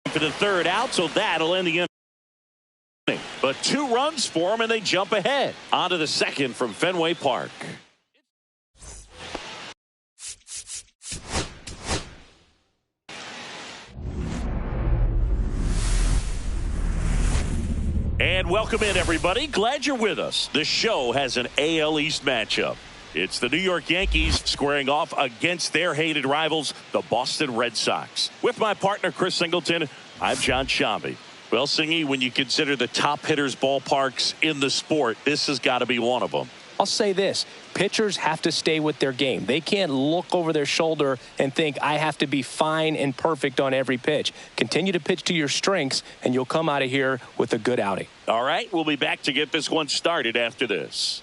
For the third out, so that'll end the inning. But 2 runs for them, and they jump ahead. On to the second from Fenway Park. And welcome in, everybody. Glad you're with us. The show has an AL East matchup. It's the New York Yankees squaring off against their hated rivals, the Boston Red Sox. With my partner, Chris Singleton, I'm John Shambi. Well, Singy, when you consider the top hitters' ballparks in the sport, this has got to be one of them. I'll say this. Pitchers have to stay with their game. They can't look over their shoulder and think, I have to be fine and perfect on every pitch. Continue to pitch to your strengths, and you'll come out of here with a good outing. All right, we'll be back to get this one started after this.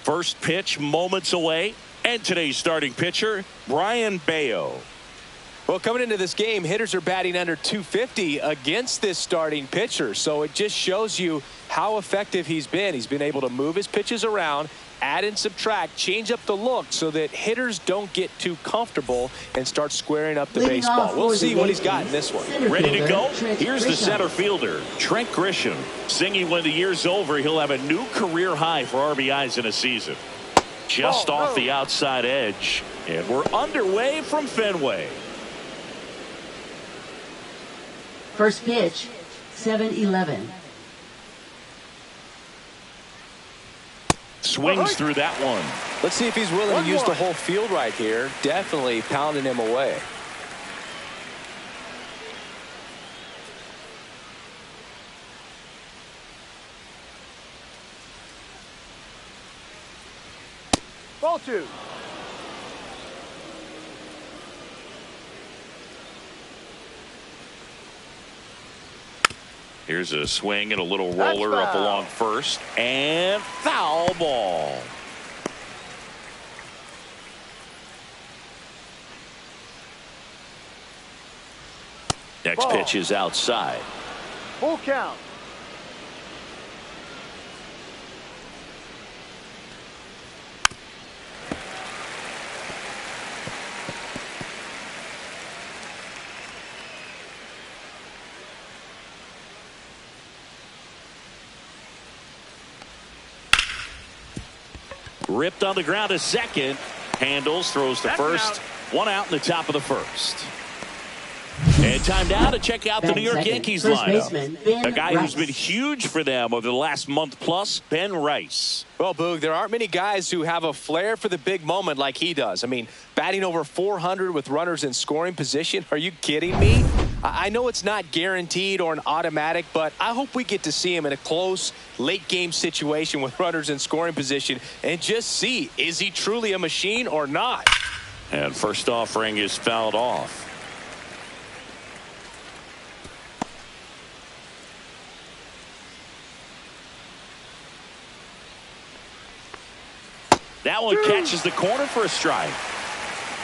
First pitch moments away, and today's starting pitcher, Brayan Bello. Well, coming into this game, hitters are batting under 250 against this starting pitcher. So it just shows you how effective he's been. He's been able to move his pitches around, add and subtract, change up the look so that hitters don't get too comfortable and start squaring up the baseball. We'll see what he's got in this one. Ready to go? Here's the center fielder, Trent Grisham. Singing when the year's over, he'll have a new career high for RBIs in a season. Just off the outside edge. And we're underway from Fenway. First pitch, 7-11. Swings through that one. Let's see if he's willing to use the whole field right here. Definitely pounding him away. Ball 2. Here's a swing and a little roller up along first. And foul ball. Next pitch is outside. Full count. Ripped on the ground to second. Handles, throws to first. One out in the top of the first. And time now to check out the New York Yankees lineup. A guy who's been huge for them over the last month plus, Ben Rice. Well, Boog, there aren't many guys who have a flair for the big moment like he does. I mean, batting over 400 with runners in scoring position. Are you kidding me? I know it's not guaranteed or an automatic, but I hope we get to see him in a close late game situation with runners in scoring position and just see, is he truly a machine or not? And first offering is fouled off. That one catches the corner for a strike.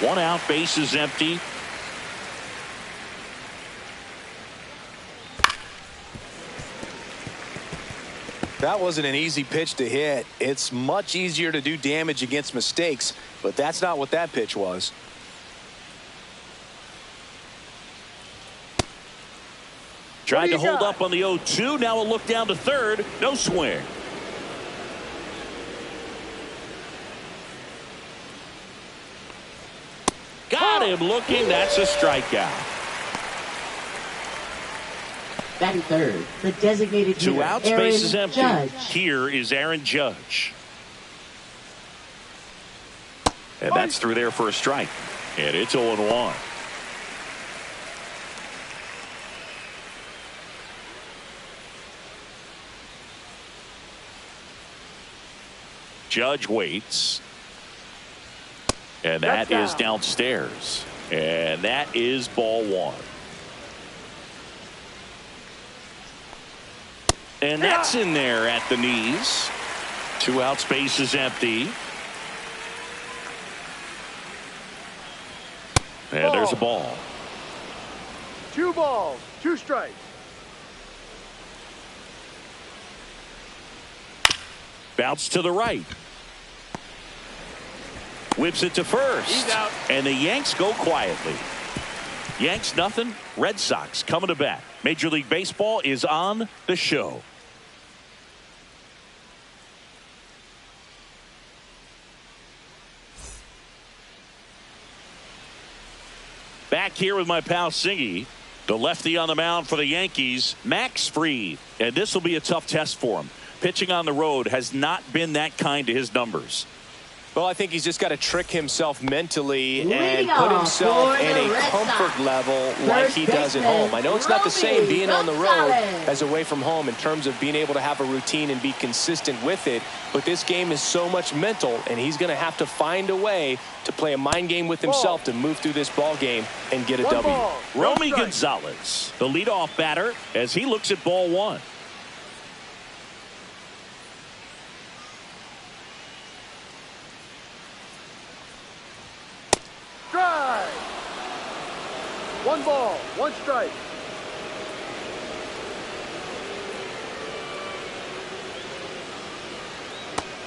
One out, base is empty. That wasn't an easy pitch to hit. It's much easier to do damage against mistakes, but that's not what that pitch was. Tried to hold up on the 0-2. Now a look down to third. No swing. Got him looking. That's a strikeout. Batting third, the designated hitter, 2 outs, base is empty. Judge. Here is Aaron Judge. And that's through there for a strike. And it's 0-1. Judge waits. And that is downstairs. And that is ball 1. And that's in there at the knees. 2 outs, base is empty. And there's a ball. 2 balls, 2 strikes. Bounce to the right. Whips it to first. He's out. And the Yanks go quietly. Yanks nothing. Red Sox coming to bat. Major League Baseball is on the show. Back here with my pal Singy. The lefty on the mound for the Yankees, Max Fried. And this will be a tough test for him. Pitching on the road has not been that kind to his numbers. Well, I think he's just got to trick himself mentally and Leading put off himself for in the a Red comfort Sox. level like he does at home. I know it's not the same Romy being on the road Gonzalez. as away from home in terms of being able to have a routine and be consistent with it. But this game is so much mental, and he's going to have to find a way to play a mind game with himself to move through this ball game and get a One W. ball, no Romy strike. Gonzalez, the leadoff batter, as he looks at ball one. Strike. One ball, one strike.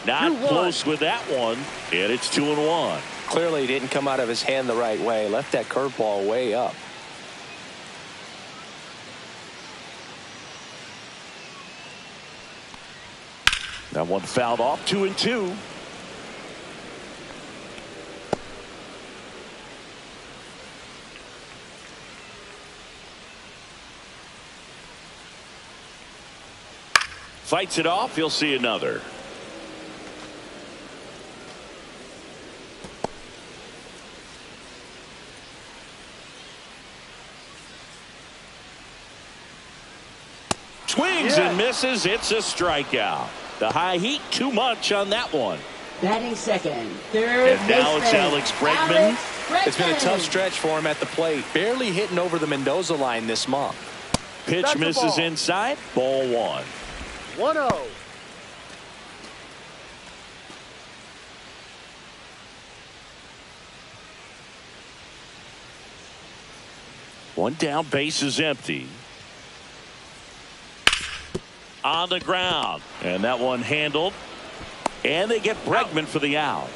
Not 2-1. close with that one, and it's 2-1. Clearly didn't come out of his hand the right way. Left that curveball way up. That one fouled off. 2-2. Fights it off. He'll see another. Swings and misses. It's a strikeout. The high heat, too much on that one. Batting second, third And now it's baseman, Alex Bregman. It's been a tough Bregman. stretch for him at the plate. Barely hitting over the Mendoza line this month. Pitch That's a misses ball. inside. Ball one. 1-0. One down, base is empty. On the ground. And that one handled. And they get Bregman for the out.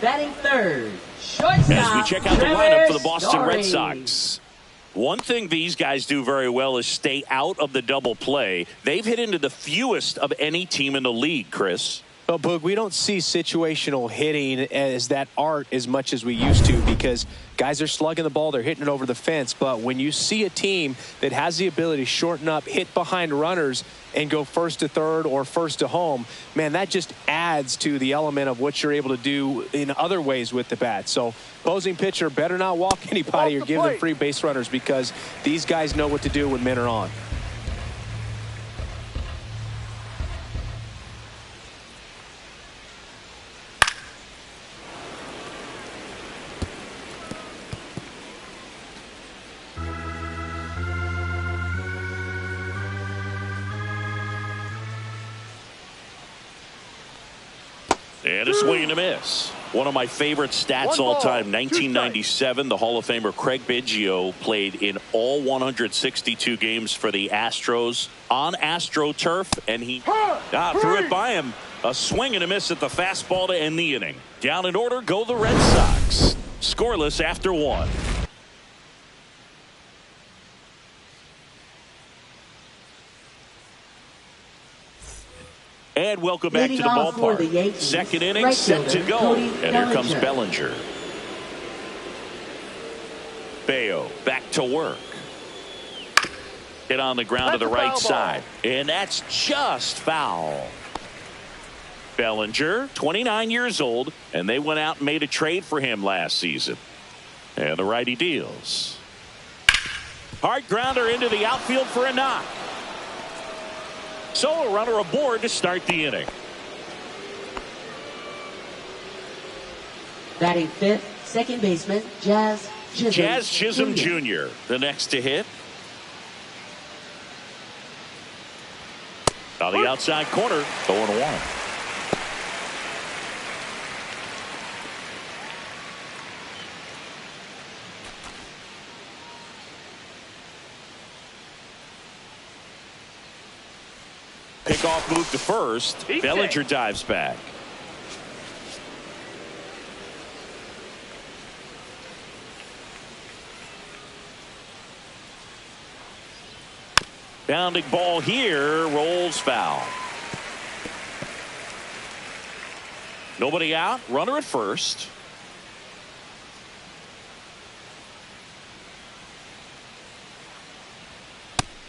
Batting third, shortstop. As we check out the Trevor lineup for the Boston Red Story. Sox. One thing these guys do very well is stay out of the double play. They've hit into the fewest of any team in the league, Chris. Well, Boog, we don't see situational hitting as that art as much as we used to because guys are slugging the ball, they're hitting it over the fence. But when you see a team that has the ability to shorten up, hit behind runners, and go first to third or first to home, man, that just adds to the element of what you're able to do in other ways with the bat. So opposing pitcher better not walk anybody or Off the give them plate. free base runners because these guys know what to do when men are on. And a swing and a miss. One of my favorite stats One all ball, time, 2 1997, the Hall of Famer Craig Biggio played in all 162 games for the Astros on AstroTurf, and he threw it by him. A swing and a miss at the fastball to end the inning. Down in order go the Red Sox. Scoreless after one. And welcome back to Leading the off for the ballpark. Yankees, Second inning right set to fielder, go. Cody And here comes Bellinger. Bellinger. Bayo back to work. Hit on the ground to That's the a right foul side. And that's just foul. Bellinger, 29 years old, and they went out and made a trade for him last season. And the righty deals. Hard grounder into the outfield for a knock. So a runner aboard to start the inning. Batting fifth, second baseman, Jazz Chisholm. Jazz Chisholm Jr., the next to hit. On the outside corner, 0-1. Pickoff move to first. Bellinger dives back. Bounding ball here, rolls foul. Nobody out, runner at first.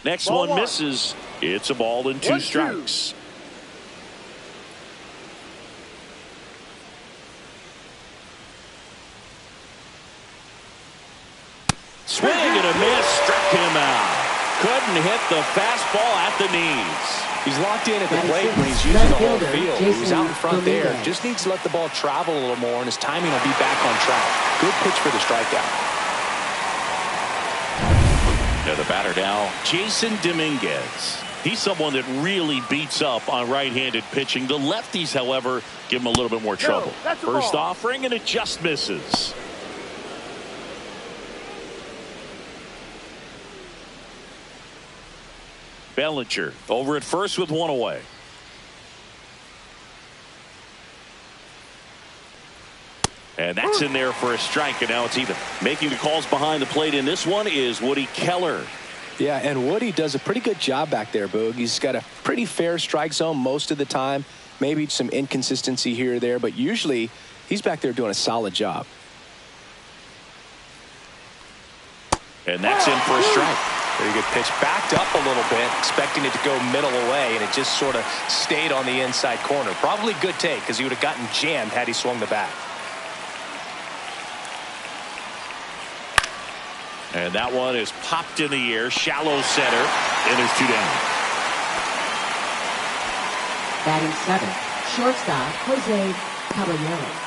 Next Ball one one. misses. It's a ball and 2 1-2. strikes. Swing and a miss, struck him out. Couldn't hit the fastball at the knees. He's locked in at the That is plate six. when he's using Left the whole fielder, field. He was Jason out in front there. Dominguez. Just needs to let the ball travel a little more, and his timing will be back on track. Good pitch for the strikeout. Now the batter now, Jason Dominguez. He's someone that really beats up on right-handed pitching. The lefties, however, give him a little bit more trouble. that's a First ball. offering, and it just misses. Bellinger over at first with 1 away. And that's in there for a strike, and now it's even. Making the calls behind the plate in this one is Woody Keller. Yeah, and Woody does a pretty good job back there, Boog. He's got a pretty fair strike zone most of the time. Maybe some inconsistency here or there, but usually he's back there doing a solid job. And that's in for a strike. Very good pitch. Backed up a little bit, expecting it to go middle away, and it just sort of stayed on the inside corner. Probably good take, because he would have gotten jammed had he swung the bat. And that one is popped in the air, shallow center, and there's 2 down. Batting 7th, shortstop Jose Caballero.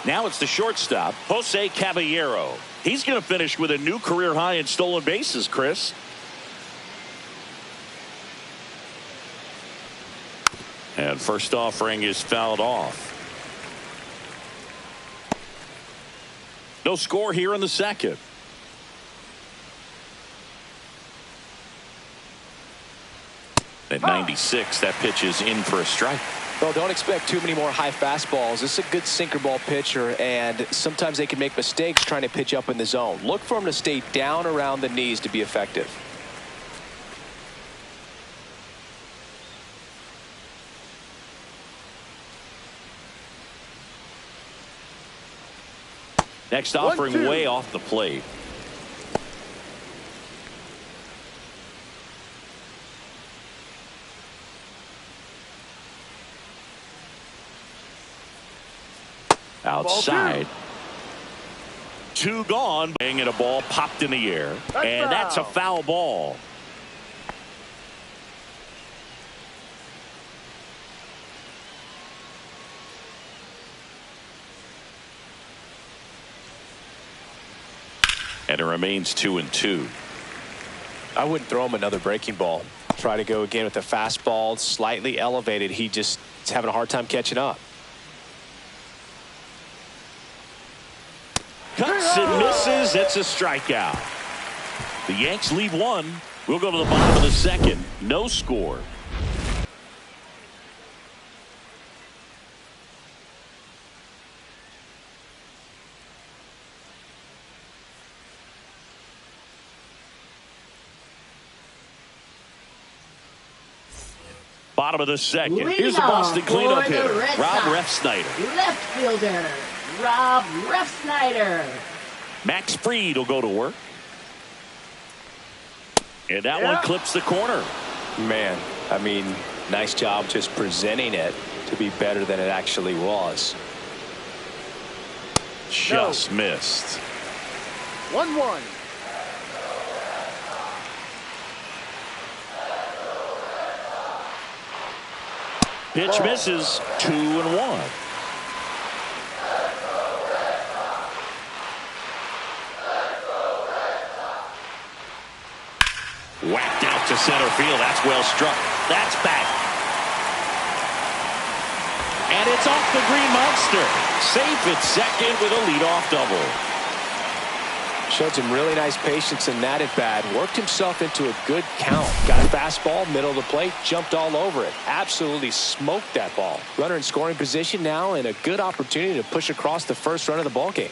Now it's the shortstop, Jose Caballero. He's going to finish with a new career high in stolen bases, Chris. And first offering is fouled off. No score here in the second. At 96, that pitch is in for a strike. Well, don't expect too many more high fastballs. This is a good sinker ball pitcher, and sometimes they can make mistakes trying to pitch up in the zone. Look for him to stay down around the knees to be effective. Next offering 1-2. way off the plate. Outside. 2 gone. And a ball popped in the air. And that's a foul ball. And it remains 2-2. I wouldn't throw him another breaking ball. Try to go again with the fastball, slightly elevated. He just is having a hard time catching up. Cuts and misses. It's a strikeout. The Yanks lead 1. We'll go to the bottom of the second. No score. Bottom of the second. Here's the Boston cleanup hitter, Rob Refsnyder. Left fielder, Rob Refsnyder. Max Fried will go to work. And that one clips the corner. Man, I mean, nice job just presenting it to be better than it actually was. Just missed. 1-1. Pitch misses. 2-1. Whacked out to center field. That's well struck. That's back. And it's off the Green Monster. Safe at second with a leadoff double. Showed some really nice patience in that at bat. Worked himself into a good count. Got a fastball, middle of the plate, jumped all over it. Absolutely smoked that ball. Runner in scoring position now, and a good opportunity to push across the first run of the ball game.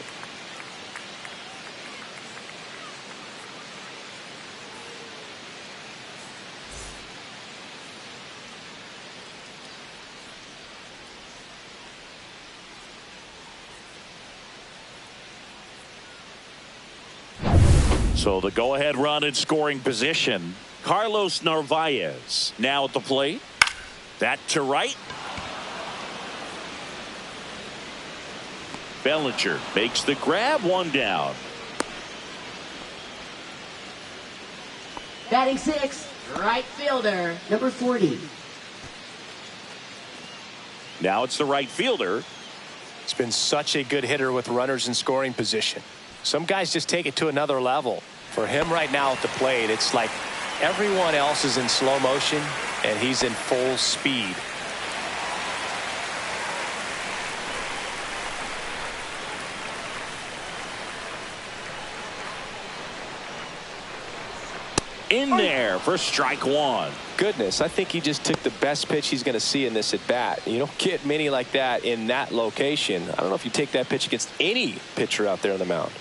So the go-ahead run in scoring position. Carlos Narvaez now at the plate. That to right. Bellinger makes the grab, one down. Batting 6, right fielder, number 40. Now it's the right fielder. He's been such a good hitter with runners in scoring position. Some guys just take it to another level. For him right now at the plate, it's like everyone else is in slow motion and he's in full speed. In there for strike one. Goodness, I think he just took the best pitch he's going to see in this at bat. You don't get many like that in that location. I don't know if you take that pitch against any pitcher out there on the mound.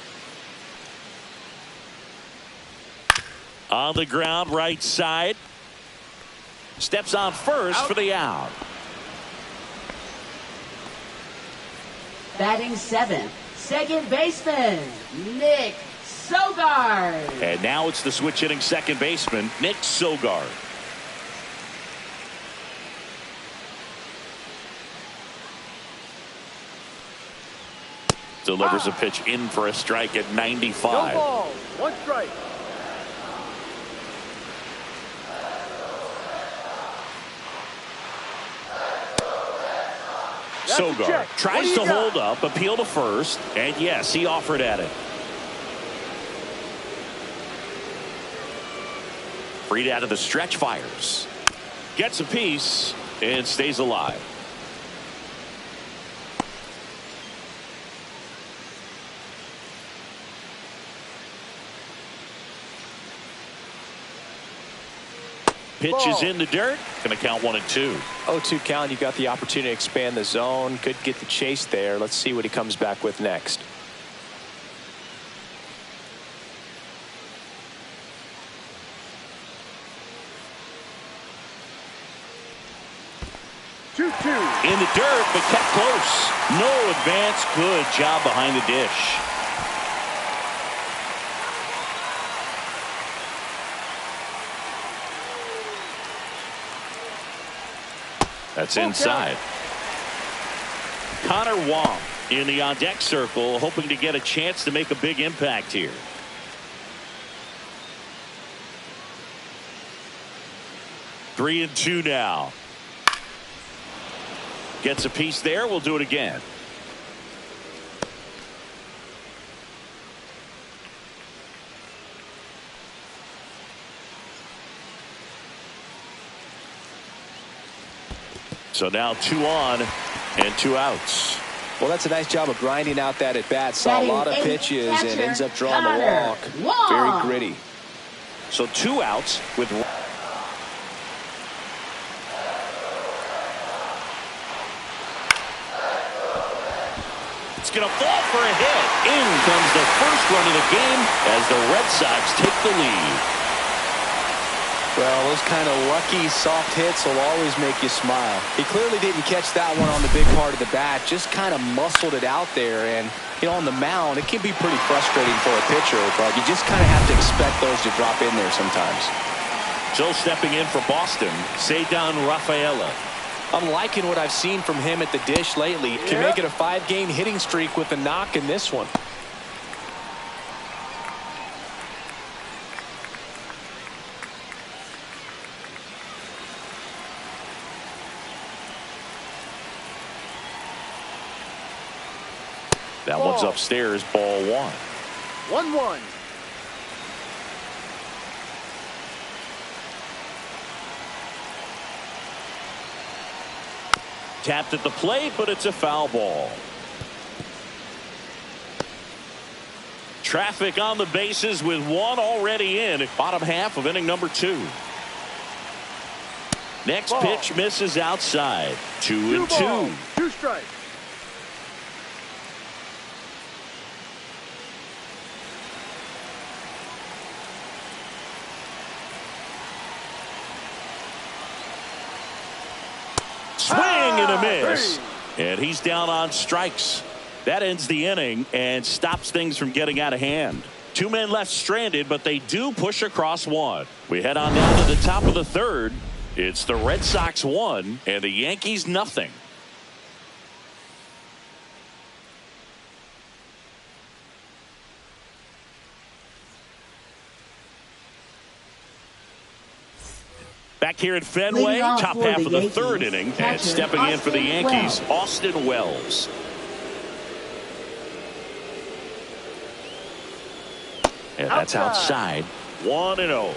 On the ground, right side. Steps on first for the out. Batting 7, second baseman, Nick Sogard. And now it's the switch hitting second baseman, Nick Sogard. Delivers a pitch in for a strike at 95. No ball, 1 strike. Sogard tries to hold up, appeal to first, and yes, he offered at it. Freed out of the stretch, fires. Gets a piece and stays alive. Pitch is in the dirt. Going to count 1-2. 0-2 count. You got the opportunity to expand the zone. Could get the chase there. Let's see what he comes back with next. In the dirt, but kept close. No advance. Good job behind the dish. That's inside. Connor Wong in the on-deck circle, hoping to get a chance to make a big impact here. Three and two now. Gets a piece there. We'll do it again. So now 2 on and 2 outs. Well, that's a nice job of grinding out that at bat. Saw a lot of pitches and ends up drawing the walk. Very gritty. So 2 outs with. It's going to fall for a hit. In comes the first run of the game as the Red Sox take the lead. Well, those kind of lucky soft hits will always make you smile. He clearly didn't catch that one on the big part of the bat. Just kind of muscled it out there. And, you know, on the mound, it can be pretty frustrating for a pitcher. But you just kind of have to expect those to drop in there sometimes. So stepping in for Boston, Ceddanne Rafaela. I'm liking what I've seen from him at the dish lately. Can make it a 5-game hitting streak with a knock in this one. That one's upstairs, ball 1. 1-1. Tapped at the plate, but it's a foul ball. Traffic on the bases with 1 already in. Bottom half of inning number 2. Next pitch misses outside. 2 and 2. 2 strikes. Swing and a miss. And he's down on strikes. That ends the inning and stops things from getting out of hand. Two men left stranded, but they do push across one. We head on down to the top of the third. It's the Red Sox 1 and the Yankees nothing. Back here at Fenway, top half of the third inning, and stepping in for the Yankees, Austin Wells. And that's outside. 1-0.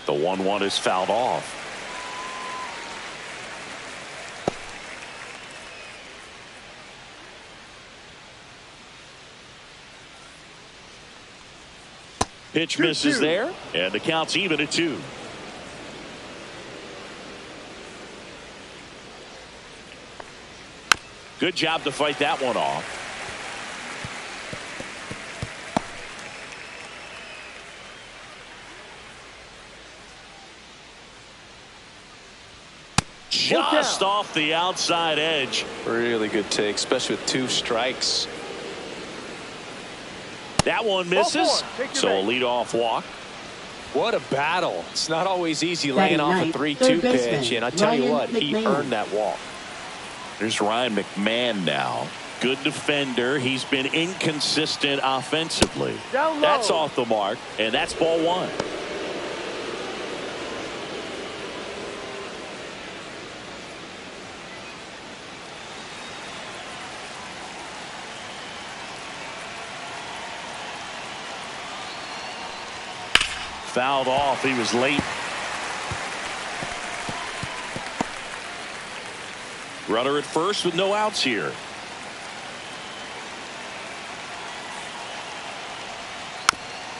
The 1-1 is fouled off. Pitch misses there, and the count's even at 2. Good job to fight that one off. Just off the outside edge. Really good take, especially with 2 strikes. That one misses, so a leadoff walk. What a battle. It's not always easy laying off a 3-2 pitch, and I tell you what, he earned that walk. There's Ryan McMahon now. Good defender. He's been inconsistent offensively. That's off the mark, and that's ball 1. Fouled off. He was late. Runner at first with no outs here.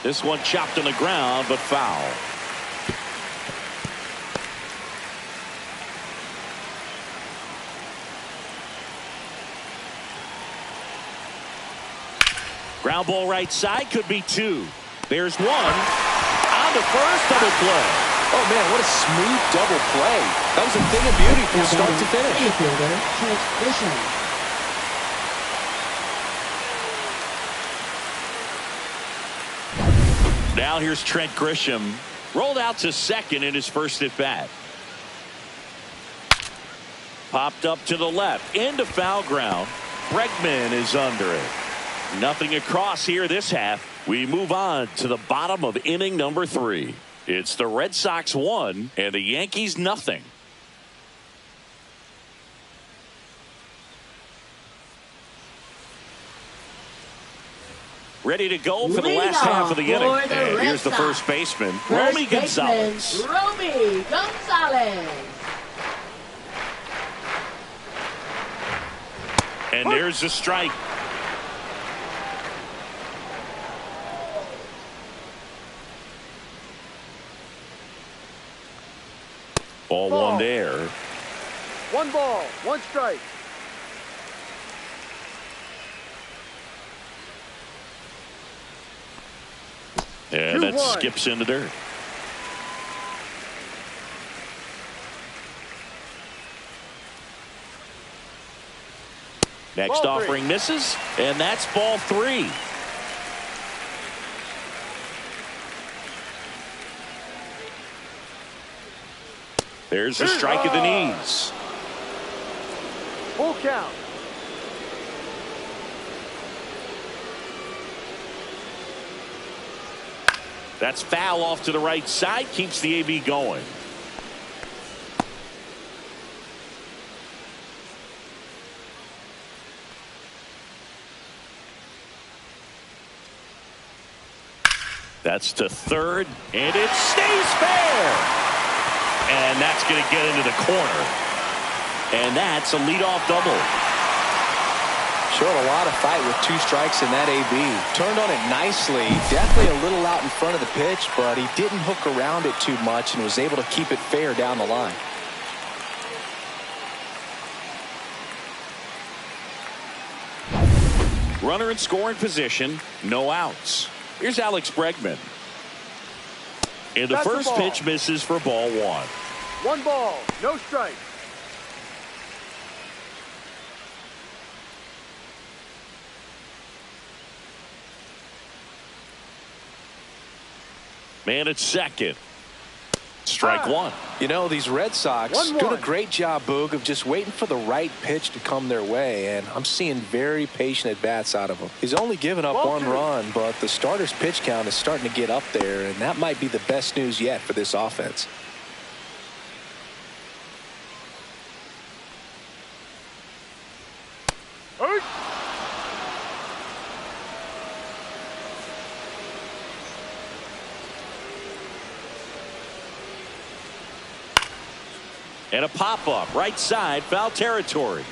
This one chopped on the ground, but foul. Ground ball right side, could be 2. There's 1. On to first, double play. Oh, man, what a smooth double play. That was a thing of beauty from start to finish. Now here's Trent Grisham. Rolled out to second in his first at bat. Popped up to the left. Into foul ground. Bregman is under it. Nothing across here this half. We move on to the bottom of inning number 3. It's the Red Sox 1 and the Yankees nothing. Ready to go for the last half of the inning. And here's the first baseman, Romy Gonzalez. Romy Gonzalez. And there's the strike. Ball 1 there. 1 ball, 1 strike. And that skips into dirt. Next offering misses, and that's ball 3. There's a strike at the knees. Full count. That's foul off to the right side. Keeps the AB going. That's to third, and it stays fair. And that's going to get into the corner. And that's a leadoff double. Showed a lot of fight with 2 strikes in that AB. Turned on it nicely. Definitely a little out in front of the pitch, but he didn't hook around it too much and was able to keep it fair down the line. Runner in scoring position, no outs. Here's Alex Bregman. And the That's first pitch misses for ball one. 1 ball, no strike. Man at second. Strike one. You know, these Red Sox 1-1. doing a great job, Boog, of just waiting for the right pitch to come their way, and I'm seeing very patient at-bats out of him. He's only given up 1 run, but the starter's pitch count is starting to get up there, and that might be the best news yet for this offense. Hey. And a pop-up, right side, foul territory.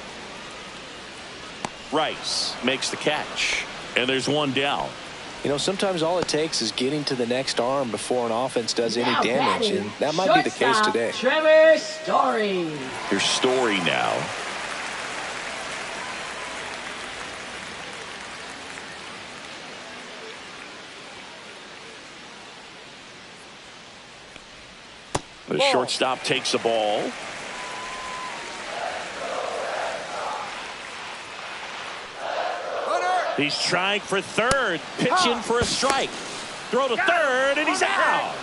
Rice makes the catch. And there's one down. You know, sometimes all it takes is getting to the next arm before an offense does any damage, and that might be the case today. Trevor Story. Here's Story now. The shortstop takes the ball. He's trying for third. Pitching for a strike. Throw to third, and he's out.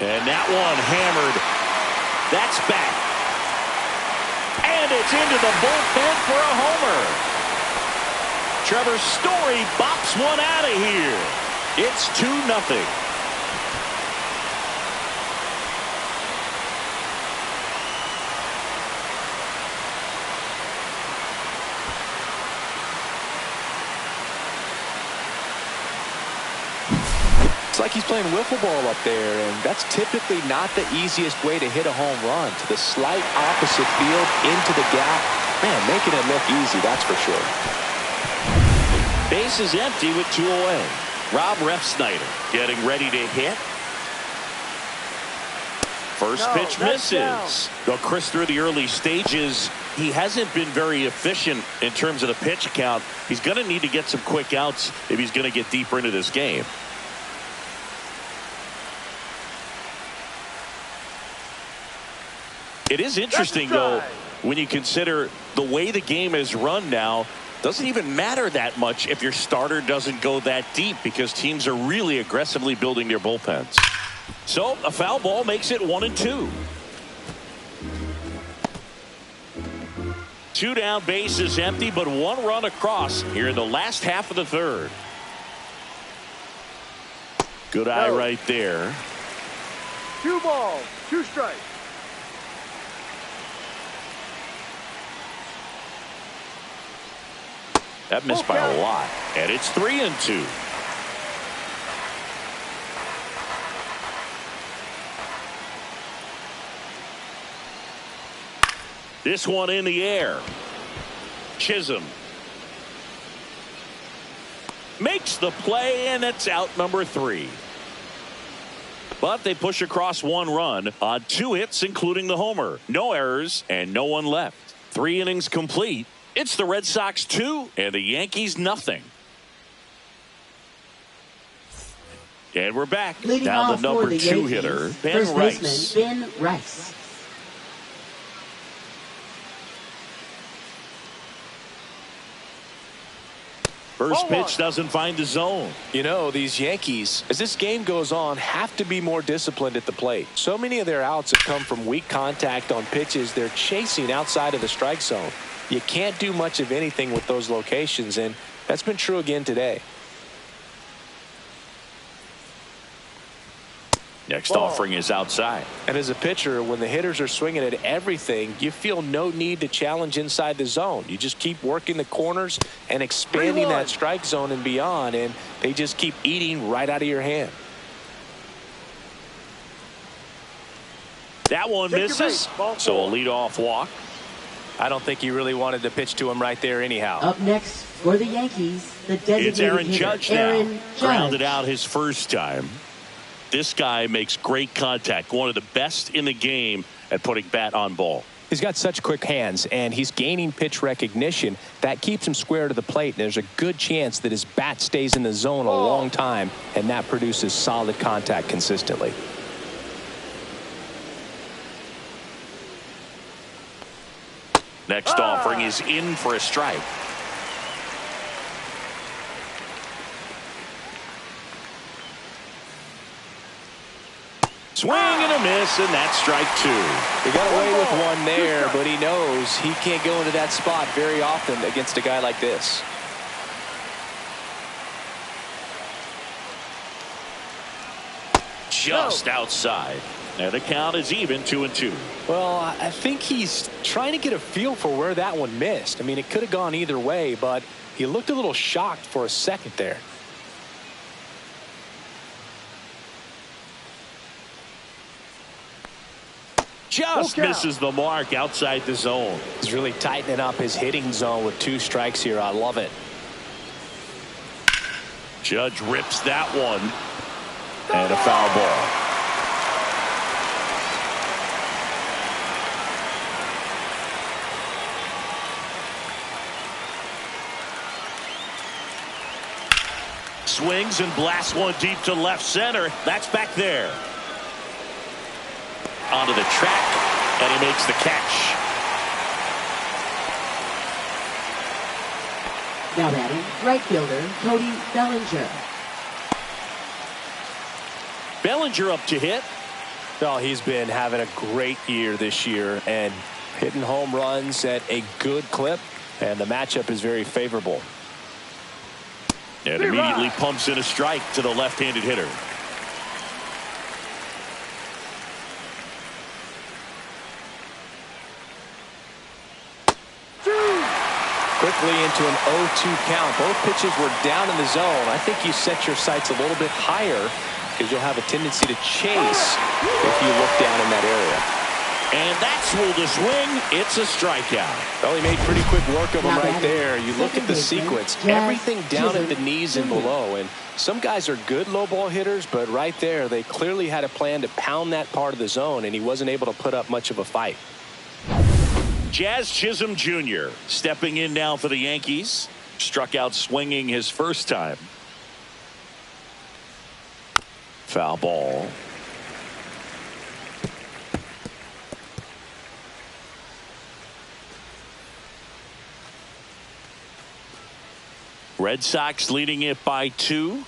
And that one hammered. That's back. And it's into the bullpen for a homer. Trevor Story bops one out of here. It's 2-0. It's like he's playing wiffle ball up there, and that's typically not the easiest way to hit a home run. To the slight opposite field, into the gap. Man, making it look easy, that's for sure. Base is empty with 2 away. Rob Refsnyder getting ready to hit. First pitch misses. Though Chris, through the early stages, he hasn't been very efficient in terms of the pitch count. He's going to need to get some quick outs if he's going to get deeper into this game. It is interesting, though, when you consider the way the game is run now. Doesn't even matter that much if your starter doesn't go that deep, because teams are really aggressively building their bullpens. So a foul ball makes it 1-2. 2 down, base is empty, but 1 run across here in the last half of the third. Good eye right there. 2 balls, 2 strikes. That missed by a lot. And it's 3-2. This one in the air. Chisholm makes the play, and it's out number 3. But they push across 1 run on 2 hits, including the homer. No errors and no one left. 3 innings complete. It's the Red Sox 2 and the Yankees nothing. And we're back. Leading down off the number for the 2 Yankees, hitter, Ben first Rice. baseman Ben Rice. First pitch doesn't find the zone. You know, these Yankees, as this game goes on, have to be more disciplined at the plate. So many of their outs have come from weak contact on pitches they're chasing outside of the strike zone. You can't do much of anything with those locations, and that's been true again today. Next offering is outside. And as a pitcher, when the hitters are swinging at everything, you feel no need to challenge inside the zone. You just keep working the corners and expanding that strike zone and beyond, and they just keep eating right out of your hand. That one misses, so a leadoff walk. I don't think he really wanted to pitch to him right there anyhow. Up next for the Yankees, the designated It's Aaron hitter, Judge Aaron now. Judge. Grounded out his first time. This guy makes great contact. One of the best in the game at putting bat on ball. He's got such quick hands, and he's gaining pitch recognition. That keeps him square to the plate, and there's a good chance that his bat stays in the zone a long time, and that produces solid contact consistently. Next offering is in for a strike. Swing and a miss, and that's strike two. He got away with one there, but he knows he can't go into that spot very often against a guy like this. Just outside. And the count is even 2-2. Well, I think he's trying to get a feel for where that one missed. I mean, it could have gone either way, but he looked a little shocked for a second there. Just misses the mark outside the zone. He's really tightening up his hitting zone with 2 strikes here. I love it. Judge rips that one. And a foul ball. Swings and blasts one deep to left center. That's back there. Onto the track, and he makes the catch. Now batting, right fielder, Cody Bellinger. Bellinger up to hit. Well, he's been having a great year this year and hitting home runs at a good clip, and the matchup is very favorable. And immediately pumps in a strike to the left-handed hitter. Quickly into an 0-2 count. Both pitches were down in the zone. I think you set your sights a little bit higher because you'll have a tendency to chase if you look down in that area. And that's ruled a swing. It's a strikeout. Well, he made pretty quick work of him right there. You look at the sequence, everything down at the knees and below. And some guys are good low ball hitters, but right there, they clearly had a plan to pound that part of the zone, and he wasn't able to put up much of a fight. Jazz Chisholm Jr. stepping in now for the Yankees. Struck out swinging his first time. Foul ball. Red Sox leading it by 2.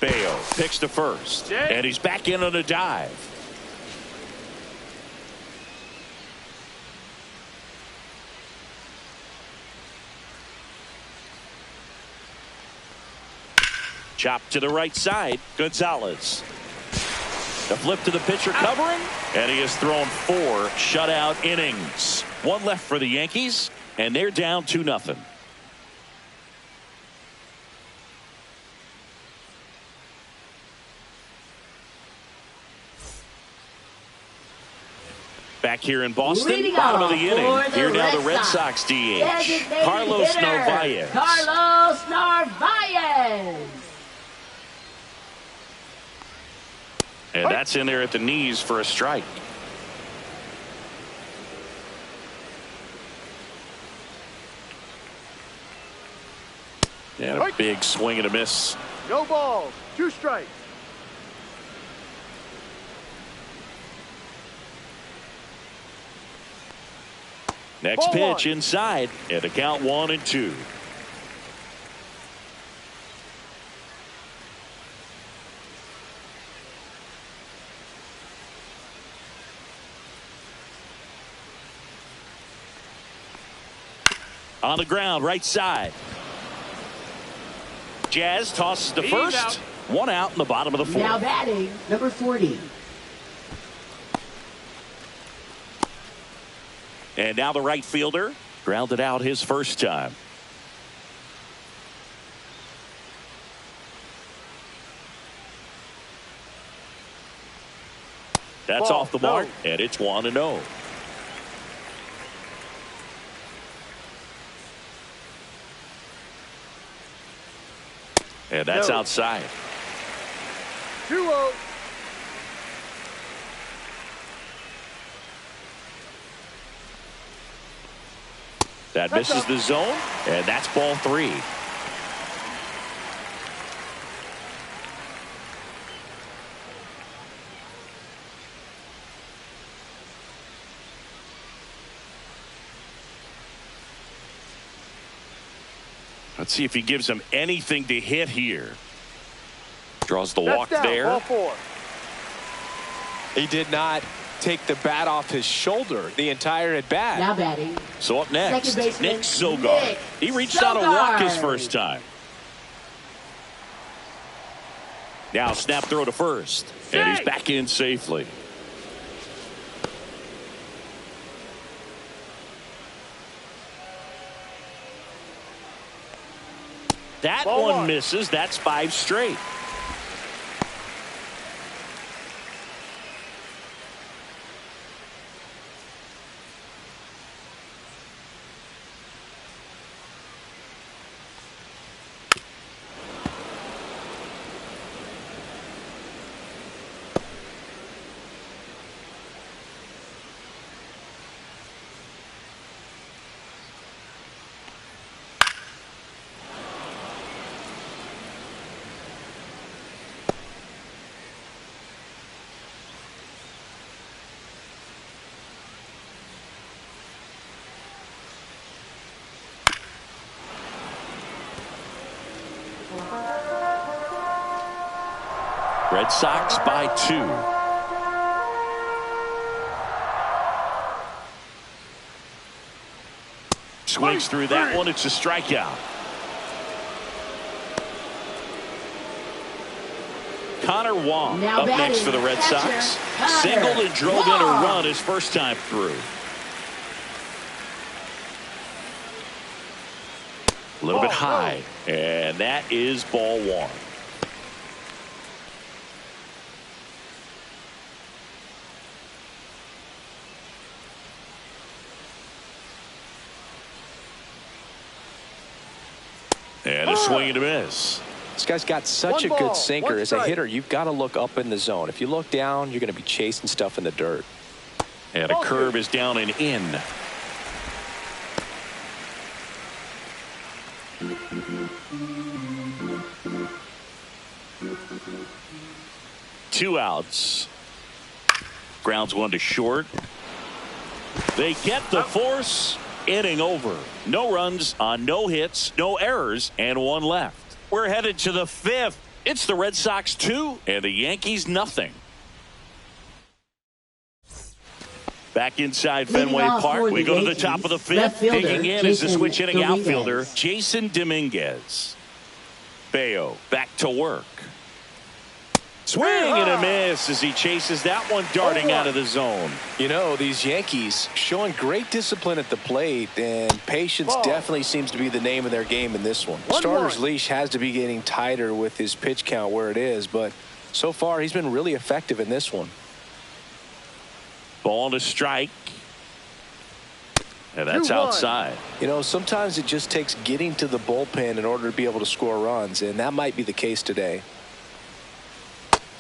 Bayo picks to first, and he's back in on a dive. Chop to the right side. Gonzalez. The flip to the pitcher covering, and he has thrown 4 shutout innings. 1 left for the Yankees, and they're down 2-0. Back here in Boston, bottom of the inning. Here now the Red Sox DH, Carlos Narvaez. Carlos Narvaez. And that's in there at the knees for a strike. And a big swing and a miss. No balls, 2 strikes. Next Ball pitch 1. inside, and the count 1-2. On the ground, right side. Jazz tosses to first. Out. 1 out in the bottom of the 4th. Now batting, number 40. And now the right fielder grounded out his first time. That's Ball, off the mark, no. and it's 1-0. And that's No. outside. 2-0. That misses the zone, and that's ball 3. Let's see if he gives him anything to hit here. Draws the walk That's down. there. Ball 4. He did not take the bat off his shoulder the entire at bat. Now batting. So up next, Second baseman, Nick Sogard. Nick He reached out a walk his Sogard. first time. Now snap throw to first. And he's back in safely. That Ball one 1. misses. That's 5 straight. Red Sox by 2. Swings through that one. It's a strikeout. Connor Wong Now up next batting, for the Red catcher, Sox. Connor Singled and drove in a Wong. run his first time through. A little bit Ball, high. And that is ball 1. And a swing and a miss. This guy's got such a One good ball, sinker. one As a strike. hitter, you've got to look up in the zone. If you look down, you're going to be chasing stuff in the dirt. And a Ball curve 2. is down and in. Two outs. Grounds one to short. They get the force. Inning over. No runs on no hits, no errors, and 1 left. We're headed to the 5th. It's the Red Sox 2 and the Yankees nothing. Back inside Leading Fenway off Park. for We the go to the Yankees, top of the 5th. left fielder, Digging in is the Jason switch hitting Dominguez. outfielder, Jason Dominguez. Bayo back to work. Swing and a miss as he chases that one darting out of the zone. You know, these Yankees showing great discipline at the plate, and patience Ball. definitely seems to be the name of their game in this one. 1-1. Starter's leash has to be getting tighter with his pitch count where it is, but so far he's been really effective in this one. Ball to strike. And that's 2-1. outside. You know, sometimes it just takes getting to the bullpen in order to be able to score runs, and that might be the case today.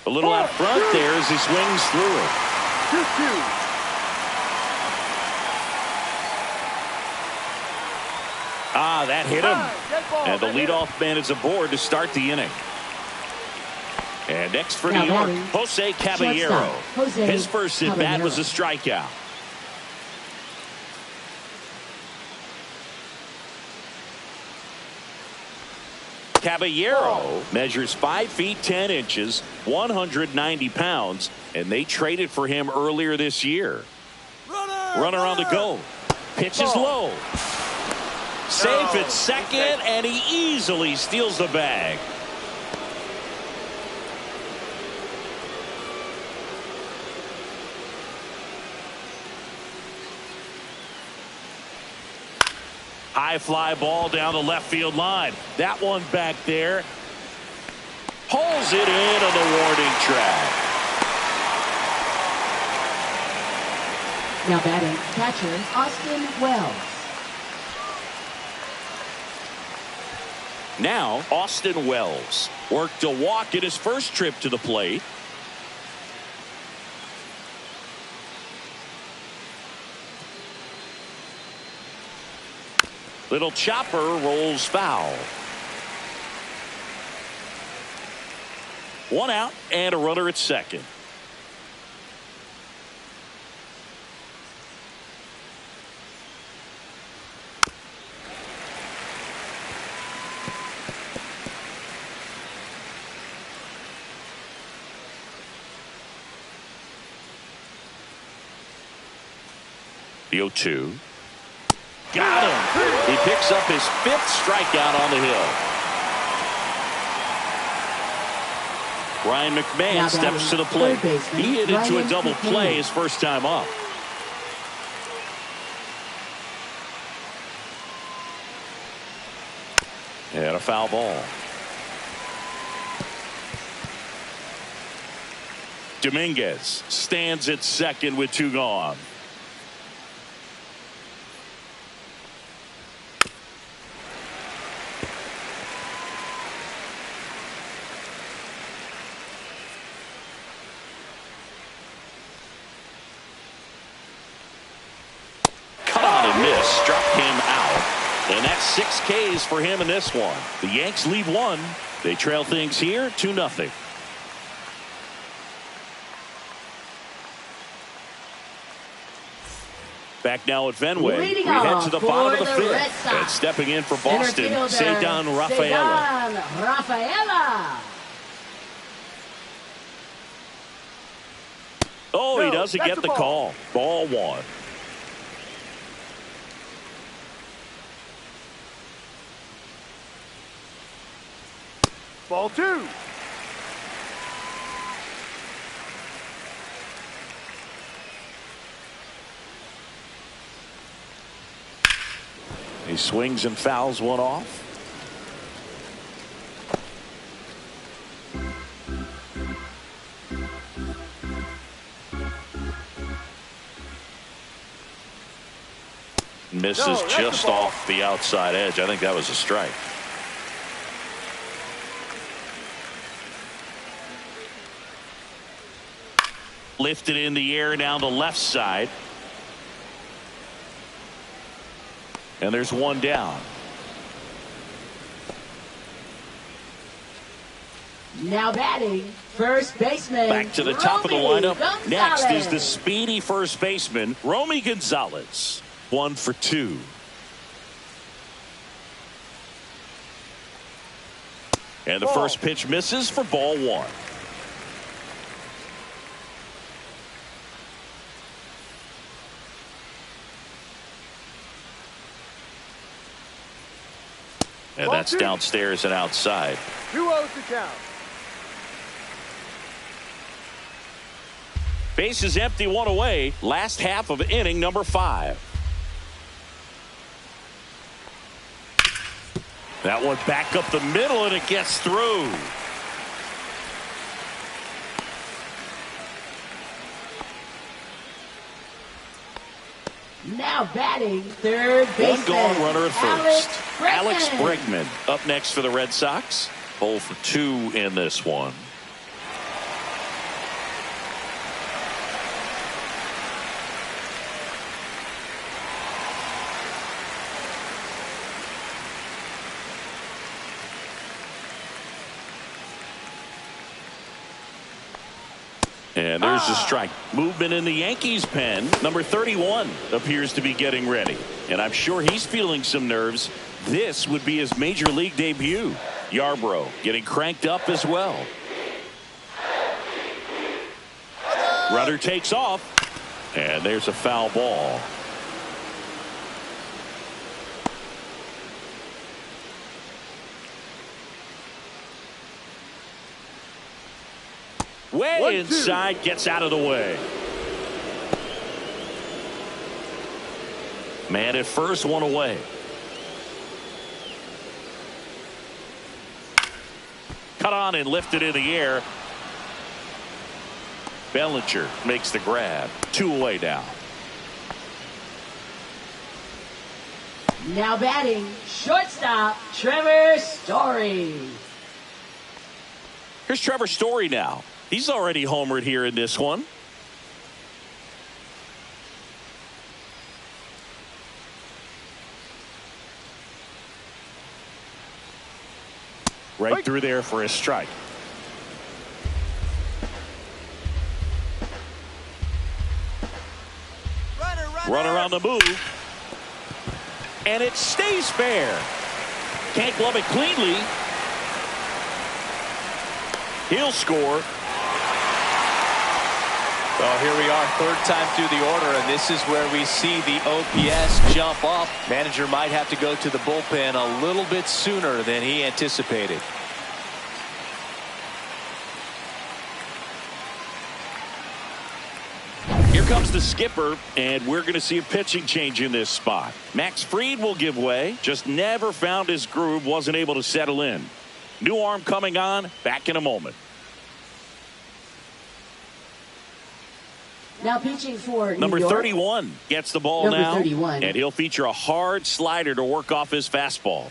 A little out front there as he swings through it. 2-2. Ah, that hit him. Dead ball. And the That hit him. leadoff man is aboard to start the inning. And next for Now New York, batting, Jose Caballero. shortstop, Jose His first at bat Caballero. was a strikeout. Caballero measures 5 feet 10 inches, 190 pounds, and they traded for him earlier this year. Runner on the go. Pitch is low. Safe at second, and he easily steals the bag. High fly ball down the left field line. That one back there. Pulls it in on the warning track. Now batting, catcher, Austin Wells. Now, Austin Wells worked a walk in his first trip to the plate. Little chopper rolls foul. 1 out and a runner at second. The 0-2. Got him. He picks up his 5th strikeout on the hill. Ryan McMahon steps to the plate. He hit into a double play his first time up. And a foul ball. Dominguez stands at second with 2 gone. Struck him out. And that's 6 Ks for him in this one. The Yanks lead 1. They trail things here 2-0. Back now at Fenway. We head to the bottom of the 5th. And stepping in for Boston, Cedar Rafaela. Oh, he doesn't get the call. Ball 1. Ball 2. He swings and fouls one off. Misses just off the outside edge. I think that was a strike. Lifted in the air down the left side. And there's 1 down. Now batting, first baseman. Back to the top of the lineup. Next is the speedy first baseman, Romy Gonzalez. 1 for 2. And the first pitch misses for ball 1. And that's downstairs and outside. 2-0 to count. Base is empty, 1 away. Last half of inning number 5. That one back up the middle and it gets through. Now batting, third baseman. 1 gone runner at first. Alex Bregman up next for the Red Sox. 0 for 2 in this one. And there's a strike. Movement in the Yankees pen. Number 31 appears to be getting ready. And I'm sure he's feeling some nerves. This would be his major league debut. Yarbrough getting cranked up as well. Runner takes off. And there's a foul ball. Way inside, gets out of the way. Man at first, 1 away. Cut on and lifted in the air. Bellinger makes the grab. 2 away now. Now batting, shortstop, Trevor Story. Here's Trevor Story now. He's already homered here in this one. Right through there for a strike. Runner on the move. And it stays fair. Can't glove it cleanly. He'll score. Well, here we are, third time through the order, and this is where we see the OPS jump up. Manager might have to go to the bullpen a little bit sooner than he anticipated. Here comes the skipper, and we're going to see a pitching change in this spot. Max Fried will give way. Just never found his groove, wasn't able to settle in. New arm coming on, back in a moment. Now pitching for Number New York. 31 gets the ball Number now, 31. and he'll feature a hard slider to work off his fastball.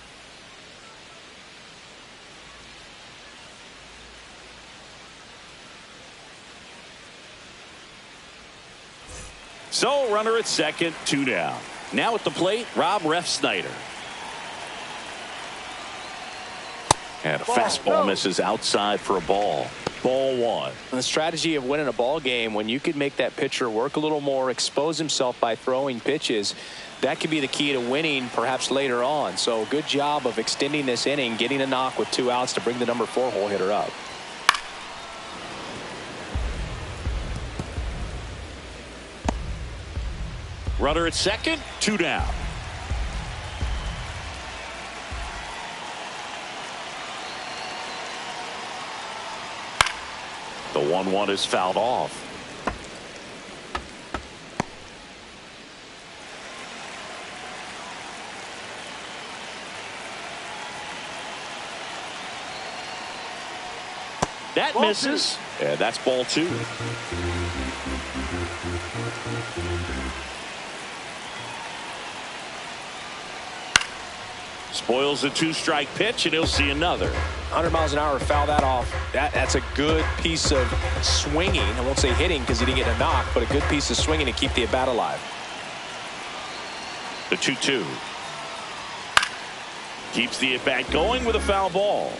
So, runner at second, 2 down. Now at the plate, Rob Refsnyder. And a fastball misses outside for a ball. Ball 1. The strategy of winning a ball game, when you could make that pitcher work a little more, expose himself by throwing pitches, that could be the key to winning perhaps later on. So good job of extending this inning, getting a knock with 2 outs to bring the number 4 hole hitter up. Runner at second, 2 down. The 1-1 is fouled off. That misses. And that's ball 2. Spoils the 2-strike pitch, and he'll see another. 100 miles an hour, foul that off. That's a good piece of swinging. I won't say hitting because he didn't get a knock, but a good piece of swinging to keep the at bat alive. The 2-2. Keeps the at bat going with a foul ball.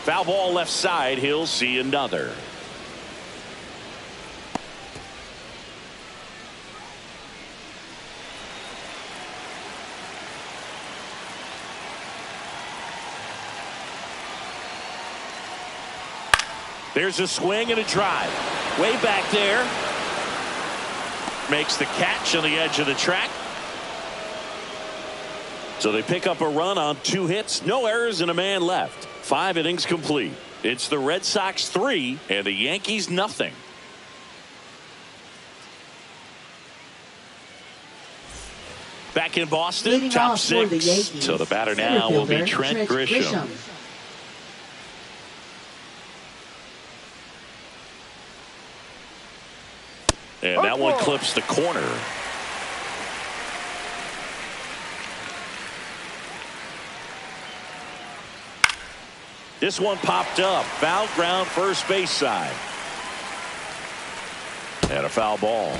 Foul ball left side. He'll see another. There's a swing and a drive. Way back there. Makes the catch on the edge of the track. So they pick up a run on 2 hits. No errors and a man left. 5 innings complete. It's the Red Sox 3 and the Yankees nothing. Back in Boston, Leading top off for the 6. Yankees, So the batter center now will be fielder, Trent Grisham. And that one clips the corner. This one popped up. Foul ground, first base side. And a foul ball.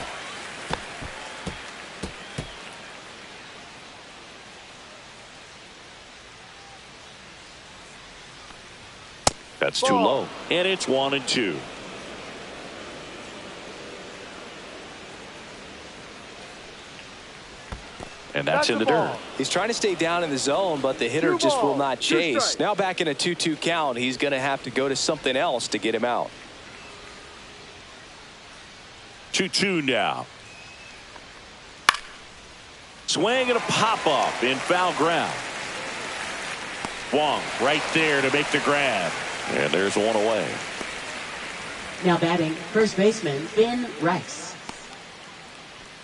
That's too low. And it's 1-2. And that's in the dirt. He's trying to stay down in the zone, but the hitter just will not chase. Now back in a 2-2 count, he's going to have to go to something else to get him out. 2-2 now. Swing and a pop-up in foul ground. Wong right there to make the grab. And there's one away. Now batting, first baseman, Ben Rice.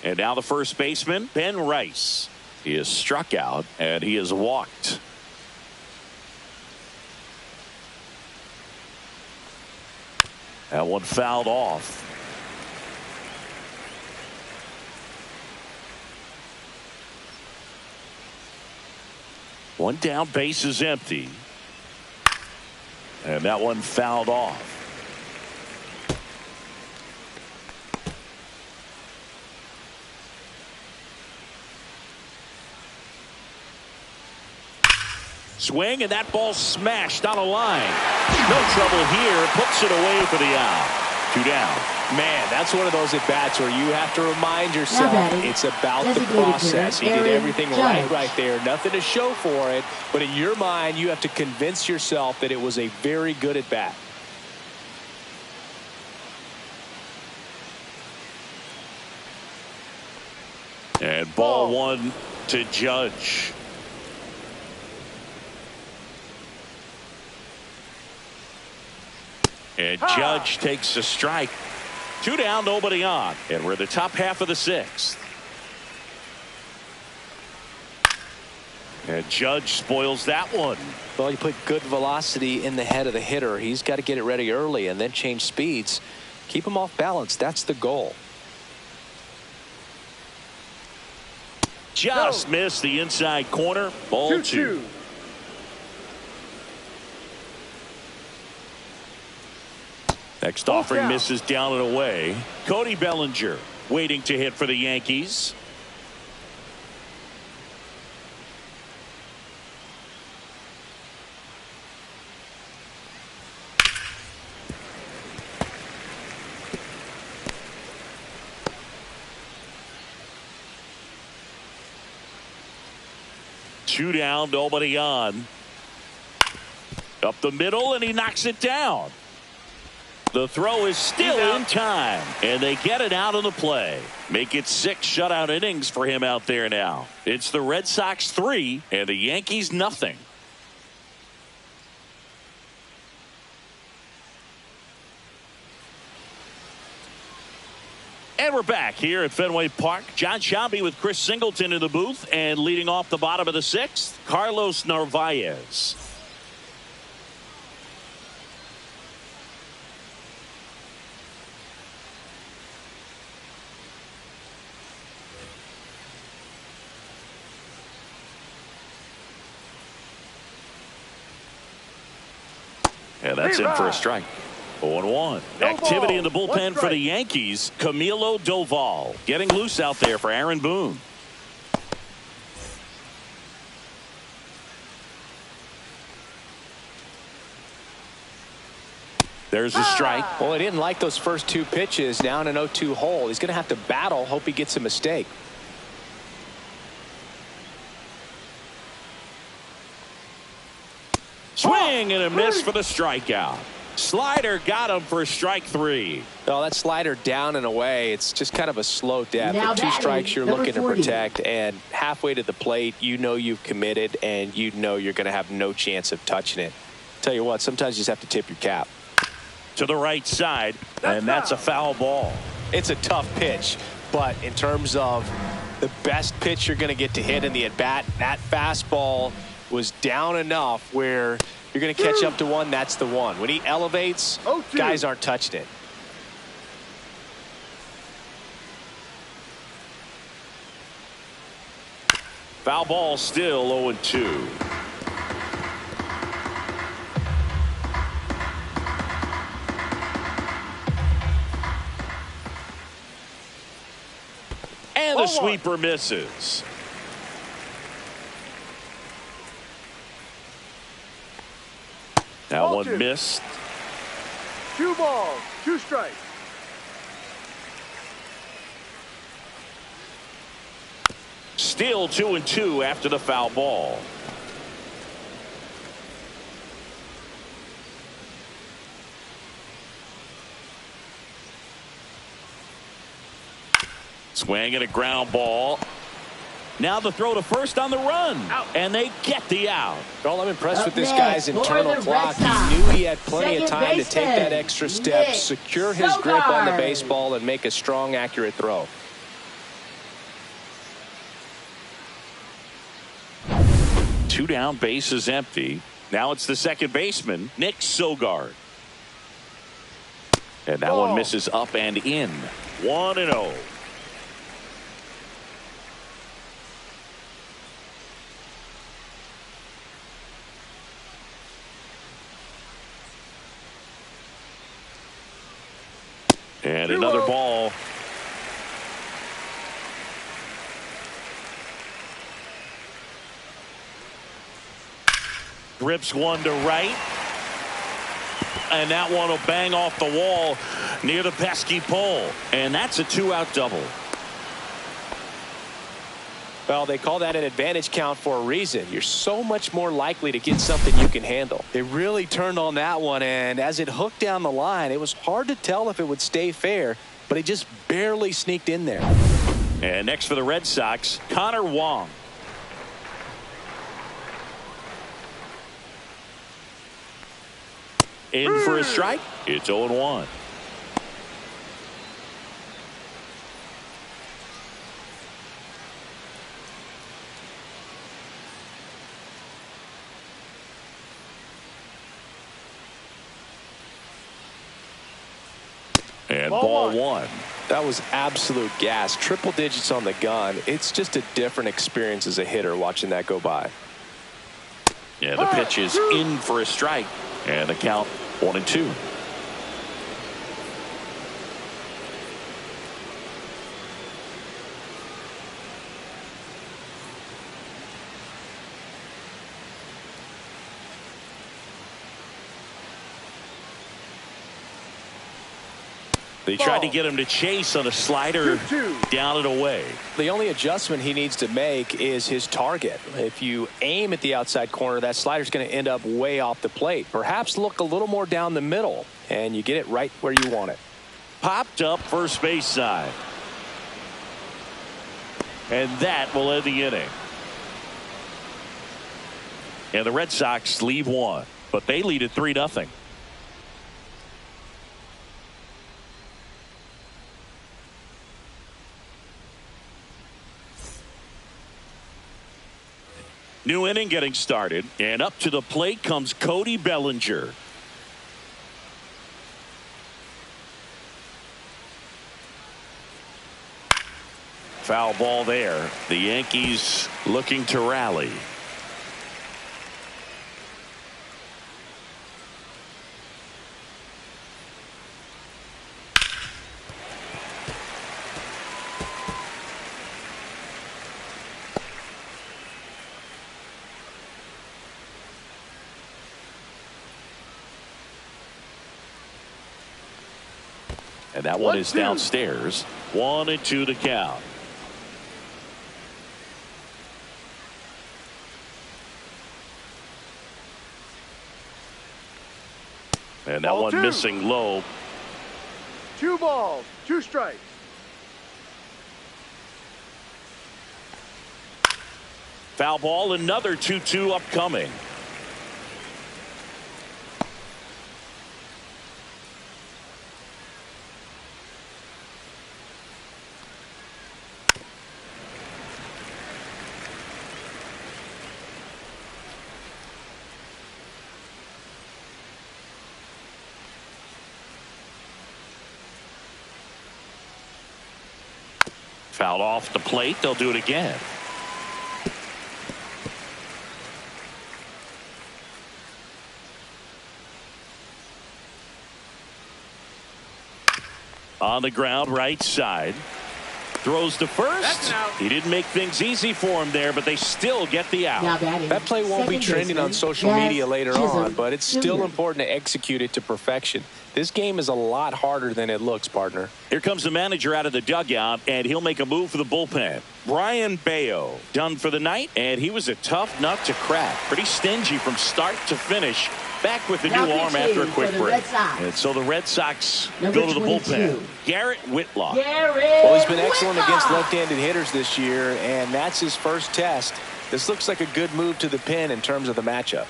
And now the first baseman, Ben Rice. He is struck out, and he is walked. That one fouled off. One down, base is empty. And that one fouled off. Swing, and that ball smashed on a line. No trouble here. Puts it away for the out. 2 down. Man, that's one of those at-bats where you have to remind yourself it's about the process. He did everything right there. Nothing to show for it, but in your mind, you have to convince yourself that it was a very good at-bat. And ball 1 to Judge. And Judge takes a strike. 2 down, nobody on. And we're in the top half of the 6th. And Judge spoils that one. Well, you put good velocity in the head of the hitter. He's got to get it ready early and then change speeds. Keep him off balance. That's the goal. Just missed the inside corner. Ball 2. Next offering misses down and away. Cody Bellinger waiting to hit for the Yankees. Two down, nobody on. Up the middle, and he knocks it down. The throw is still in time, and they get it out of the play. Make it 6 shutout innings for him out there now. It's the Red Sox 3 and the Yankees nothing. And we're back here at Fenway Park. John Sciambi with Chris Singleton in the booth, and leading off the bottom of the 6th, Carlos Narvaez. And that's in for a strike. 0-1. Activity in the bullpen for the Yankees. Camilo Doval getting loose out there for Aaron Boone. There's a strike. Well, he didn't like those first 2 pitches. Now in an 0-2 hole. He's going to have to battle. Hope he gets a mistake. Swing and a miss for the strikeout. Slider got him for strike 3. Oh, that slider down and away. It's just kind of a slow death. Now The 2 strikes you're looking 40. to protect, and halfway to the plate, you know you've committed, and you know you're going to have no chance of touching it. Tell you what, sometimes you just have to tip your cap. To the right side, and that's a foul ball. It's a tough pitch, but in terms of the best pitch you're going to get to hit in the at-bat, that fastball was down enough where you're going to catch up to one. That's the one. When he elevates, guys aren't touching it. Foul ball, still 0-2. And the sweeper misses. That one missed. 2 balls, 2 strikes. Still 2-2 after the foul ball. Swing and a ground ball. Now the throw to first on the run. And they get the out. Well, I'm impressed with this guy's internal clock. He knew he had plenty of time to take that extra step, secure his grip on the baseball, and make a strong, accurate throw. Two down, base is empty. Now it's the second baseman, Nick Sogard. And that one misses up and in. 1-0. And another ball. Rips one to right. And that one will bang off the wall near the pesky pole. And that's a 2-out double. Well, they call that an advantage count for a reason. You're so much more likely to get something you can handle. It really turned on that one, and as it hooked down the line, it was hard to tell if it would stay fair, but he just barely sneaked in there. And next for the Red Sox, Connor Wong. In for a strike. It's 0-1. And ball one. That was absolute gas. Triple digits on the gun. It's just a different experience as a hitter watching that go by. Yeah, the pitch is in for a strike. And the count 1-2. They tried to get him to chase on a slider, down and away. The only adjustment he needs to make is his target. If you aim at the outside corner, that slider's going to end up way off the plate. Perhaps look a little more down the middle, and you get it right where you want it. Popped up first base side. And that will end the inning. And the Red Sox leave one, but they lead at 3-0. New inning getting started, and up to the plate comes Cody Bellinger. Foul ball there. The Yankees looking to rally. And that one is downstairs. 1-2 to count. And that one missing low. 2 balls, 2 strikes. Foul ball, another 2-2 upcoming. Fouled off the plate. They'll do it again. On the ground, right side. Throws to first. He didn't make things easy for him there, but they still get the out. That play won't be trending on social media later on, but it's still important to execute it to perfection. This game is a lot harder than it looks, partner. Here comes the manager out of the dugout, and he'll make a move for the bullpen. Brian Bayo done for the night, and he was a tough nut to crack. Pretty stingy from start to finish. Back with the new arm after a quick break. And so the Red Sox go to the bullpen. Garrett Whitlock. Well, he's been excellent against left-handed hitters this year, and that's his first test. This looks like a good move to the pen in terms of the matchup.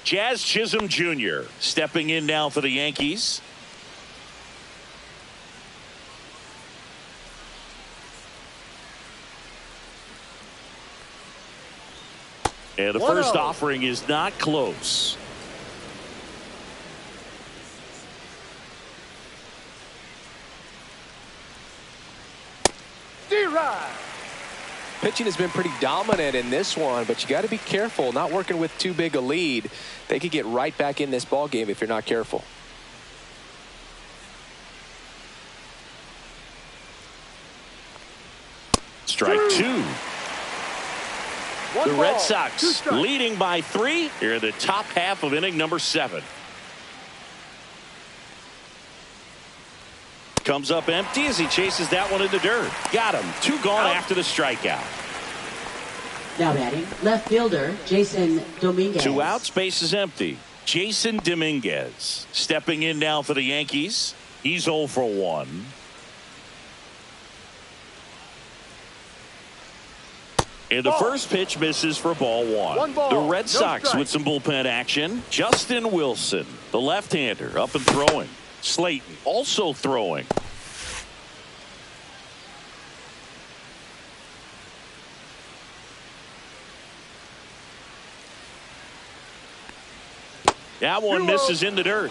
Jazz Chisholm Jr. stepping in now for the Yankees. And the first offering is not close. Pitching has been pretty dominant in this one, but you got to be careful. Not working with too big a lead. They could get right back in this ball game if you're not careful. Strike two. The Red Sox leading by 3 here in the top half of inning number 7. Comes up empty as he chases that one in the dirt. Got him. 2 gone after the strikeout. Now batting, left fielder Jason Dominguez. 2 outs, base is empty. Jason Dominguez stepping in now for the Yankees. He's 0 for 1. And the first pitch misses for ball 1. The Red Sox with some bullpen action. Justin Wilson, the left-hander, up and throwing. Slayton also throwing. That one misses in the dirt.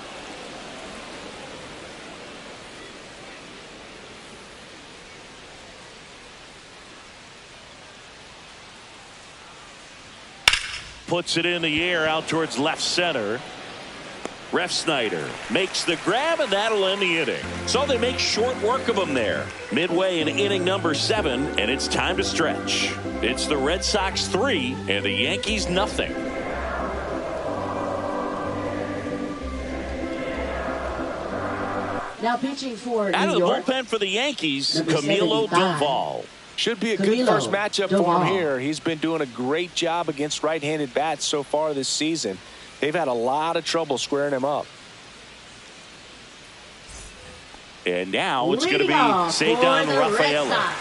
Puts it in the air out towards left center. Ref Snyder makes the grab, and that'll end the inning. So they make short work of him there. Midway in inning number 7, and it's time to stretch. It's the Red Sox 3 and the Yankees nothing. Now pitching for out New of the York, bullpen for the Yankees, number Camilo 75. Doval. Should be a good first matchup for him here. He's been doing a great job against right-handed bats so far this season. They've had a lot of trouble squaring him up. And now it's going to be Cedar Rafaela.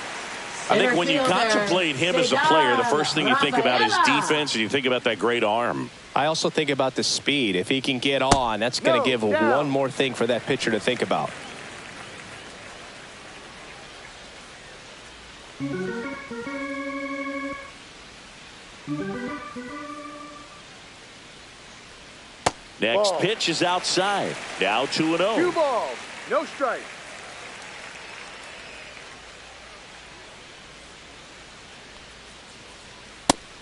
I think when you contemplate him as a player, the first thing you think about is defense, and you think about that great arm. I also think about the speed. If he can get on, that's going to give one more thing for that pitcher to think about. Next pitch is outside. Now 2-0. 2 balls, no strike.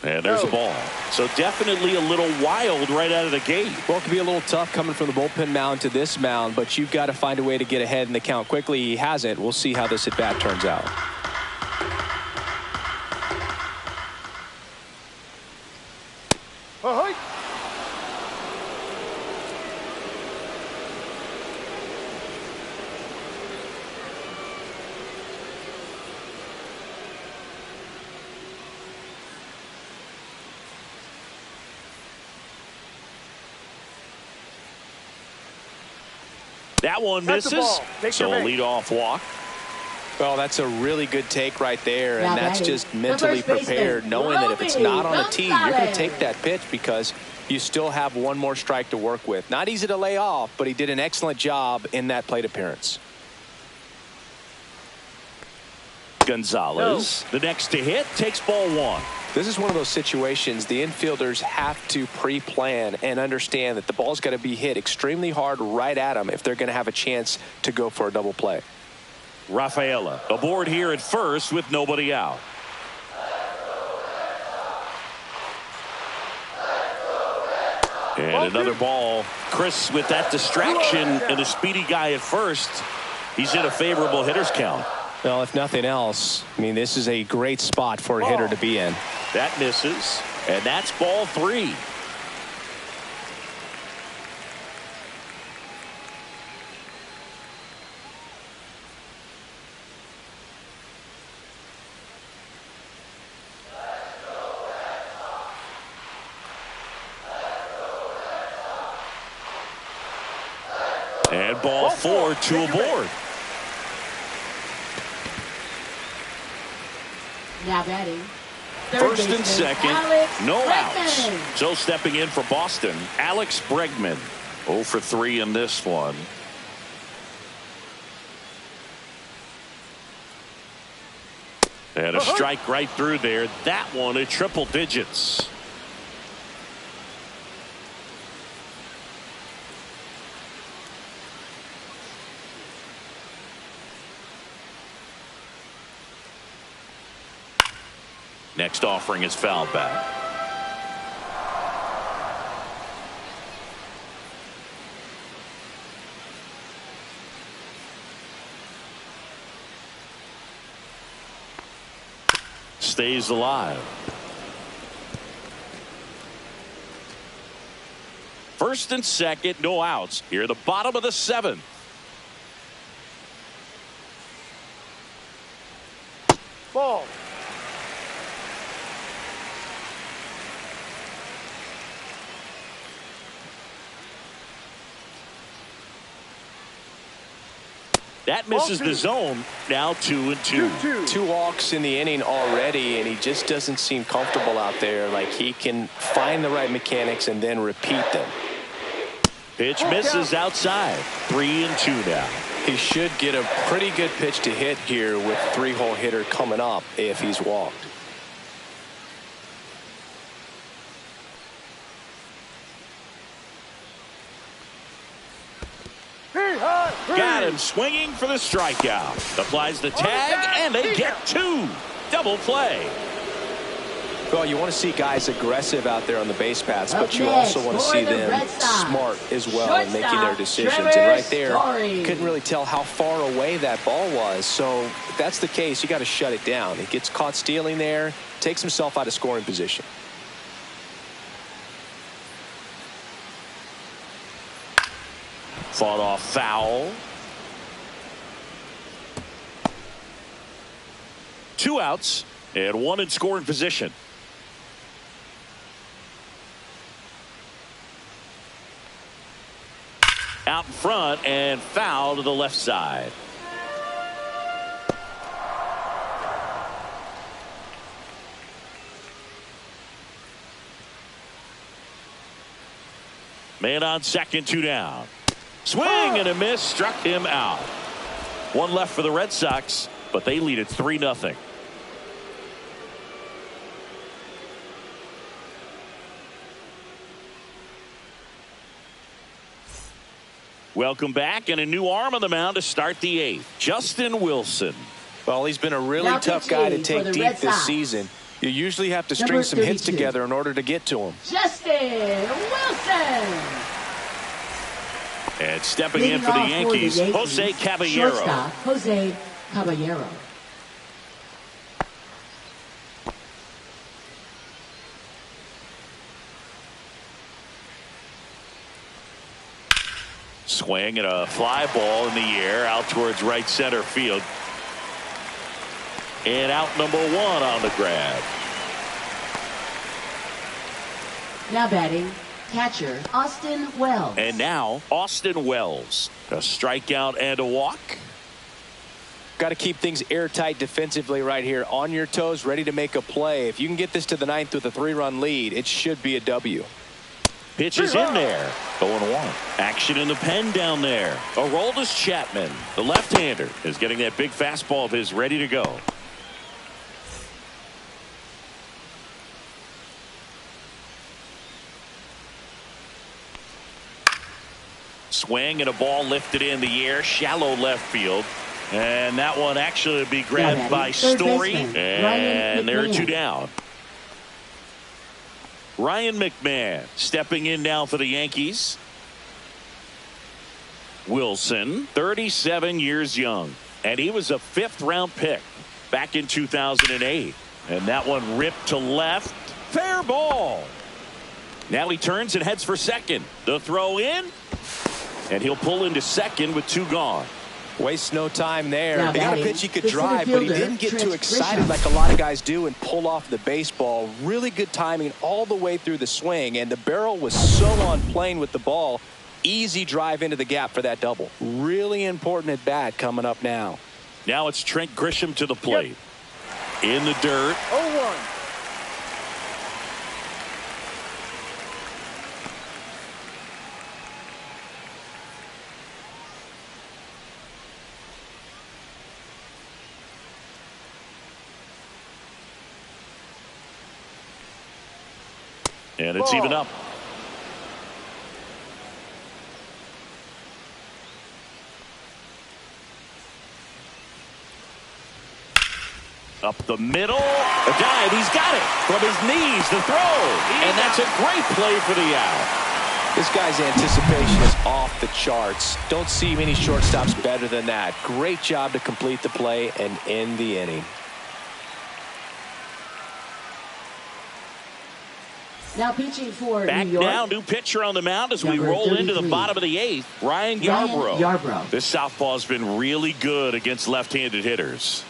And there's a ball. So definitely a little wild right out of the gate. Well, it could be a little tough coming from the bullpen mound to this mound, but you've got to find a way to get ahead in the count quickly. He hasn't. We'll see how this at bat turns out. Ahoy! That one misses. So leadoff walk. Well, that's a really good take right there, and that's just mentally prepared, knowing that if it's not on a tee, you're going to take that pitch because you still have one more strike to work with. Not easy to lay off, but he did an excellent job in that plate appearance. Gonzalez, the next to hit, takes ball 1. This is one of those situations the infielders have to pre-plan and understand that the ball's got to be hit extremely hard right at them if they're going to have a chance to go for a double play. Rafaela aboard here at first with nobody out. And another ball. Chris with that distraction and a speedy guy at first. He's in a favorable hitter's count. Well, if nothing else, I mean, this is a great spot for a hitter to be in. That misses, and that's ball 3. And ball 4, 2 aboard. Now batting. First and second, no outs. So stepping in for Boston, Alex Bregman. 0 for 3 in this one. And a strike right through there. That one at triple digits. Next offering is fouled back. Stays alive. First and second, no outs. Here at the bottom of the seventh. Ball. That misses the zone. Now 2-2. Two walks in the inning already, and he just doesn't seem comfortable out there. Like he can find the right mechanics and then repeat them. Pitch misses outside. 3-2 now. He should get a pretty good pitch to hit here with three-hole hitter coming up if he's walked. Got him swinging for the strikeout. Applies the tag, and they get two. Double play. Well, you want to see guys aggressive out there on the base paths, but you also want to see them smart as well in making their decisions. And right there, couldn't really tell how far away that ball was. So if that's the case, you got to shut it down. He gets caught stealing there, takes himself out of scoring position. Fought off foul. 2 outs and 1 in scoring position. Out in front and foul to the left side. Man on second, 2 down. Swing and a miss, struck him out. 1 left for the Red Sox, but they lead it 3-0. Welcome back, and a new arm on the mound to start the 8th. Justin Wilson. Well, he's been a really tough guy to take deep this season. You usually have to string some hits together in order to get to him. Justin Wilson. And stepping in for the Yankees, Jose Caballero. Shortstop, Jose Caballero. Swing and a fly ball in the air out towards right center field. And out number 1 on the grab. Now batting, catcher Austin Wells. And now Austin Wells. A strikeout and a walk. Got to keep things airtight defensively right here. On your toes, ready to make a play. If you can get this to the 9th with a 3-run lead, it should be a W. Pitch is in there. 0-1. Action in the pen down there. Aroldis Chapman, the left-hander, is getting that big fastball of his ready to go. Swing and a ball lifted in the air, shallow left field. And that one actually would be grabbed by Story. And there are 2 down. Ryan McMahon stepping in now for the Yankees. Wilson, 37 years young, and he was a 5th-round pick back in 2008. And that one ripped to left. Fair ball. Now he turns and heads for second. The throw in, and he'll pull into second with 2 gone. Wastes no time there. Now They got a pitch he could the drive, but he didn't get too excited like a lot of guys do and pull off the baseball. Really good timing all the way through the swing, and the barrel was so on plane with the ball. Easy drive into the gap for that double. Really important at bat coming up now. Now it's Trent Grisham to the plate. In the dirt. 0-1. And it's even up. Up the middle. A dive. He's got it. From his knees, the throw. And that's a great play for the out. This guy's anticipation is off the charts. Don't see many shortstops better than that. Great job to complete the play and end the inning. Now pitching for Back New York. now, new pitcher on the mound as we Number roll into the 33. bottom of the eighth. Ryan Yarbrough. Yarbrough. This southpaw's been really good against left-handed hitters.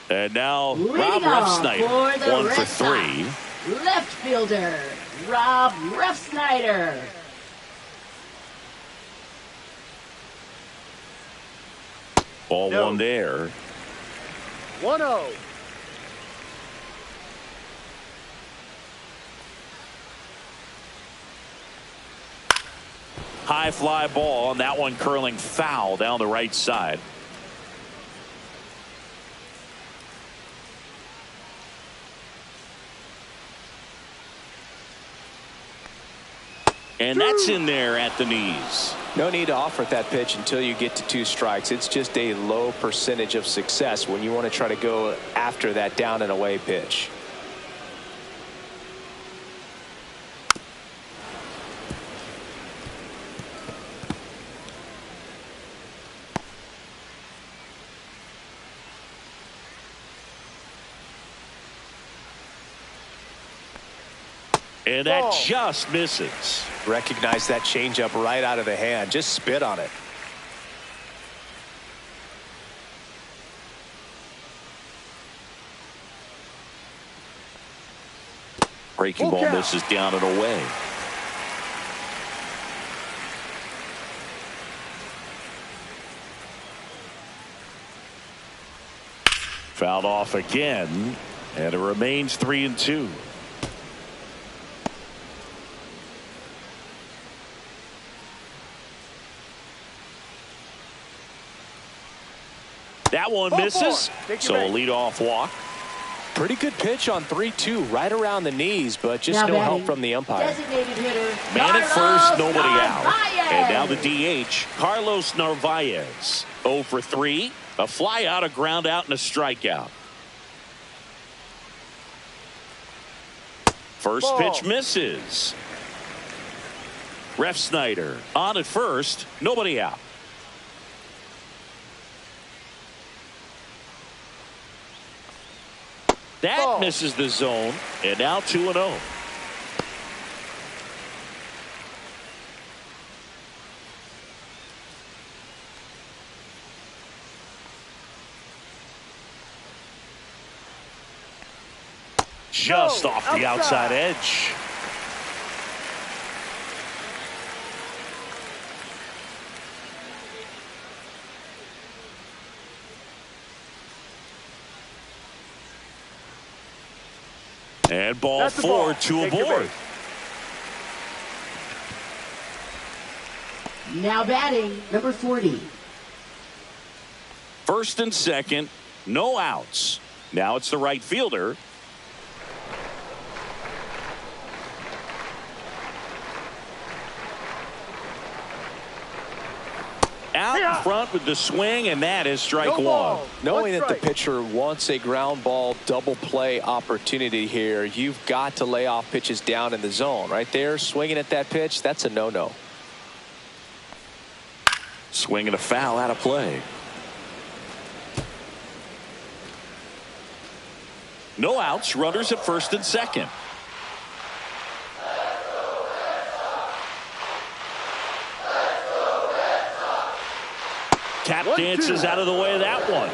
And now Rob Refsnyder, 1 for 3. Left fielder, Rob Refsnyder. Ball No. 1 there. 1-0. High fly ball, and that one curling foul down the right side. And that's in there at the knees. No need to offer that pitch until you get to 2 strikes. It's just a low percentage of success when you want to try to go after that down and away pitch. And that just misses. Recognize that changeup right out of the hand. Just spit on it. Breaking ball misses down and away. Fouled off again, and it remains 3-2. That one misses, so a leadoff walk. Pretty good pitch on 3-2, right around the knees, but just Now no batting, help from the umpire. Designated hitter, Man at first, Carlos nobody out. Narvaez. And now the DH, Carlos Narvaez. 0 for 3, a fly out, a ground out, and a strikeout. First pitch misses. Refsnyder on at first, nobody out. That misses the zone, and now 2-0. Just off the outside edge. And ball 4, 2 aboard. Now batting, number 40. First and second, no outs. Now it's the right fielder. Out in front with the swing, and that is strike 1. Knowing that the pitcher wants a ground ball double play opportunity here, you've got to lay off pitches down in the zone. Right there, swinging at that pitch, that's a no-no. Swinging a foul out of play. No outs, runners at first and second. Tap dances out of the way of that one.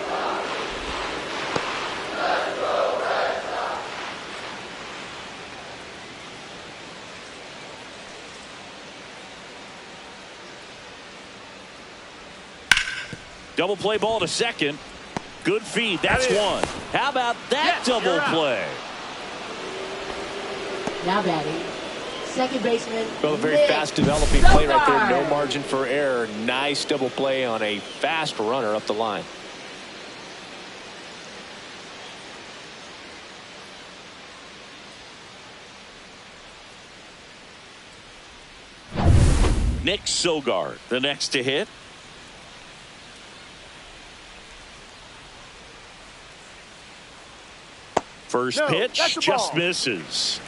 Double play ball to second. Good feed. That's one. How about that double play? Now batting, second baseman. Well, a very Nick fast developing play right there. Sogard. No margin for error. Nice double play on a fast runner up the line. Nick Sogard, the next to hit. First pitch just misses.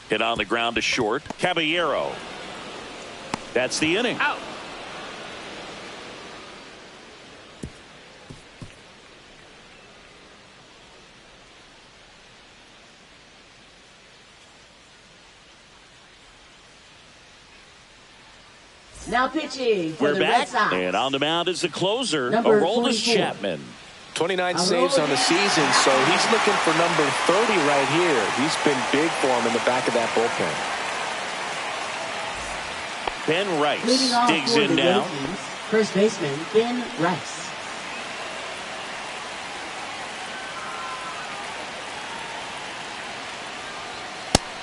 Hit on the ground to short. Caballero. That's the inning. Out. Now pitching for We're the back, Red Sox. and on the mound is the closer, Number Aroldis 44. Chapman. 29 saves on the season, so he's looking for number 30 right here. He's been big for him in the back of that bullpen. Ben Leading Rice off digs for in the now. Yankees, first baseman Ben Rice.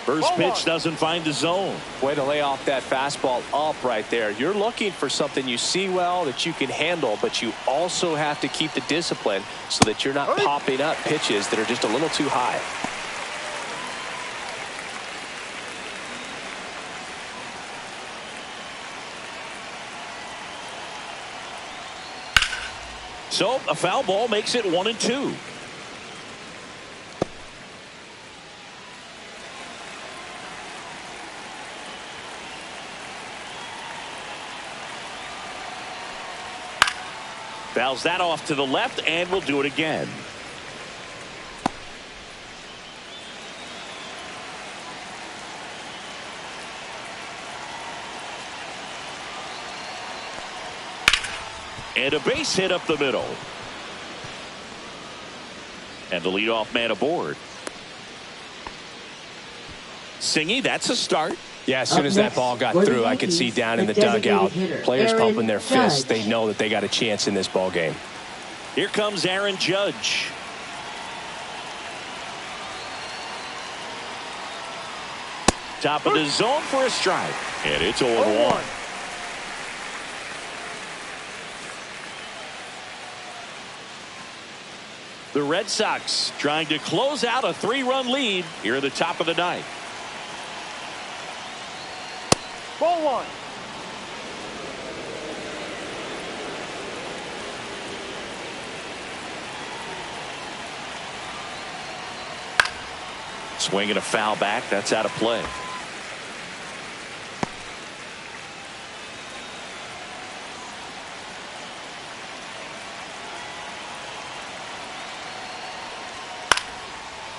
First pitch doesn't find the zone. Way to lay off that fastball up right there. You're looking for something you see well that you can handle, but you also have to keep the discipline so that you're not popping up pitches that are just a little too high. So a foul ball makes it 1-2. Fouls that off to the left, and we'll do it again. And a base hit up the middle. And the leadoff man aboard. Singy, that's a start. Yeah, as soon as that ball got through, I could see down in the dugout, players pumping their fists. They know that they got a chance in this ball game. Here comes Aaron Judge. Top of the zone for a strike. And it's 0-1. The Red Sox trying to close out a 3-run lead here at the top of the ninth. Ball one. Swinging a foul back. That's out of play.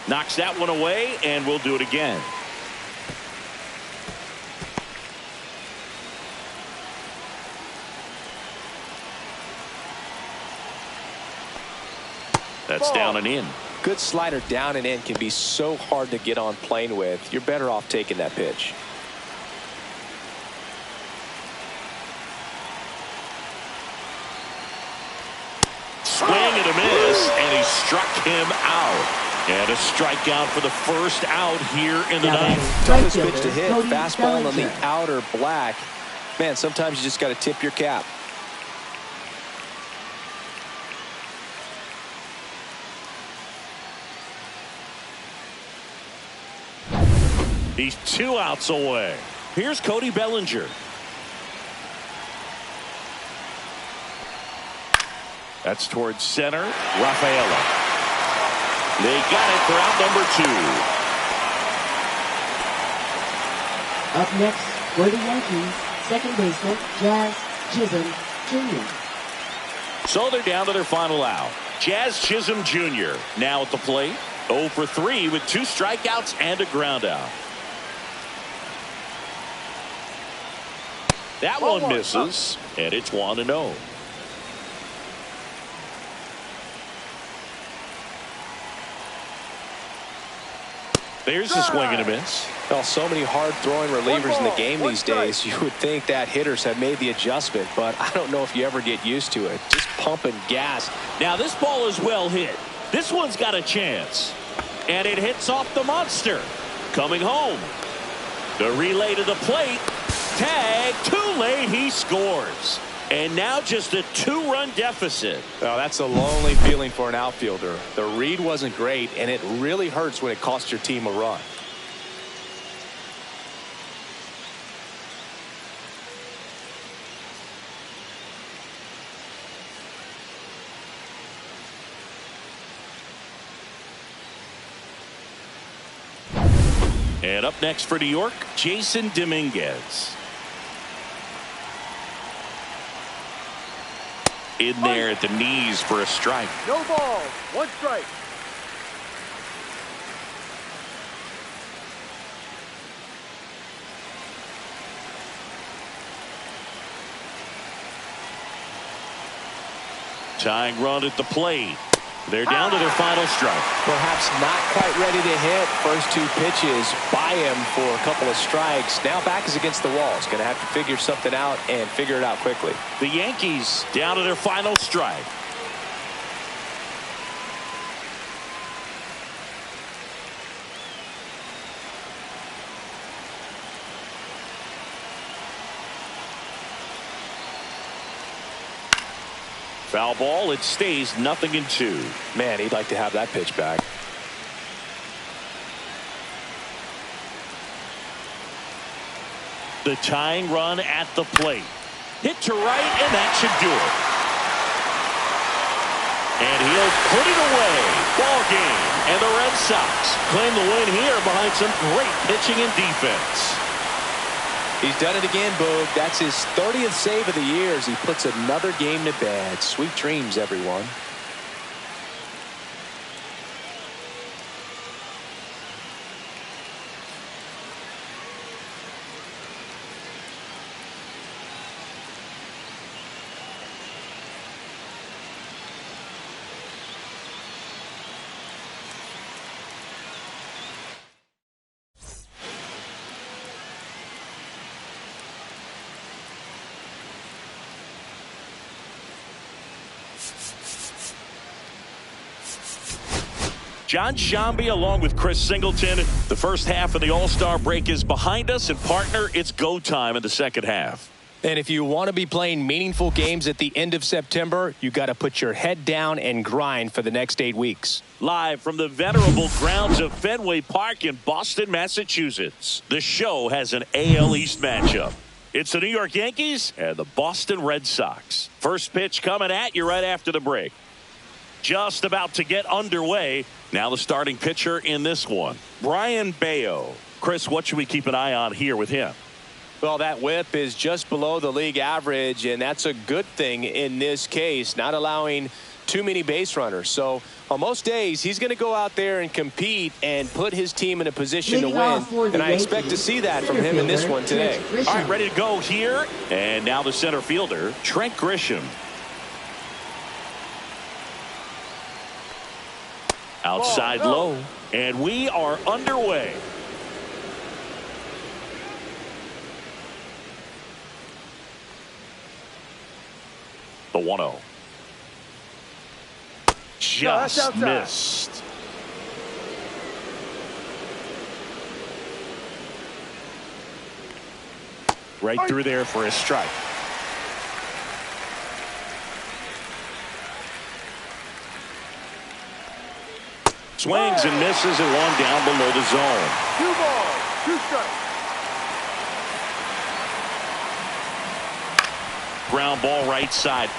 Knocks that one away, and we'll do it again. That's down and in. Good slider down and in can be so hard to get on plane with. You're better off taking that pitch. Swing and a miss, and he struck him out. And a strikeout for the first out here in the ninth. Toughest pitch to hit. Fastball on the outer black. Man, sometimes you just got to tip your cap. He's 2 outs away. Here's Cody Bellinger. That's towards center. Rafaela. They got it for out number 2. Up next for the Yankees, second baseman Jazz Chisholm Jr. So they're down to their final out. Jazz Chisholm Jr. now at the plate. 0 for 3 with 2 strikeouts and a ground out. That one misses, and it's 1-0. There's a swing and a miss. Well, so many hard-throwing relievers in the game these days. You would think that hitters have made the adjustment, but I don't know if you ever get used to it. Just pumping gas. Now this ball is well hit. This one's got a chance. And it hits off the monster. Coming home. The relay to the plate. Tag. Too late. He scores. And now just a 2-run deficit. Oh, that's a lonely feeling for an outfielder. The read wasn't great, and it really hurts when it costs your team a run. And up next for New York, Jason Dominguez. In there at the knees for a strike. No ball. 1 strike. Tying run at the plate. They're down to their final strike. Perhaps not quite ready to hit. First 2 pitches by him for a couple of strikes. Now back is against the wall. He's going to have to figure something out and figure it out quickly. The Yankees down to their final strike. Foul ball. It stays 0-2. Man, he'd like to have that pitch back. The tying run at the plate. Hit to right, and that should do it. And he'll put it away. Ball game. And the Red Sox claim the win here behind some great pitching and defense. He's done it again, Boog. That's his 30th save of the year as he puts another game to bed. Sweet dreams, everyone. John Giambi along with Chris Singleton. The first half of the All-Star break is behind us, and partner, it's go time in the second half. And if you want to be playing meaningful games at the end of September, you got to put your head down and grind for the next 8 weeks. Live from the venerable grounds of Fenway Park in Boston, Massachusetts, the show has an AL East matchup. It's the New York Yankees and the Boston Red Sox. First pitch coming at you right after the break. Just about to get underway. Now the starting pitcher in this one, Brian Bayo. Chris, what should we keep an eye on here with him? Well, that whip is just below the league average, and that's a good thing in this case, not allowing too many base runners. So on most days, he's going to go out there and compete and put his team in a position to win. And I expect to see that from him in this one today. All right, ready to go here. And now the center fielder, Trent Grisham. Outside low, and we are underway. The 1-0. Just missed. Right through there for a strike. Swings and misses, and one down below the zone. 2 balls, 2 strikes. Ground ball right side.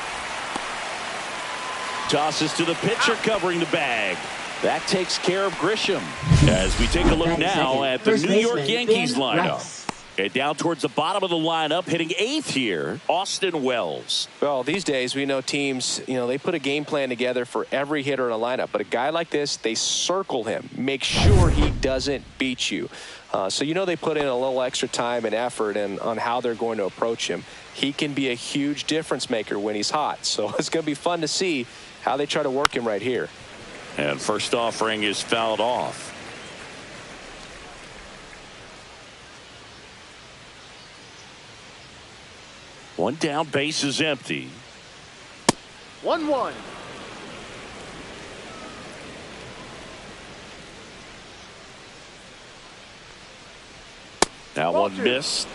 Tosses to the pitcher covering the bag. That takes care of Grisham. As we take a look now at the New York Yankees lineup. And down towards the bottom of the lineup, hitting 8th here, Austin Wells. Well, these days we know teams, they put a game plan together for every hitter in a lineup. But a guy like this, they circle him, make sure he doesn't beat you. So they put in a little extra time and effort on how they're going to approach him. He can be a huge difference maker when he's hot. So it's going to be fun to see how they try to work him right here. And first offering is fouled off. One down, base is empty. 1-1. Now one missed.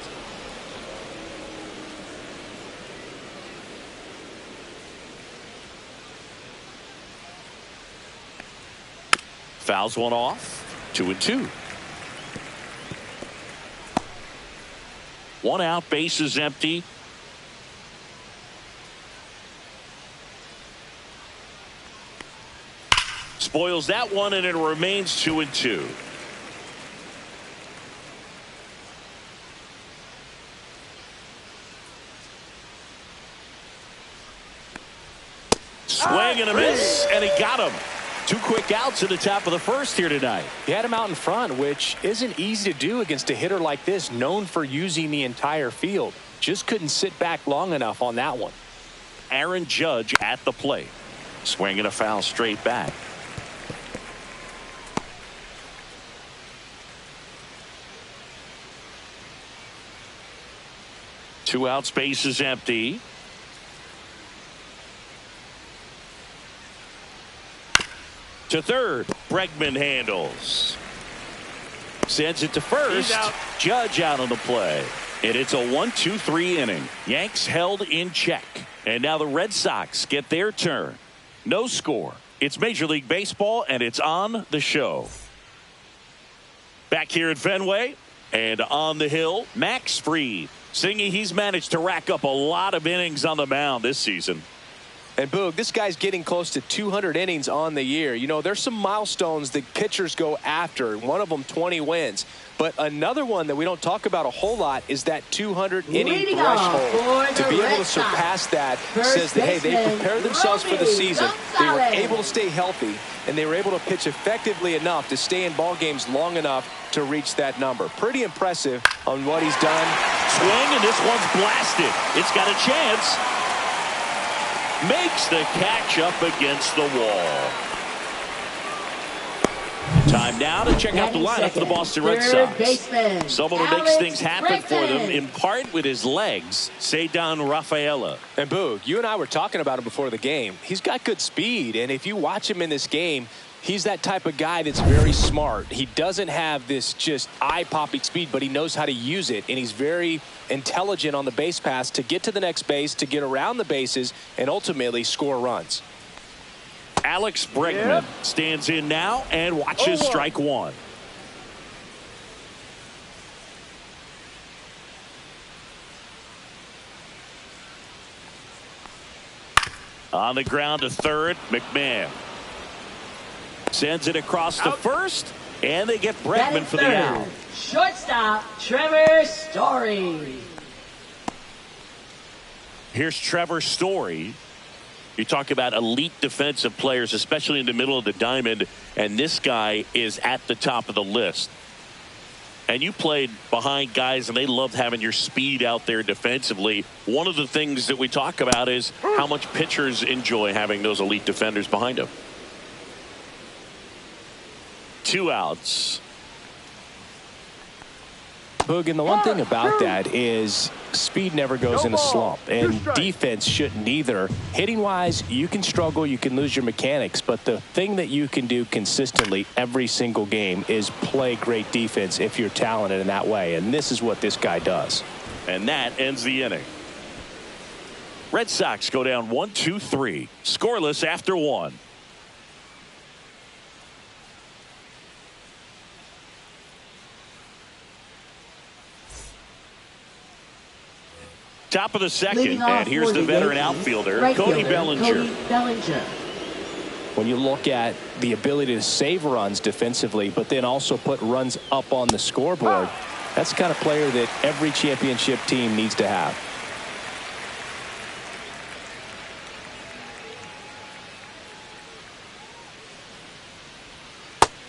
Fouls one off. 2-2. One out, bases empty. Spoils that one, and it remains 2-2. Swing and a miss, and he got him. 2 quick outs at the top of the first here tonight. He had him out in front, which isn't easy to do against a hitter like this, known for using the entire field. Just couldn't sit back long enough on that one. Aaron Judge at the plate. Swinging a foul straight back. Two out, space is empty. To third, Bregman handles. Sends it to first. Judge out on the play. And it's a 1-2-3 inning. Yanks held in check. And now the Red Sox get their turn. No score. It's Major League Baseball, and it's on the show. Back here at Fenway and on the hill, Max Fried. Singing he's managed to rack up a lot of innings on the mound this season. And Boog, this guy's getting close to 200 innings on the year. You know, there's some milestones that pitchers go after. One of them 20 wins. But another one that we don't talk about a whole lot is that 200-inning threshold. To be able to surpass that says that, hey, they prepared themselves for the season. They were able to stay healthy, and they were able to pitch effectively enough to stay in ball games long enough to reach that number. Pretty impressive on what he's done. Swing, and this one's blasted. It's got a chance. Makes the catch up against the wall. Time now to check out the lineup for the Boston Red Sox. Someone who makes things happen for them, in part with his legs, Cedar Rafaela. And Boog, you and I were talking about him before the game. He's got good speed, and if you watch him in this game, he's that type of guy that's very smart. He doesn't have this just eye-popping speed, but he knows how to use it, and he's very intelligent on the base pass to get to the next base, to get around the bases, and ultimately score runs. Alex Bregman stands in now and watches strike one. On the ground to third, McMahon. Sends it across to first, and they get Bregman for the out. Shortstop, Trevor Story. Here's Trevor Story. You talk about elite defensive players, especially in the middle of the diamond, and this guy is at the top of the list. And you played behind guys, and they loved having your speed out there defensively. One of the things that we talk about is how much pitchers enjoy having those elite defenders behind them. 2 outs. Boog, and the one thing about that is speed never goes in a slump, and defense shouldn't either. Hitting wise, you can struggle, you can lose your mechanics, but the thing that you can do consistently every single game is play great defense if you're talented in that way, and this is what this guy does. And that ends the inning. Red Sox go down 1-2-3, scoreless after 1. Top of the second, and here's the veteran outfielder, Cody Bellinger. When you look at the ability to save runs defensively, but then also put runs up on the scoreboard, that's the kind of player that every championship team needs to have.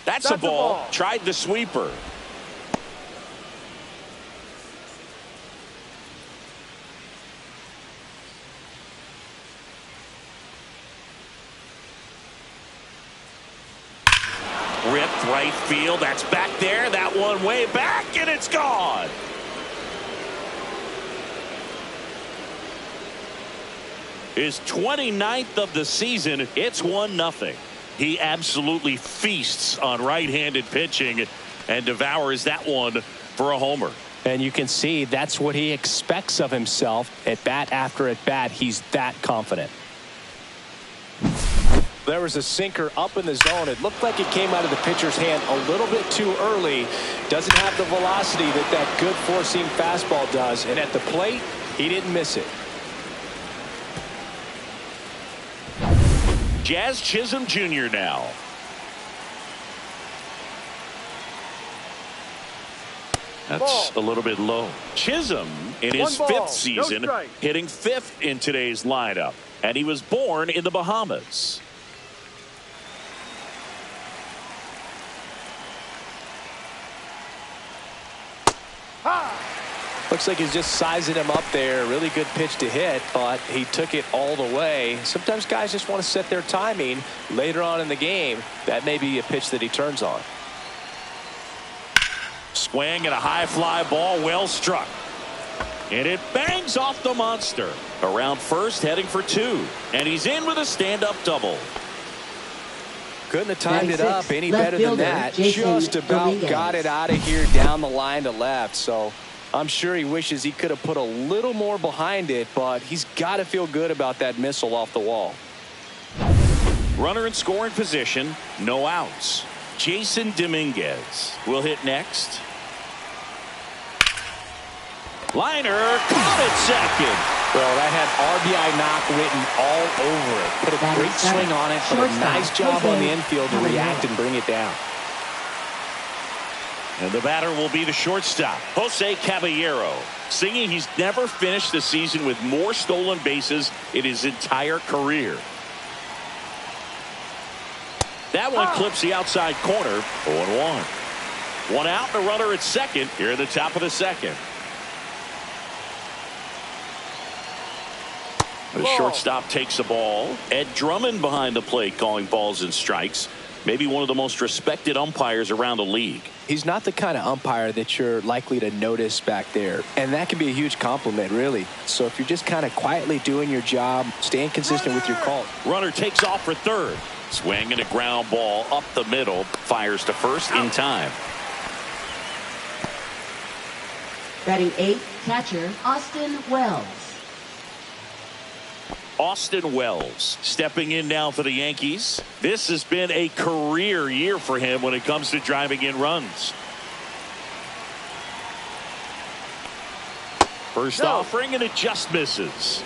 That's a ball. Tried the sweeper. Ripped right field. That's back there. That one way back, and it's gone. His 29th of the season. It's 1-0. He absolutely feasts on right-handed pitching and devours that one for a homer. And you can see that's what he expects of himself at bat after at bat. He's that confident. There was a sinker up in the zone. It looked like it came out of the pitcher's hand a little bit too early. Doesn't have the velocity that that good four-seam fastball does. And at the plate, he didn't miss it. Jazz Chisholm Jr. now. That's a little bit low. Chisholm in his fifth season, hitting fifth in today's lineup. And he was born in the Bahamas. Looks like he's just sizing him up there. Really good pitch to hit, but he took it all the way. Sometimes guys just want to set their timing later on in the game. That may be a pitch that he turns on. Swing and a high fly ball, well struck. And it bangs off the monster. Around first, heading for two. And he's in with a stand-up double. Couldn't have timed it up any left better than fielder, that. Jason Just about Dominguez. got it out of here down the line to left. So I'm sure he wishes he could have put a little more behind it, but he's got to feel good about that missile off the wall. Runner in scoring position, no outs. Jason Dominguez will hit next. Liner caught at second. Well, that had RBI knock written all over it. Put a great swing on it, but a nice job on the infield to react and bring it down. And the batter will be the shortstop, Jose Caballero, singing he's never finished the season with more stolen bases in his entire career. That one clips the outside corner, 0-1. One out and a runner at second here at the top of the second. The shortstop takes the ball. Ed Drummond behind the plate calling balls and strikes. Maybe one of the most respected umpires around the league. He's not the kind of umpire that you're likely to notice back there. And that can be a huge compliment, really. So if you're just kind of quietly doing your job, staying consistent with your call. Runner takes off for third. Swing and a ground ball up the middle. Fires to first in time. Batting eighth, catcher Austin Wells. Austin Wells stepping in now for the Yankees. This has been a career year for him when it comes to driving in runs. First offering, and it just misses.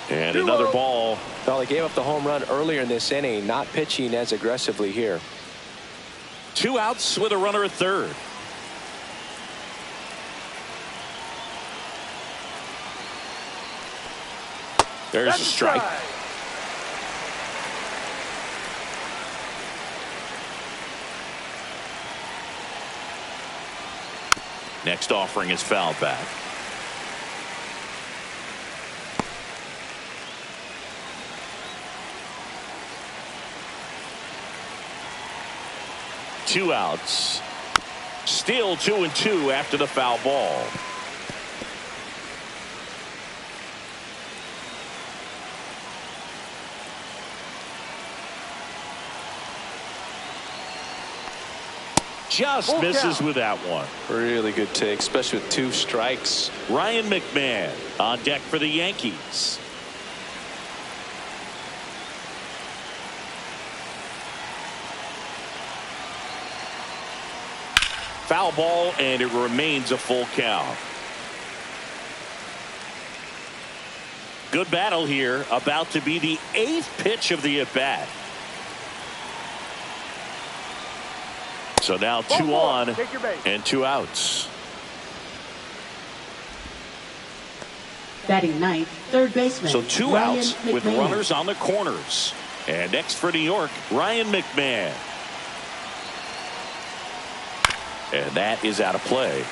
And another ball. Well, he gave up the home run earlier in this inning, not pitching as aggressively here. Two outs with a runner at third. There's a strike. Next offering is fouled back. Two outs. Still 2-2 after the foul ball. Just misses with that one. Really good take, especially with two strikes. Ryan McMahon on deck for the Yankees. Foul ball, and it remains a full count. Good battle here. About to be the 8th pitch of the at-bat. So now 2 on and 2 outs. Batting ninth, third baseman. So 2 Ryan outs McMahon. with runners on the corners. And next for New York, Ryan McMahon. And that is out of play.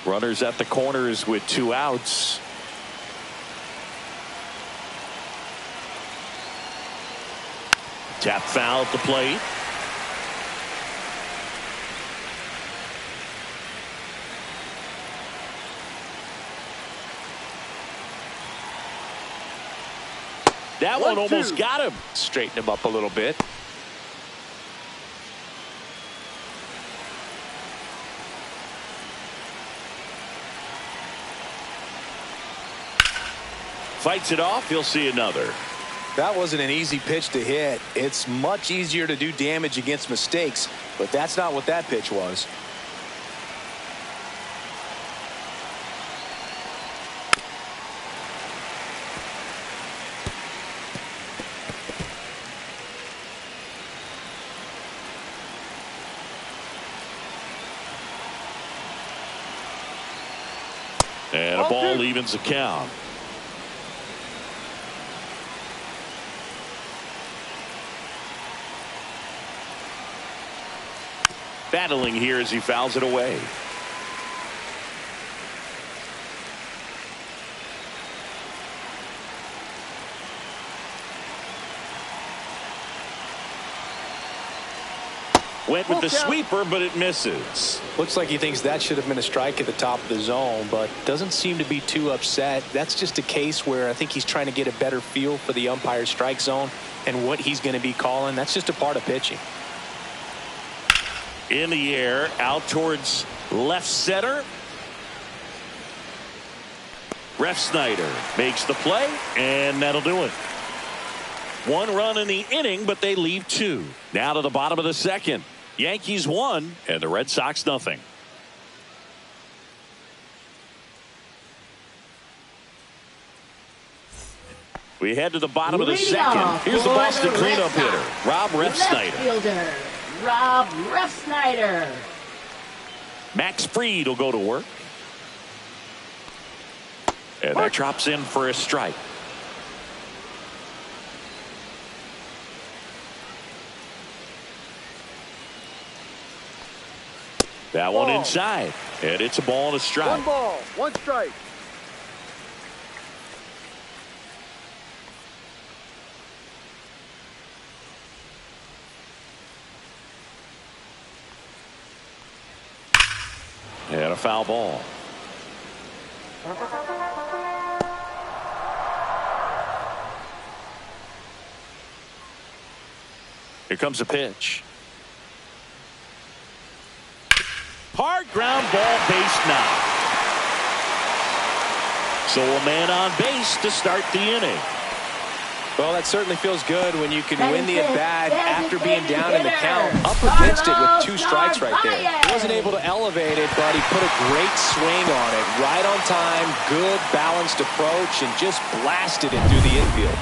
Runners at the corners with 2 outs. Tap foul at the plate. That one almost got him. Straighten him up a little bit. Fights it off. He'll see another. That wasn't an easy pitch to hit. It's much easier to do damage against mistakes, but that's not what that pitch was. And a ball evens the count. Battling here as he fouls it away. Went with the sweeper, but it misses. Looks like he thinks that should have been a strike at the top of the zone, but doesn't seem to be too upset. That's just a case where I think he's trying to get a better feel for the umpire's strike zone and what he's going to be calling. That's just a part of pitching. In the air, out towards left center. Refsnyder makes the play, and that'll do it. 1 run in the inning, but they leave 2. Now to the bottom of the second. Yankees 1 and the Red Sox nothing. We head to the bottom of the second. Here's the Boston cleanup hitter, Rob Refsnyder. Fielder, Rob Refsnyder. Max Fried will go to work. And that drops in for a strike. That one inside. And it's a ball and a strike. 1 ball, 1 strike. And a foul ball. Here comes a pitch. Hard ground ball, base knock. So a man on base to start the inning. Well, that certainly feels good when you can win the at-bat after being down in the count. Up against it with 2 strikes right there. He wasn't able to elevate it, but he put a great swing on it. Right on time, good balanced approach, and just blasted it through the infield.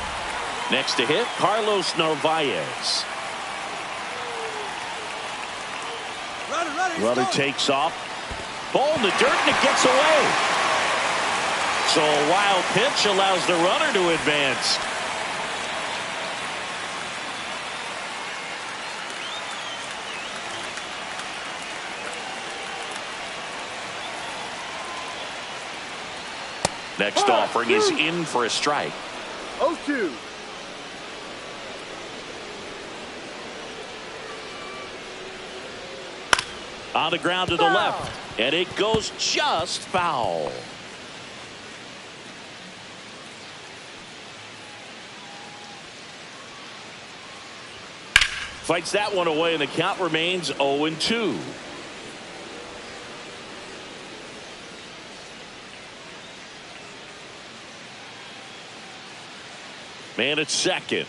Next to hit, Carlos Narvaez. Runner takes off. Ball in the dirt, and it gets away. So a wild pitch allows the runner to advance. Next offering is in for a strike. 0-2. On the ground to the left, and it goes just foul. Fights that one away, and the count remains 0-2. Man at second.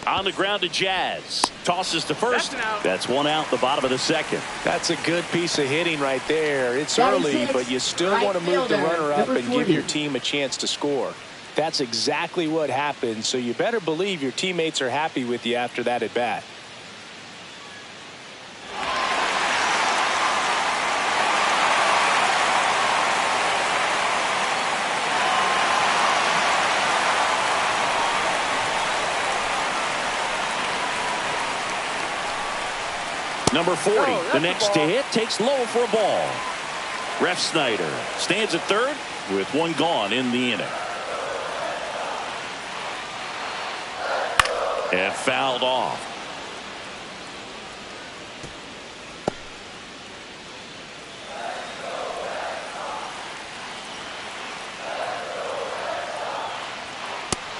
On the ground to Jazz. Tosses to first. That's 1 out, the bottom of the second. That's a good piece of hitting right there. It's early, but you still want to move the runner up and give your team a chance to score. That's exactly what happened, so you better believe your teammates are happy with you after that at bat. Number 40, the next to hit, takes low for a ball. Refsnyder stands at third with 1 gone in the inning. And fouled off.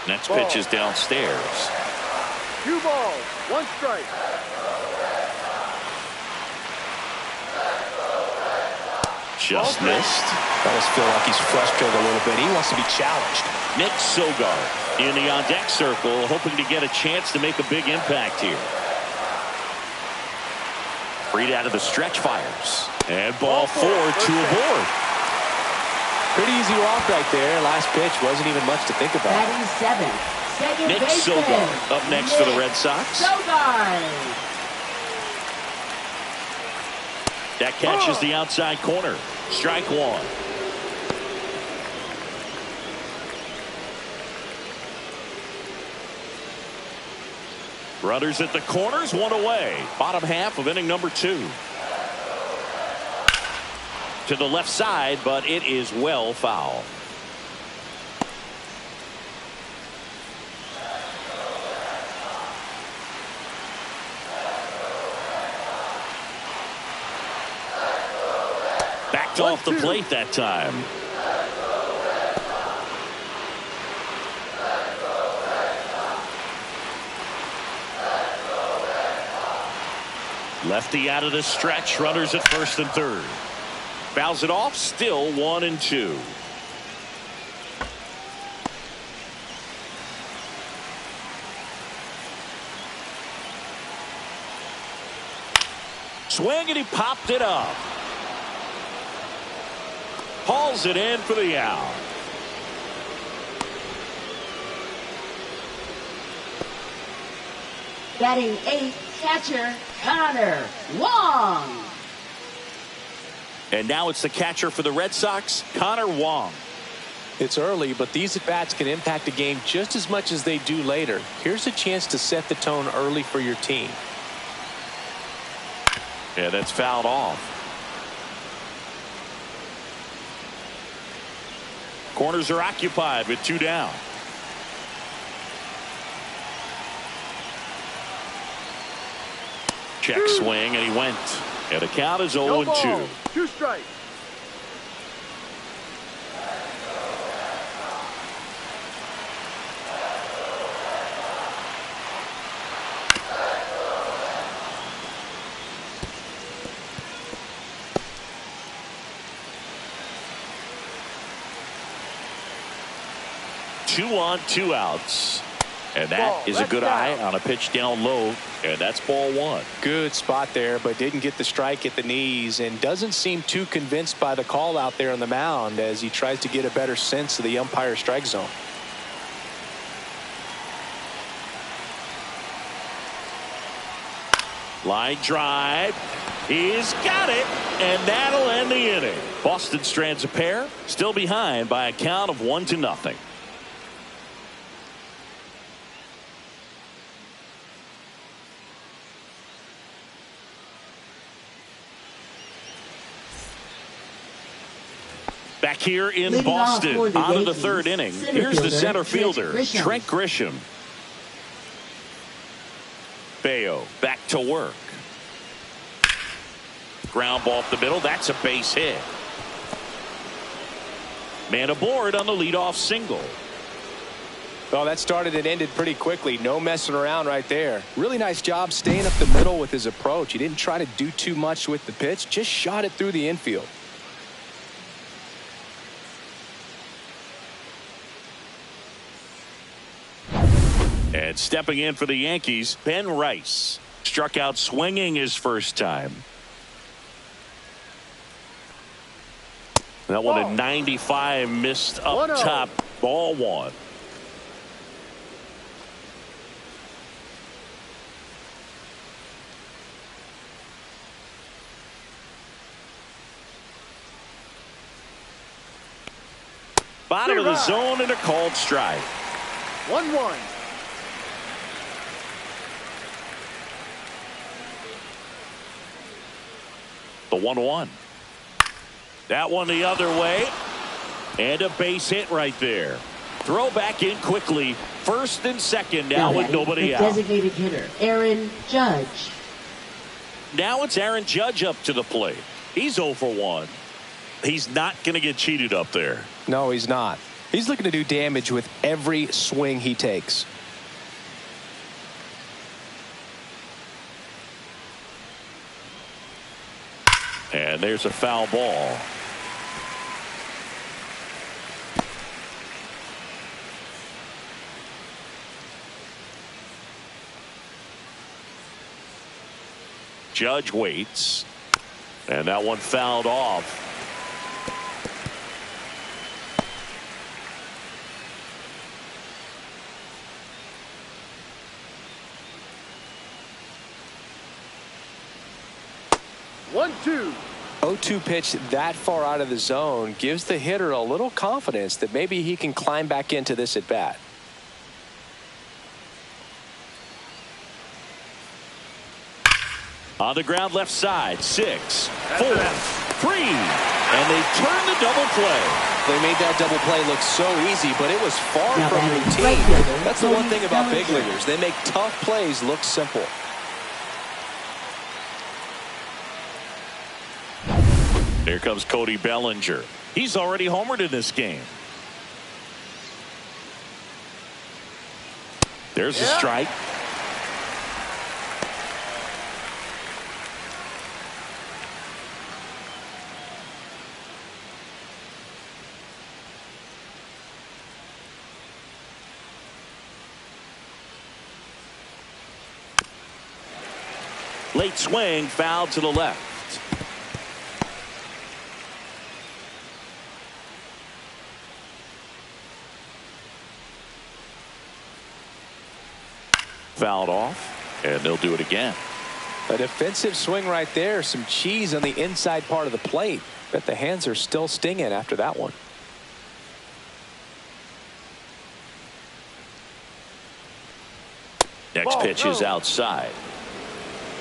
Next Ball. pitch is downstairs. 2 balls, 1 strike. Just missed. Fellas feel like he's frustrated a little bit. He wants to be challenged. Nick Sogard in the on-deck circle, hoping to get a chance to make a big impact here. Freed out of the stretch, fires. And ball 4, 2 aboard. Pretty easy walk right there. Last pitch wasn't even much to think about. Batting 7th. Second Nick baseman. Sogard up next for the Red Sox. Sogard. That catches the outside corner. Strike 1. Runners at the corners, 1 away. Bottom half of inning number 2. To the left side, but it is well foul. Backed off the plate that time. Lefty out of the stretch. Runners at first and third. Fouls it off. Still 1 and 2. Swing, and he popped it up. Hauls it in for the out. Batting 8th, catcher Connor Wong. And now it's the catcher for the Red Sox, Connor Wong. It's early, but these at-bats can impact a game just as much as they do later. Here's a chance to set the tone early for your team. Yeah, that's fouled off. Corners are occupied with 2 down. Check swing, and he went. And the count is 0 and 2. 2 strikes. Two on, 2 outs. And that is a good eye on a pitch down low. And that's ball 1. Good spot there, but didn't get the strike at the knees and doesn't seem too convinced by the call out there on the mound as he tries to get a better sense of the umpire strike zone. Line drive. He's got it. And that'll end the inning. Boston strands a pair. Still behind by a count of 1-0. Back here in Leading off Boston, for the out of the Yankees, 3rd inning. center Here's the fielder, center fielder, Trent Grisham. Trent Grisham. Bayo back to work. Ground ball up the middle. That's a base hit. Man aboard on the leadoff single. Well, that started and ended pretty quickly. No messing around right there. Really nice job staying up the middle with his approach. He didn't try to do too much with the pitch. Just shot it through the infield. And stepping in for the Yankees, Ben Rice. Struck out swinging his first time. That one at 95, missed up top. Ball 1. Bottom of the zone and a called strike. 1-1. The 1-1. That one the other way. And a base hit right there. Throw back in quickly. First and second now with nobody out. Designated hitter, Aaron Judge. Now it's Aaron Judge up to the plate. He's 0 for 1. He's not going to get cheated up there. No, he's not. He's looking to do damage with every swing he takes. And there's a foul ball. Judge waits. And that one fouled off. One, two. 0-2 pitch that far out of the zone gives the hitter a little confidence that maybe he can climb back into this at bat. On the ground left side, 6, 4, 3. And they turn the double play. They made that double play look so easy, but it was far from routine. Right fielder, That's the one thing about big Bellinger. leaguers. They make tough plays look simple. Here comes Cody Bellinger. He's already homered in this game. There's a strike. Late swing, foul to the left. Fouled off, and they'll do it again. A defensive swing right there. Some cheese on the inside part of the plate. Bet the hands are still stinging after that one. Next pitch is outside.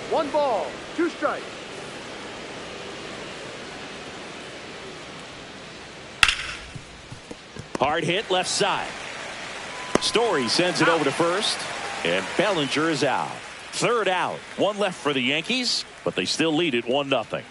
1 ball, 2 strikes. Hard hit left side. Story sends it over to first, and Bellinger is out. Third out. One left for the Yankees, but they still lead it 1-0.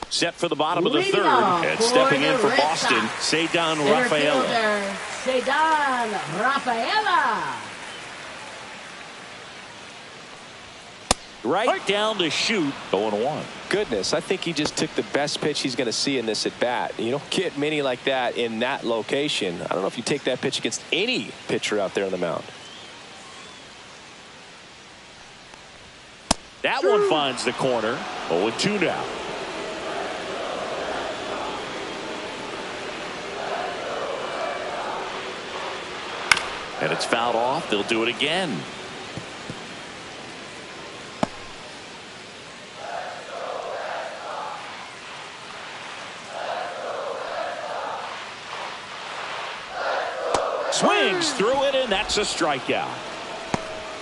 Set for the bottom of the Leading third, off and for stepping the in for Red Boston, Sox. Cedar Center Rafaela. fielder, Cedar Rafaela. Right down to shoot, 0-1. Goodness, I think he just took the best pitch he's going to see in this at bat. You don't get many like that in that location. I don't know if you take that pitch against any pitcher out there on the mound. That one finds the corner. 0-2 now. And it's fouled off. They'll do it again. Swings through it, and that's a strikeout.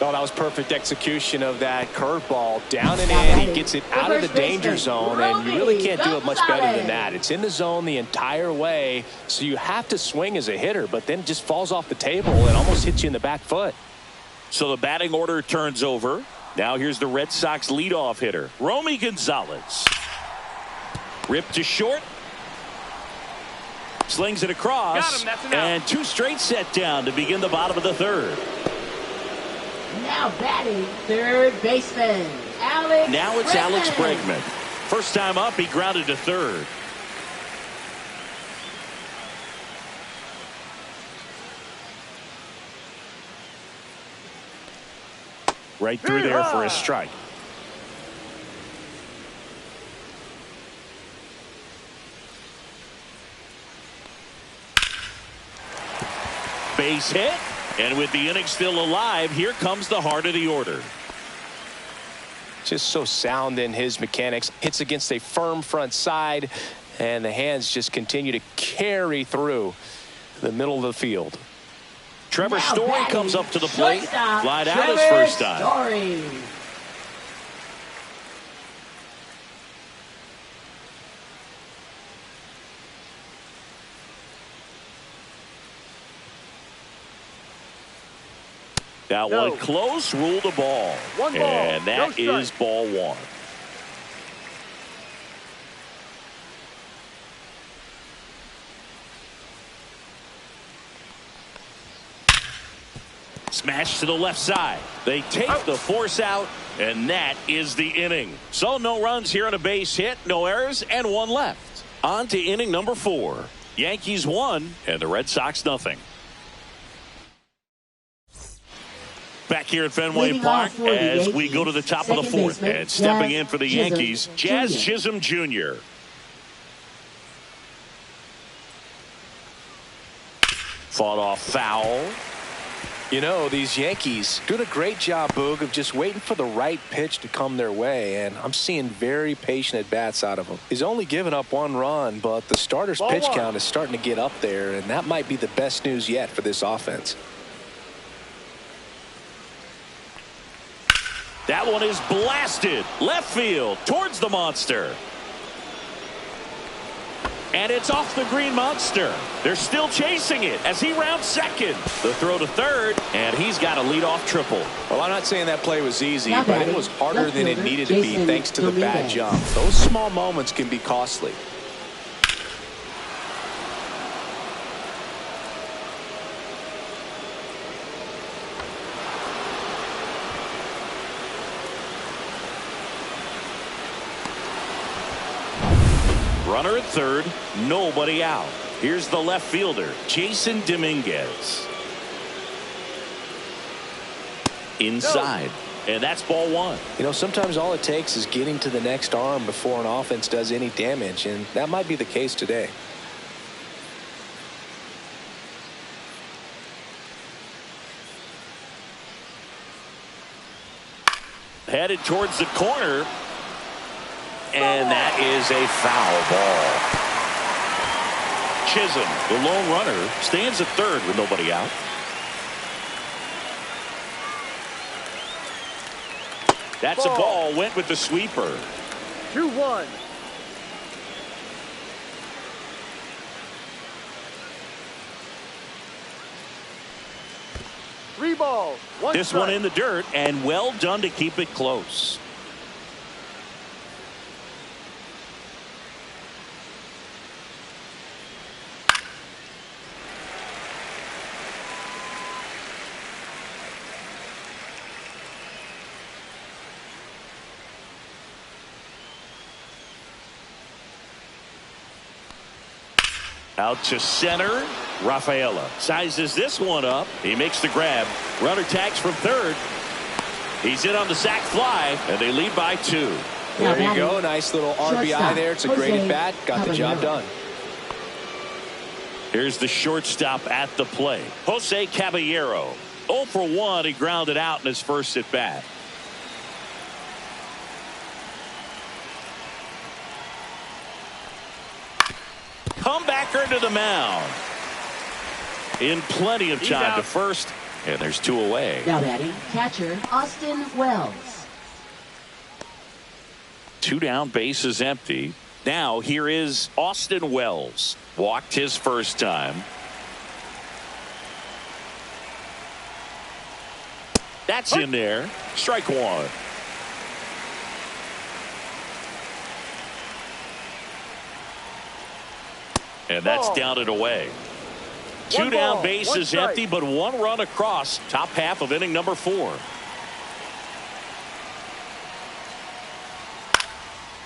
Oh, that was perfect execution of that curveball. Down and in, he gets it out of the danger zone, and you really can't do it much better than that. It's in the zone the entire way, so you have to swing as a hitter, but then it just falls off the table and almost hits you in the back foot. So the batting order turns over. Now here's the Red Sox leadoff hitter, Romy Gonzalez. Ripped to short. Slings it across. And 2 straight set down to begin the bottom of the third. Now batting third baseman, Alex Now it's Alex Bregman. First time up, he grounded to third. Right through there for a strike. Base hit. And with the inning still alive, here comes the heart of the order. Just so sound in his mechanics. Hits against a firm front side, and the hands just continue to carry through the middle of the field. Trevor Now Story batting, comes up to the plate. shortstop, Light out his Trevor first time. Story. That No. one close, ruled a ball. One ball, And that no is strike. ball one. Smash to the left side. They take the force out, and that is the inning. So no runs here on a base hit, no errors, and one left. On to inning number 4. Yankees 1 and the Red Sox nothing. Back here at Fenway Leading Park off for the as we Yankees, go to the top of the second 4th. baseman, And stepping Jazz in for the Chisholm Yankees, Jazz Jr. Chisholm Jr. Fought off foul. You know, these Yankees doing a great job, Boog, of just waiting for the right pitch to come their way, and I'm seeing very patient at-bats out of them. He's only given up 1 run, but the starter's Ball pitch one. count is starting to get up there, and that might be the best news yet for this offense. That one is blasted left field towards the monster. And it's off the green monster. They're still chasing it as he rounds second. The throw to third, and he's got a leadoff triple. Well, I'm not saying that play was easy, Now but it batting, was harder left than it fielder, needed to be Jason thanks to the bad Dominguez. jump. Those small moments can be costly. Runner at third, nobody out. Here's the left fielder, Jason Dominguez. Inside, and that's ball one. You know, sometimes all it takes is getting to the next arm before an offense does any damage, and that might be the case today. Headed towards the corner, and that is a foul ball. Chisholm, the lone runner, stands at third with nobody out. That's a ball. Went with the sweeper. 2-1. Three balls, one This strike. one in the dirt, and well done to keep it close. Out to center. Rafaela sizes this one up. He makes the grab. Runner tags from third. He's in on the sac fly, and they lead by 2. Now There you go. batting, Nice little RBI shortstop, there. It's a great Jose at bat. Got the job Caballero. done. Here's the shortstop at the plate, Jose Caballero. 0 for 1. He grounded out in his first at bat. Comebacker to the mound. In plenty of time to first, and there's 2 away. Now batting, catcher Austin Wells. 2 down, bases empty. Now here is Austin Wells. Walked his first time. That's in there. Strike 1. And that's down and away. 2 One down, ball, bases one strike. empty, but 1 run across. Top half of inning number 4.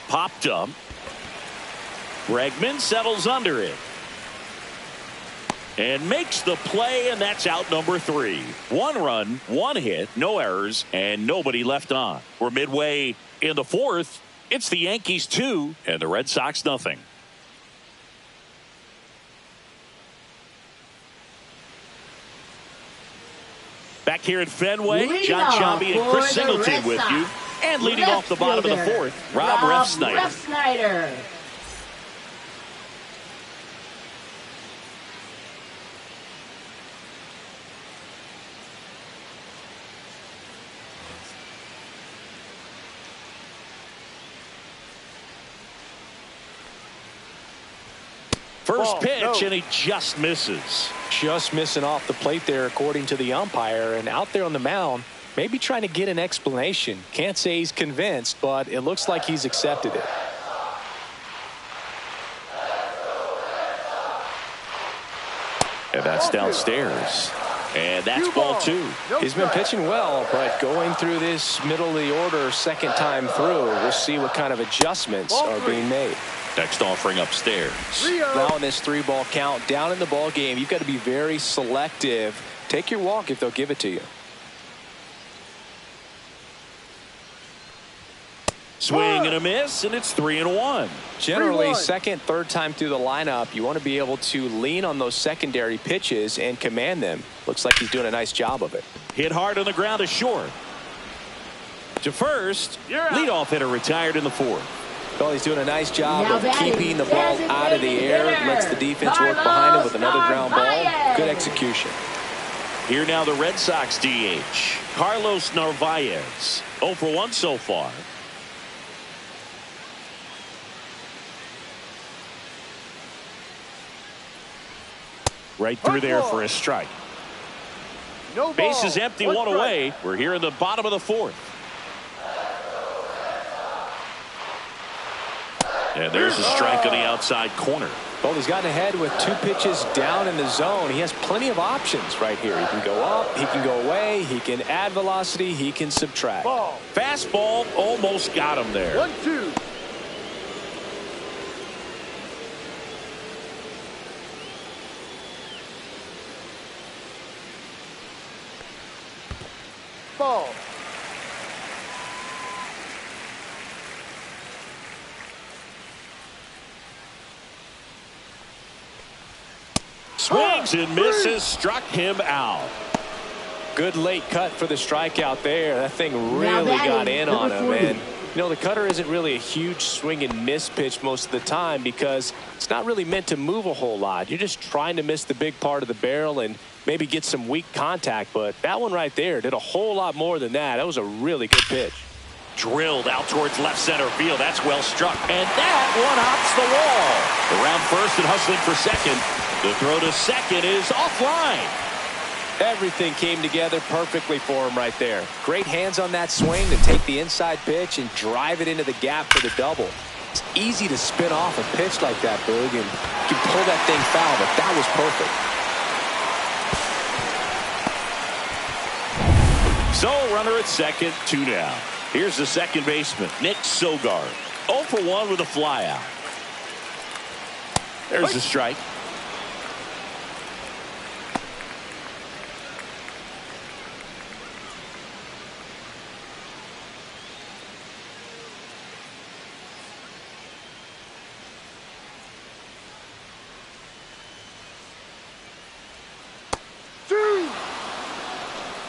Popped up. Bregman settles under it. And makes the play, and that's out number 3. 1 run, 1 hit, no errors, and nobody left on. We're midway in the 4th. It's the Yankees 2 and the Red Sox nothing. Back here at Fenway, Leading John off Sciambi and for Chris the Singleton Red with Sox, you. And leading left off the bottom of the fielder, 4th, Rob Refsnyder. Refsnyder. First Ball, pitch, no. and he just misses. Just missing off the plate there, according to the umpire. And out there on the mound, maybe trying to get an explanation. Can't say he's convinced, but it looks like he's accepted it. And that's downstairs. And that's ball two. He's been pitching well, but going through this middle of the order second time through, we'll see what kind of adjustments are being made. Next offering upstairs. Now in this 3-ball count, down in the ball game, you've got to be very selective. Take your walk if they'll give it to you. Swing and a miss, and it's 3-1. Generally, 3-1. second, third time through the lineup, you want to be able to lean on those secondary pitches and command them. Looks like he's doing a nice job of it. Hit hard on the ground is short. To first, leadoff hitter retired in the fourth. Well, he's doing a nice job Now of batting, keeping the ball out of the air. Lets the defense work behind him with another ground ball. Good execution. Here now the Red Sox DH, Carlos Narvaez. 0 for 1 so far. Right through there for a strike. No ball. Base is empty, one strike. away. We're here in the bottom of the fourth. And there's a strike on the outside corner. Well, he's gotten ahead with 2 pitches down in the zone. He has plenty of options right here. He can go up, he can go away, he can add velocity, he can subtract. Ball. Fastball almost got him there. 1-2. Ball. Swings and misses, struck him out. Good late cut for the strikeout there. That thing Now really got batting, in on number him. 40. And, you know, the cutter isn't really a huge swing and miss pitch most of the time because it's not really meant to move a whole lot. You're just trying to miss the big part of the barrel and maybe get some weak contact. But that one right there did a whole lot more than that. That was a really good pitch. Drilled out towards left center field. That's well struck. And that one hops the wall. Around first and hustling for second. The throw to second is offline. Everything came together perfectly for him right there. Great hands on that swing to take the inside pitch and drive it into the gap for the double. It's easy to spin off a pitch like that, Boog, and you can pull that thing foul, but that was perfect. So runner at second, 2 down. Here's the second baseman, Nick Sogard. 0 for 1 with a flyout. There's the strike.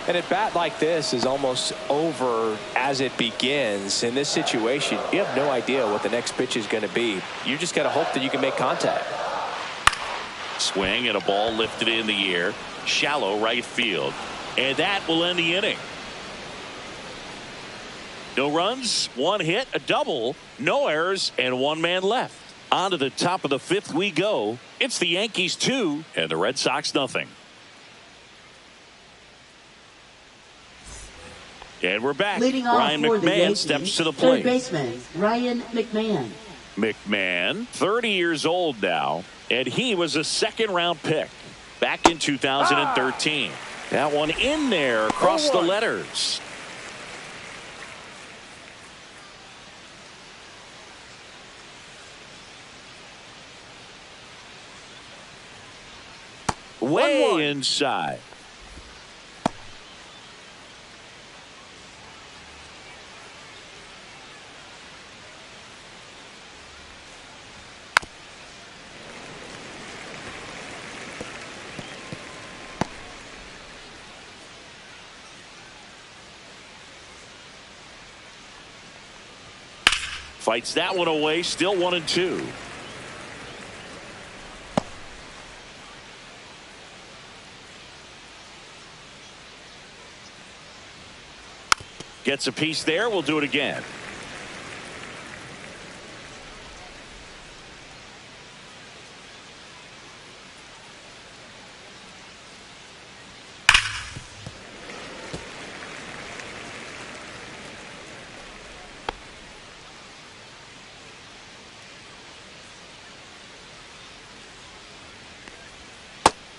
And a bat like this is almost over as it begins. In this situation, you have no idea what the next pitch is going to be. You just got to hope that you can make contact. Swing and a ball lifted in the air. Shallow right field. And that will end the inning. No runs, 1 hit, a double, no errors, and 1 man left. On to the top of the 5th we go. It's the Yankees 2 and the Red Sox nothing. And we're back. Leading off Ryan for the McMahon Yankees, steps to the third plate. baseman Ryan McMahon. McMahon, 30 years old now, and he was a second-round pick back in 2013. That one in there across the letters. Way inside. Fights that one away, still 1-2. Gets a piece there. We'll do it again.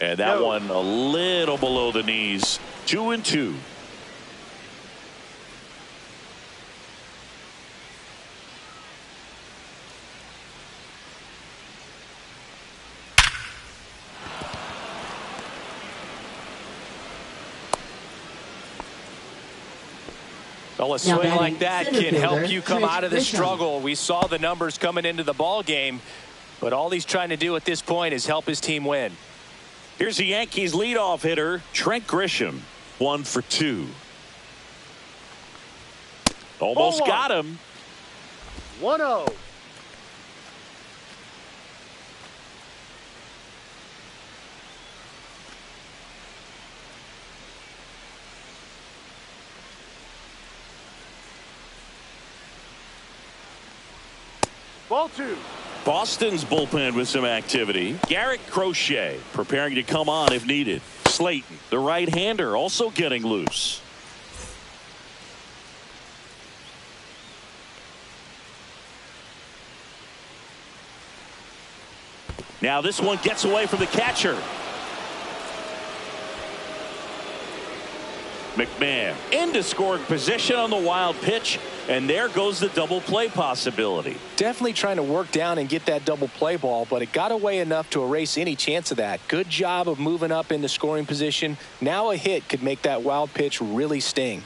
And that No. one a little below the knees. 2-2. Well, a Now swing batting like that center can help fielder, you come Trent out of the Grisham. struggle. We saw the numbers coming into the ball game, but all he's trying to do at this point is help his team win. Here's the Yankees leadoff hitter, Trent Grisham. 1 for 2. Almost 0-1. got him. 1-0. Ball 2. Boston's bullpen with some activity. Garrett Crochet preparing to come on if needed. Slayton, the right-hander, also getting loose. Now this one gets away from the catcher. McMahon into scoring position on the wild pitch, and there goes the double play possibility. Definitely trying to work down and get that double play ball, but it got away enough to erase any chance of that. Good job of moving up into scoring position. Now a hit could make that wild pitch really sting.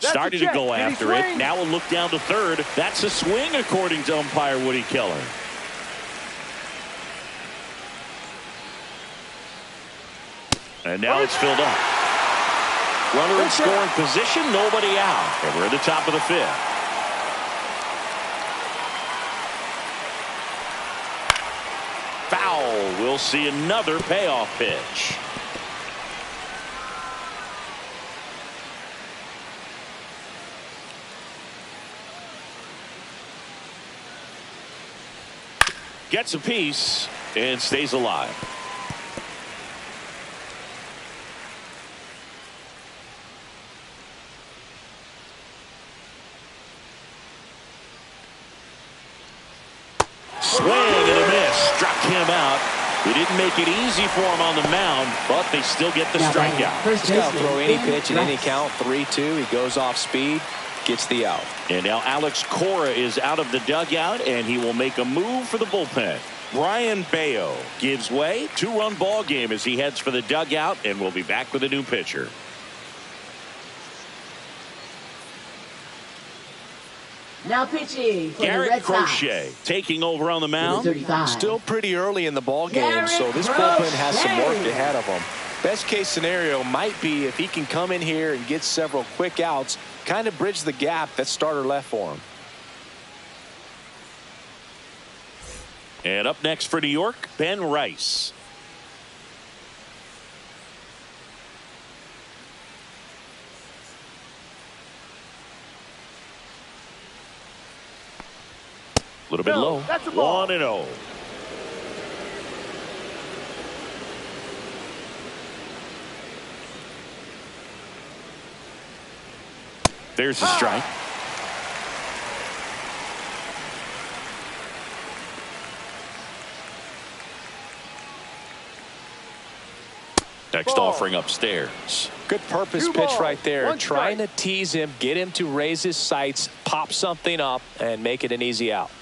Starting to check. go Did he after it. swing? Now a look down to third. That's a swing according to umpire Woody Keller. And now it's filled up. Runner in scoring position, nobody out. And we're at the top of the 5th. Foul. We'll see another payoff pitch. Gets a piece and stays alive. Swing and a miss. Struck him out. They didn't make it easy for him on the mound, but they still get the Now batting strikeout. first He's got to baseman, throw any Ben pitch in any Rice. count. 3-2. He goes off speed, gets the out. And now Alex Cora is out of the dugout, and he will make a move for the bullpen. Brian Bayo gives way. 2-run ball game as he heads for the dugout, and we'll be back with a new pitcher. Now pitching for the Garrett Red Sox. Crochet taking over on the Number mound. 35. Still pretty early in the ball game, Garrett so this bullpen has some work Crochet. ahead of him. Best case scenario might be if he can come in here and get several quick outs, kind of bridge the gap that starter left for him. And up next for New York, Ben Rice. A little bit No, low. that's a ball. 1-0. There's the strike. Next Ball. offering upstairs. Good purpose 2 pitch balls, right there. 1 Trying to strike. tease him, get him to raise his sights, pop something up, and make it an easy out.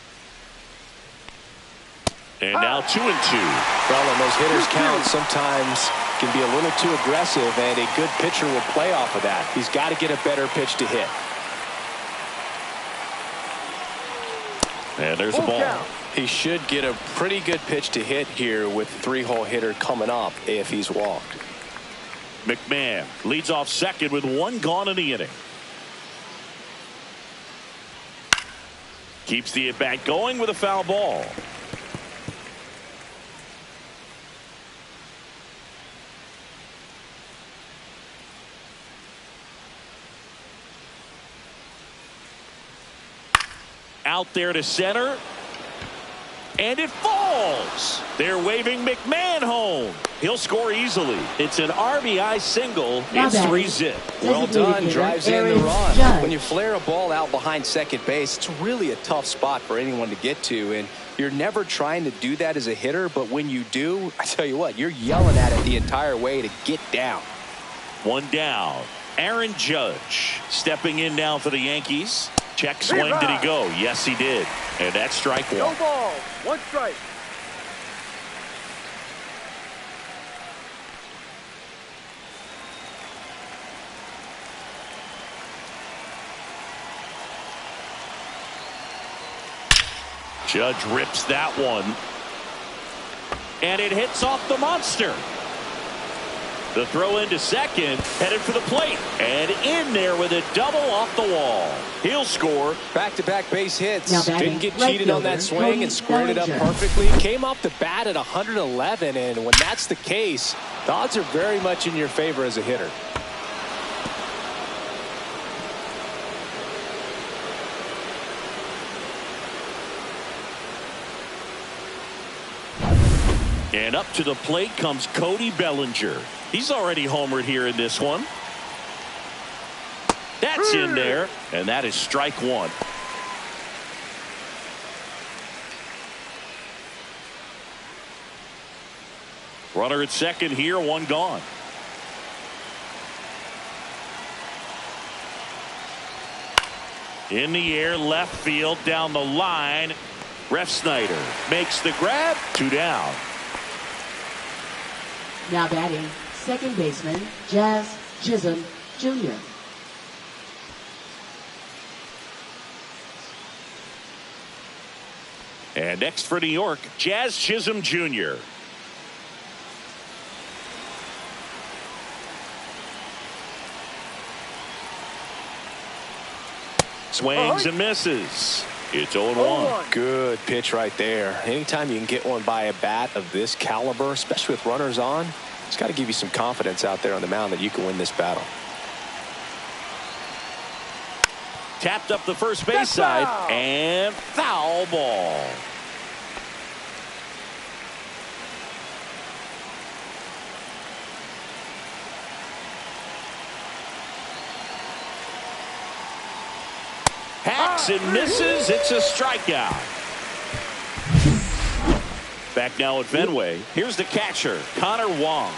And now 2-2. Well, and those hitters count sometimes can be a little too aggressive, and a good pitcher will play off of that. He's got to get a better pitch to hit. And there's a Full ball. count. He should get a pretty good pitch to hit here with 3-hole hitter coming up if he's walked. McMahon leads off second with 1 gone in the inning. Keeps the at-bat going with a foul ball. Out there to center. And it falls. They're waving McMahon home. He'll score easily. It's an RBI single. It's 3-zip. Well done. Drives in the run. When you flare a ball out behind second base, it's really a tough spot for anyone to get to. And you're never trying to do that as a hitter. But when you do, I tell you what, you're yelling at it the entire way to get down. One down. Aaron Judge stepping in now for the Yankees. Check swing. Did he go? Yes, he did. And that's strike one. No ball. One strike. Judge rips that one. And it hits off the monster. The throw into second, headed for the plate, and in there with a double off the wall. He'll score. Back-to-back base hits. Didn't get cheated on that swing and squared it up perfectly. Came off the bat at 111, and when that's the case, the odds are very much in your favor as a hitter. And up to the plate comes Cody Bellinger. He's already homered here in this one. That's in there, and that is strike one. Runner at second here, one gone. In the air, left field, down the line. Ref Snyder makes the grab, two down. Now batting, second baseman, Jazz Chisholm Jr. And next for New York, Jazz Chisholm Jr. Swings and misses. It's 0-1. Good pitch right there. Anytime you can get one by a bat of this caliber, especially with runners on, it's got to give you some confidence out there on the mound that you can win this battle. Tapped up the first base side and foul ball. Hacks and misses. It's a strikeout. Back now at Fenway. Here's the catcher, Connor Wong.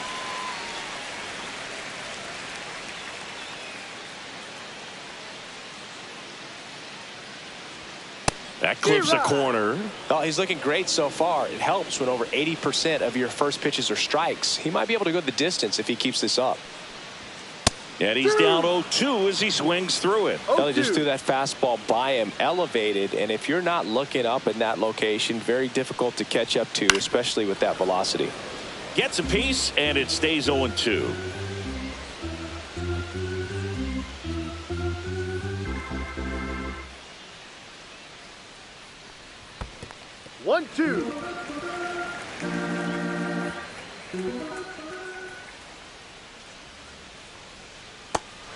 That clips a corner. Oh, he's looking great so far. It helps when over 80% of your first pitches are strikes. He might be able to go the distance if he keeps this up. And he's down 0-2 as he swings through it. He just threw that fastball by him, elevated, and if you're not looking up in that location, very difficult to catch up to, especially with that velocity. Gets a piece, and it stays 0-2. One, two.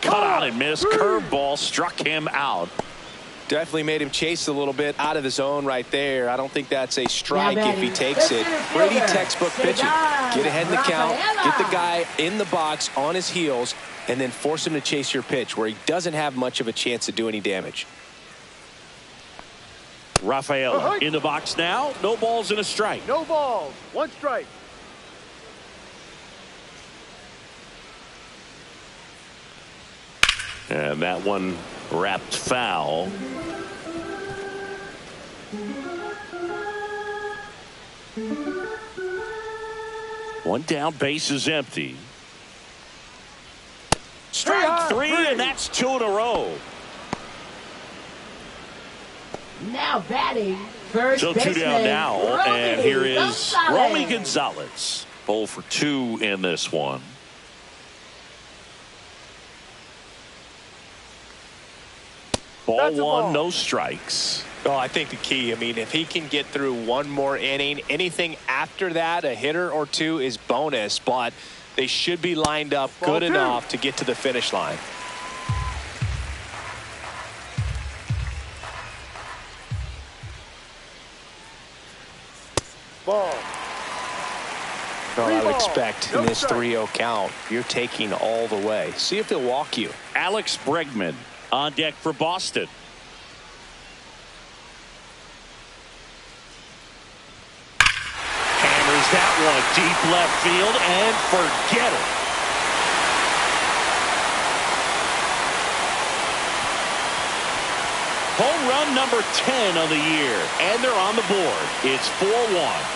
Cut on and missed. Curveball struck him out. Definitely made him chase a little bit out of the zone right there. I don't think that's a strike if he takes it. Brady textbook pitching. Get ahead in the count, get the guy in the box on his heels, and then force him to chase your pitch where he doesn't have much of a chance to do any damage. Rafaela in the box now. No balls and a strike. No balls. One strike. And that one wrapped foul. One down, base is empty. Strike three, and that's two in a row. Now batting, first So baseman, two down now, and here is Gonzalez. Romy Gonzalez. 0 for 2 in this one. Ball one, no strikes. Oh, I think the key, I mean, if he can get through one more inning, anything after that, a hitter or two is bonus, but they should be lined up good enough to get to the finish line. Well, I would ball, expect no in this strike. 3-0 count, you're taking all the way. See if they'll walk you. Alex Bregman on deck for Boston. Hammers that one deep left field and forget it. Home run number 10 on the year, and they're on the board. It's 4-1.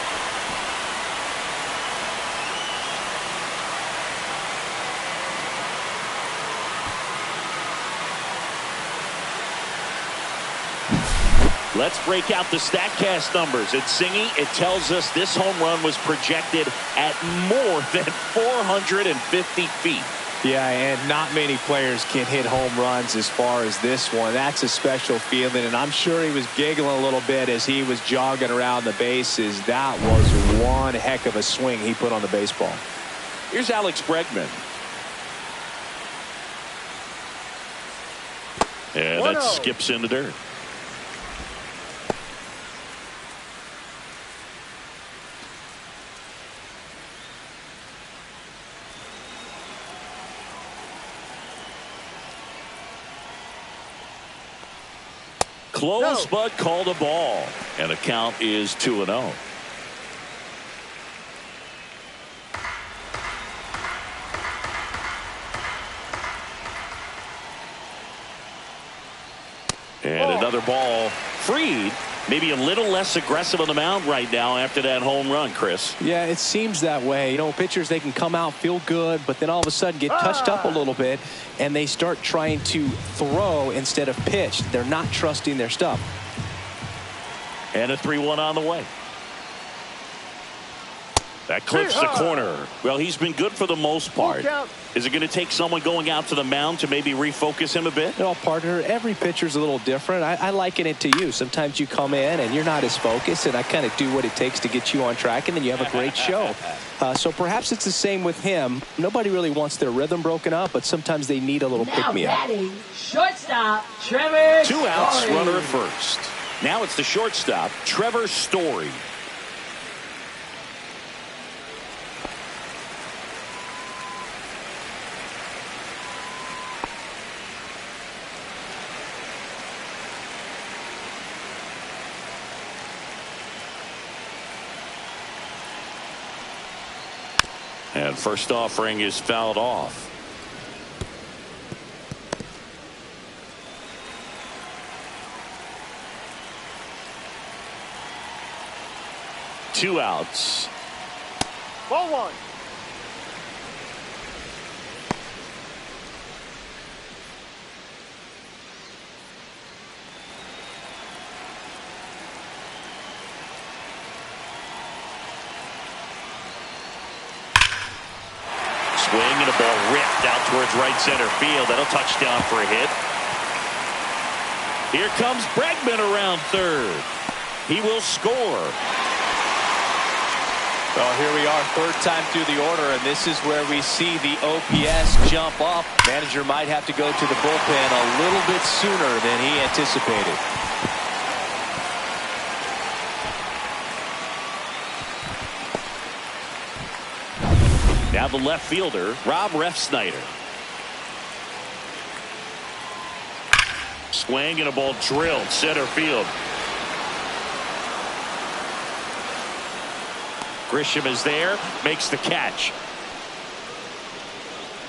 Let's break out the StatCast numbers. It's Zingy. It tells us this home run was projected at more than 450 feet. Yeah, and not many players can hit home runs as far as this one. That's a special feeling, and I'm sure he was giggling a little bit as he was jogging around the bases. That was one heck of a swing he put on the baseball. Here's Alex Bregman. And that skips into dirt. Close, but called a ball. And the count is 2-0. And another ball. Fried, maybe a little less aggressive on the mound right now after that home run, Chris. Yeah, it seems that way. You know, pitchers, they can come out, feel good, but then all of a sudden get touched up a little bit, and they start trying to throw instead of pitch. They're not trusting their stuff. And a 3-1 on the way. That clips the corner. Well, he's been good for the most part. Is it going to take someone going out to the mound to maybe refocus him a bit? Well, partner, every pitcher's a little different. I liken it to you. Sometimes you come in and you're not as focused, and I kind of do what it takes to get you on track, and then you have a great show. So perhaps it's the same with him. Nobody really wants their rhythm broken up, but sometimes they need a little pick-me-up. Shortstop, Trevor 2 outs, Story. runner at first. Now it's the shortstop, Trevor Story. And first offering is fouled off. Two outs. Ball one. Swing and a ball ripped out towards right center field. That'll touch down for a hit. Here comes Bregman around third. He will score. Well, here we are, third time through the order, and this is where we see the OPS jump up. Manager might have to go to the bullpen a little bit sooner than he anticipated. Now the left fielder, Rob Refsnyder. Swing and a ball drilled center field. Grisham is there, makes the catch.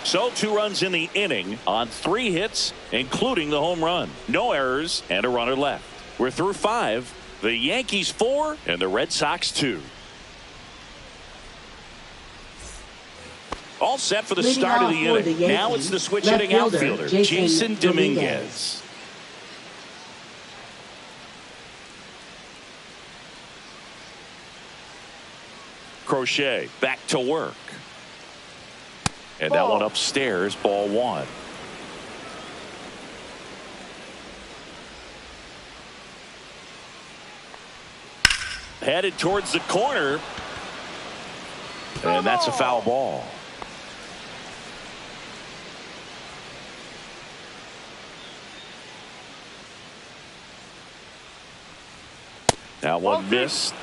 So 2 runs in the inning on 3 hits, including the home run. No errors and a runner left. We're through 5. The Yankees 4 and the Red Sox 2. All set for the Leading start of off the for inning. the Now Yankees, it's the switch left hitting fielder, outfielder, Jason Jason Dominguez. Dominguez. Crochet back to work. And that one upstairs, ball 1. Headed towards the corner. And that's a foul ball. That one missed.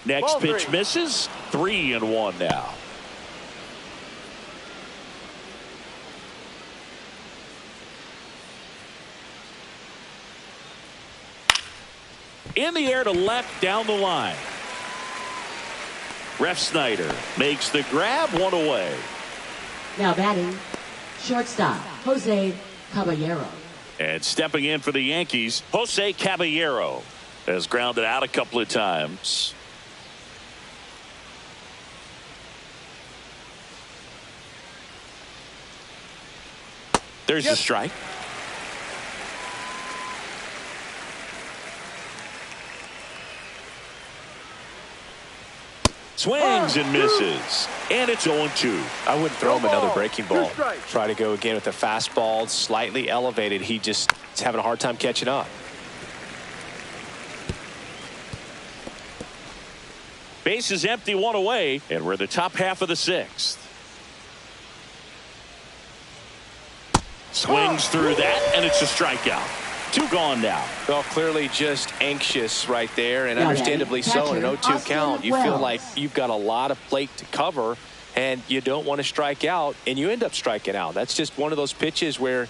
Next Ball pitch three. misses. 3-1 now. In the air to left, down the line. Ref Snyder makes the grab, 1 away. Now batting, shortstop, Jose Caballero. And stepping in for the Yankees, Jose Caballero has grounded out a couple of times. There's the strike. Swings and misses. And it's 0-2. I wouldn't throw him No another ball. breaking Two ball. strikes. Try to go again with the fastball slightly elevated. He just is having a hard time catching up. Base is empty, 1 away, and we're the top half of the 6th. Swings through that, and it's a strikeout. 2 gone now. Well, clearly just anxious right there, and Yeah, understandably so. In an catcher, 0-2 count, Austin you feel Wells. like you've got a lot of plate to cover, and you don't want to strike out, and you end up striking out. That's just one of those pitches where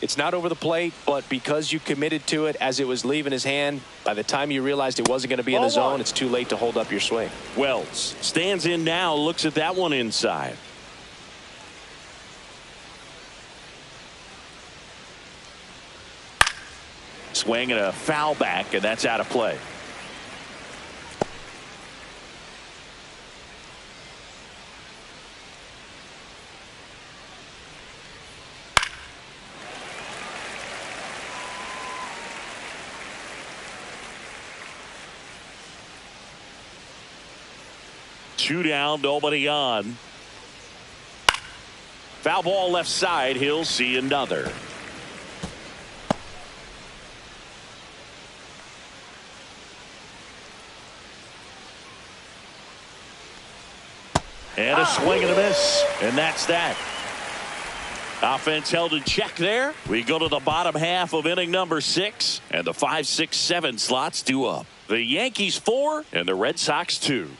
it's not over the plate, but because you committed to it as it was leaving his hand, by the time you realized it wasn't going to be in the Ball zone, one. it's too late to hold up your swing. Wells stands in now, looks at that one inside. Swing and a foul back, and that's out of play. Two down, nobody on. Foul ball left side. He'll see another. And a swing and a miss. And that's that. Offense held in check there. We go to the bottom half of inning number 6. And the 5, 6, 7 slots due up. The Yankees 4 and the Red Sox 2.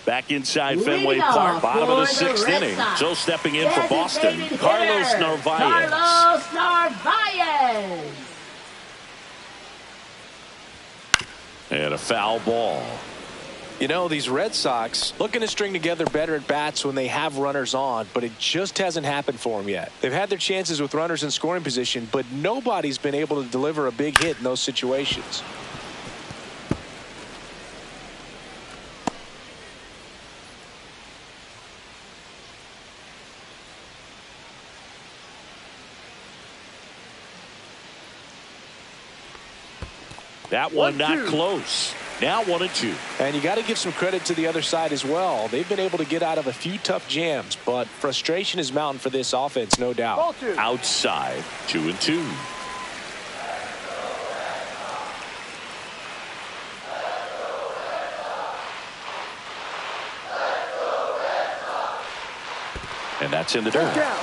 Back inside Fenway Leading Park, off bottom of the for the 6th Red inning. Sox, So stepping in for Boston, designated Carlos hitter, Narvaez. Carlos Narvaez. And a foul ball. You know, these Red Sox looking to string together better at bats when they have runners on, but it just hasn't happened for them yet. They've had their chances with runners in scoring position, but nobody's been able to deliver a big hit in those situations. That one not 1-2. close. Now 1-2. And you got to give some credit to the other side as well. They've been able to get out of a few tough jams, but frustration is mounting for this offense, no doubt. Ball 2. Outside, 2-2. And that's in the dirt. Down.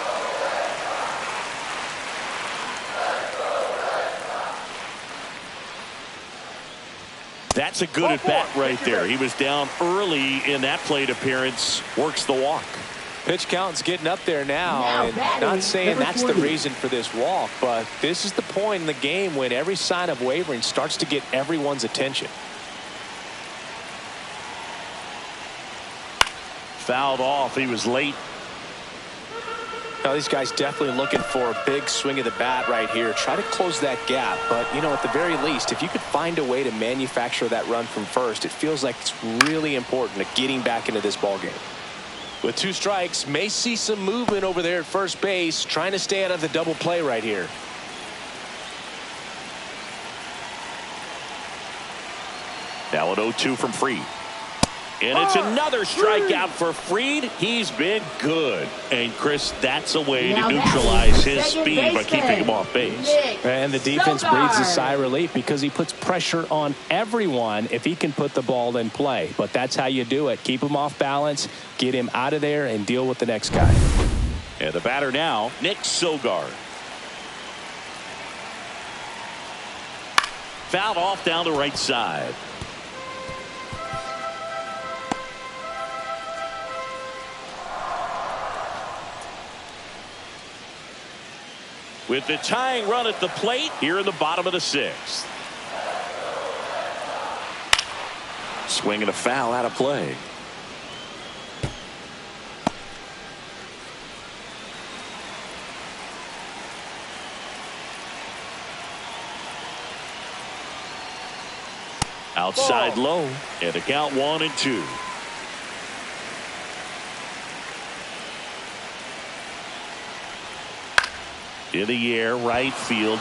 That's a good at bat right there. He was down early in that plate appearance. Works the walk. Pitch count's getting up there now, Now and batting, not saying number that's the 40. reason for this walk, but this is the point in the game when every sign of wavering starts to get everyone's attention. Fouled off. He was late. Now, these guys definitely looking for a big swing of the bat right here. Try to close that gap. But, you know, at the very least, if you could find a way to manufacture that run from first, it feels like it's really important to getting back into this ball game. With 2 strikes, may see some movement over there at first base, trying to stay out of the double play right here. Now an 0-2 from Fried. And it's another strikeout for Fried. He's been good. And Chris, that's a way Now to that's neutralize his second speed by baseman, keeping him off base. Nick And the defense breathes a Sogard. sigh of relief because he puts pressure on everyone if he can put the ball in play. But that's how you do it. Keep him off balance, get him out of there, and deal with the next guy. And the batter now, Nick Sogard. fouled off down the right side. With the tying run at the plate here in the bottom of the 6th. Swing and a foul out of play. Outside low, and the count 1-2. In the air, right field.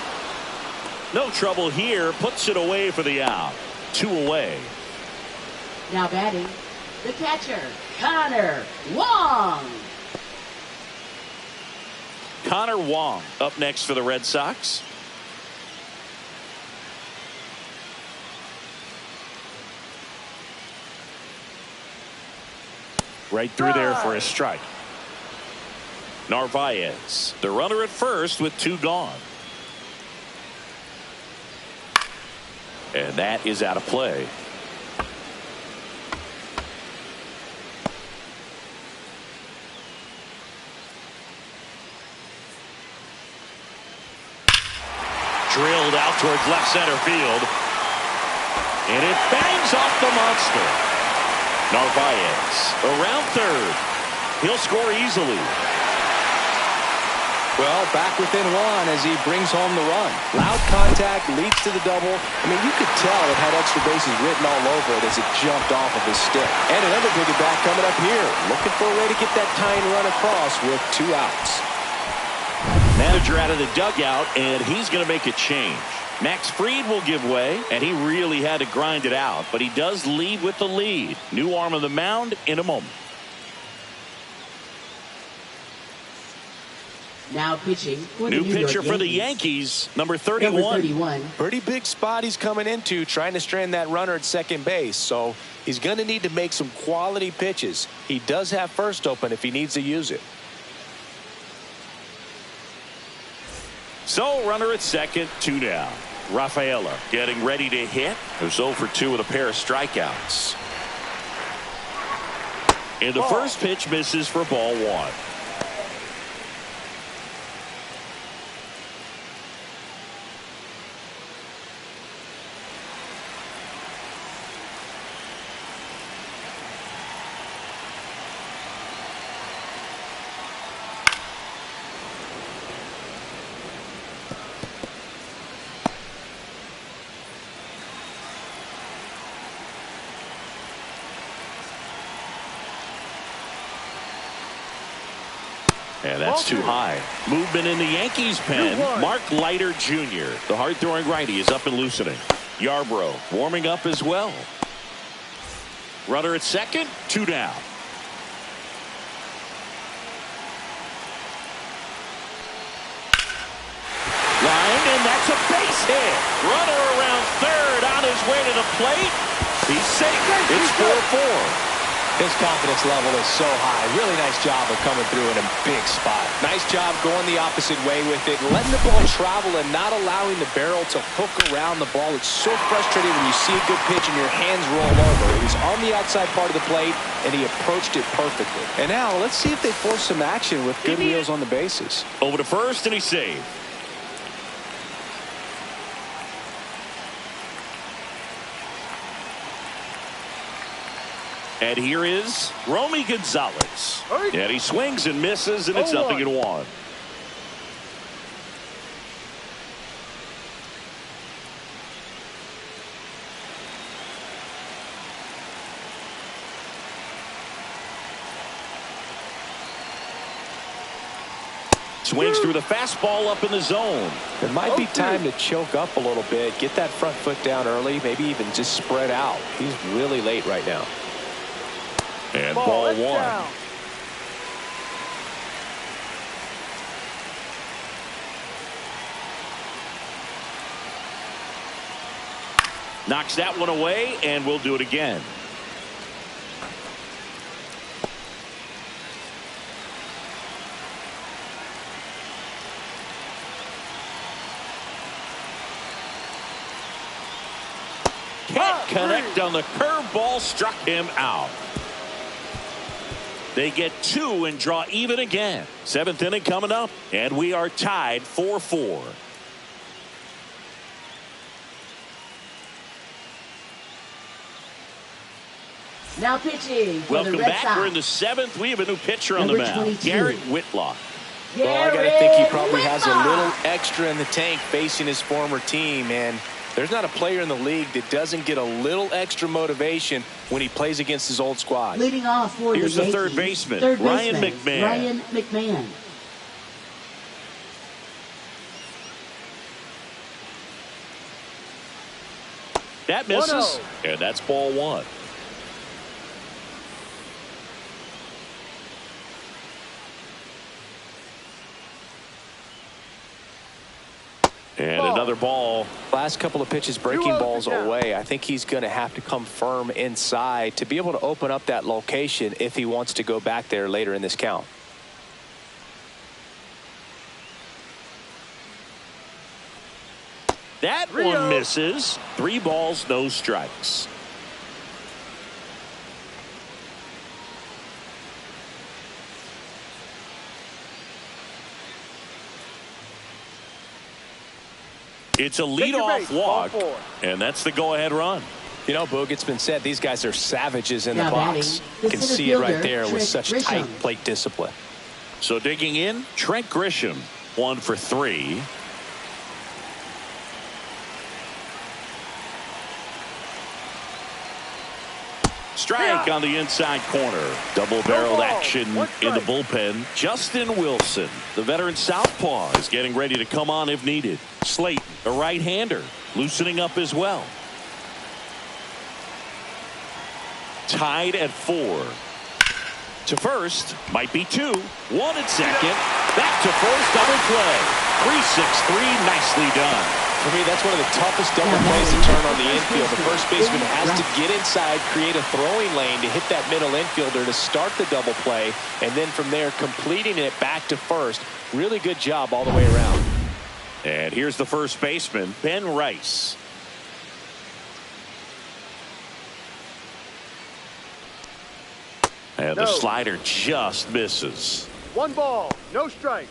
No trouble here. Puts it away for the out. 2 away. Now batting, the catcher, Connor Wong. Connor Wong up next for the Red Sox. Right through there for a strike. Narvaez, the runner at first with 2 gone. And that is out of play. Drilled out towards left center field. And it bangs off the monster. Narvaez around third. He'll score easily. Well, back within 1 as he brings home the run. Loud contact leads to the double. I mean, you could tell it had extra bases written all over it as it jumped off of his stick. And another big at bat coming up here. Looking for a way to get that tying run across with 2 outs. Manager out of the dugout, and he's going to make a change. Max Fried will give way, and he really had to grind it out, but he does lead with the lead. New arm on the mound in a moment. Now pitching for the New New pitcher York for the Yankees. Yankees, number 31. Number 31. Pretty big spot he's coming into, trying to strand that runner at second base. So he's going to need to make some quality pitches. He does have first open if he needs to use it. So runner at second, 2 down. Rafaela getting ready to hit. Who's 0 for 2 with a pair of strikeouts. And the first pitch misses for ball 1. And that's too high. Movement in the Yankees pen. Mark Leiter Jr., the hard-throwing righty, is up and loosening. Yarbrough warming up as well. Runner at second, 2 down. Line, and that's a base hit. Runner around third on his way to the plate. He's safe. It's 4-4. His confidence level is so high. Really nice job of coming through in a big spot. Nice job going the opposite way with it. Letting the ball travel and not allowing the barrel to hook around the ball. It's so frustrating when you see a good pitch and your hands roll over. He was on the outside part of the plate, and he approached it perfectly. And now, let's see if they force some action with good wheels on the bases. Over to first, and he's saved. And here is Romy Gonzalez. And he swings and misses, and it's 0-1. Swings through the fastball up in the zone. It might be time to choke up a little bit, get that front foot down early, maybe even just spread out. He's really late right now. And ball 1. Down. Knocks that one away, and we'll do it again. Can't connect on the curveball, struck him out. They get 2 and draw even again. 7th inning coming up, and we are tied 4-4. Now pitching for Welcome the Red back. Sox. We're in the 7th. We have a new pitcher on the Number mound, 22. Garrett Whitlock. Well, I got to think he probably has a little extra in the tank facing his former team, and there's not a player in the league that doesn't get a little extra motivation when he plays against his old squad. Leading off for Here's the the third Yankees, baseman, Ryan McMahon. Ryan McMahon. That misses, 1-0. and that's ball 1. And another ball. Last couple of pitches breaking 2-0 balls down. away. I think he's going to have to come firm inside to be able to open up that location if he wants to go back there later in this count. That 3-0. one misses. 3 balls, no strikes. It's a Take your leadoff base, walk, ball 4. and that's the go-ahead run. You know, Boog, it's been said these guys are savages in the Now box. batting, You the can center see it right fielder, there with Trent such Grisham. tight plate discipline. So digging in, Trent Grisham, 1 for 3. Strike on the inside corner. Double-barreled ball, action 1 in the strike. bullpen. Justin Wilson, the veteran southpaw, is getting ready to come on if needed. Slayton, a right-hander, loosening up as well. Tied at 4. To first, might be 2. 1 at second. Back to first, double play. 3-6-3, nicely done. For me, that's one of the toughest double plays to turn on the infield. The first baseman has to get inside, create a throwing lane to hit that middle infielder to start the double play, and then from there completing it back to first. Really good job all the way around. And here's the first baseman, Ben Rice. And the No. slider just misses. 1 ball, no strikes.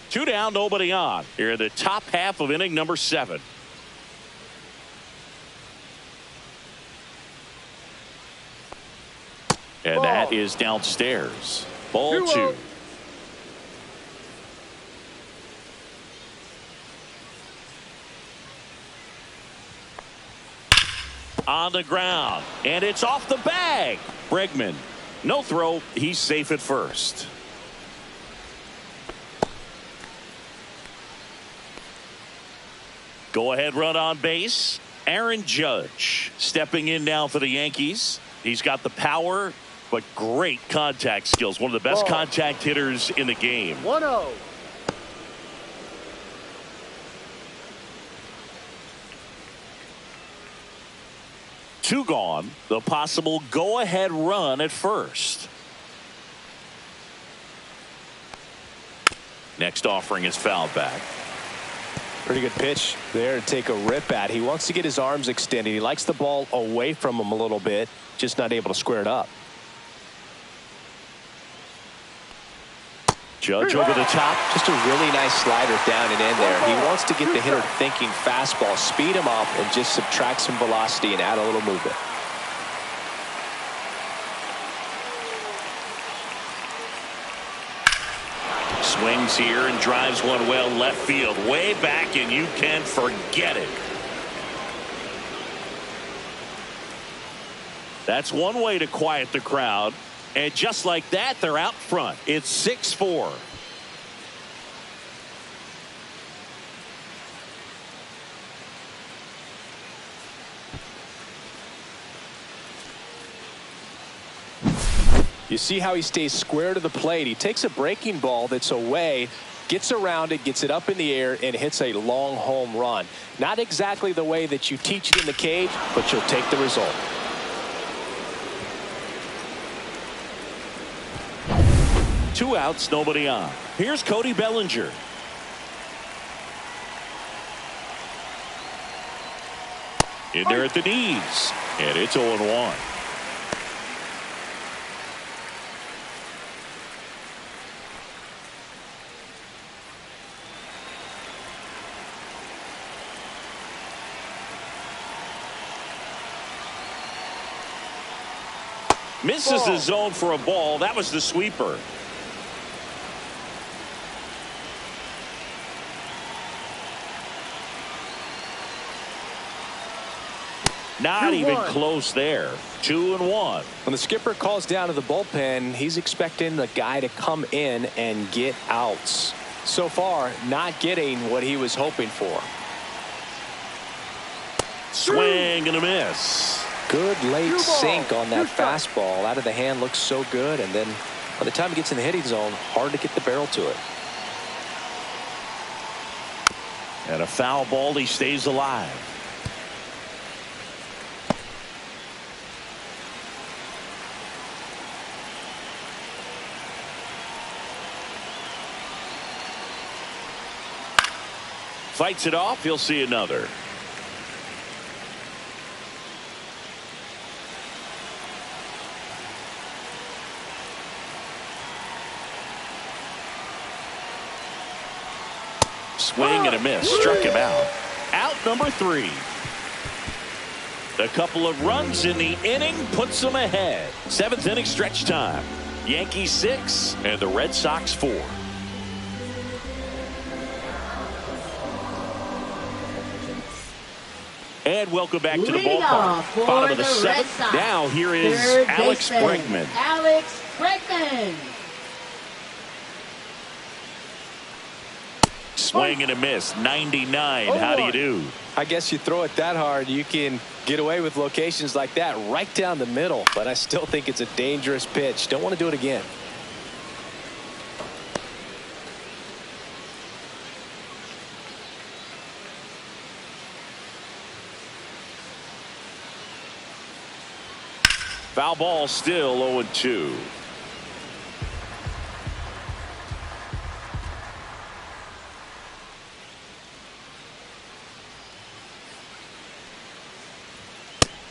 2 down, nobody on. Here in the top half of inning number 7. And Ball. that is downstairs. Ball 2-0. 2. On the ground, and it's off the bag. Bregman, no throw. He's safe at first. Go ahead run on base. Aaron Judge stepping in now for the Yankees. He's got the power, but great contact skills. One of the best Ball. contact hitters in the game. 1-0. Two gone. The possible go-ahead run at first. Next offering is fouled back. Pretty good pitch there to take a rip at. He wants to get his arms extended. He likes the ball away from him a little bit, just not able to square it up. Judge over the top. Just a really nice slider down and in there. He wants to get the hitter thinking fastball, speed him up, and just subtract some velocity and add a little movement. Swings here and drives one well left field. Way back, and you can forget it. That's one way to quiet the crowd. And just like that, they're out front. It's 6-4. You see how he stays square to the plate. He takes a breaking ball that's away, gets around it, gets it up in the air, and hits a long home run. Not exactly the way that you teach it in the cage, but you'll take the result. Two outs, nobody on. Here's Cody Bellinger. In there at the knees. And it's 0-1. Misses the zone for a ball. That was the sweeper. Not even close there. 2-1. When the skipper calls down to the bullpen, he's expecting the guy to come in and get outs. So far, not getting what he was hoping for. Swing and a miss. Good late sink on that fastball. Out of the hand, looks so good. And then by the time he gets in the hitting zone, hard to get the barrel to it. And a foul ball. He stays alive. Fights it off. He'll see another. Swing and a miss. Struck him out. Out number 3. A couple of runs in the inning puts them ahead. 7th inning stretch time. Yankees 6 and the Red Sox 4. And welcome back to the ballpark. Bottom of the 7th. Now here is Alex Bregman. Alex Bregman. Swing and a miss. 99. How do you do? I guess you throw it that hard, you can get away with locations like that right down the middle. But I still think it's a dangerous pitch. Don't want to do it again. Foul ball, still 0-2.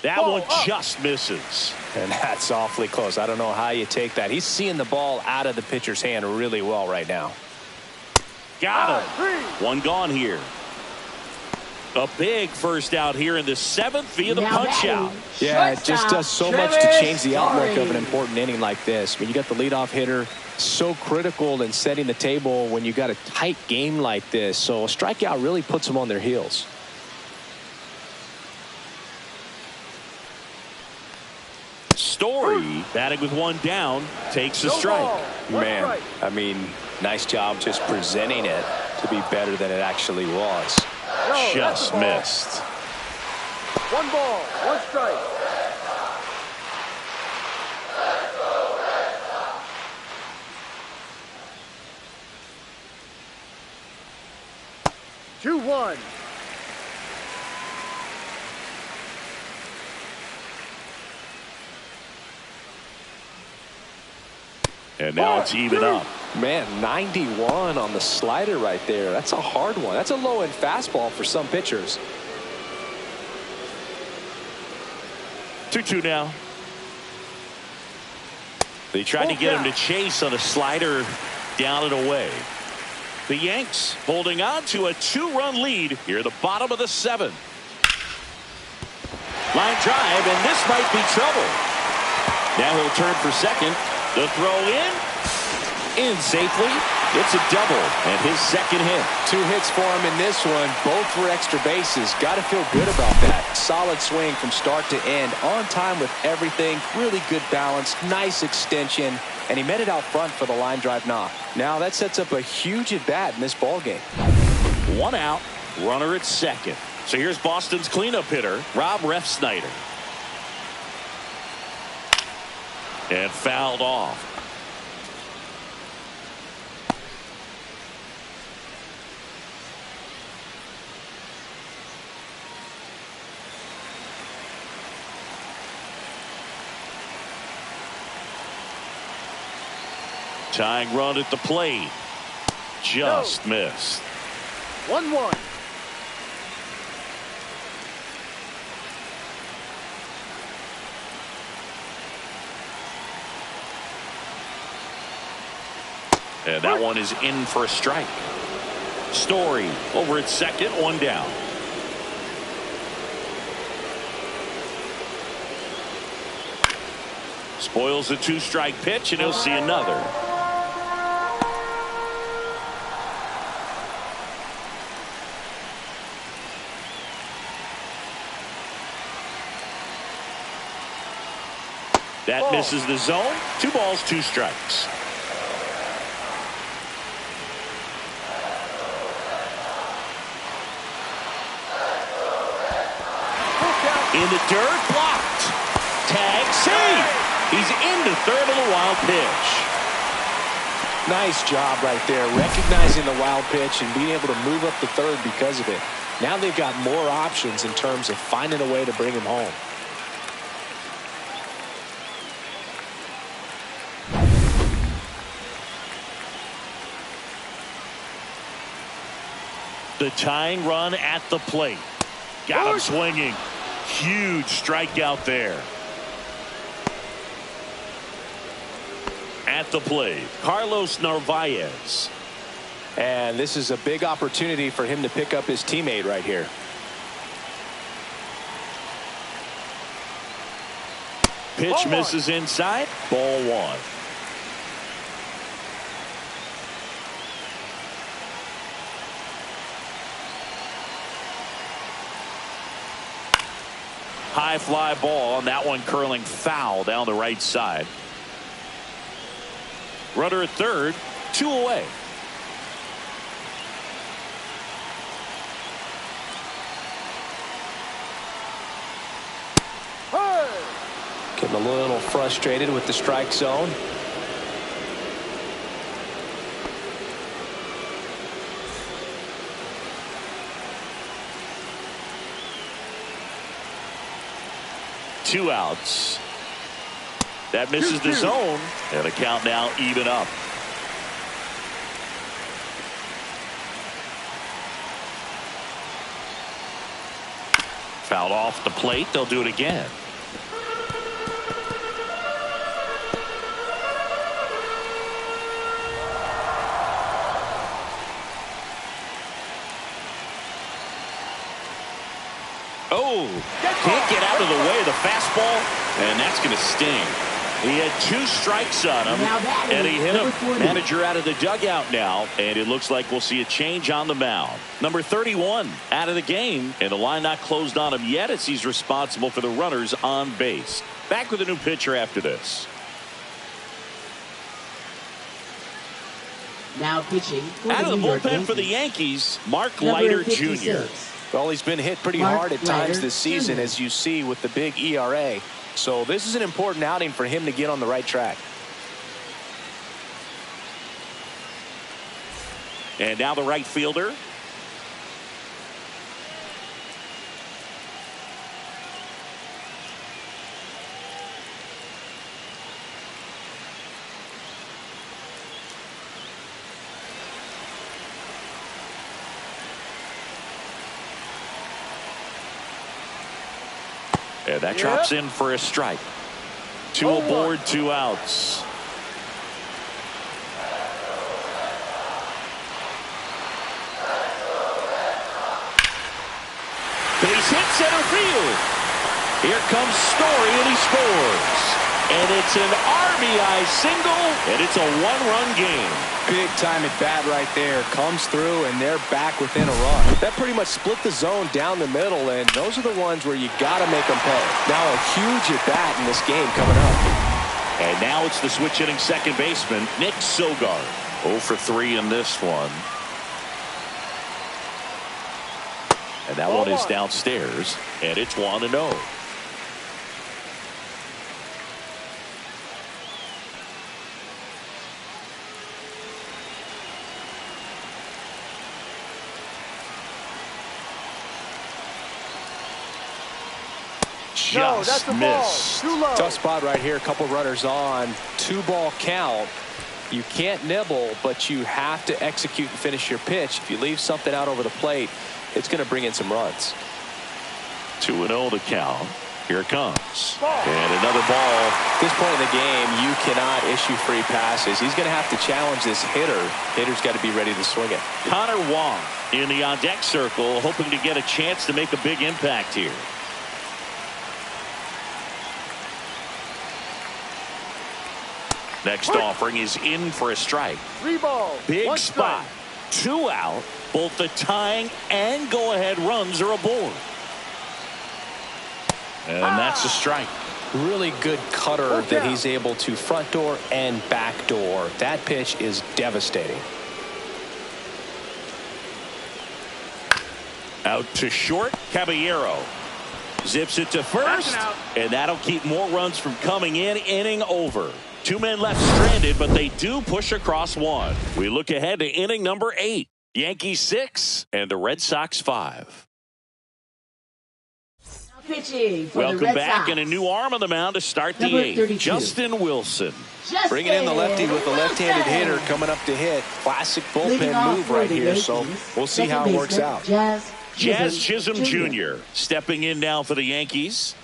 That one just misses. And that's awfully close. I don't know how you take that. He's seeing the ball out of the pitcher's hand really well right now. Got him. One gone here. A big first out here in the 7th via the punch out. Yeah, it just does so much to change the outlook of an important inning like this. When you got the leadoff hitter, so critical in setting the table when you got a tight game like this. So a strikeout really puts them on their heels. Story batting with one down takes a strike. Man, I mean, nice job just presenting it to be better than it actually was. Just missed. 1 ball, 1 strike. Two, 1. And now it's even up. Man, 91 on the slider right there. That's a hard one. That's a low-end fastball for some pitchers. 2-2 now. They tried to get him to chase on a slider down and away. The Yanks holding on to a 2-run lead here at the bottom of the 7th. Line drive, and this might be trouble. Now he'll turn for second. The throw in safely. It's a double and his second hit. 2 hits for him in this one. Both were extra bases. Got to feel good about that. Solid swing from start to end. On time with everything. Really good balance. Nice extension. And he met it out front for the line drive knock. Now that sets up a huge at bat in this ball game. 1 out. Runner at second. So here's Boston's cleanup hitter, Rob Refsnyder. And fouled off. Tying run at the plate. Just missed. 1-1. And that one is in for a strike. Story over at second, one down. Spoils a two-strike pitch, and he'll see another. That misses the zone. 2 balls, 2 strikes. In the dirt, blocked. Tag, save. He's into third of the wild pitch. Nice job right there, recognizing the wild pitch and being able to move up to third because of it. Now they've got more options in terms of finding a way to bring him home. The tying run at the plate. Got him swinging. Huge strikeout there. At the plate, Carlos Narvaez. And this is a big opportunity for him to pick up his teammate right here. Pitch misses inside. Ball 1. High fly ball, and that one curling foul down the right side. Runner at third, 2 away. Getting a little frustrated with the strike zone. Two outs. That misses the zone, and the count now even up. Fouled off the plate. They'll do it again. Oh, can't get out of the way of the fastball, and that's going to sting. He had 2 strikes on him, and he hit him. Manager out of the dugout now, and it looks like we'll see a change on the mound. Number 31 out of the game, and the line not closed on him yet as he's responsible for the runners on base. Back with a new pitcher after this. Now pitching out of the bullpen for the Yankees, Mark Leiter Jr. Well, he's been hit pretty hard at times this season, as you see with the big ERA. So this is an important outing for him to get on the right track. And now the right fielder. And that drops in for a strike. 2 aboard, 2 outs. Base hit center field. Here comes Story, and he scores. And it's an RBI single, and it's a 1-run game. Big time at bat right there. Comes through, and they're back within a run. That pretty much split the zone down the middle, and those are the ones where you got to make them pay. Now a huge at bat in this game coming up. And now it's the switch hitting second baseman, Nick Sogard. 0 for 3 in this one. And that one is downstairs, and it's 1-0. Just miss. Tough spot right here. A couple runners on. 2-ball count. You can't nibble, but you have to execute and finish your pitch. If you leave something out over the plate, it's going to bring in some runs. 2-0 to count. Here it comes. And another ball. At this point in the game, you cannot issue free passes. He's going to have to challenge this hitter. Hitter's got to be ready to swing it. Connor Wong in the on-deck circle, hoping to get a chance to make a big impact here. Next offering is in for a strike. 3 balls. Big 1 spot. strike. 2 out. Both the tying and go-ahead runs are aboard. And that's a strike. Really good cutter that he's able to front door and back door. That pitch is devastating. Out to short. Caballero zips it to first. And that'll keep more runs from coming in. Inning over. 2 men left stranded, but they do push across 1. We look ahead to inning number 8. Yankees 6 and the Red Sox 5. Pitching for Welcome the Red back, Sox. and a new arm on the mound to start the Number 8th. 32. Justin Wilson. Bringing in the lefty with the left-handed hitter coming up to hit. Classic bullpen move right here, so we'll see how it works out. Jazz Chisholm Jr. stepping in now for the Yankees.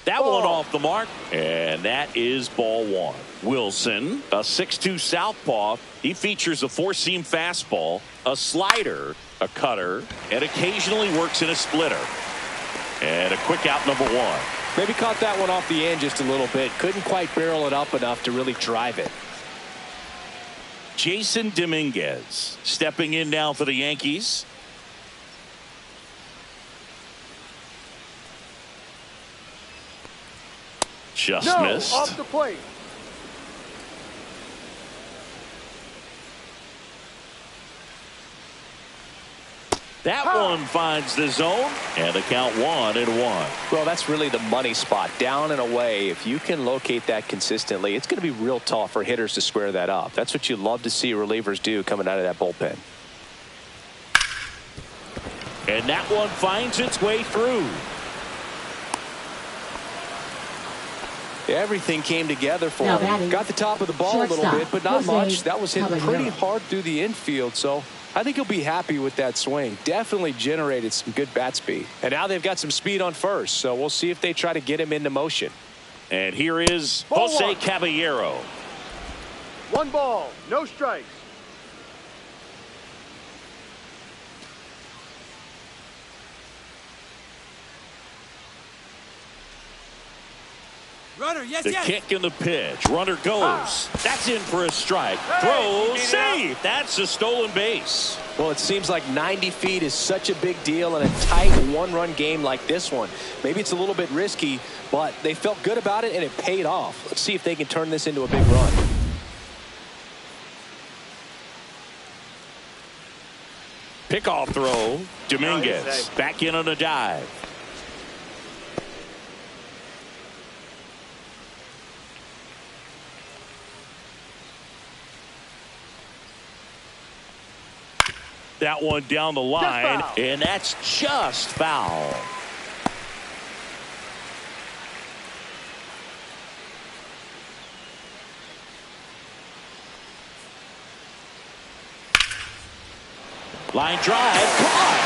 That one off the mark, and that is ball 1. Wilson, a 6'2 southpaw. He features a 4-seam fastball, a slider, a cutter, and occasionally works in a splitter. And a quick out number 1. Maybe caught that one off the end just a little bit. Couldn't quite barrel it up enough to really drive it. Jason Dominguez stepping in now for the Yankees. Just missed. Off the plate. That one finds the zone, and the count 1-1. Well, that's really the money spot. Down and away. If you can locate that consistently, it's going to be real tough for hitters to square that up. That's what you love to see relievers do coming out of that bullpen. And that one finds its way through. Everything came together for him. Got the top of the ball a little bit, but not much. That was hit pretty hard through the infield, so I think he'll be happy with that swing. Definitely generated some good bat speed. And now they've got some speed on first, so we'll see if they try to get him into motion. And here is Jose Caballero. 1 ball, no strikes. Runner, yes, The kick and the pitch. Runner goes. That's in for a strike. Throw, save. That's a stolen base. Well, it seems like 90 feet is such a big deal in a tight 1-run game like this one. Maybe it's a little bit risky, but they felt good about it and it paid off. Let's see if they can turn this into a big run. Pickoff throw. Dominguez back in on a dive. That one down the line, and that's just foul. Line drive, caught.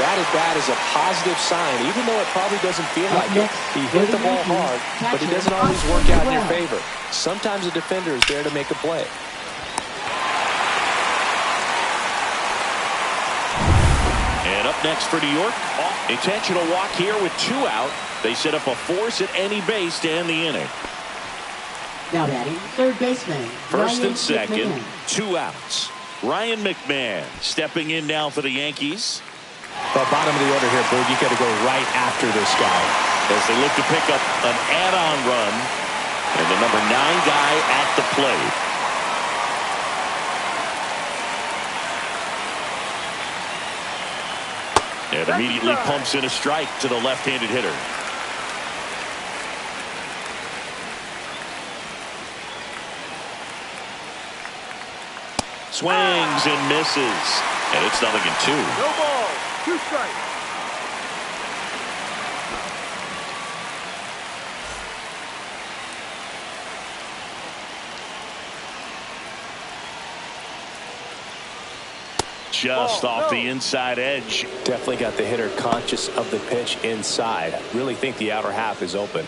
That at bat is a positive sign, even though it probably doesn't feel like it. He hit the ball hard, but it doesn't always work out in your favor. Sometimes a defender is there to make a play. And up next for New York, intentional walk here with 2 out. They set up a force at any base to end the inning. Now batting, third baseman. First Ryan and second, McMahon. 2 outs. Ryan McMahon stepping in now for the Yankees. The bottom of the order here, Boog. You got to go right after this guy. As they look to pick up an add-on run. And the number 9 guy at the plate. And immediately pumps in a strike to the left-handed hitter. Swings and misses. And it's 0-2. No ball, 2 strikes. Just off the inside edge. Definitely got the hitter conscious of the pitch inside. I really think the outer half is open.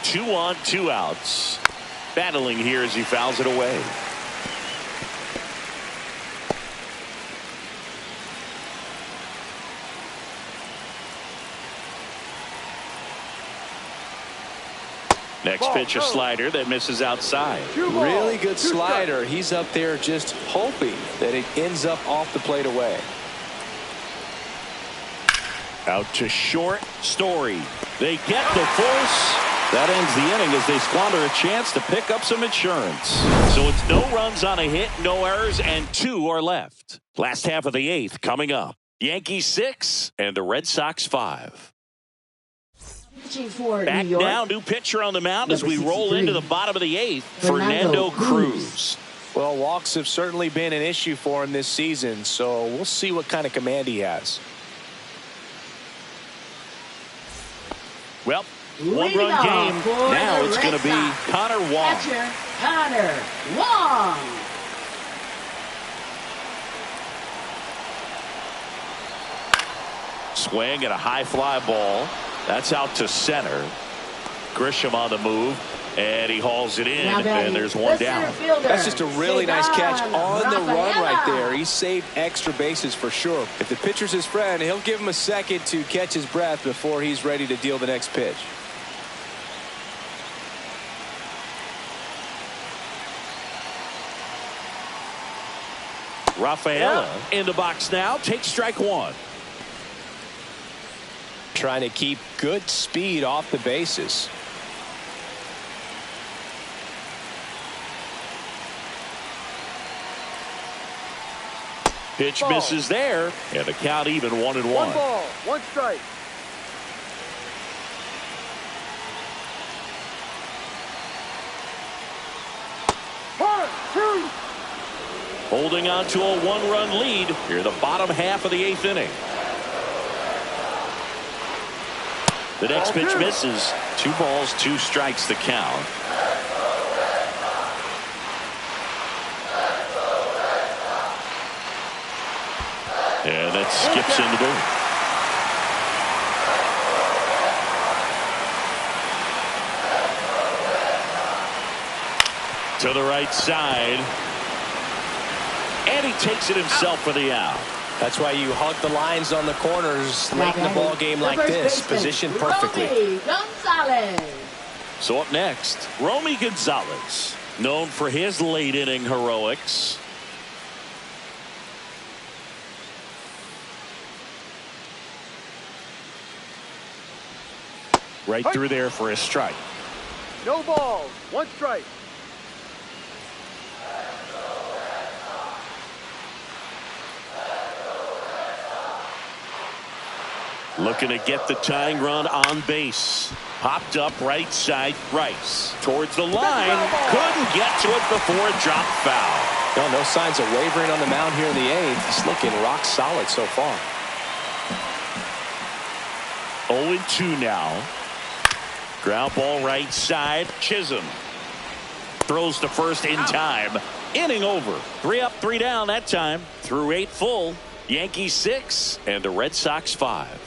Two on, two outs. Battling here as he fouls it away. Next pitch, a slider that misses outside. Really good slider. He's up there just hoping that it ends up off the plate away. Out to short. Story. They get the force. That ends the inning as they squander a chance to pick up some insurance. So it's no runs on a hit, no errors, and 2 are left. Last half of the 8th coming up. Yankees 6 and the Red Sox 5. Back now, new pitcher on the mound as we roll into the bottom of the 8th. Fernando Cruz. Well, walks have certainly been an issue for him this season, so we'll see what kind of command he has. Well, one-run game. Now it's going to be Connor Wong. Catcher, Connor Wong. Swing at a high fly ball. That's out to center. Grisham on the move. And he hauls it in. And there's one down. That's just a really nice catch on the run right there. He saved extra bases for sure. If the pitcher's his friend, he'll give him a second to catch his breath before he's ready to deal the next pitch. Rafaela in the box now. Takes strike 1. Trying to keep good speed off the bases. Pitch misses there, and the count even 1-1. 1 ball, 1 strike. Holding on to a 1-run lead here in the bottom half of the 8th inning. The next pitch misses. 2 balls, 2 strikes the count. And that skips into the to the right side. And he takes it himself for the out. That's why you hug the lines on the corners late in the ball game like this. Positioned perfectly. So up next, Romy Gonzalez, known for his late inning heroics. Right through there for a strike. No balls, 1 strike. Looking to get the tying run on base. Popped up right side. Rice towards the line. Couldn't get to it before it dropped foul. No signs of wavering on the mound here in the 8th. He's looking rock solid so far. 0-2 now. Ground ball right side. Chisholm throws to first in time. Inning over. 3 up, 3 down that time. Through 8 full. Yankees 6 and the Red Sox 5.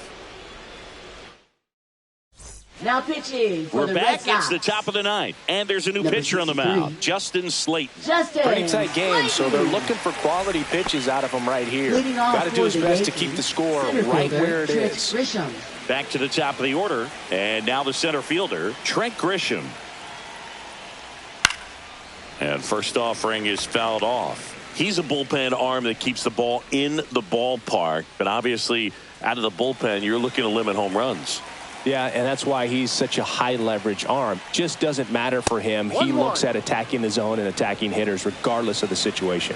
Now pitching for We're the back. Red It's Sox. the top of the 9th. And there's a new pitcher on the mound. Justin Slayton. Pretty tight game, so they're looking for quality pitches out of him right here. Got to do his best to keep the score right where it is. Back to the top of the order. And now the center fielder, Trent Grisham. And first offering is fouled off. He's a bullpen arm that keeps the ball in the ballpark. But obviously, out of the bullpen, you're looking to limit home runs. Yeah, and that's why he's such a high leverage arm. Just doesn't matter for him. He looks at attacking the zone and attacking hitters regardless of the situation.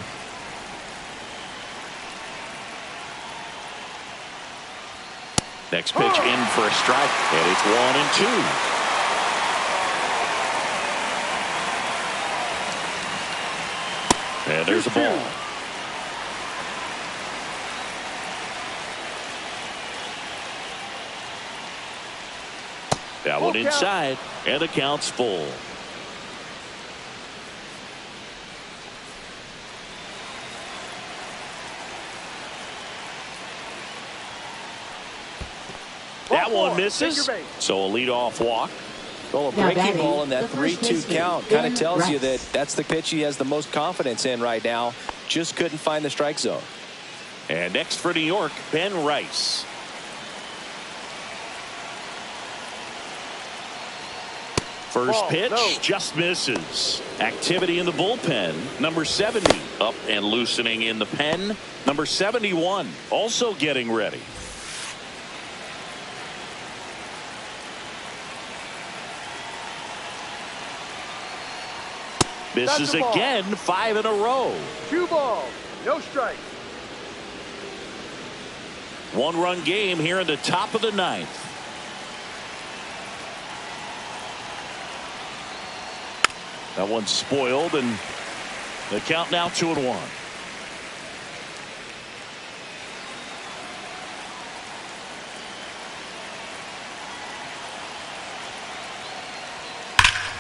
Next pitch in for a strike, and it's 1-2. And there's a ball. That one inside, and the count's full. That one misses. Take your base. So a leadoff walk. Well, a Now breaking batting, ball in that the first 3-2 baseman, count kind of Ben tells you Rice. that that's the pitch he has the most confidence in right now. Just couldn't find the strike zone. And next for New York, Ben Rice. First Ball, pitch no. just misses. Activity in the bullpen. Number 70 up and loosening in the pen. Number 71 also getting ready. Misses That's a ball. again, 5 in a row. 2 balls, no strikes. 1-run game here in the top of the 9th. That one's spoiled, and the count now 2-1.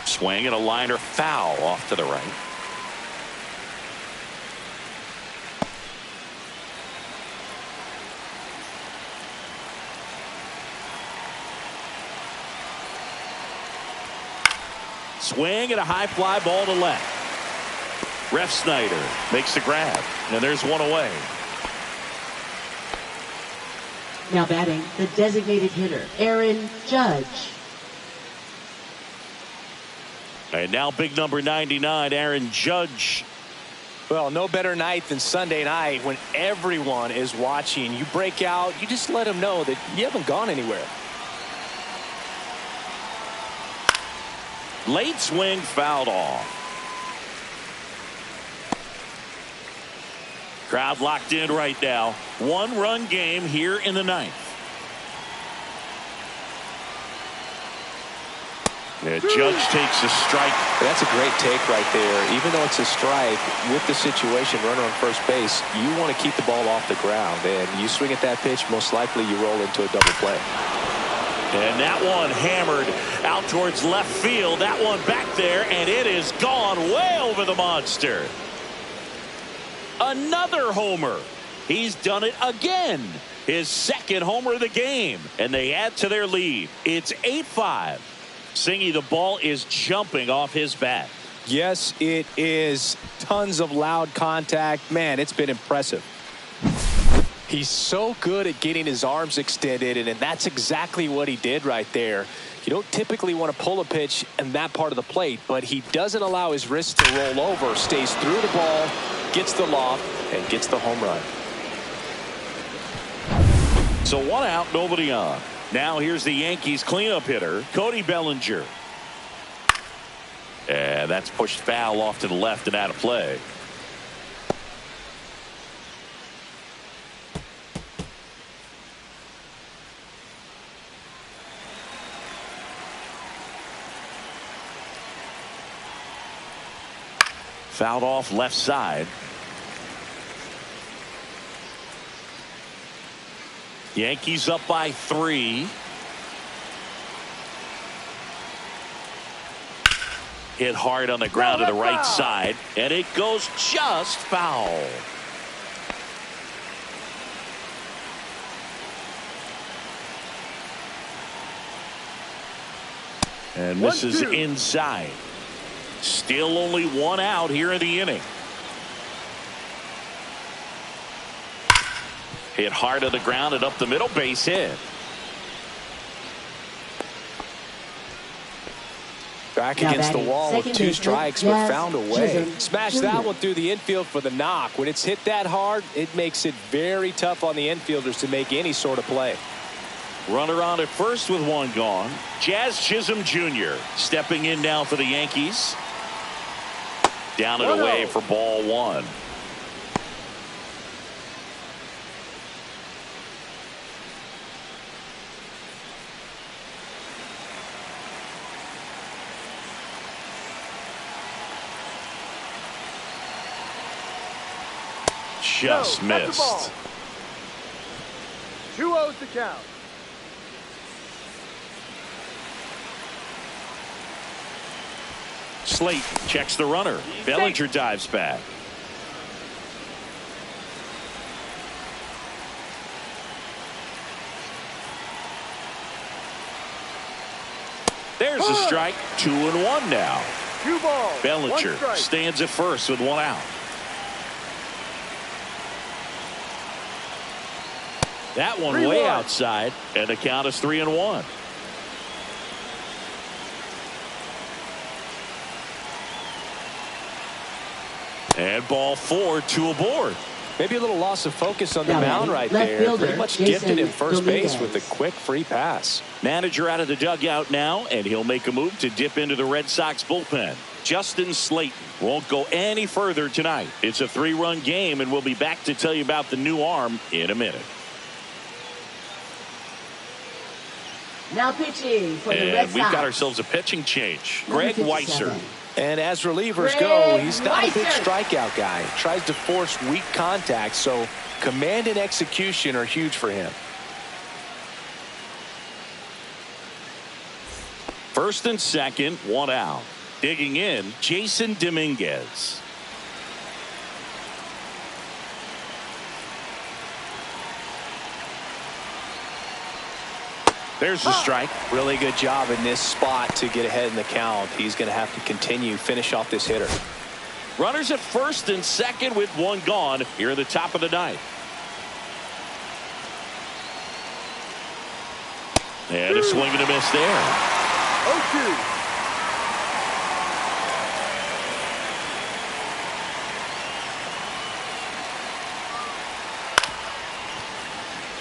Swing and a liner foul off to the right. Swing and a high fly ball to left. Ref Snyder makes the grab, and there's one away. Now batting, the designated hitter, Aaron Judge. And now big number 99, Aaron Judge. Well, no better night than Sunday night when everyone is watching. You break out, you just let them know that you haven't gone anywhere. Late swing fouled off. Crowd locked in right now. 1-run game here in the 9th. Yeah, Judge takes a strike. That's a great take right there. Even though it's a strike, with the situation, runner on first base, you want to keep the ball off the ground. And you swing at that pitch, most likely you roll into a double play. And that one hammered out towards left field. That one back there, and it is gone way over the monster. Another homer. He's done it again. His second homer of the game. And they add to their lead. It's 8-5. Singy, the ball is jumping off his bat. Yes, it is. Tons of loud contact. Man, it's been impressive. He's so good at getting his arms extended, and that's exactly what he did right there. You don't typically want to pull a pitch in that part of the plate, but he doesn't allow his wrist to roll over, stays through the ball, gets the loft, and gets the home run. So 1 out, nobody on. Now here's the Yankees cleanup hitter, Cody Bellinger. And that's pushed foul off to the left and out of play. Fouled off left side. Yankees up by 3. Hit hard on the ground to the right side, and it goes just foul. And misses inside. Still only 1 out here in the inning. Hit hard on the ground and up the middle, base hit. Back Now against the batting, wall with second 2 baseman, strikes, but found a way. Chisholm Smash Jr. that one through the infield for the knock. When it's hit that hard, it makes it very tough on the infielders to make any sort of play. Runner on at first with 1 gone. Jazz Chisholm Jr. stepping in now for the Yankees. Down and away for ball 1. Just missed. 2-0's the count. Slate checks the runner. Bellinger dives back. There's a strike. 2-1 now. 2 balls. 1 Bellinger strike. stands at first with 1 out. That one 3-1. way outside, and the count is 3-1. And ball 4, 2 aboard. Maybe a little loss of focus on the Now mound batting, right left there. fielder, Pretty much Jason gifted him first base Dominguez. with a quick free pass. Manager out of the dugout now, and he'll make a move to dip into the Red Sox bullpen. Justin Slayton won't go any further tonight. It's a 3-run game, and we'll be back to tell you about the new arm in a minute. Now pitching for the Red And we've Sox. got ourselves a pitching change. Number Greg 57. Weiser. And as relievers Greg go, he's not a big Weiser. strikeout guy. Tries to force weak contact, so command and execution are huge for him. First and second, 1 out. Digging in, Jason Dominguez. There's the strike. Really good job in this spot to get ahead in the count. He's going to have to finish off this hitter. Runners at first and second with 1 gone here in the top of the 9th. And a swing and a miss there. 0-2.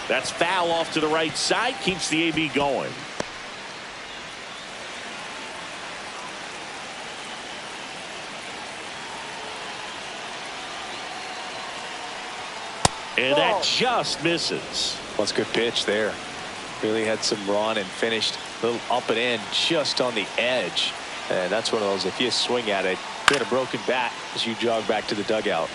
That's foul off to the right side. Keeps the AB going. And that just misses. Well, it's a good pitch there. Really had some run and finished a little up and in just on the edge. And that's one of those, if you swing at it, you get a broken bat as you jog back to the dugout.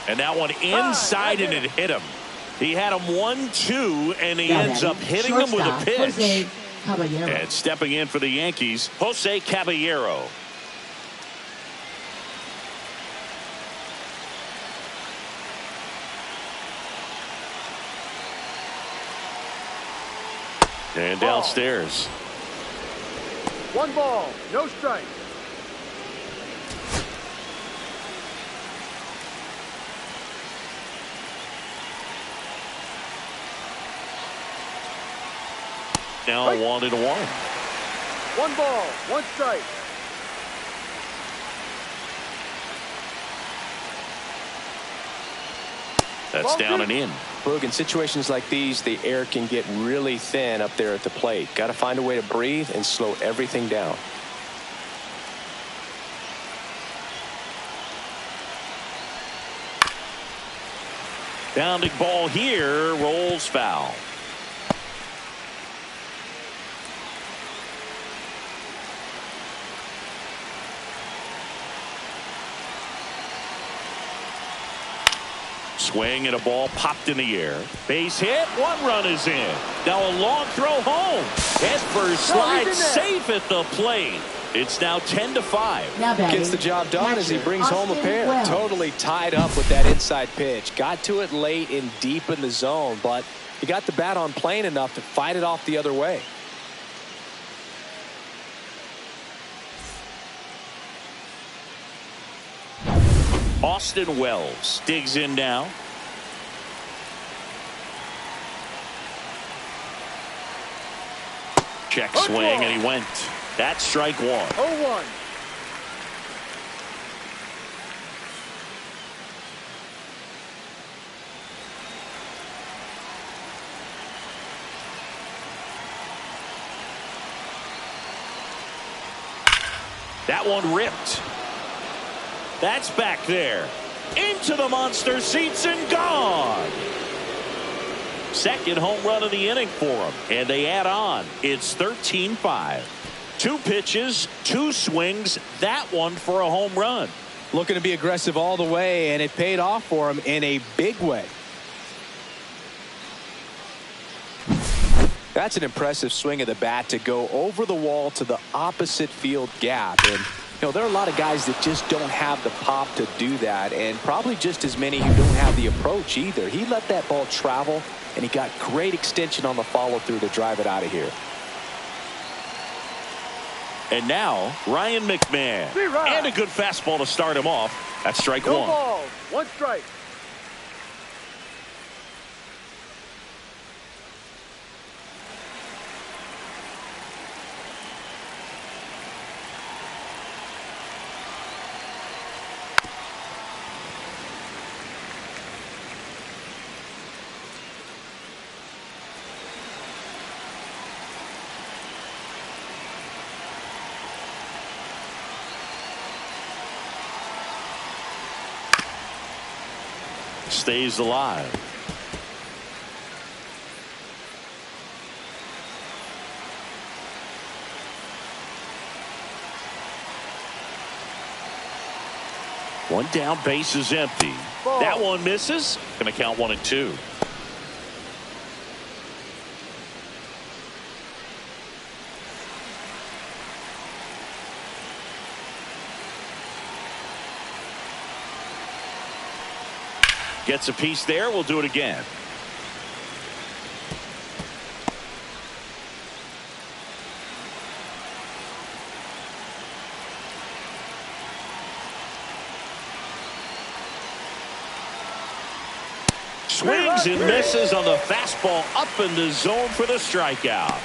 And that one inside and it hit him. He had him 1-2 and he Now ends up batting, hitting him with a shortstop, pitch. Jose Caballero. And stepping in for the Yankees, Jose Caballero. And downstairs. 1 ball. No strike. Now 1-1. 1 ball. 1 strike. That's down and in. Boog, in situations like these, the air can get really thin up there at the plate. Got to find a way to breathe and slow everything down. Bounding ball here, rolls foul. Swing and a ball popped in the air. Base hit. 1 run is in. Now a long throw home. Esper slides safe at the plate. It's now 10-5. Now batting, Gets the job done as he catcher, brings home a Austin pair. Wells. Totally tied up with that inside pitch. Got to it late and deep in the zone, but he got the bat on plane enough to fight it off the other way. Austin Wells digs in now. Check swing and he went. That's strike 1. 0-1. That one ripped. That's back there. Into the monster seats and gone. Second home run of the inning for them. And they add on. It's 13-5. 2 pitches, 2 swings. That one for a home run. Looking to be aggressive all the way, and it paid off for him in a big way. That's an impressive swing of the bat to go over the wall to the opposite field gap. And You know, there are a lot of guys that just don't have the pop to do that, and probably just as many who don't have the approach either. He let that ball travel, and he got great extension on the follow-through to drive it out of here. And now, Ryan McMahon. And a good fastball to start him off. That's strike one. Ball, one strike. Stays alive. One down, base is empty. Ball. That one misses. Going to count 1-2. Gets a piece there. We'll do it again. Swings and misses on the fastball up in the zone for the strikeout.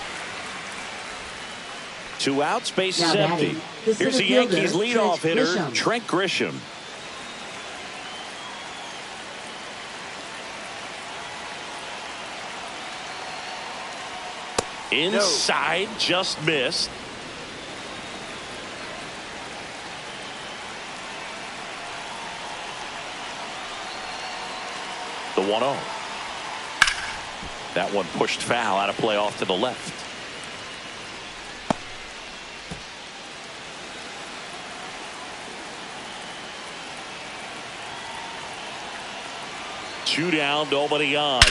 2 outs, base is empty. Here's the Yankees leadoff hitter, Trent Grisham. Inside, just missed. The 1-0. That one pushed foul out of play off to the left. Two down, nobody on.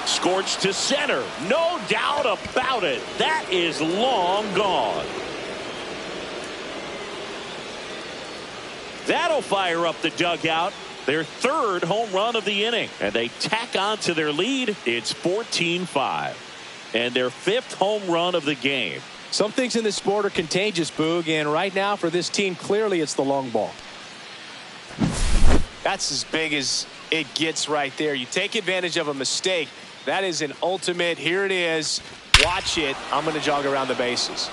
Scorched to center. No doubt about it. That is long gone. That'll fire up the dugout. Their 3rd home run of the inning. And they tack on to their lead. It's 14-5. And their 5th home run of the game. Some things in this sport are contagious, Boog, and right now for this team, clearly it's the long ball. That's as big as it gets right there. You take advantage of a mistake. That is an ultimate. Here it is. Watch it. I'm going to jog around the bases.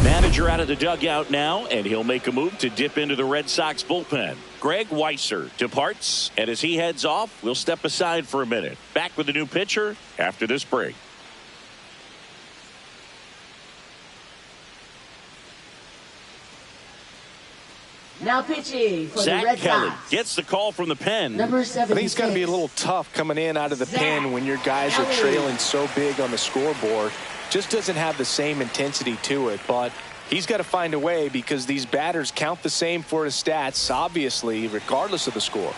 Manager out of the dugout now, and he'll make a move to dip into the Red Sox bullpen. Greg Weisser departs, and as he heads off, we'll step aside for a minute. Back with the new pitcher after this break. Now pitching for Zach the Red Kelly Sox. gets the call from the pen. Number I 76. think it's going to be a little tough coming in out of the pen when your guys are trailing so big on the scoreboard. Just doesn't have the same intensity to it, but he's got to find a way because these batters count the same for his stats, obviously, regardless of the score.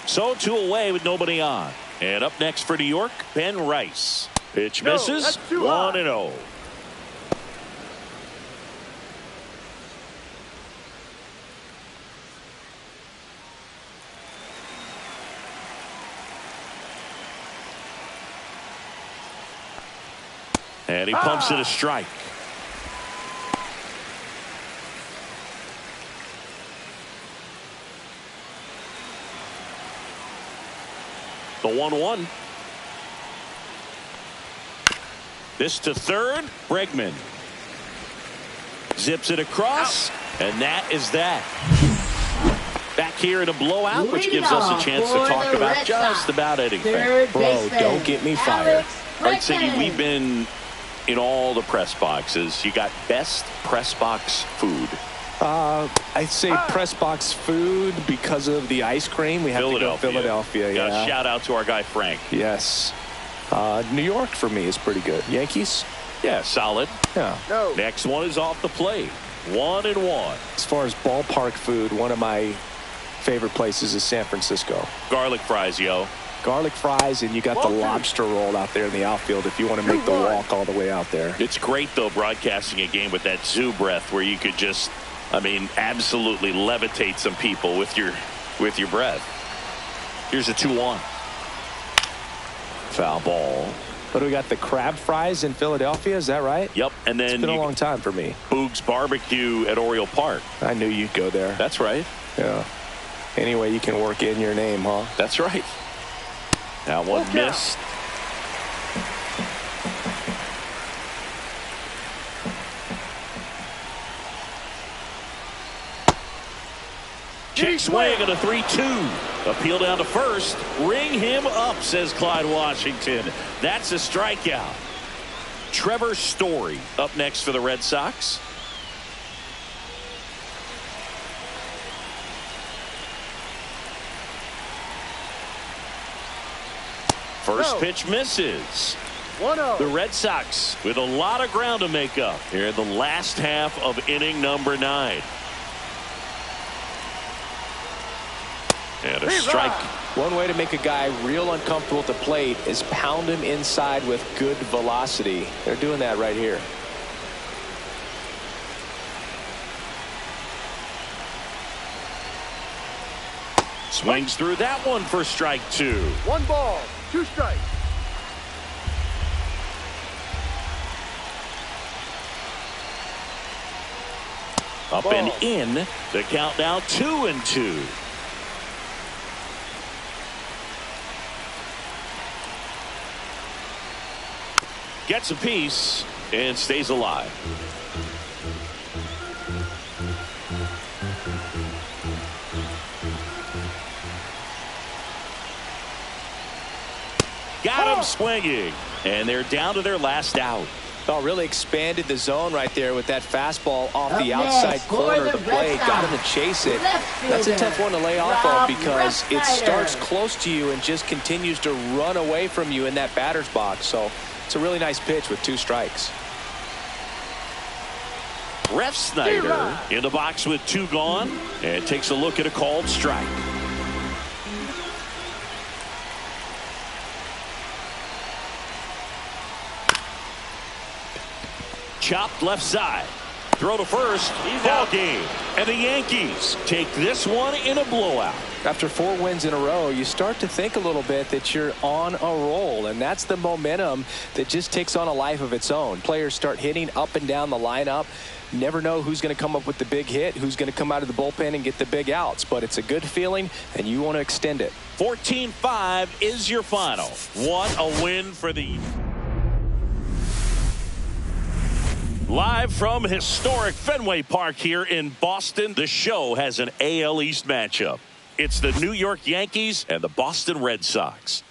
So 2 away with nobody on. And up next for New York, Ben Rice. Pitch misses. 1-0. And he pumps it a strike. The 1-1. This to third. Bregman zips it across, and that is that. Back here in a blowout, which gives us a chance to talk about just about anything. Bro, don't get me fired. All right, Siggy, we've been in all the press boxes. You got best press box food. I'd say press box food because of the ice cream. We have to go Philadelphia. Yeah. Shout out to our guy Frank. Yes. New York for me is pretty good. Yankees? Yeah, solid. Yeah. No. Next one is off the plate. 1-1. As far as ballpark food, one of my favorite places is San Francisco. Garlic fries, yo. Garlic fries, and you got the lobster roll out there in the outfield if you want to make the walk all the way out there. It's great, though, broadcasting a game with that zoo breath where you could just, I mean, absolutely levitate some people with your breath. Here's a 2-1. Foul ball. What do we got? The crab fries in Philadelphia, is that right? Yep, and then it's been a long time for me. Boog's Barbecue at Oriole Park. I knew you'd go there. That's right. Yeah. Anyway, you can work in your name, huh? That's right. That one missed. Check swing at a 3-2. Appeal down to first. Ring him up, says Clyde Washington. That's a strikeout. Trevor Story up next for the Red Sox. First pitch misses. 1-0. The Red Sox with a lot of ground to make up here in the last half of inning number 9. And a strike. One way to make a guy real uncomfortable at the plate is pound him inside with good velocity. They're doing that right here. Swings through that one for strike 2. 1 ball, 2 strikes. Up and in. The count now 2-2. Gets a piece and stays alive. Got him swinging, and they're down to their last out. Oh, really expanded the zone right there with that fastball off the outside corner of the plate. Got him to chase it. That's a tough one to lay off of because it starts close to you and just continues to run away from you in that batter's box. So it's a really nice pitch with 2 strikes. Ref Snyder in the box with 2 gone and takes a look at a called strike. Chopped left side. Throw to first. Ball game. And the Yankees take this one in a blowout. After 4 wins in a row, you start to think a little bit that you're on a roll, and that's the momentum that just takes on a life of its own. Players start hitting up and down the lineup. Never know who's going to come up with the big hit, who's going to come out of the bullpen and get the big outs, but it's a good feeling, and you want to extend it. 14-5 is your final. What a win for the... Live from historic Fenway Park here in Boston, the show has an AL East matchup. It's the New York Yankees and the Boston Red Sox.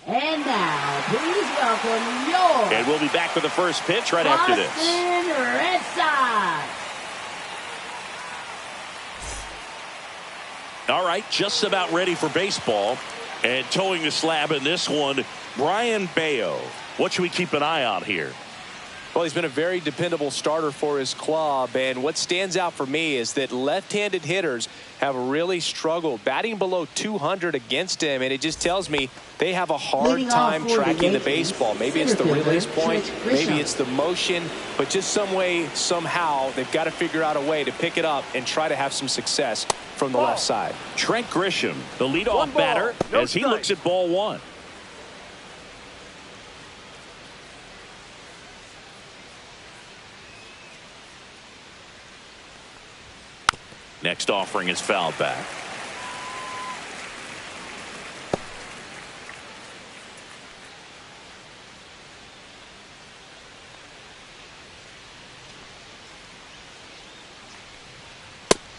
And now, please welcome your... And we'll be back with the first pitch right after this. Boston Red Sox. All right, just about ready for baseball. And towing the slab in this one, Brian Bayo. What should we keep an eye on here? Well, he's been a very dependable starter for his club, and what stands out for me is that left-handed hitters have really struggled batting below 200 against him, and it just tells me they have a hard time tracking the baseball. Maybe it's the release point, maybe it's the motion, but just some way, somehow, they've got to figure out a way to pick it up and try to have some success from the left side. Trent Grisham, the leadoff batter, as he looks at ball 1. Next offering is fouled back.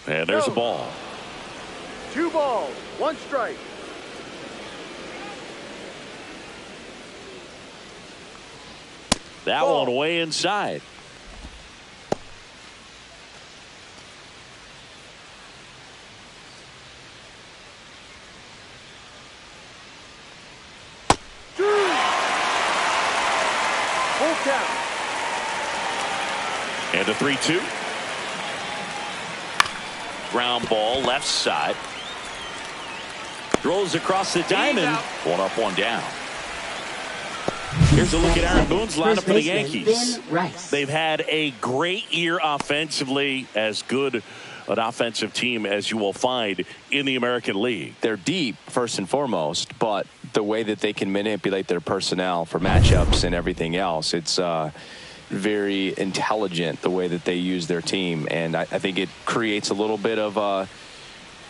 And there's a ball. 2 balls, 1 strike. That one way inside. And a 3-2. Ground ball left side. Throws across the diamond. One up, one down. Here's a look at Aaron Boone's lineup for the Yankees. They've had a great year offensively, as good an offensive team as you will find in the American League. They're deep, first and foremost, but the way that they can manipulate their personnel for matchups and everything else, it's very intelligent the way that they use their team. And I think it creates a little bit of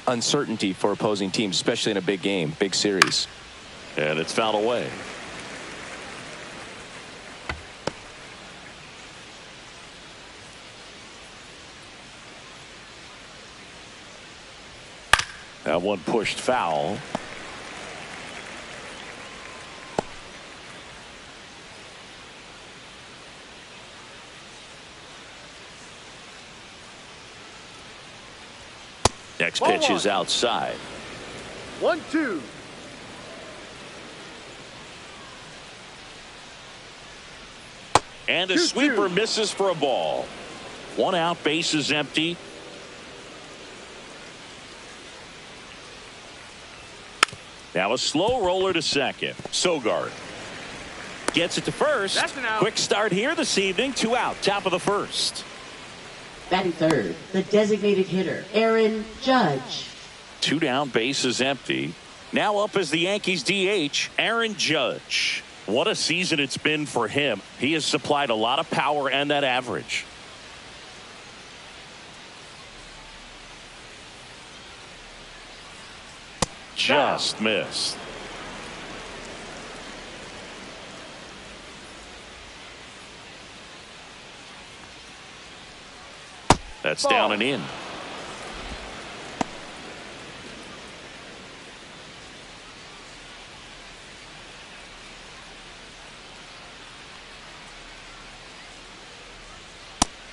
uncertainty for opposing teams, especially in a big game, big series. And it's fouled away. That one pushed foul. Next pitch is outside. 1-2. And a sweeper misses for a ball. One out, base is empty. Now a slow roller to second. Sogard gets it to first. Quick start here this evening. 2 out, top of the first. Batting third, the designated hitter, Aaron Judge. 2 down, base is empty. Now up as the Yankees DH, Aaron Judge. What a season it's been for him. He has supplied a lot of power and that average. Just missed. That's down and in.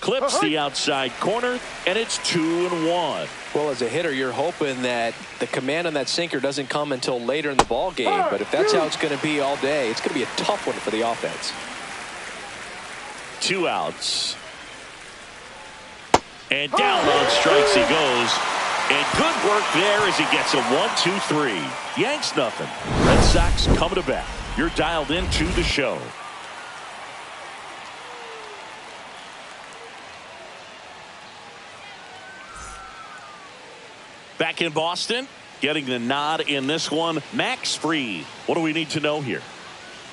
Clips the outside corner, and it's 2-1. Well, as a hitter, you're hoping that the command on that sinker doesn't come until later in the ball game. But if that's how it's going to be all day, it's going to be a tough one for the offense. 2 outs. And down on strikes he goes. And good work there as he gets a 1-2-3. Yanks nothing. Red Sox coming to bat. You're dialed into the show. Back in Boston, getting the nod in this one, Max Fried. What do we need to know here?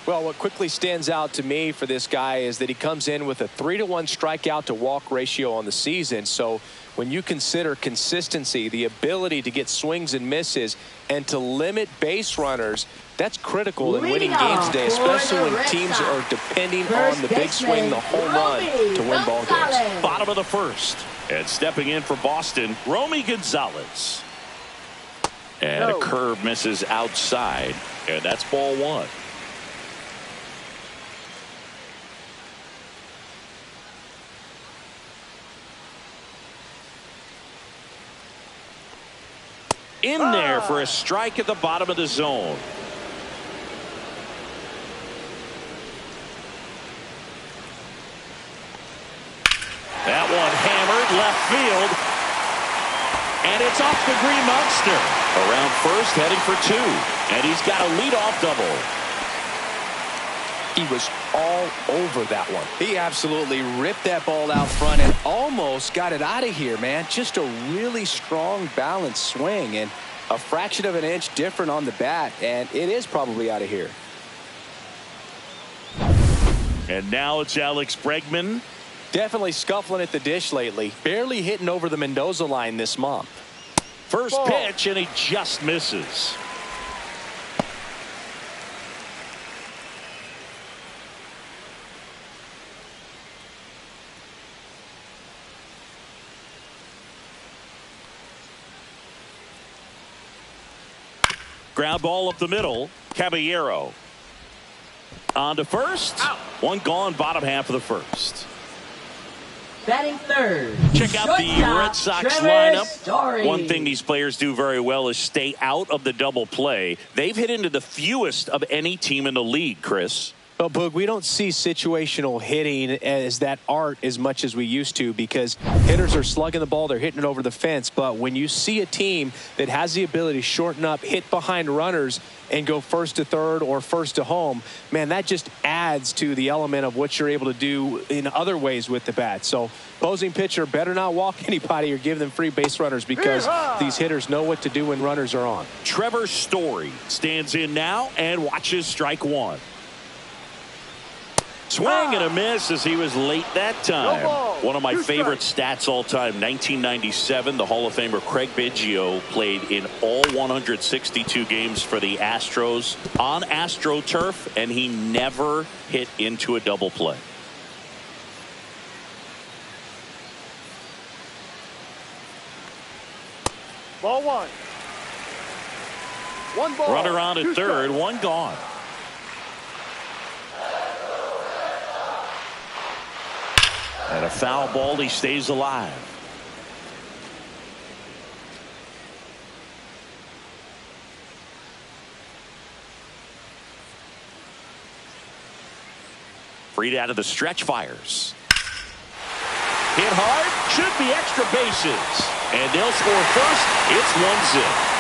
Well, what quickly stands out to me for this guy is that he comes in with a 3-to-1 strikeout to walk ratio on the season. So when you consider consistency, the ability to get swings and misses, and to limit base runners, that's critical in winning games today, especially when teams are depending on the big swing, the home run to win ball games. Bottom of the first. And stepping in for Boston, Romy Gonzalez. And a curve misses outside. And that's ball 1. In there for a strike at the bottom of the zone. That one hammered left field. And it's off the green monster. Around first, heading for 2. And he's got a leadoff double. He was all over that one. He absolutely ripped that ball out front and almost got it out of here, man. Just a really strong, balanced swing, and a fraction of an inch different on the bat, and it is probably out of here. And now it's Alex Bregman. Definitely scuffling at the dish lately. Barely hitting over the Mendoza line this month. First pitch, and he just misses. Ground ball up the middle. Caballero on to first. Out. One gone, bottom half of the first. Batting third. Check out the Red Sox lineup. One thing these players do very well is stay out of the double play. They've hit into the fewest of any team in the league, Chris. Well, Boog, we don't see situational hitting as that art as much as we used to because hitters are slugging the ball, they're hitting it over the fence. But when you see a team that has the ability to shorten up, hit behind runners, and go first to third or first to home, man, that just adds to the element of what you're able to do in other ways with the bat. So opposing pitcher better not walk anybody or give them free base runners because these hitters know what to do when runners are on. Trevor Story stands in now and watches strike one. Swing and a miss as he was late that time. One of my favorite stats all time, 1997, the Hall of Famer Craig Biggio played in all 162 games for the Astros on AstroTurf, and he never hit into a double play. Ball one. One ball. Runner on at third, one gone. And a foul ball, he stays alive. Freed out of the stretch, fires. Hit hard, should be extra bases. And they'll score first. It's 1-0.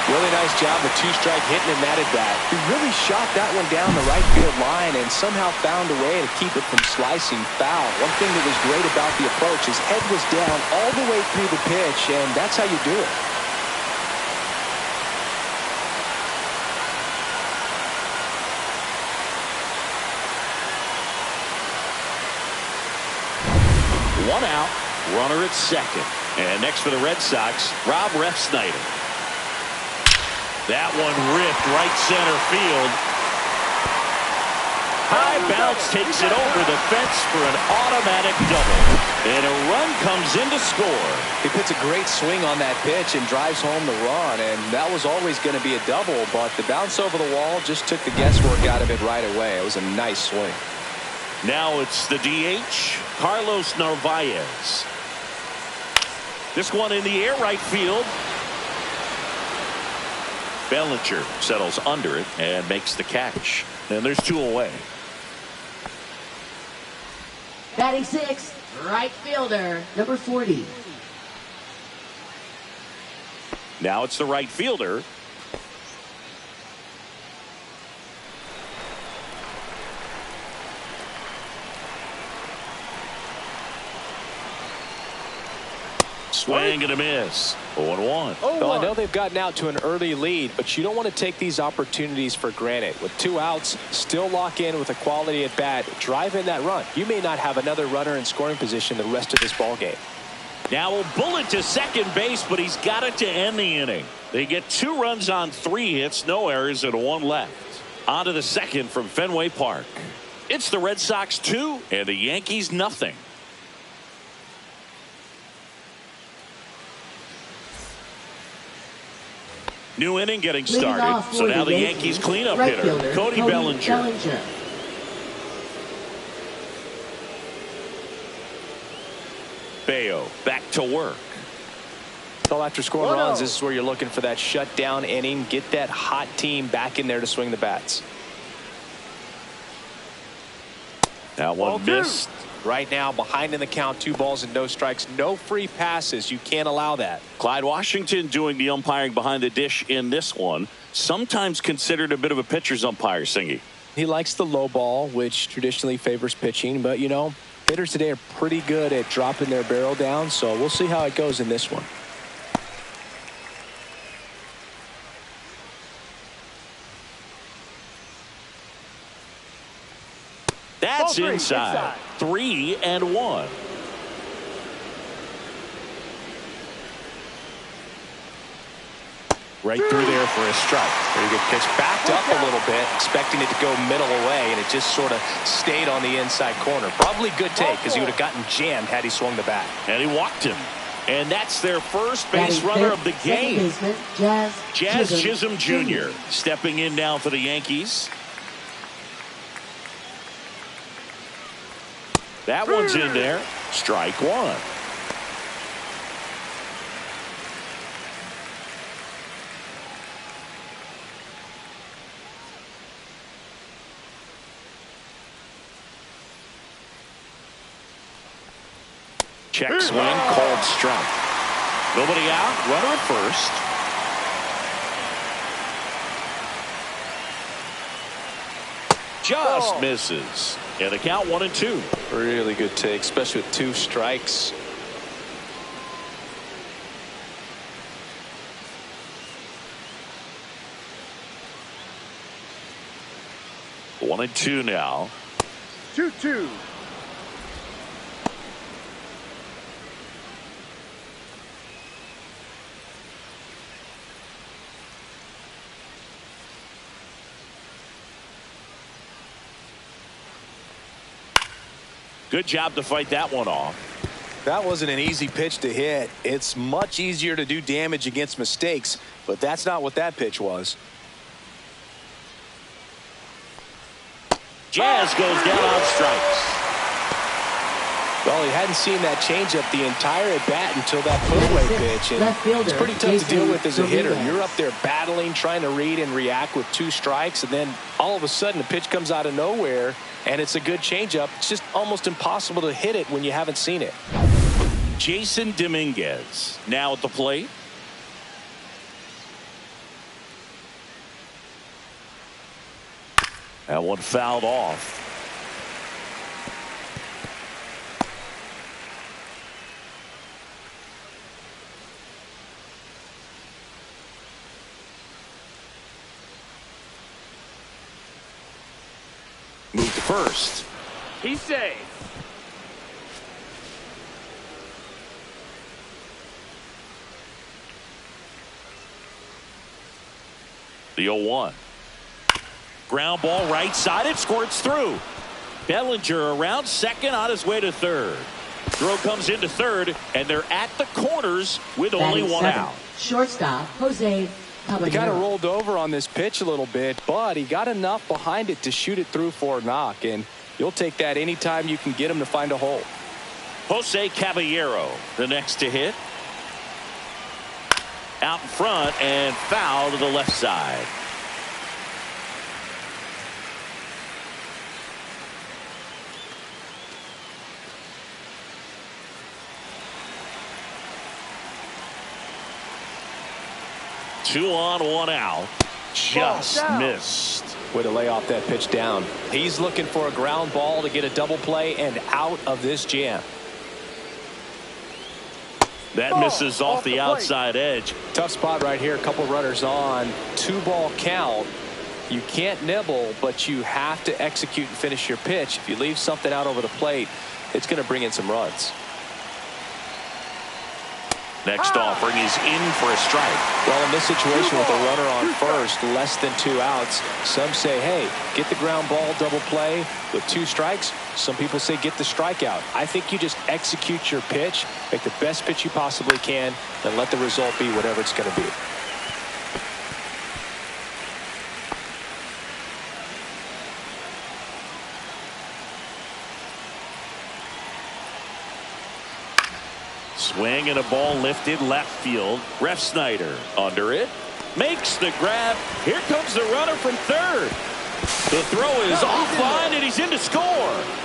Really nice job with two-strike hitting him that at bat. He really shot that one down the right field line and somehow found a way to keep it from slicing foul. One thing that was great about the approach, his head was down all the way through the pitch, and that's how you do it. One out, runner at second. And next for the Red Sox, Rob Refsnyder. That one ripped right center field. High bounce takes it over the fence for an automatic double. And a run comes in to score. He puts a great swing on that pitch and drives home the run, and that was always going to be a double, but the bounce over the wall just took the guesswork out of it right away. It was a nice swing. Now it's the DH, Carlos Narvaez. This one in the air right field. Bellinger settles under it and makes the catch. And there's two away. Batting sixth, right fielder, number 40. Now it's the right fielder. Swing and a miss. 0-1. Well, I know they've gotten out to an early lead, but you don't want to take these opportunities for granted. With two outs, still lock in with a quality at bat, drive in that run. You may not have another runner in scoring position the rest of this ball game. Now a bullet to second base, but he's got it to end the inning. They get 2 runs on 3 hits, no errors, and 1 left. On to the second from Fenway Park. It's the Red Sox 2 and the Yankees nothing. New inning getting started. So now the Yankees cleanup hitter, Cody Bellinger. Bayo back to work. Well, after scoring runs, this is where you're looking for that shutdown inning. Get that hot team back in there to swing the bats. That one missed. Right now, behind in the count, 2 balls and no strikes. No free passes. You can't allow that. Clyde Washington doing the umpiring behind the dish in this one. Sometimes considered a bit of a pitcher's umpire, Singy. He likes the low ball, which traditionally favors pitching. But, you know, hitters today are pretty good at dropping their barrel down. So we'll see how it goes in this one. That's inside. 3-1. Right through there for a strike. Very good pitch. Backed up a little bit, expecting it to go middle away, and it just sort of stayed on the inside corner. Probably good take because he would have gotten jammed had he swung the bat. And he walked him. And that's their first base runner of the game. Jazz Chisholm Jr. stepping in now for the Yankees. That one's in there. Strike 1. Check swing, called strike. Nobody out, runner at first. Just misses. And the count 1-2. Really good take, especially with 2 strikes. One and two now. 2-2. Good job to fight that one off. That wasn't an easy pitch to hit. It's much easier to do damage against mistakes, but that's not what that pitch was. Jazz goes down on strikes. Well, he hadn't seen that changeup the entire at bat until that put-away pitch, and it's pretty tough to deal with as a hitter. You're up there battling, trying to read and react with 2 strikes, and then all of a sudden a pitch comes out of nowhere, and it's a good changeup. It's just almost impossible to hit it when you haven't seen it. Jason Dominguez now at the plate. That one fouled off. Move to first. He's safe. The 0-1. Ground ball right side. It squirts through. Bellinger around second on his way to third. Throw comes into third, and they're at the corners with only one out. Shortstop, Jose. He kind of rolled over on this pitch a little bit, but he got enough behind it to shoot it through for a knock, and you'll take that anytime you can get him to find a hole. Jose Caballero, the next to hit. Out in front and foul to the left side. Two on, one out. Just missed. Way to lay off that pitch down. He's looking for a ground ball to get a double play and out of this jam. That misses off the outside edge. Tough spot right here. A couple runners on. 2-ball count. You can't nibble, but you have to execute and finish your pitch. If you leave something out over the plate, it's going to bring in some runs. Next offering is in for a strike. Well, in this situation with a runner on first, less than 2 outs, some say, hey, get the ground ball double play with 2 strikes. Some people say get the strikeout. I think you just execute your pitch, make the best pitch you possibly can, and let the result be whatever it's going to be. Swing and a ball lifted left field. Ref Snyder under it. Makes the grab. Here comes the runner from third. The throw is offline and he's in to score.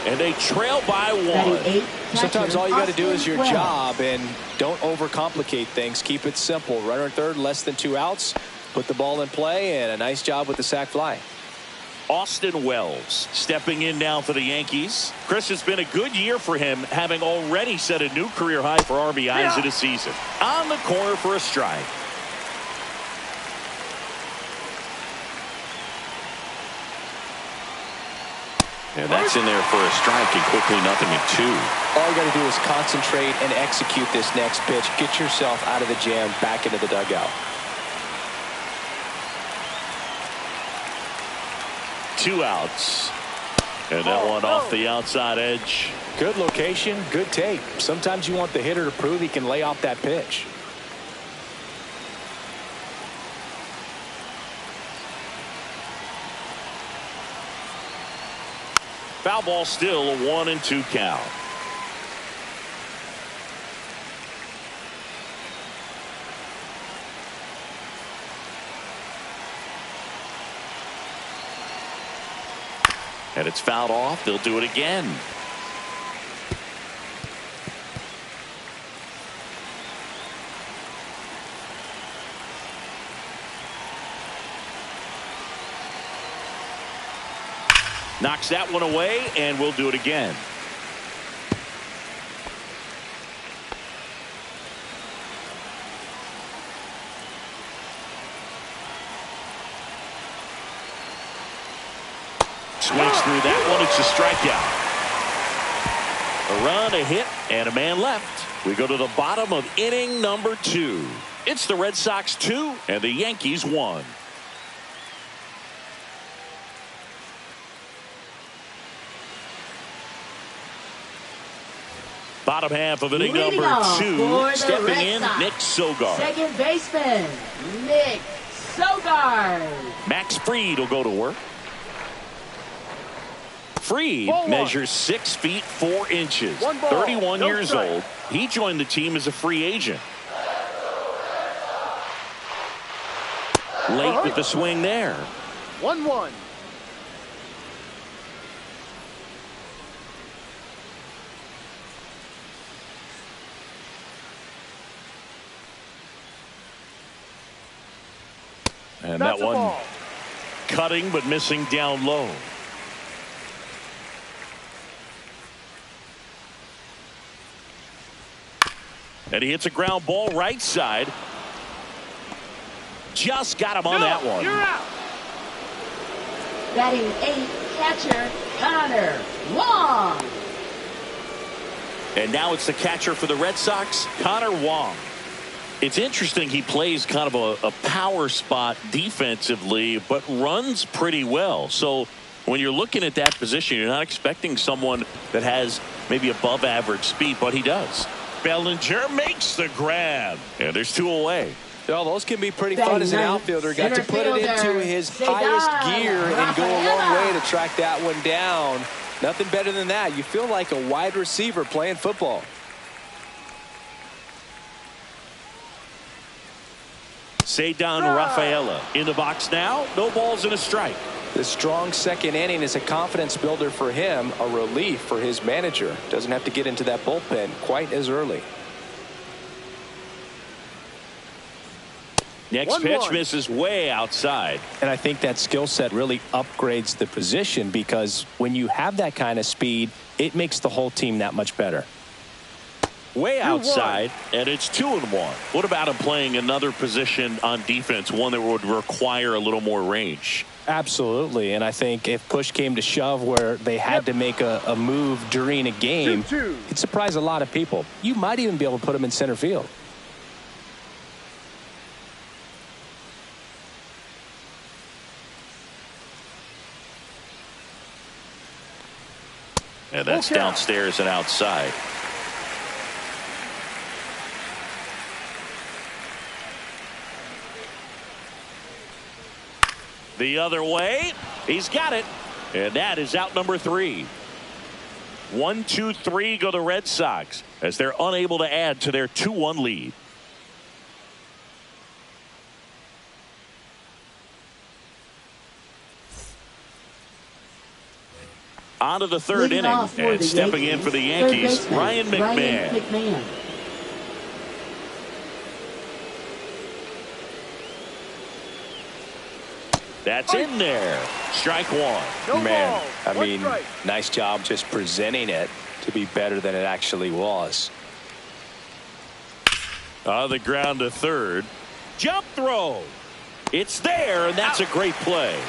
And they trail by 1. Sometimes all you got to do is your job and don't overcomplicate things. Keep it simple. Runner at third, less than 2 outs. Put the ball in play, and a nice job with the sac fly. Austin Wells stepping in now for the Yankees. Chris, has been a good year for him, having already set a new career high for RBIs in a season. On the corner for a strike. And that's in there for a strike, and quickly 0-2. All you got to do is concentrate and execute this next pitch. Get yourself out of the jam, back into the dugout. 2 outs. And that one off the outside edge. Good location, good take. Sometimes you want the hitter to prove he can lay off that pitch. Foul ball, still a 1-2 count. And it's fouled off. They'll do it again. Knocks that one away, and we'll do it again. Swings through that one. It's a strikeout. A run, a hit, and a man left. We go to the bottom of inning number 2. It's the Red Sox 2 and the Yankees 1. Bottom half of inning Leading number off 2. for the Stepping Red in, Sox, Nick Sogard. second baseman, Nick Sogard. Max Fried will go to work. Fried measures 6 feet 4 inches. 31 years old. He joined the team as a free agent. Late with the swing there. 1-1. And that one cutting but missing down low. And he hits a ground ball right side. Just got him on that one. You're out. Batting 8, catcher Connor Wong. And now it's the catcher for the Red Sox, Connor Wong. It's interesting, he plays kind of a power spot defensively, but runs pretty well. So when you're looking at that position, you're not expecting someone that has maybe above average speed, but he does. Bellinger makes the grab, and there's 2 away. Well, those can be pretty fun as an outfielder. Got to put it into his highest gear and go a long way to track that one down. Nothing better than that. You feel like a wide receiver playing football. Cedar Rafaela in the box now. No balls and a strike. The strong second inning is a confidence builder for him, a relief for his manager. Doesn't have to get into that bullpen quite as early. Next pitch misses way outside. And I think that skill set really upgrades the position, because when you have that kind of speed, it makes the whole team that much better. Way outside, and it's 2-1. What about him playing another position on defense, one that would require a little more range? Absolutely, and I think if push came to shove where they had to make a move during a game, it'd surprise a lot of people. You might even be able to put him in center field. And that's downstairs and outside. The other way. He's got it. And that is out number 3. 1, 2, 3 go the Red Sox as they're unable to add to their 2-1 lead. On to the 3rd inning, and stepping in for the Yankees, Ryan McMahon. That's in there. Strike 1. Man, I mean, nice job just presenting it to be better than it actually was. On the ground to 3rd. Jump throw. It's there, and that's a great play.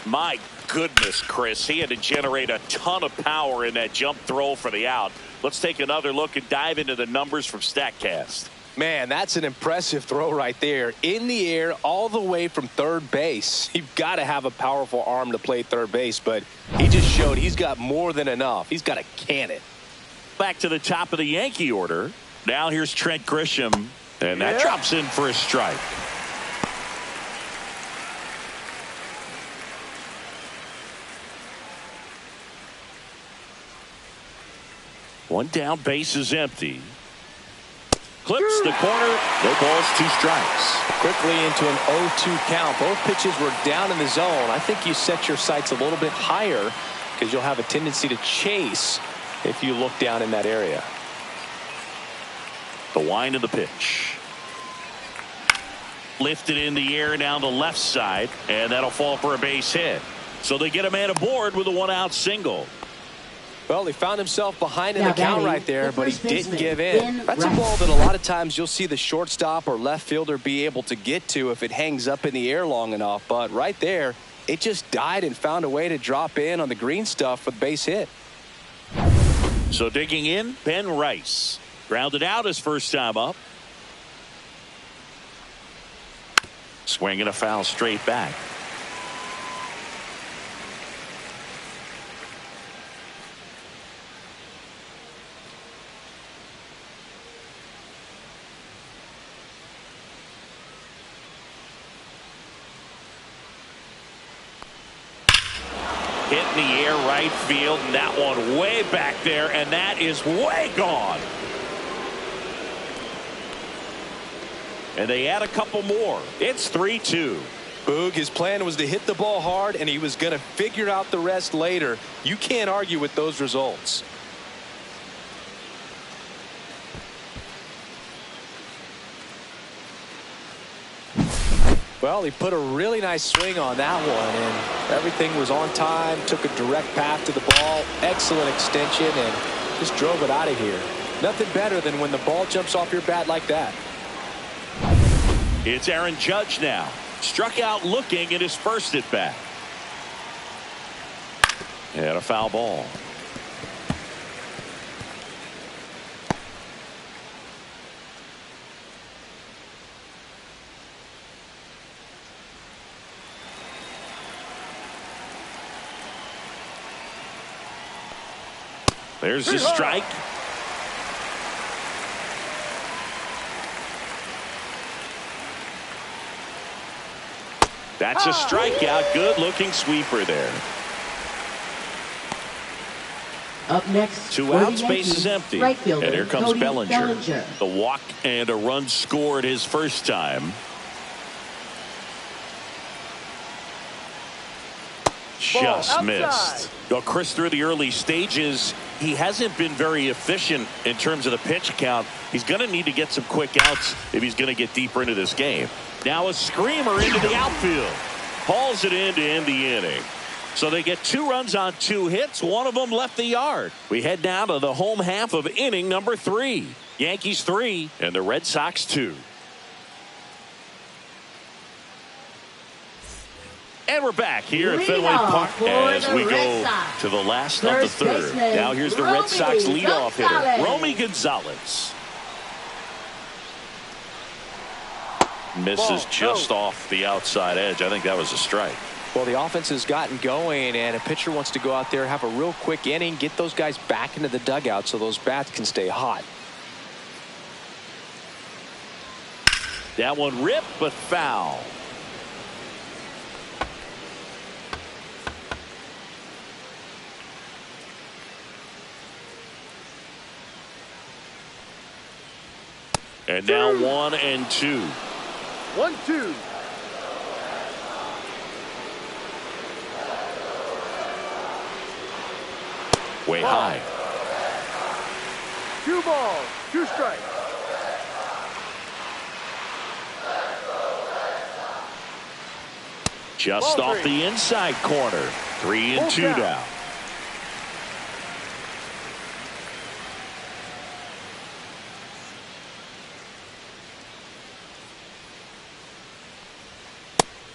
My goodness, Chris, he had to generate a ton of power in that jump throw for the out. Let's take another look and dive into the numbers from StatCast. Man, that's an impressive throw right there. In the air, all the way from third base. You've got to have a powerful arm to play third base, but he just showed he's got more than enough. He's got a cannon. Back to the top of the Yankee order. Now here's Trent Grisham, and that drops in for a strike. One down, base is empty. Clips the corner. No balls, 2 strikes. Quickly into an 0-2 count. Both pitches were down in the zone. I think you set your sights a little bit higher because you'll have a tendency to chase if you look down in that area. The wind of the pitch. lifted in the air down the left side, and that'll fall for a base hit. So they get a man aboard with a one-out single. Well, he found himself behind in Now the count batting, right there, the but he first didn't baseman, give in. Ben That's a Rice. ball that a lot of times you'll see the shortstop or left fielder be able to get to if it hangs up in the air long enough. But right there, it just died and found a way to drop in on the green stuff for the base hit. So digging in, Ben Rice. Grounded out his first time up. Swinging a foul straight back. Hit in the air right field, and that one way back there, and that is way gone. And they add a couple more. It's 3-2. Boog, his plan was to hit the ball hard, and he was going to figure out the rest later. You can't argue with those results. Well, he put a really nice swing on that one, and everything was on time, took a direct path to the ball, excellent extension, and just drove it out of here. Nothing better than when the ball jumps off your bat like that. It's Aaron Judge now. Struck out looking at his first at bat. And a foul ball. There's his strike. That's a strikeout. Good looking sweeper there. Up next, Two for the outs, base Yankees, is empty. right fielder, And here comes Cody Bellinger. The walk and a run scored his first time. Just outside. missed. Well, Chris, through the early stages, he hasn't been very efficient in terms of the pitch count. He's going to need to get some quick outs if he's going to get deeper into this game. Now a screamer into the outfield. Hauls it in to end the inning. So they get 2 runs on 2 hits. One of them left the yard. We head down to the home half of inning number 3. Yankees 3 and the Red Sox 2. And we're back here at Fenway Park as we go to the last of the third. Now here's the Red Sox leadoff hitter, Romy Gonzalez. Misses just off the outside edge. I think that was a strike. Well, the offense has gotten going, and a pitcher wants to go out there, have a real quick inning, get those guys back into the dugout so those bats can stay hot. That one ripped, but foul. And now 1-2. 1-2. Way high. 2 balls, 2 strikes. Just Ball off three. the inside corner. 3-2 Full count. now.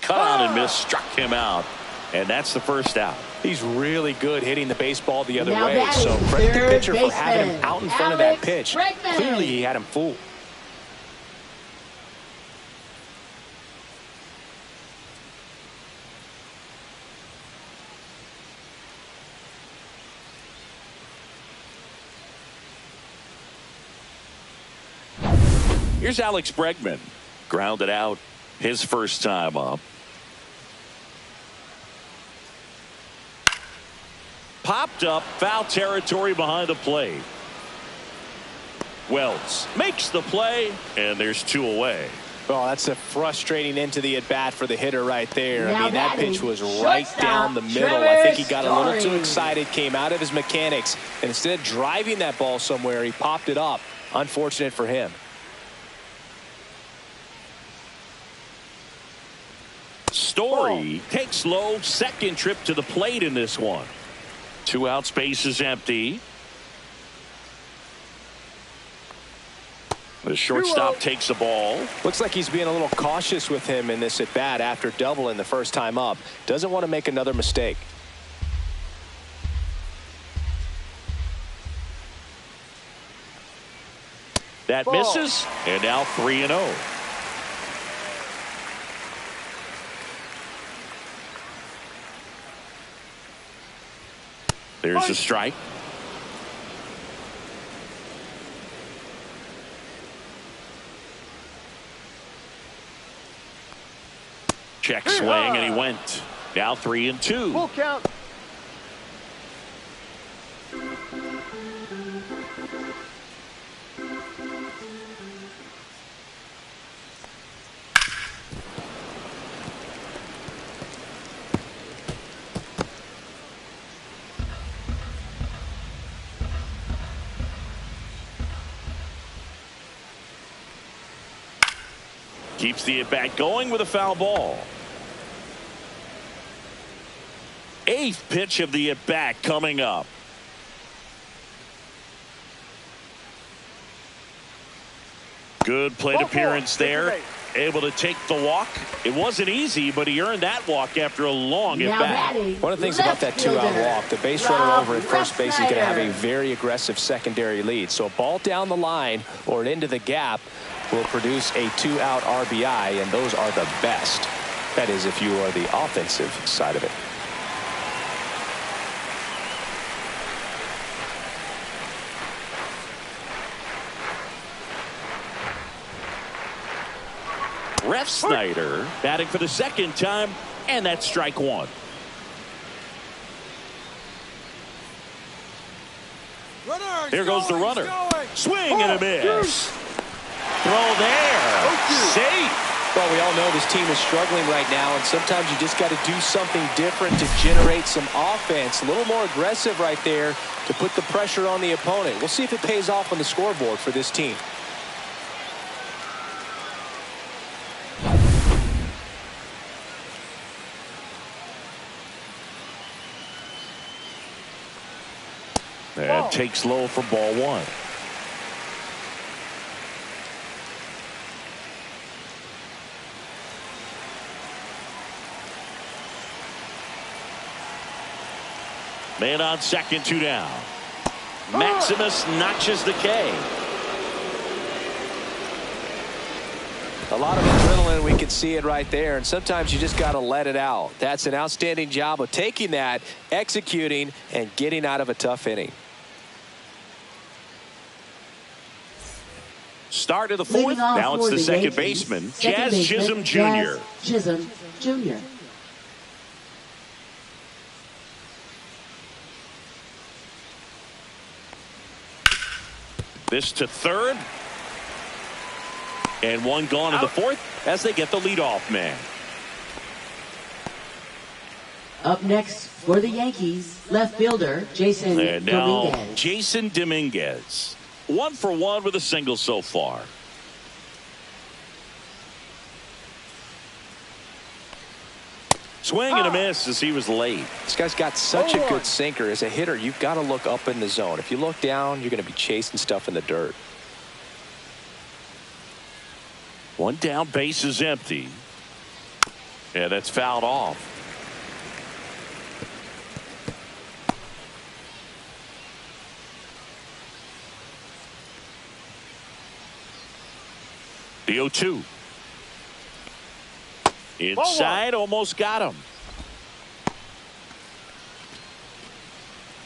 Cut on and miss, struck him out. And that's the first out. He's really good hitting the baseball the other Now way. batting, So credit the third pitcher for having him baseman, out in front of that Alex pitch. Bregman. Clearly he had him fooled. Here's Alex Bregman. Grounded out his first time up. Popped up, foul territory behind the plate. Wells makes the play, and there's 2 away. Oh, that's a frustrating end to the at-bat for the hitter right there. Now I mean, that batting, pitch was right shortstop, down the middle. Trevor I think he got a little too Story. excited, came out of his mechanics, and instead of driving that ball somewhere, he popped it up. Unfortunate for him. Story takes low, second trip to the plate in this one. 2 outs, base is empty. The shortstop takes the ball. Looks like he's being a little cautious with him in this at bat after doubling the first time up. Doesn't want to make another mistake. That misses, and now 3-0. There's a strike. Check swing, and he went. Now 3-2. Full count. Keeps the at-bat going with a foul ball. 8th pitch of the at-bat coming up. Good plate appearance there. Able to take the walk. It wasn't easy, but he earned that walk after a long at-bat. One of the things about that 2-out walk, the base runner over at first base is going to have a very aggressive secondary lead. So a ball down the line or into the gap will produce a 2-out RBI, and those are the best. That is, if you are the offensive side of it. Ref Snyder batting for the second time, and that's strike one. Here goes the runner. Swing and a miss. Throw there. Safe. Well, we all know this team is struggling right now, and sometimes you just got to do something different to generate some offense. A little more aggressive right there to put the pressure on the opponent. We'll see if it pays off on the scoreboard for this team. And takes low for ball one. Man on second, 2 down. Maximus notches the K. A lot of adrenaline, we can see it right there, and sometimes you just got to let it out. That's an outstanding job of taking that, executing, and getting out of a tough inning. Start of the fourth. Now it's the second baseman, Jazz Chisholm Jr. Chisholm Jr. This to third. And one gone in the fourth as they get the leadoff man. Up next for the Yankees, left fielder Jason And now Dominguez. Jason Dominguez. 1 for 1 with a single so far. Swing and a miss as he was late. This guy's got such a good sinker. As a hitter, you've got to look up in the zone. If you look down, you're going to be chasing stuff in the dirt. 1 down, base is empty. Yeah, that's fouled off. The 0-2. Inside, almost got him.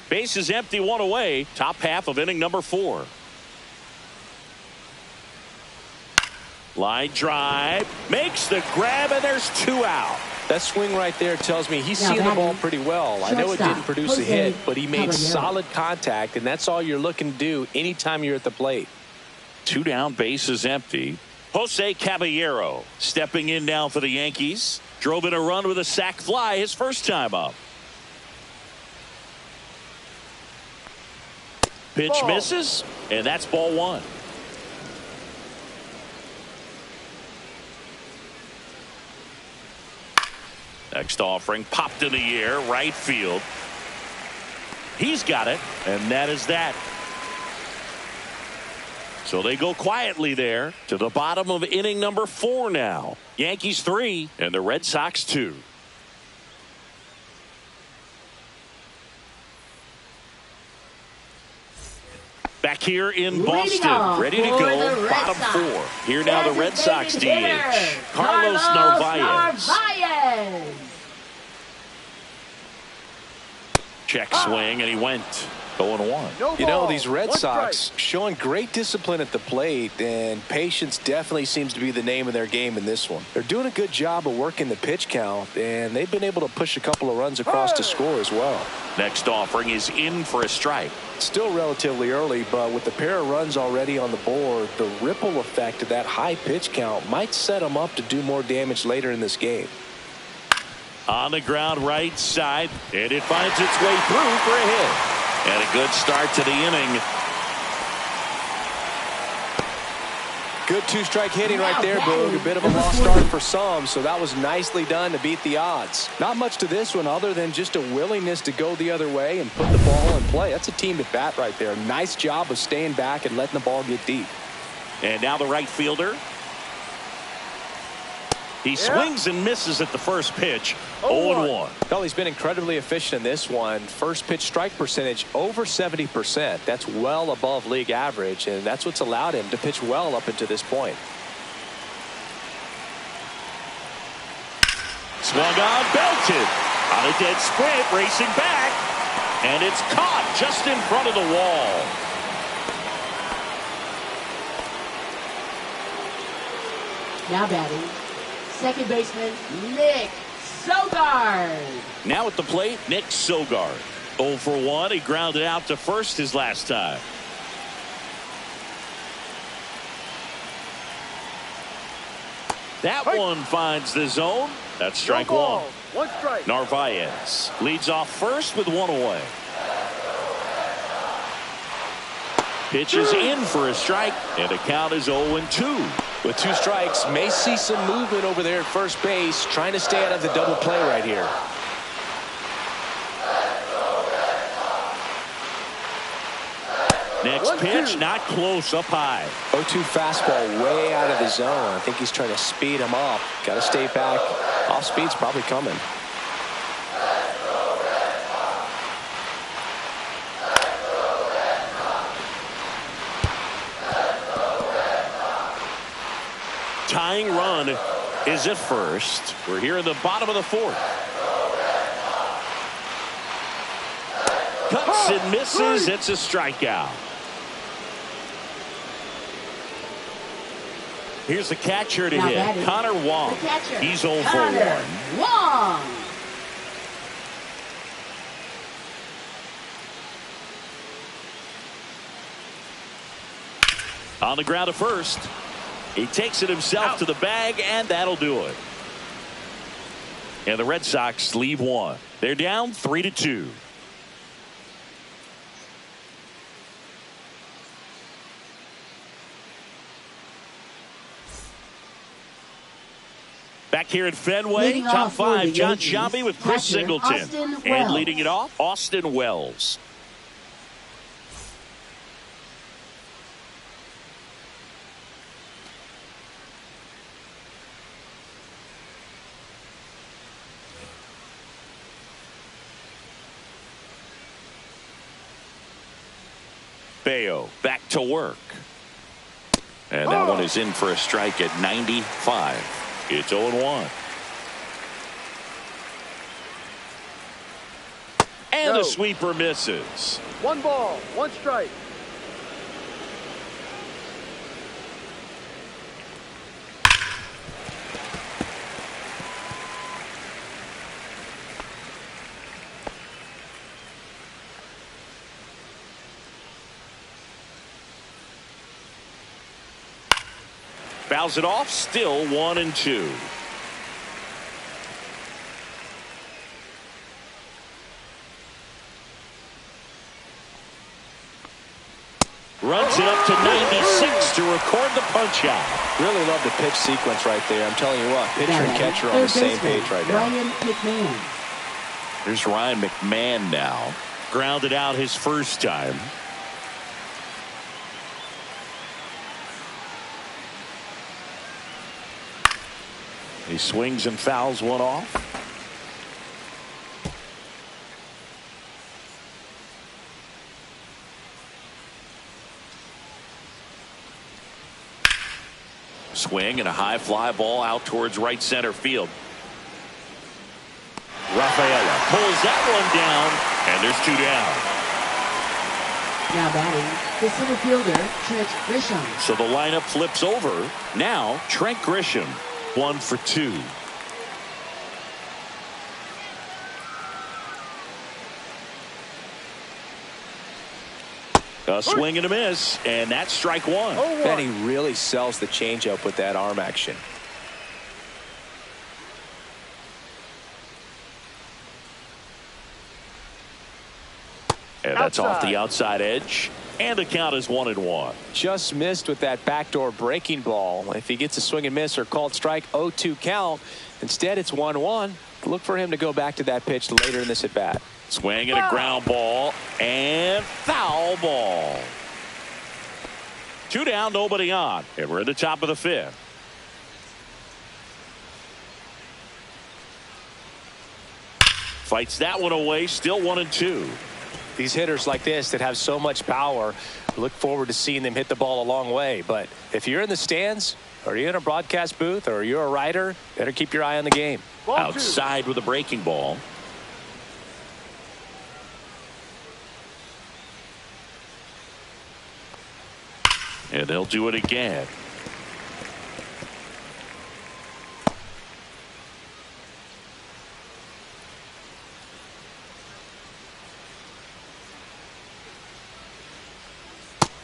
Base is empty, 1 away. Top half of inning number 4. Line drive, makes the grab, and there's 2 out. That swing right there tells me he's seeing the ball pretty well. I know it didn't produce a hit, but he made solid contact, and that's all you're looking to do anytime you're at the plate. 2 down, base is empty. Jose Caballero stepping in now for the Yankees. Drove in a run with a sac fly his first time up. Pitch misses, and that's ball 1. Next offering popped in the air, right field. He's got it, and that is that. So they go quietly there to the bottom of inning number 4 now. Yankees 3 and the Red Sox 2. Back here in Boston, ready to go, bottom 4. Here now the Red Sox DH, Carlos Narvaez. Check swing, and he went 0-1. You know, these Red Sox showing great discipline at the plate, and patience definitely seems to be the name of their game in this one. They're doing a good job of working the pitch count, and they've been able to push a couple of runs across to score as well. Next offering is in for a strike. Still relatively early, but with the pair of runs already on the board, the ripple effect of that high pitch count might set them up to do more damage later in this game. On the ground right side, and it finds its way through for a hit. And a good start to the inning. Good two-strike hitting right there, Boog. A bit of a lost start for some, so that was nicely done to beat the odds. Not much to this one other than just a willingness to go the other way and put the ball in play. That's a team at bat right there. Nice job of staying back and letting the ball get deep. And now the right fielder. He swings and misses at the first pitch. 0-1. Well, he's been incredibly efficient in this one. First pitch strike percentage over 70%. That's well above league average, and that's what's allowed him to pitch well up until this point. Swung on, belted. On a dead sprint, racing back. And it's caught just in front of the wall. Now batting, second baseman Nick Sogard. Now at the plate, Nick Sogard. 0 for 1. He grounded out to first his last time. That one finds the zone. That's strike one. One strike. Narvaez leads off first with 1 away. Pitches in for a strike, and the count is 0-2. With 2 strikes, may see some movement over there at first base, trying to stay out of the double play right here. Next pitch, not close, up high. 0-2 fastball way out of the zone. I think he's trying to speed him up. Got to stay back. Off speed's probably coming. Tying run is at first. We're here in the bottom of the 4th. Cuts and misses. It's a strikeout. Here's the catcher to Now hit. batting, Connor Wong. He's 0 for 1. Wong. On the ground at first. He takes it himself to the bag, and that'll do it. And the Red Sox leave 1. They're down 3-2. Back here at Fenway, Leading top off for 5, the John Yankees, Sciambi with Chris catcher, Singleton. Austin And Wells. leading it off, Austin Wells. Bayo back to work. And that one is in for a strike at 95. It's 0-1. And the sweeper misses. 1 ball, 1 strike. Fouls it off, still 1-2. Runs it up to 96 to record the punch out. Really love the pitch sequence right there. I'm telling you what, pitcher and catcher on the same page right now. Ryan McMahon. Here's Ryan McMahon now. Grounded out his first time. He swings and fouls one off. Swing and a high fly ball out towards right center field. Rafaela pulls that one down, and there's 2 down. Now batting, the center fielder, Trent Grisham. So the lineup flips over. Now Trent Grisham, 1 for 2. A swing and a miss, and that's strike 1. And he really sells the changeup with that arm action. And that's off the outside edge, and the count is 1-1. Just missed with that backdoor breaking ball. If he gets a swing and miss or called strike, 0-2 count. Instead, it's 1-1. Look for him to go back to that pitch later in this at bat. Swing and a ground ball, and foul ball. 2 down, nobody on, and we're in the top of the 5th. Fights that one away, still 1-2. These hitters like this that have so much power, look forward to seeing them hit the ball a long way. But if you're in the stands, or you're in a broadcast booth, or you're a writer, better keep your eye on the game. Outside with a breaking ball. And they'll do it again.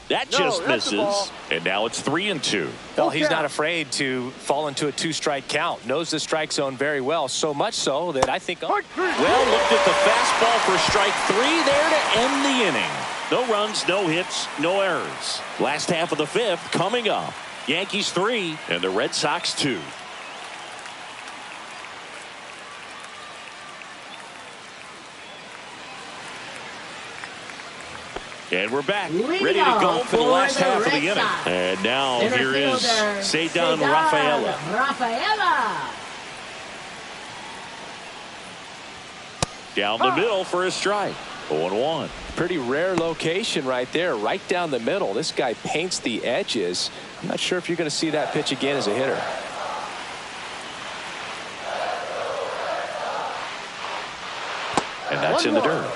That just misses, and now it's 3-2. Well, he's not afraid to fall into a 2-strike count. Knows the strike zone very well, so much so that I think. Well, looked at the fastball for strike 3 there to end the inning. No runs, no hits, no errors. Last half of the 5th coming up. Yankees 3 and the Red Sox 2. And we're back, ready to go for the last half of the inning. And now here is Cedar Rafaela. Down the middle for a strike. 0-1. Pretty rare location right there, right down the middle. This guy paints the edges. I'm not sure if you're going to see that pitch again as a hitter. And that's in the dirt.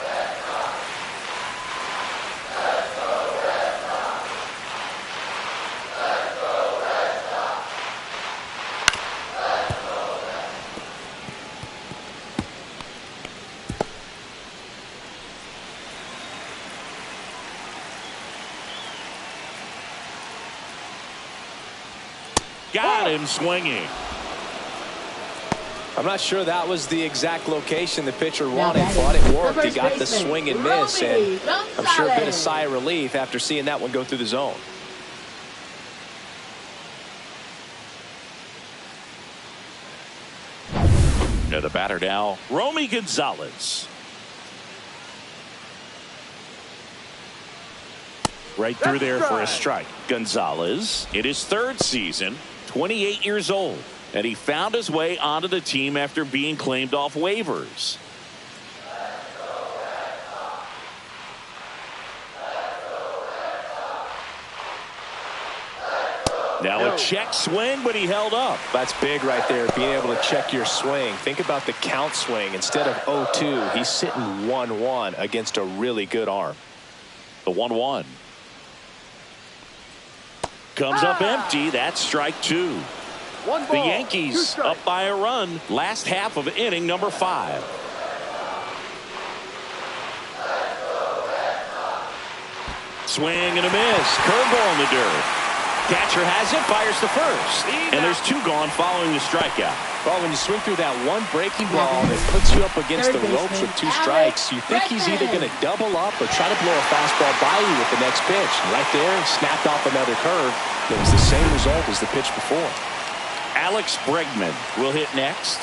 Got him swinging. I'm not sure that was the exact location the pitcher wanted. Thought it worked. He got the swing and miss, and I'm sure a bit of sigh of relief after seeing that one go through the zone. And the batter now, Romy Gonzalez. Right through there for a strike. Gonzalez in his 3rd season, 28 years old, and he found his way onto the team after being claimed off waivers. Now a check swing, but he held up. That's big right there, being able to check your swing. Think about the count swing. Instead of 0-2, he's sitting 1-1 against a really good arm. The 1-1. Comes up empty. That's strike 2. The Yankees up by a run. Last half of inning number 5. Swing and a miss. Curveball in the dirt. Catcher has it, fires to first. And there's two gone following the strikeout. Well, when you swing through that one breaking ball that puts you up against the ropes with two strikes, you think he's either going to double up or try to blow a fastball by you with the next pitch. And right there, snapped off another curve. It was the same result as the pitch before. Alex Bregman will hit next.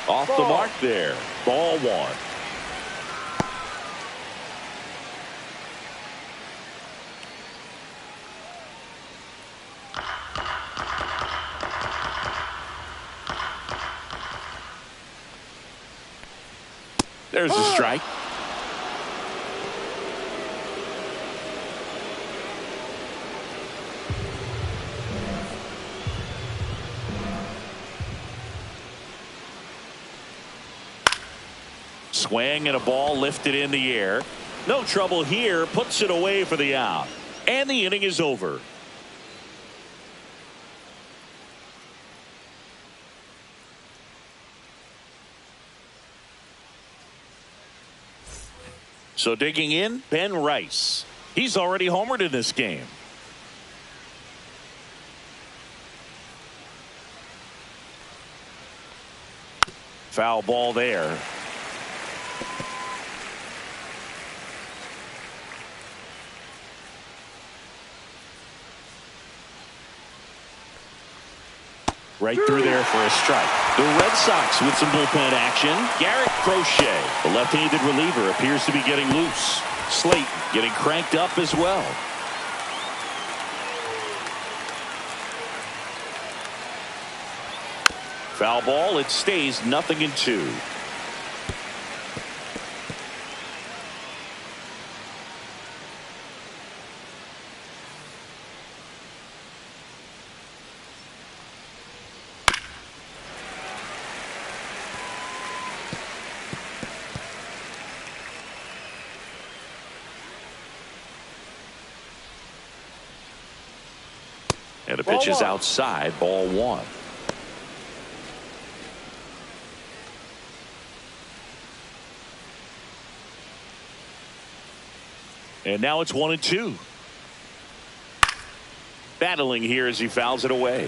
Off the mark there. Ball one. There's a strike. Swing and a ball lifted in the air. No trouble here. Puts it away for the out. And the inning is over. So digging in, Ben Rice. He's already homered in this game. Foul ball there. Right through there for a strike. The Red Sox with some bullpen action. Garrett Crochet, the left-handed reliever, appears to be getting loose. Slayton getting cranked up as well. Foul ball. It stays 0-2. And the pitch is outside, ball one. And now it's 1-2. Battling here as he fouls it away.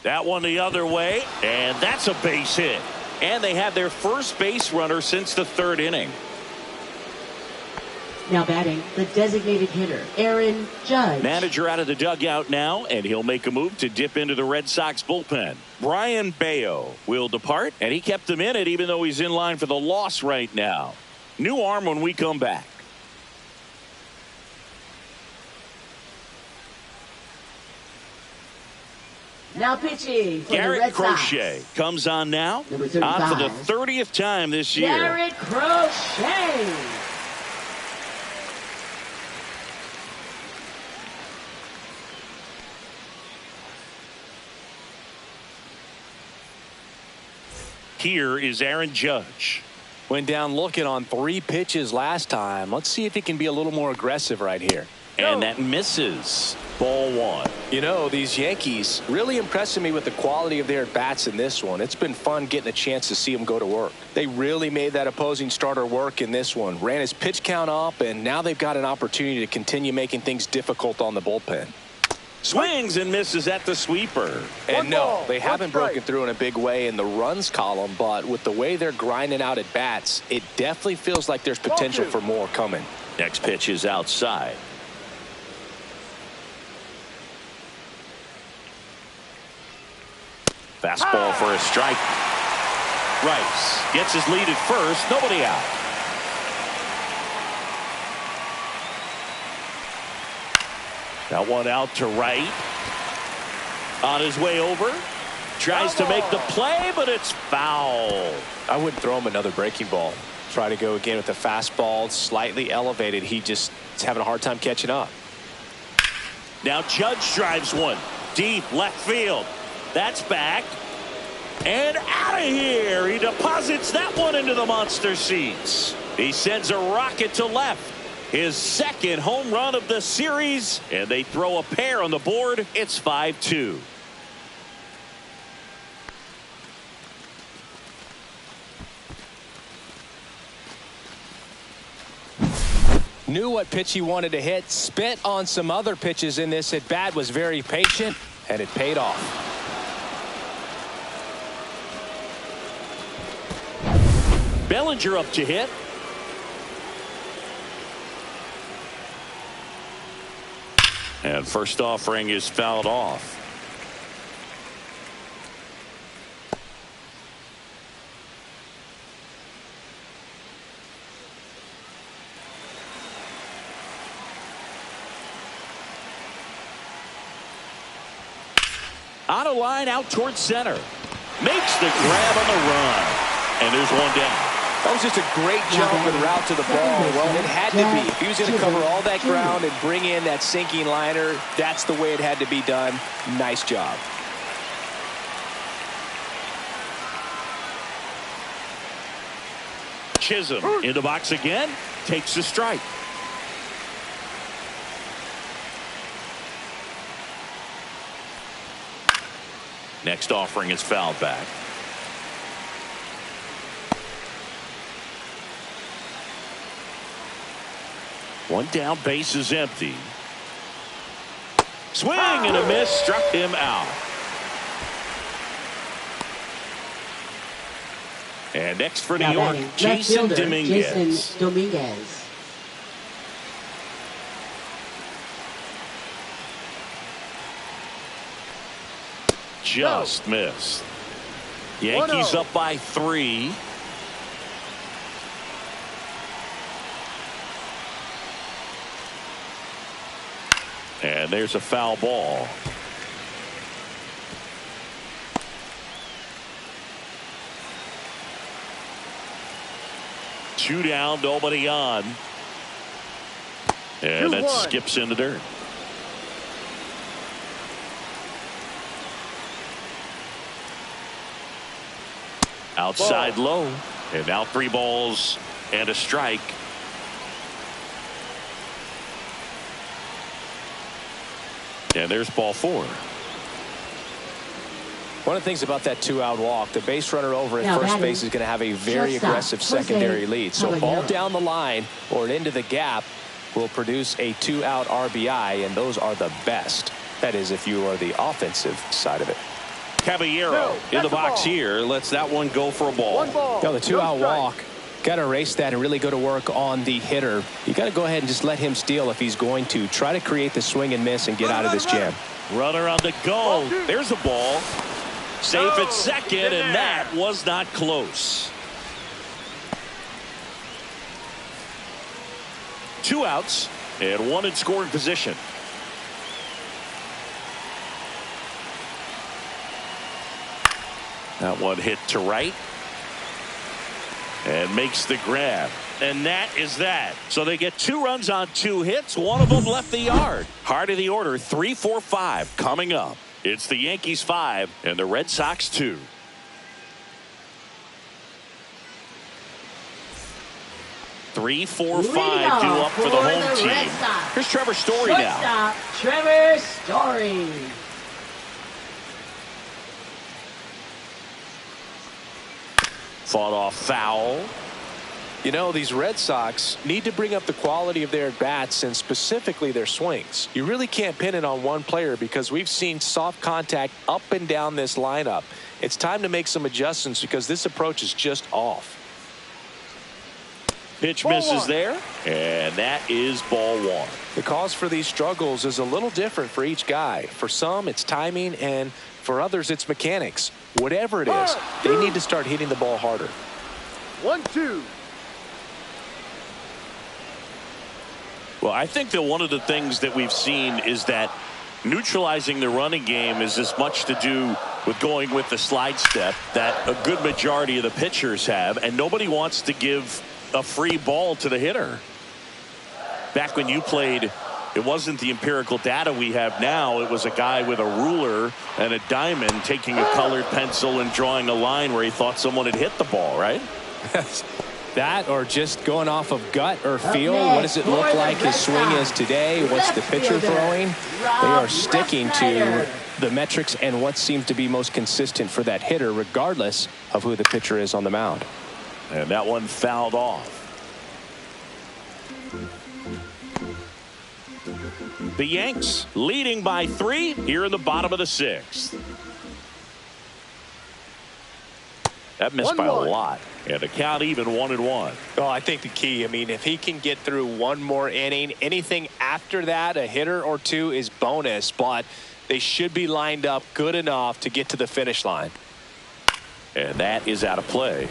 That one the other way, and that's a base hit. And they have their first base runner since the third inning. Now batting, the designated hitter, Aaron Judge. Manager out of the dugout now, and he'll make a move to dip into the Red Sox bullpen. Brian Bayo will depart, and he kept him in it even though he's in line for the loss right now. New arm when we come back. Now pitching for Garrett the Red Crochet Sox. comes on now. Number On for the 35. 30th time this year. Garrett Crochet. Here is Aaron Judge. Went down looking on 3 pitches last time. Let's see if he can be a little more aggressive right here. And that misses. Ball one. You know, these Yankees really impressing me with the quality of their bats in this one. It's been fun getting a chance to see them go to work. They really made that opposing starter work in this one. Ran his pitch count up, and now they've got an opportunity to continue making things difficult on the bullpen. Swings and misses at the sweeper. And no, they haven't broken through in a big way in the runs column, but with the way they're grinding out at bats, it definitely feels like there's potential for more coming. Next pitch is outside. Fastball for a strike. Rice gets his lead at first. Nobody out. That one out to right. On his way over. Tries to make the play, but it's foul. I wouldn't throw him another breaking ball. Try to go again with the fastball slightly elevated. He just is having a hard time catching up. Now Judge drives one. Deep left field. That's back. And out of here. He deposits that one into the monster seats. He sends a rocket to left. His second home run of the series. And they throw a pair on the board. It's 5-2. Knew what pitch he wanted to hit, spent on some other pitches in this at bat, was very patient, and it paid off. Bellinger up to hit. And first offering is fouled off. On a line out towards center. Makes the grab on the run. And there's one down. That was just a great jump and route to the ball. Well, it had to be. If he was going to cover all that ground and bring in that sinking liner, that's the way it had to be done. Nice job. Chisholm in the box again. Takes a strike. Next offering is fouled back. One down, base is empty. Swing and a miss, struck him out. And next for New York, Jason Dominguez. Just missed. Yankees up by 3. And there's a foul ball. Two down, nobody on. And that skips in the dirt. Outside low. And now 3 balls and a strike. And there's ball 4. One of the things about that 2-out walk, the base runner over at first base is going to have a very aggressive secondary lead. So a ball down the line or into the gap will produce a 2-out RBI, and those are the best. That is, if you are the offensive side of it. Caballero in the box here lets that one go for a ball. Now the 2-out walk, got to erase that and really go to work on the hitter. You got to go ahead and just let him steal if he's going to try to create the swing and miss and get out of this jam. Runner on the go. There's a ball. Safe at second, and that was not close. 2 outs and 1 in scoring position. That one hit to right and makes the grab. And that is that. So they get 2 runs on 2 hits. One of them left the yard. Heart of the order, 3, 4, 5 coming up. It's the Yankees 5 and the Red Sox 2. Three, 4, 5 due up for the home team. Here's Trevor Story now. Trevor Story. Fought off foul. You know, these Red Sox need to bring up the quality of their bats and specifically their swings. You really can't pin it on one player because we've seen soft contact up and down this lineup. It's time to make some adjustments because this approach is just off. Pitch misses there, and that is ball 1. The cause for these struggles is a little different for each guy. For some, it's timing, and for others, it's mechanics. Whatever it is, they need to start hitting the ball harder. 1-2. Well, I think that one of the things that we've seen is that neutralizing the running game is as much to do with going with the slide step that a good majority of the pitchers have, and nobody wants to give a free ball to the hitter. Back when you played, it wasn't the empirical data we have now. It was a guy with a ruler and a diamond taking a colored pencil and drawing a line where he thought someone had hit the ball, right? That or just going off of gut or feel. What does it look like his swing is today? What's the pitcher throwing? They are sticking to the metrics and what seems to be most consistent for that hitter, regardless of who the pitcher is on the mound. And that one fouled off. The Yanks leading by 3 here in the bottom of the 6th. That missed by a lot. And the count even 1-1. Oh, I think the key, I mean, if he can get through one more inning, anything after that, a hitter or two is bonus, but they should be lined up good enough to get to the finish line. And that is out of play.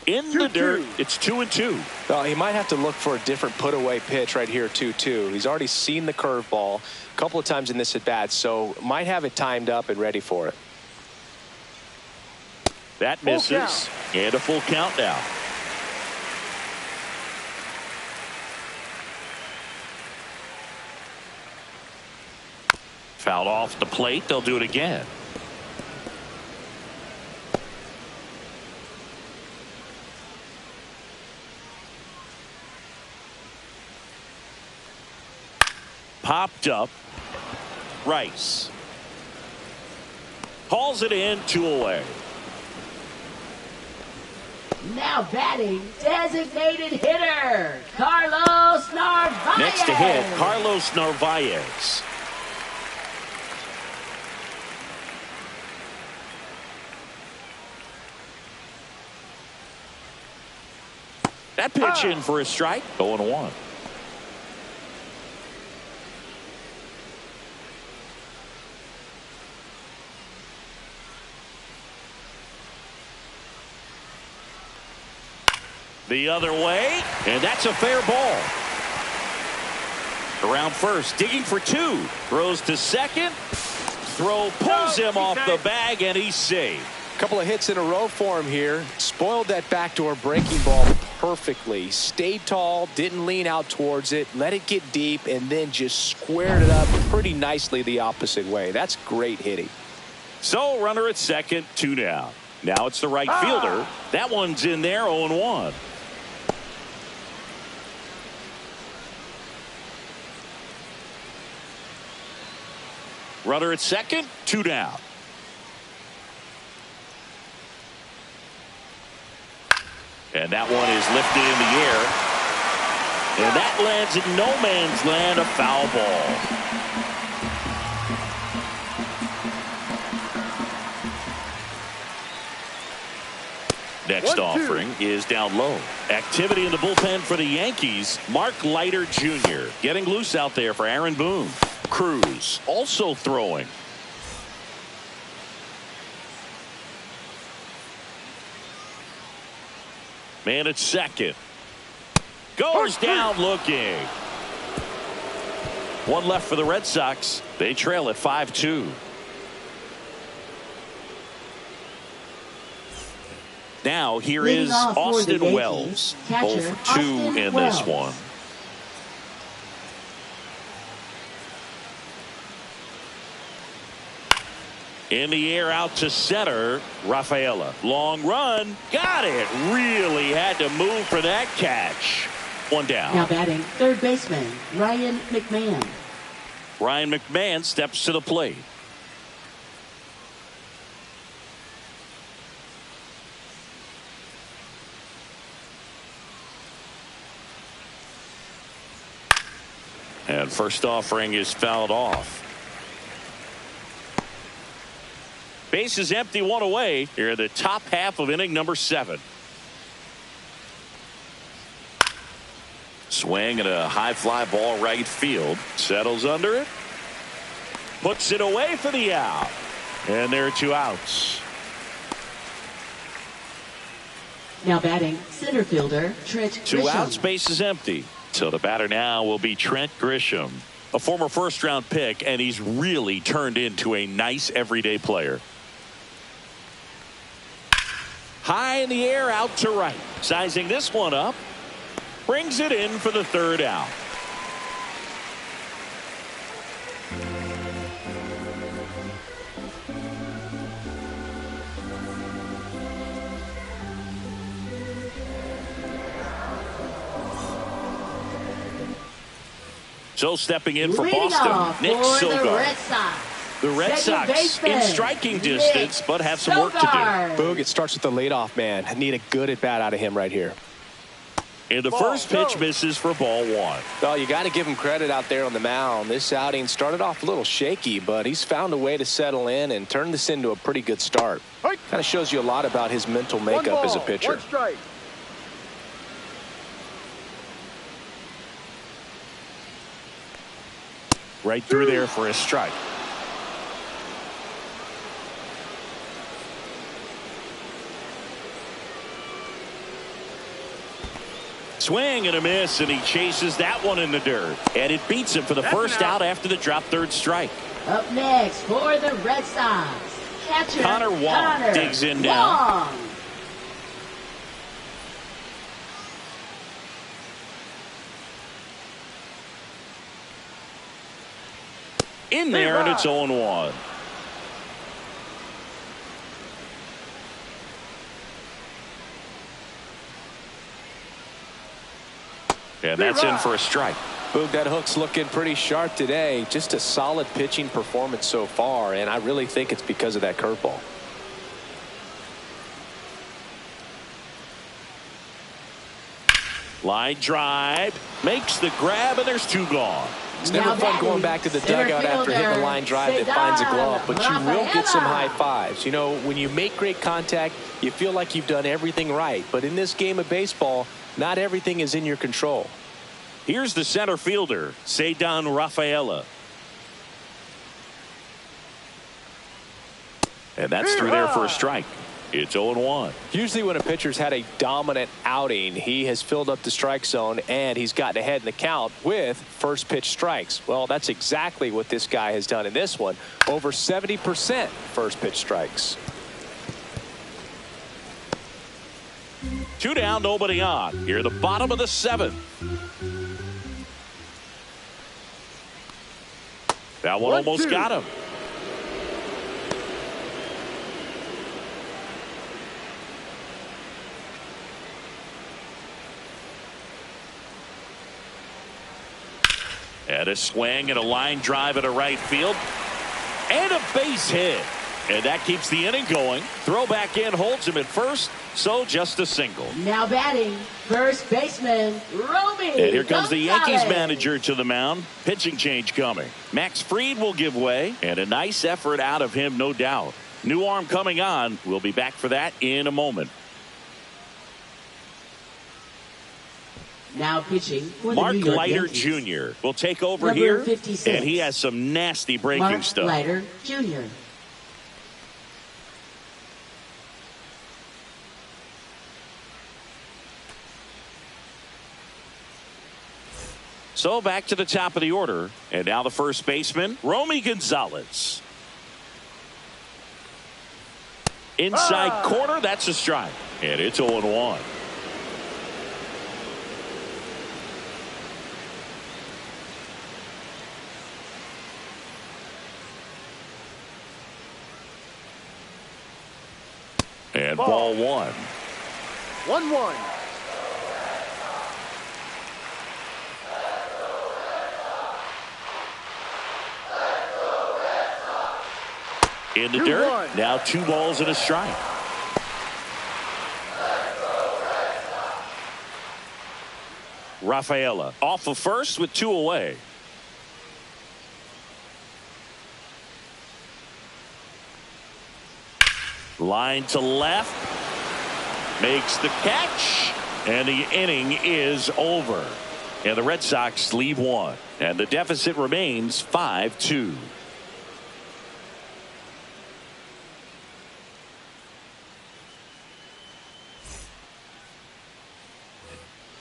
In the dirt, it's 2-2. Well, he might have to look for a different put-away pitch right here, 2-2. He's already seen the curveball a couple of times in this at-bat, so might have it timed up and ready for it. That misses, and a full count now. Fouled off the plate. They'll do it again. Popped up. Rice hauls it in, 2 away. Now batting, designated hitter, Carlos Narvaez. Next to hit, Carlos Narvaez. That pitch in for a strike, 0-1. The other way, and that's a fair ball. Around first, digging for 2. Throws to second. Throw pulls him off the bag, and he's safe. A couple of hits in a row for him here. Spoiled that backdoor breaking ball perfectly. Stayed tall, didn't lean out towards it, let it get deep, and then just squared it up pretty nicely the opposite way. That's great hitting. So runner at second, 2 down. Now it's the right fielder. That one's in there, 0-1. Runner at second, 2 down. And that one is lifted in the air. And that lands in no man's land, a foul ball. Next offering is down low. Activity in the bullpen for the Yankees. Mark Leiter Jr. getting loose out there for Aaron Boone. Cruz also throwing. Man at second. Goes down looking. One left for the Red Sox. They trail at 5-2. Now here is Austin Wells. 0 for 2 in this one. In the air out to center. Rafaela. Long run. Got it. Really had to move for that catch. 1 down. Now batting, third baseman, Ryan McMahon. Ryan McMahon steps to the plate. And first offering is fouled off. Base is empty, 1 away here in the top half of inning number 7. Swing and a high fly ball right field. Settles under it. Puts it away for the out. And there are 2 outs. Now batting, center fielder, Trent Grisham. 2 outs, base is empty. So the batter now will be Trent Grisham, a former first-round pick, and he's really turned into a nice everyday player. High in the air, out to right. Sizing this one up. Brings it in for the 3rd out. So stepping in for Boston, Nick Silva. The Red Second Sox baseman, in striking distance, but have some work to do. Boog, it starts with the leadoff man. I need a good at-bat out of him right here. And the first pitch misses for ball one. Well, you got to give him credit out there on the mound. This outing started off a little shaky, but he's found a way to settle in and turn this into a pretty good start. Kind of shows you a lot about his mental makeup as a pitcher. One strike. Right through there for a strike. Swing and a miss, and he chases that one in the dirt. And it beats him for the first out after the drop third strike. Up next for the Red Sox, catcher Connor Wong digs in now. Wong. In there, and it's 0-1. And that's in for a strike. Boog, that hook's looking pretty sharp today. Just a solid pitching performance so far, and I really think it's because of that curveball. Line drive, makes the grab, and there's two gone. It's never fun going back to the dugout after hitting a line drive that finds a glove, but you will get some high fives. You know, when you make great contact, you feel like you've done everything right. But in this game of baseball, not everything is in your control. Here's the center fielder, Cedar Rafaela. And that's through there for a strike. It's 0-1. Usually when a pitcher's had a dominant outing, he has filled up the strike zone and he's gotten ahead in the count with first pitch strikes. Well, that's exactly what this guy has done in this one. Over 70% first pitch strikes. 2 down, nobody on. Here, the bottom of the 7th. That one almost got him. And a swing and a line drive at a right field. And a base hit. And that keeps the inning going. Throw back in holds him at first. So just a single. Now batting, first baseman, Romy. And here comes the Yankees Gonzalez. manager to the mound. Pitching change coming. Max Fried will give way. And a nice effort out of him, no doubt. New arm coming on. We'll be back for that in a moment. Now pitching for the Mark New York Leiter Yankees. Jr. will take over Number here. 56. And he has some nasty breaking Mark stuff. Leiter Jr. So back to the top of the order. And now the first baseman, Romy Gonzalez. Inside corner, that's a strike. And it's 0-1. And ball one. 1-1. In the 2-1. dirt. Now 2 balls and a strike. Rafaela off of first with 2 away. Line to left. Makes the catch. And the inning is over. And the Red Sox leave 1. And the deficit remains 5-2.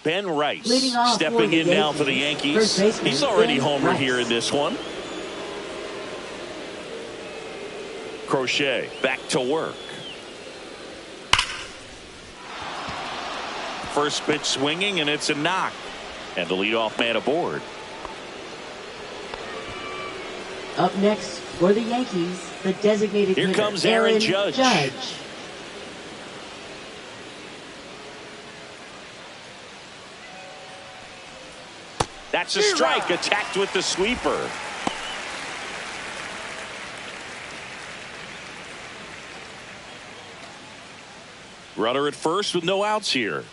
Ben Rice stepping in now for the Yankees. He's already homered here in this one. Crochet back to work. First pitch swinging, and it's a knock. And the leadoff man aboard. Up next for the Yankees, the designated Here hitter, comes Aaron Judge. That's a strike, attacked with the sweeper. Runner at first with no outs here.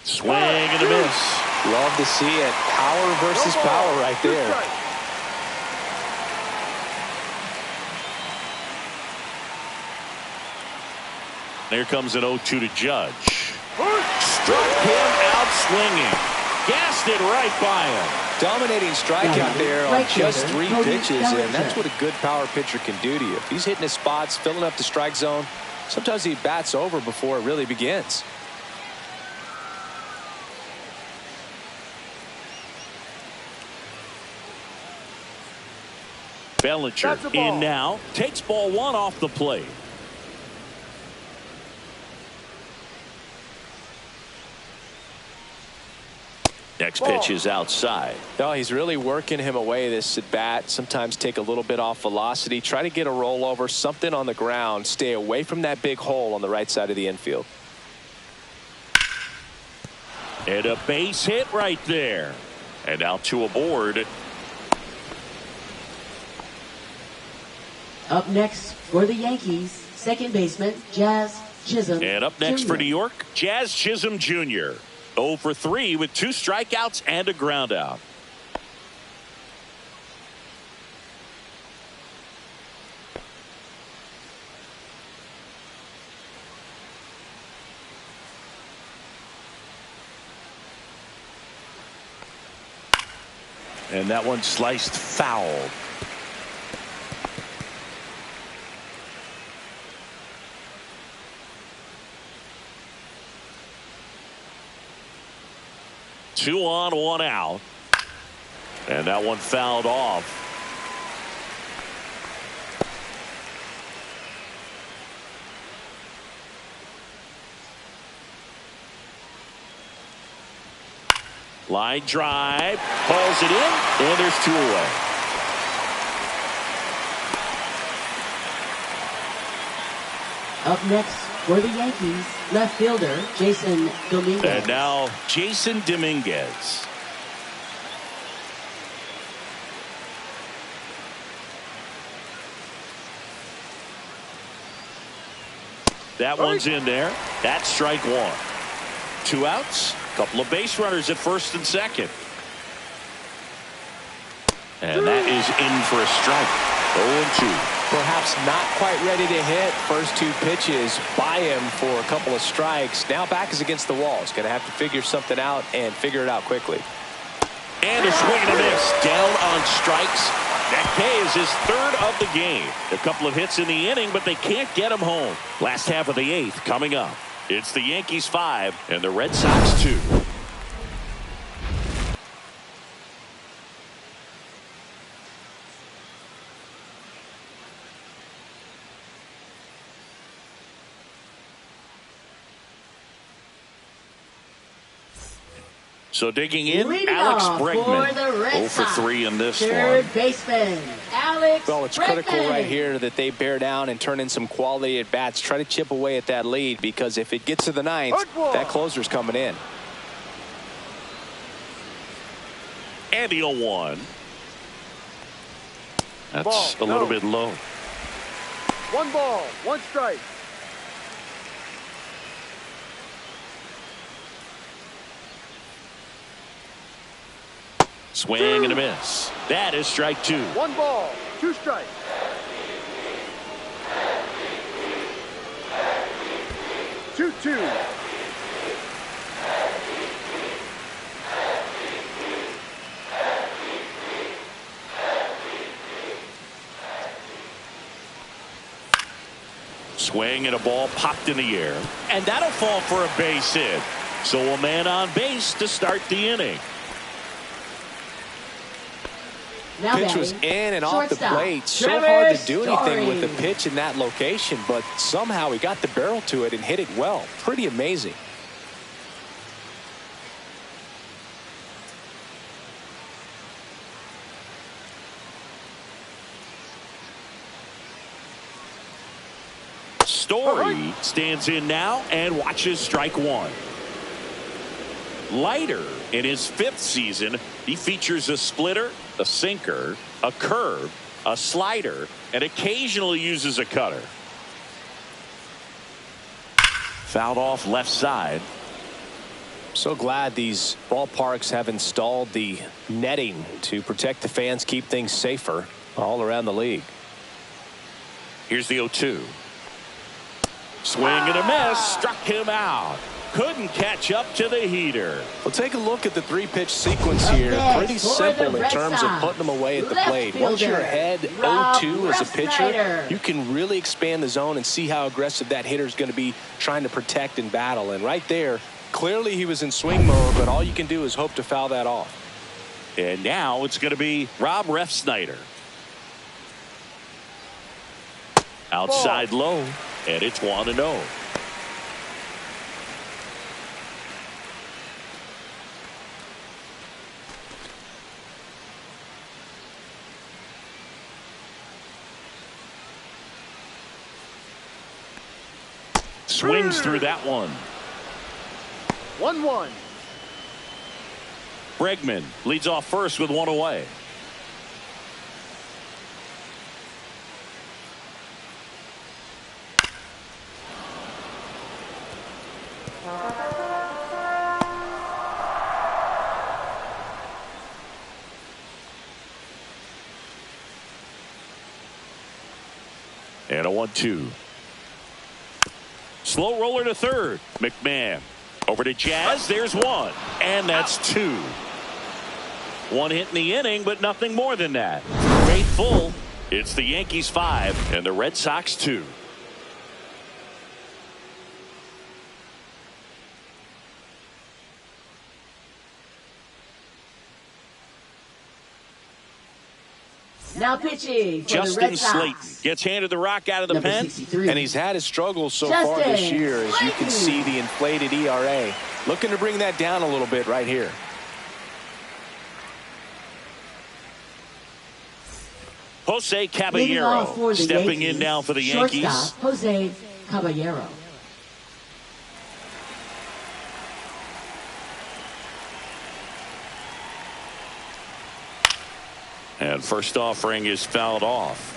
Swing and a miss. Love to see it. Power versus power right there. Here comes an 0-2 to Judge. Struck him out swinging. Gassed it right by him. Dominating strikeout there on just 3 pitches, and that's what a good power pitcher can do to you. If he's hitting his spots, filling up the strike zone, sometimes he bats over before it really begins. Bellinger in now. Takes ball 1 off the plate. Next pitch is outside. Oh, he's really working him away this at bat. Sometimes take a little bit off velocity. Try to get a rollover, something on the ground. Stay away from that big hole on the right side of the infield. And a base hit right there. And out to aboard. Up next for the Yankees, second baseman Jazz Chisholm. And up next Jr. for New York, Jazz Chisholm Jr. 0 for 3 with 2 strikeouts and a ground out. And that one sliced foul. Two on, 1 out. And that one fouled off. Line drive. Hauls it in. And there's 2 away. Up next for the Yankees, left fielder Jason Dominguez. And now Jason Dominguez. That one's in there. That's strike 1. 2 outs. Couple of base runners at first and second. And that is in for a strike. 0-2. Perhaps not quite ready to hit. First 2 pitches by him for a couple of strikes. Now back is against the wall. He's going to have to figure something out and figure it out quickly. And a swing and a miss. Down on strikes. That K is his 3rd of the game. A couple of hits in the inning, but they can't get him home. Last half of the 8th coming up. It's the Yankees 5 and the Red Sox 2. So digging in, Leading Alex off Bregman. for the Red 0 for Sox, 3 in this third one. baseman Alex Well, it's Bregman. critical right here that they bear down and turn in some quality at bats. Try to chip away at that lead, because if it gets to the 9th, that closer's coming in. And the 0-1. That's a little bit low. 1 ball, 1 strike. Swing and a miss. That is strike 2. 1 ball, 2 strikes. 2-2. Swing and a ball popped in the air. And that'll fall for a base hit. So a man on base to start the inning. Now Pitch was batting, in and off the shortstop, plate. So Trevor hard to do anything Story. with the pitch in that location, but somehow he got the barrel to it and hit it well. Pretty amazing. Story stands in now and watches strike 1. Leiter, in his 5th season, he features a splitter, a sinker, a curve, a slider, and occasionally uses a cutter. Fouled off left side. So glad these ballparks have installed the netting to protect the fans, keep things safer all around the league. Here's the 0-2. Swing and a miss. Struck him out. Couldn't catch up to the heater. Well, take a look at the three-pitch sequence here. Pretty simple in terms of putting them away at the plate. Once you're ahead 0-2 as a pitcher, you can really expand the zone and see how aggressive that hitter is going to be trying to protect and battle. And right there, clearly he was in swing mode, but all you can do is hope to foul that off. And now it's going to be Rob Refsnyder. Outside low, and it's 1-0. Swings through that one. 1-1. Bregman leads off first with one away. And a 1-2. Slow roller to third. McMahon over to Jazz. There's one. And that's two. One hit in the inning, but nothing more than that. Great full. It's the Yankees 5 and the Red Sox 2. Now pitching for Justin the Red Sox. Slayton gets handed the rock out of the Number pen. 63. And he's had his struggles so far this year, as you can see the inflated ERA. Looking to bring that down a little bit right here. Jose Caballero stepping in now for the Yankees. Shortstop, Jose Caballero. And first offering is fouled off.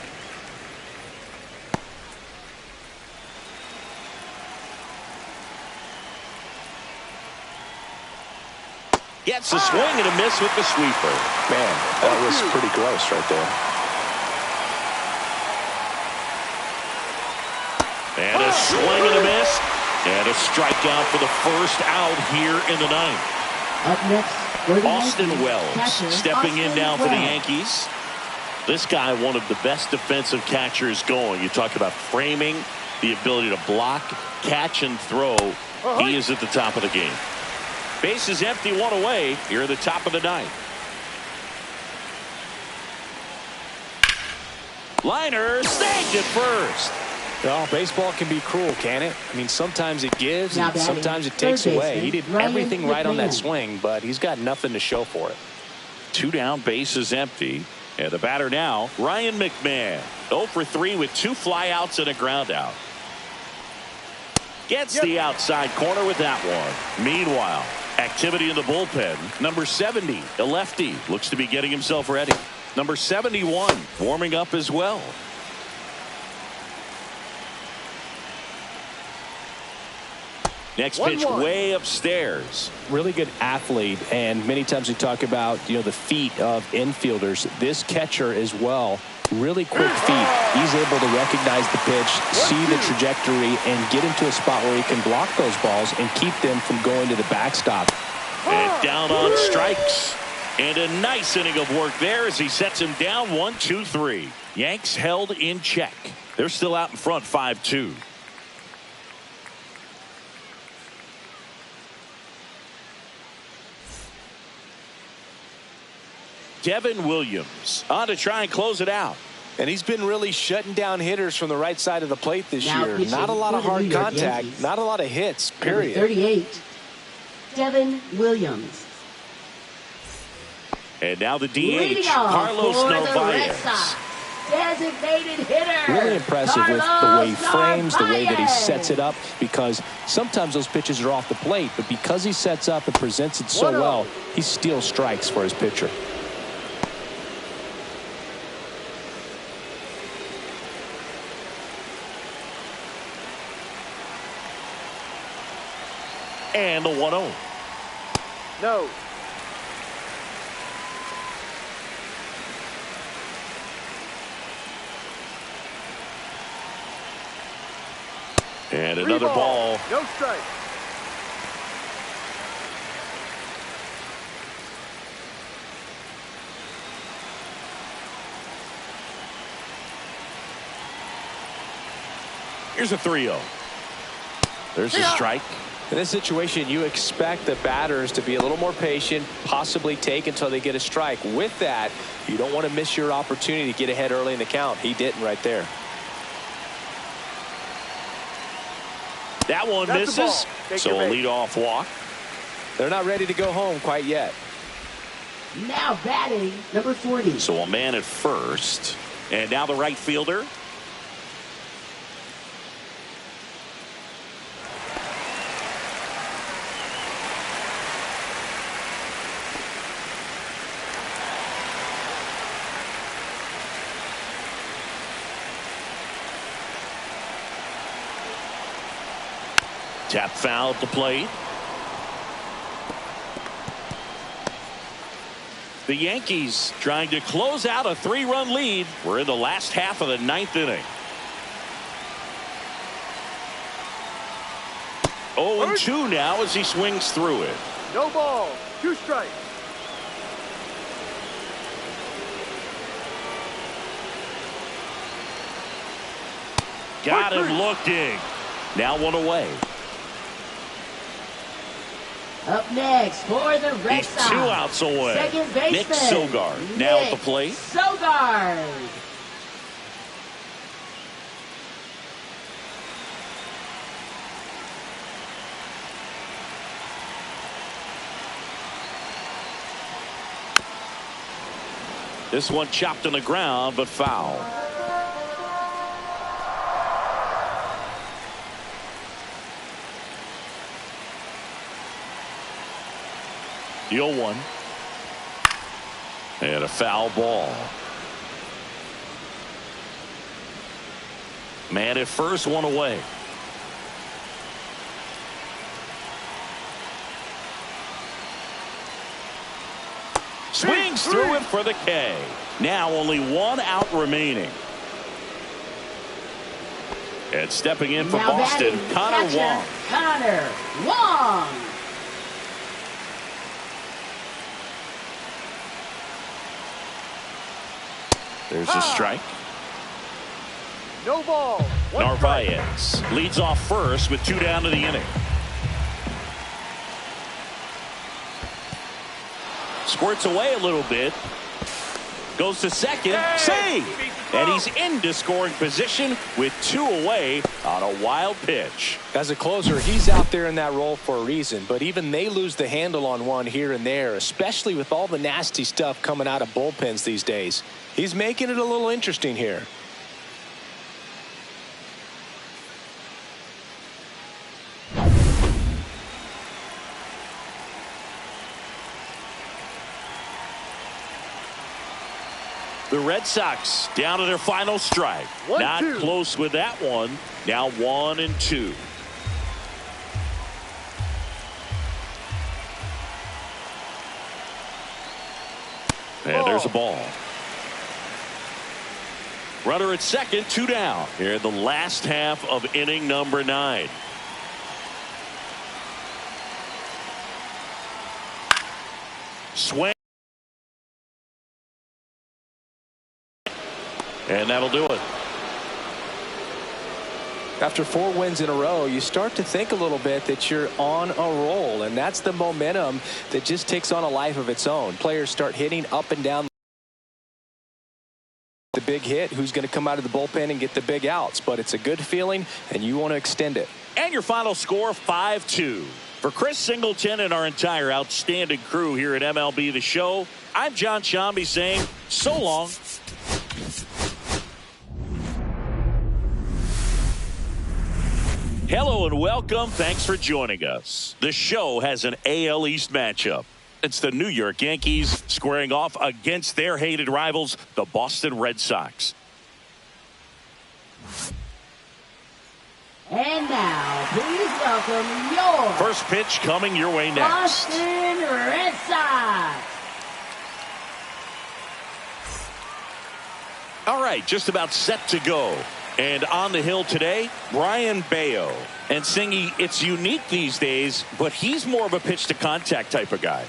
Gets a swing and a miss with the sweeper. Man, that was pretty gross right there. And a swing and a miss. And a strikeout for the first out here in the ninth. Up next, for the Austin Yankees, Wells catcher, stepping in Austin now for the Wells. Yankees. This guy, one of the best defensive catchers going. You talk about framing, the ability to block, catch, and throw. He is at the top of the game. Base is empty, one away. Here at the top of the ninth. Liner snagged at first. Well, baseball can be cruel, can it? I mean, sometimes it gives Now and batting, sometimes it takes third away. baseman, He did Ryan everything right on that McMahon. swing, but he's got nothing to show for it. Two down, base is empty. And the batter now, Ryan McMahon. 0 for 3 with 2 flyouts and a ground out. Gets the outside corner with that one. Meanwhile, activity in the bullpen. Number 70, a lefty, looks to be getting himself ready. Number 71, warming up as well. Next pitch 1-1. way upstairs. Really good athlete, and many times we talk about, you know, the feet of infielders. This catcher as well, really quick feet. He's able to recognize the pitch, see the trajectory, and get into a spot where he can block those balls and keep them from going to the backstop. And down on strikes. And a nice inning of work there as he sets him down 1-2-3. Yanks held in check. They're still out in front 5-2. Devin Williams on to try and close it out. And he's been really shutting down hitters from the right side of the plate this Now year. pitching Not a lot of for the hard New York contact, Yankees. not a lot of hits, Number period. 38, Devin Williams. And now the Leading DH, off Carlos for the Red Sox, Narvaez. designated hitter. Really impressive with the way he frames, the way that he Narvaez. sets it up, because sometimes those pitches are off the plate, but because he sets up and presents it so 1-0. well, he steals strikes for his pitcher. And the 1-0. No. And Three another ball. No strike. Here's a 3-0. There's a strike. In this situation, you expect the batters to be a little more patient, possibly take until they get a strike. With that, you don't want to miss your opportunity to get ahead early in the count. He didn't right there. That one misses. So a leadoff walk. They're not ready to go home quite yet. Now batting, number 40. So a man at first. And now the right fielder. Tap foul at the plate. The Yankees trying to close out a 3-run lead. We're in the last half of the 9th inning. 0-2 now as he swings through it. No ball. 2 strikes. Got him looking. Now 1 away. Up next for the Red He's Sox. 2 outs away. Second baseman. Nick Sogard now at the plate. Sogard. This one chopped on the ground, but foul. The 0-1. And a foul ball. Man at first, 1 away. Swings through it for the K. Now only 1 out remaining. And stepping in for Now Boston, batting, Connor catcher, Wong. Connor Wong. There's a strike. No ball. 1 strike. Narvaez leads off first with 2 down to the inning. Squirts away a little bit. Goes to second. Save! And he's into scoring position with 2 away on a wild pitch. As a closer, he's out there in that role for a reason, but even they lose the handle on one here and there, especially with all the nasty stuff coming out of bullpens these days. He's making it a little interesting here. The Red Sox down to their final strike. 1-2. Not close with that one. Now 1-2. And there's a ball. Runner at second, 2 down. Here in the last half of inning number 9. Swing. And that'll do it. After 4 wins in a row, you start to think a little bit that you're on a roll, and that's the momentum that just takes on a life of its own. Players start hitting up and down the big hit. Who's going to come out of the bullpen and get the big outs? But it's a good feeling, and you want to extend it. And your final score, 5-2. For Chris Singleton and our entire outstanding crew here at MLB The Show, I'm John Shambi saying so long. Hello and welcome. Thanks for joining us. The show has an AL East matchup. It's the New York Yankees squaring off against their hated rivals, the Boston Red Sox. And now, please welcome your First pitch coming your way next. Boston Red Sox. All right, just about set to go. And on the hill today, Brian Bayo. And Singy, it's unique these days, but he's more of a pitch-to-contact type of guy.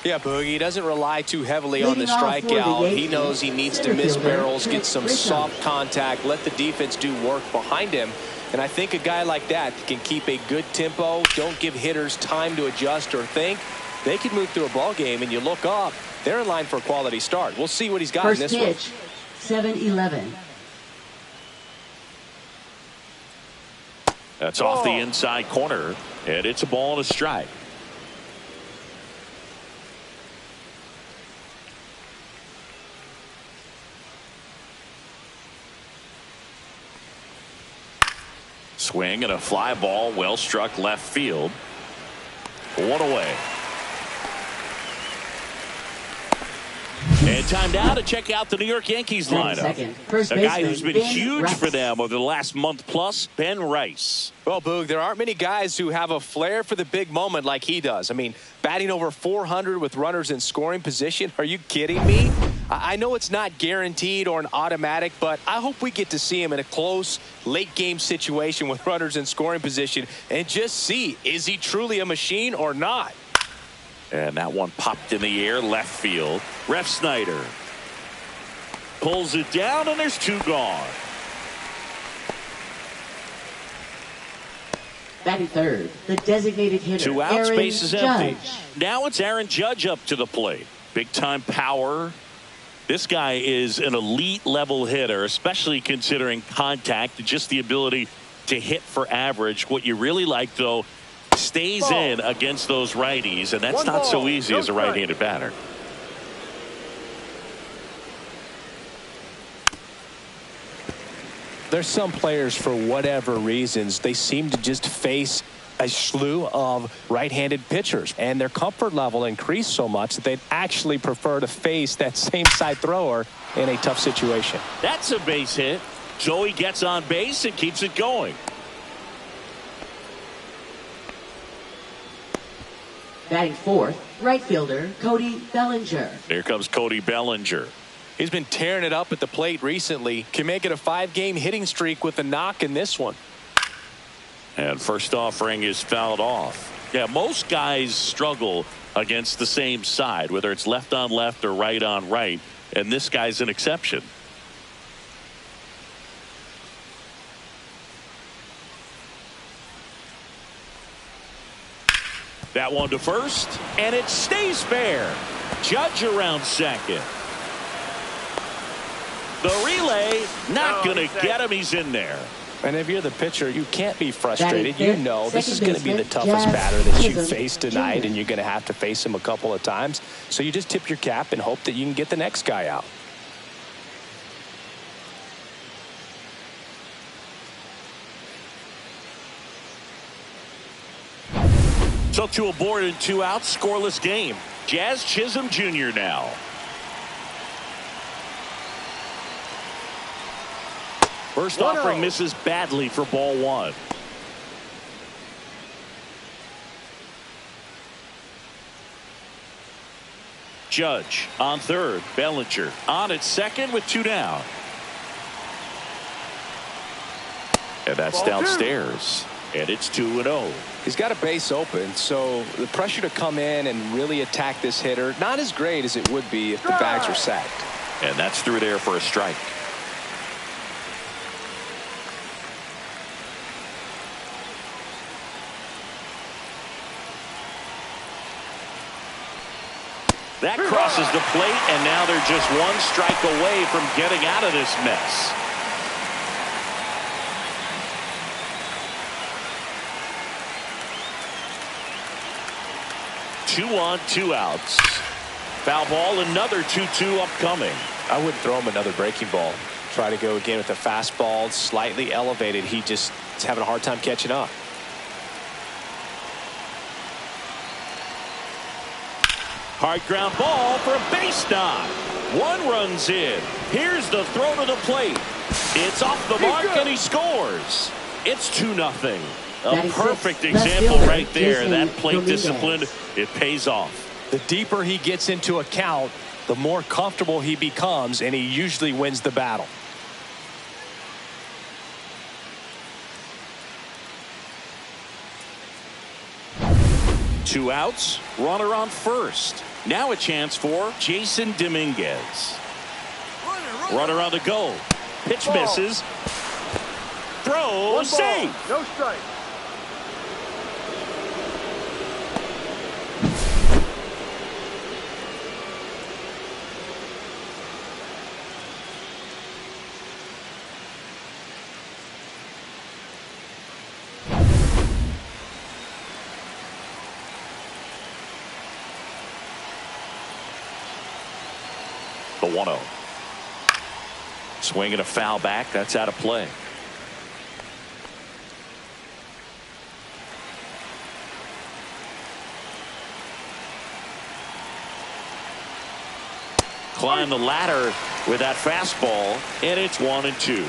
Yeah, Boogie, he doesn't rely too heavily on the strikeout. He knows he needs to miss barrels, get some soft contact, let the defense do work behind him. And I think a guy like that can keep a good tempo, don't give hitters time to adjust or think. They can move through a ball game, and you look up, they're in line for a quality start. We'll see what he's got in this one. First pitch, 7-11. That's off the inside corner, and it's a ball and a strike. Swing and a fly ball, well struck left field. One away. And time now to check out the New York Yankees lineup. A guy who's been huge for them over the last month plus, Ben Rice. Well, Boog, there aren't many guys who have a flair for the big moment like he does. I mean, batting over 400 with runners in scoring position. Are you kidding me? I know it's not guaranteed or an automatic, but I hope we get to see him in a close, late-game situation with runners in scoring position and just see, is he truly a machine or not? And that one popped in the air, left field. Ref Snyder pulls it down, and there's two gone. Batting third, the designated hitter, Two outs, Aaron bases Judge. empty. Now it's Aaron Judge up to the plate. Big-time power. This guy is an elite-level hitter, especially considering contact and just the ability to hit for average. What you really like, though, stays in against those righties, and that's not so easy as a right-handed batter. There's some players, for whatever reasons, they seem to just face a slew of right-handed pitchers, and their comfort level increased so much that they'd actually prefer to face that same side thrower in a tough situation. That's a base hit. Joey gets on base and keeps it going. Batting fourth, right fielder, Cody Bellinger. Here comes Cody Bellinger. He's been tearing it up at the plate recently. Can make it a 5-game hitting streak with a knock in this one. And first offering is fouled off. Yeah, most guys struggle against the same side, whether it's left on left or right on right, and this guy's an exception. That one to first, and it stays fair. Judge around second. The relay not going to get him. He's in there. And if you're the pitcher, you can't be frustrated. You know this is going to be the toughest Jeff batter that you Chisholm face tonight, Jr. and you're going to have to face him a couple of times. So you just tip your cap and hope that you can get the next guy out. So 2 aboard and 2 out, scoreless game. Jazz Chisholm Jr. now. First offering misses badly for ball 1. Judge on third. Bellinger on at second with 2 down. And that's downstairs. And it's 2-0. He's got a base open, so the pressure to come in and really attack this hitter, not as great as it would be if the bags were sacked. And that's through there for a strike. That crosses the plate, and now they're just 1 strike away from getting out of this mess. Two on, 2 outs. Foul ball, another 2-2 upcoming. I wouldn't throw him another breaking ball. Try to go again with a fastball, slightly elevated. He just is having a hard time catching up. Hard ground ball for a base knock. 1 runs in. Here's the throw to the plate. It's off the mark, and he scores. It's 2-0. A perfect example right there. That plate discipline, it pays off. The deeper he gets into a count, the more comfortable he becomes, and he usually wins the battle. Two outs, runner on first. Now a chance for Jason Dominguez. Runner on the go. Pitch misses. Throw, save. No strike. The 1-0. Swinging a foul back. That's out of play. Climb the ladder with that fastball, and it's 1-2.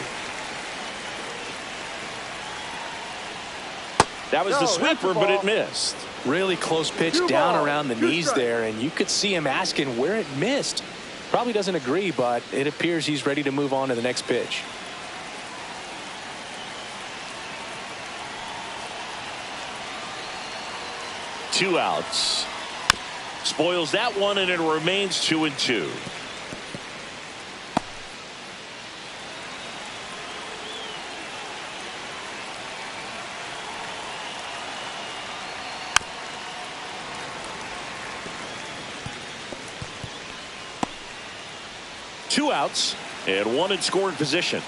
That was the sweeper, but it missed. Really close pitch down around the knees there, and you could see him asking where it missed. Probably doesn't agree, but it appears he's ready to move on to the next pitch. Two outs. Spoils that one, and it remains 2-2. Two outs and one in scoring position.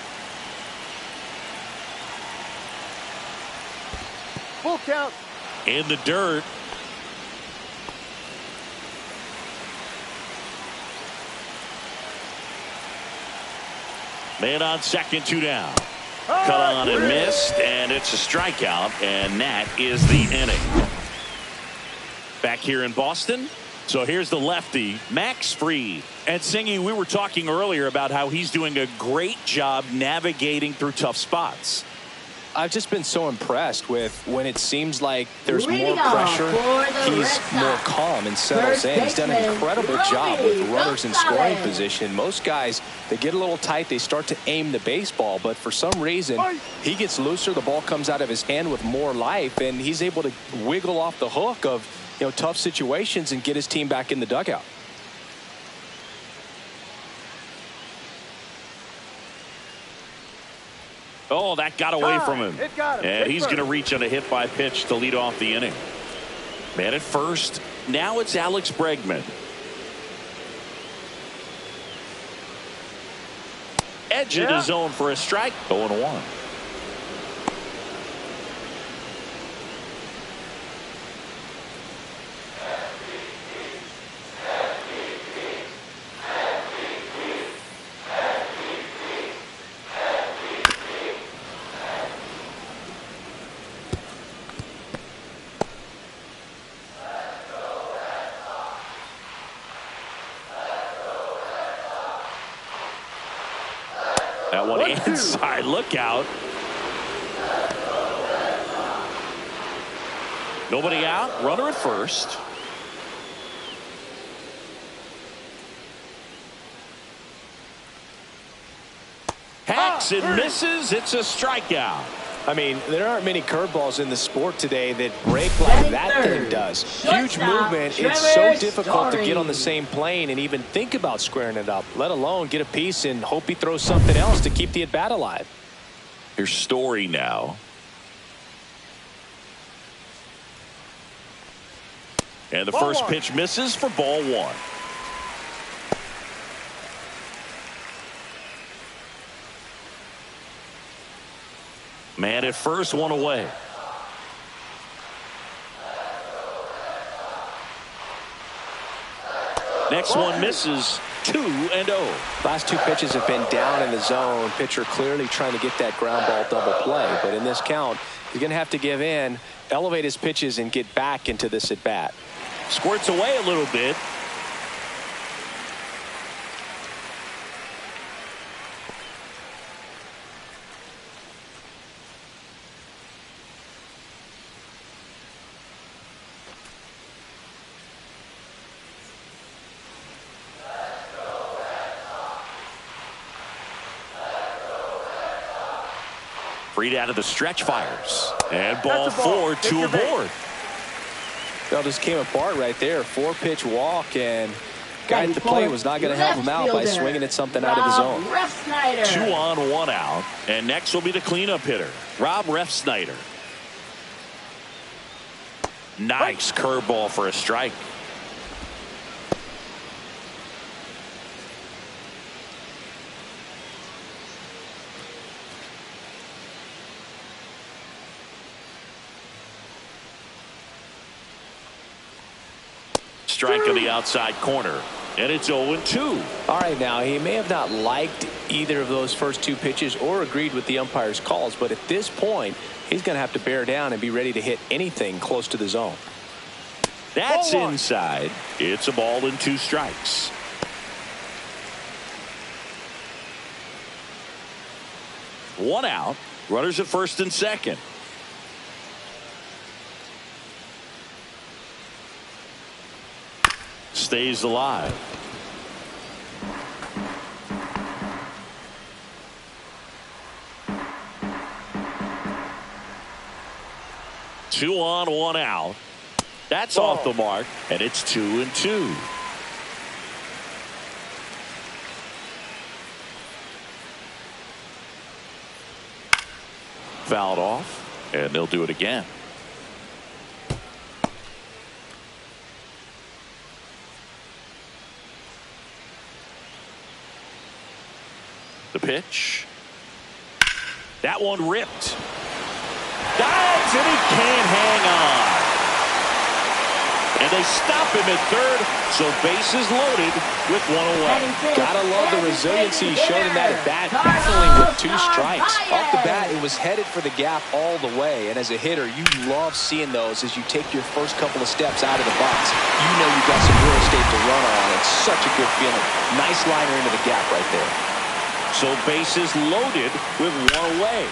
Full count. In the dirt. Man on second, two down. Cut on and missed, and it's a strikeout, and that is the inning. Back here in Boston. So here's the lefty, Max Fried. And Singy, we were talking earlier about how he's doing a great job navigating through tough spots. I've just been so impressed with when it seems like there's more pressure, he's more calm and settles in. He's done an incredible job with runners in scoring position. Most guys, they get a little tight, they start to aim the baseball, but for some reason, he gets looser, the ball comes out of his hand with more life, and he's able to wiggle off the hook of tough situations and get his team back in the dugout. Oh, that got away from him. It got him. And he's going to reach on a hit by pitch to lead off the inning. Man at first. Now it's Alex Bregman. Edge of the zone for a strike. 0-1. That one inside, look out. Nobody out, runner at first. Hacks and misses, it's a strikeout. I mean, there aren't many curveballs in the sport today that break like that thing does. Huge movement. It's so difficult to get on the same plane and even think about squaring it up, let alone get a piece and hope he throws something else to keep the at-bat alive. Here's Story now. And the first pitch misses for ball one. Man at first, one away. Next one misses. 2-0. Last two pitches have been down in the zone. Pitcher clearly trying to get that ground ball double play. But in this count, he's going to have to give in, elevate his pitches, and get back into this at bat. Squirts away a little bit. Freed out of the stretch, fires. And ball That's a ball. 4, Take 2 your base. aboard. Well, just came apart right there. 4-pitch walk, and guy at the plate was not going to help him out by swinging at something out of the zone. Refsnyder. 2 on, 1 out. And next will be the cleanup hitter, Rob Refsnyder. Nice curveball for a strike. Strike on the outside corner. And it's 0-2. All right, now, he may have not liked either of those first 2 pitches or agreed with the umpire's calls, but at this point, he's going to have to bear down and be ready to hit anything close to the zone. That's inside. It's a ball and 2 strikes. One out. Runners at first and second. Stays alive. Two on, 1 out. That's off the mark, and it's 2-2. Fouled off, and they'll do it again. The pitch. That one ripped. Dives, and he can't hang on. And they stop him at third, so bases loaded with 1 away. Gotta love the resiliency he showed in that at bat, battling with 2 strikes. Off the bat, it was headed for the gap all the way, and as a hitter, you love seeing those as you take your first couple of steps out of the box. You know you've got some real estate to run on. It's such a good feeling. Nice liner into the gap right there. So bases loaded with 1 away.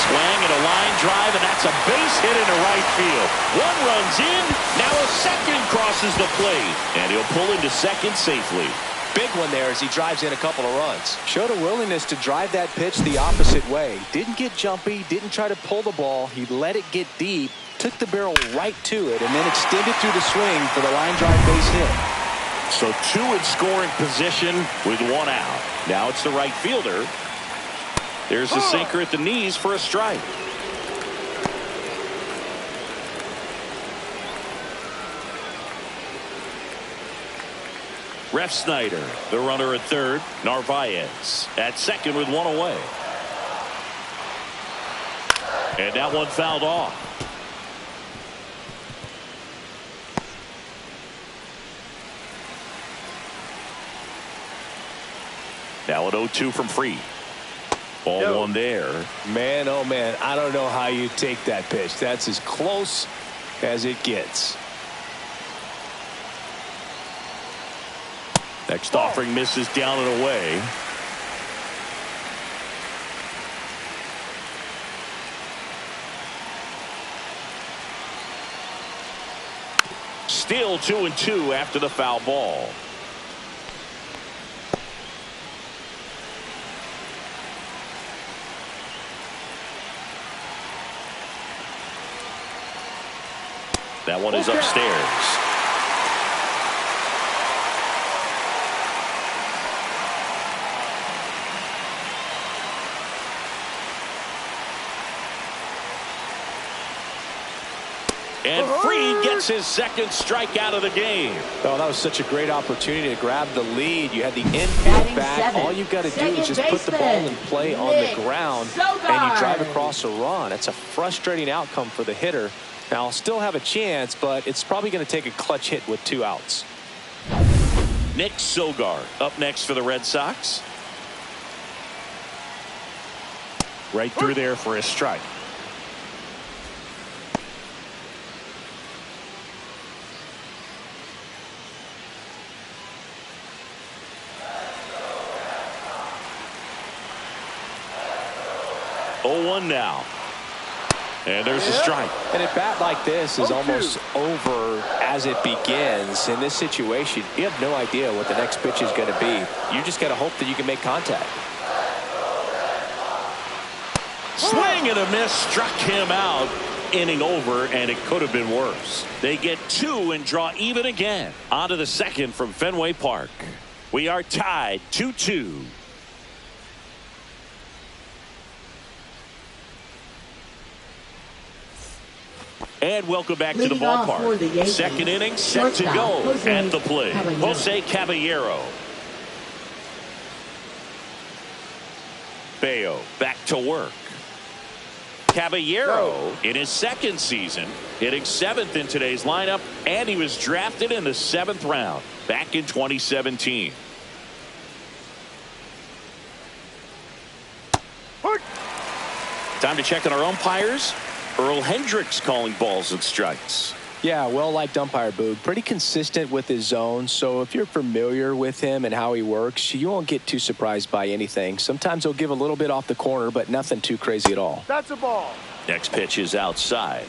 Swing and a line drive, and that's a base hit into right field. 1 runs in. Now a second crosses the plate, and he'll pull into second safely. Big one there as he drives in a couple of runs. Showed a willingness to drive that pitch the opposite way. Didn't get jumpy, didn't try to pull the ball. He let it get deep, took the barrel right to it, and then extended through the swing for the line drive base hit. So 2 in scoring position with 1 out. Now it's the right fielder. There's the sinker at the knees for a strike. Refsnyder, the runner at third. Narvaez at second with 1 away. And that one fouled off. Now an 0-2 from Freed. Ball 1 there. Man, oh man, I don't know how you take that pitch. That's as close as it gets. Next offering misses down and away. Still 2-2 after the foul ball. That one is upstairs. And Freed gets his second strikeout of the game. Oh, that was such a great opportunity to grab the lead. You had the infield back. All you've got to do is just put the ball in play on the ground, and you drive across a run. It's a frustrating outcome for the hitter. Now, I'll still have a chance, but it's probably going to take a clutch hit with 2 outs. Nick Sogard up next for the Red Sox. Right through there for a strike. Oh, 0-1 now. And there's a strike. And a bat like this is almost over as it begins. In this situation, you have no idea what the next pitch is going to be. You just got to hope that you can make contact. Swing and a miss struck him out. Inning over, and it could have been worse. They get 2 and draw even again. On to the second from Fenway Park. We are tied 2-2. And welcome back to the ballpark. Second inning set to go at the plate. Jose Caballero. Bayo back to work. Caballero in his second season, hitting 7th in today's lineup, and he was drafted in the 7th round back in 2017. Time to check on our umpires. Earl Hendricks calling balls and strikes. Yeah, well-liked umpire, Boog. Pretty consistent with his zone, so if you're familiar with him and how he works, you won't get too surprised by anything. Sometimes he'll give a little bit off the corner, but nothing too crazy at all. That's a ball. Next pitch is outside.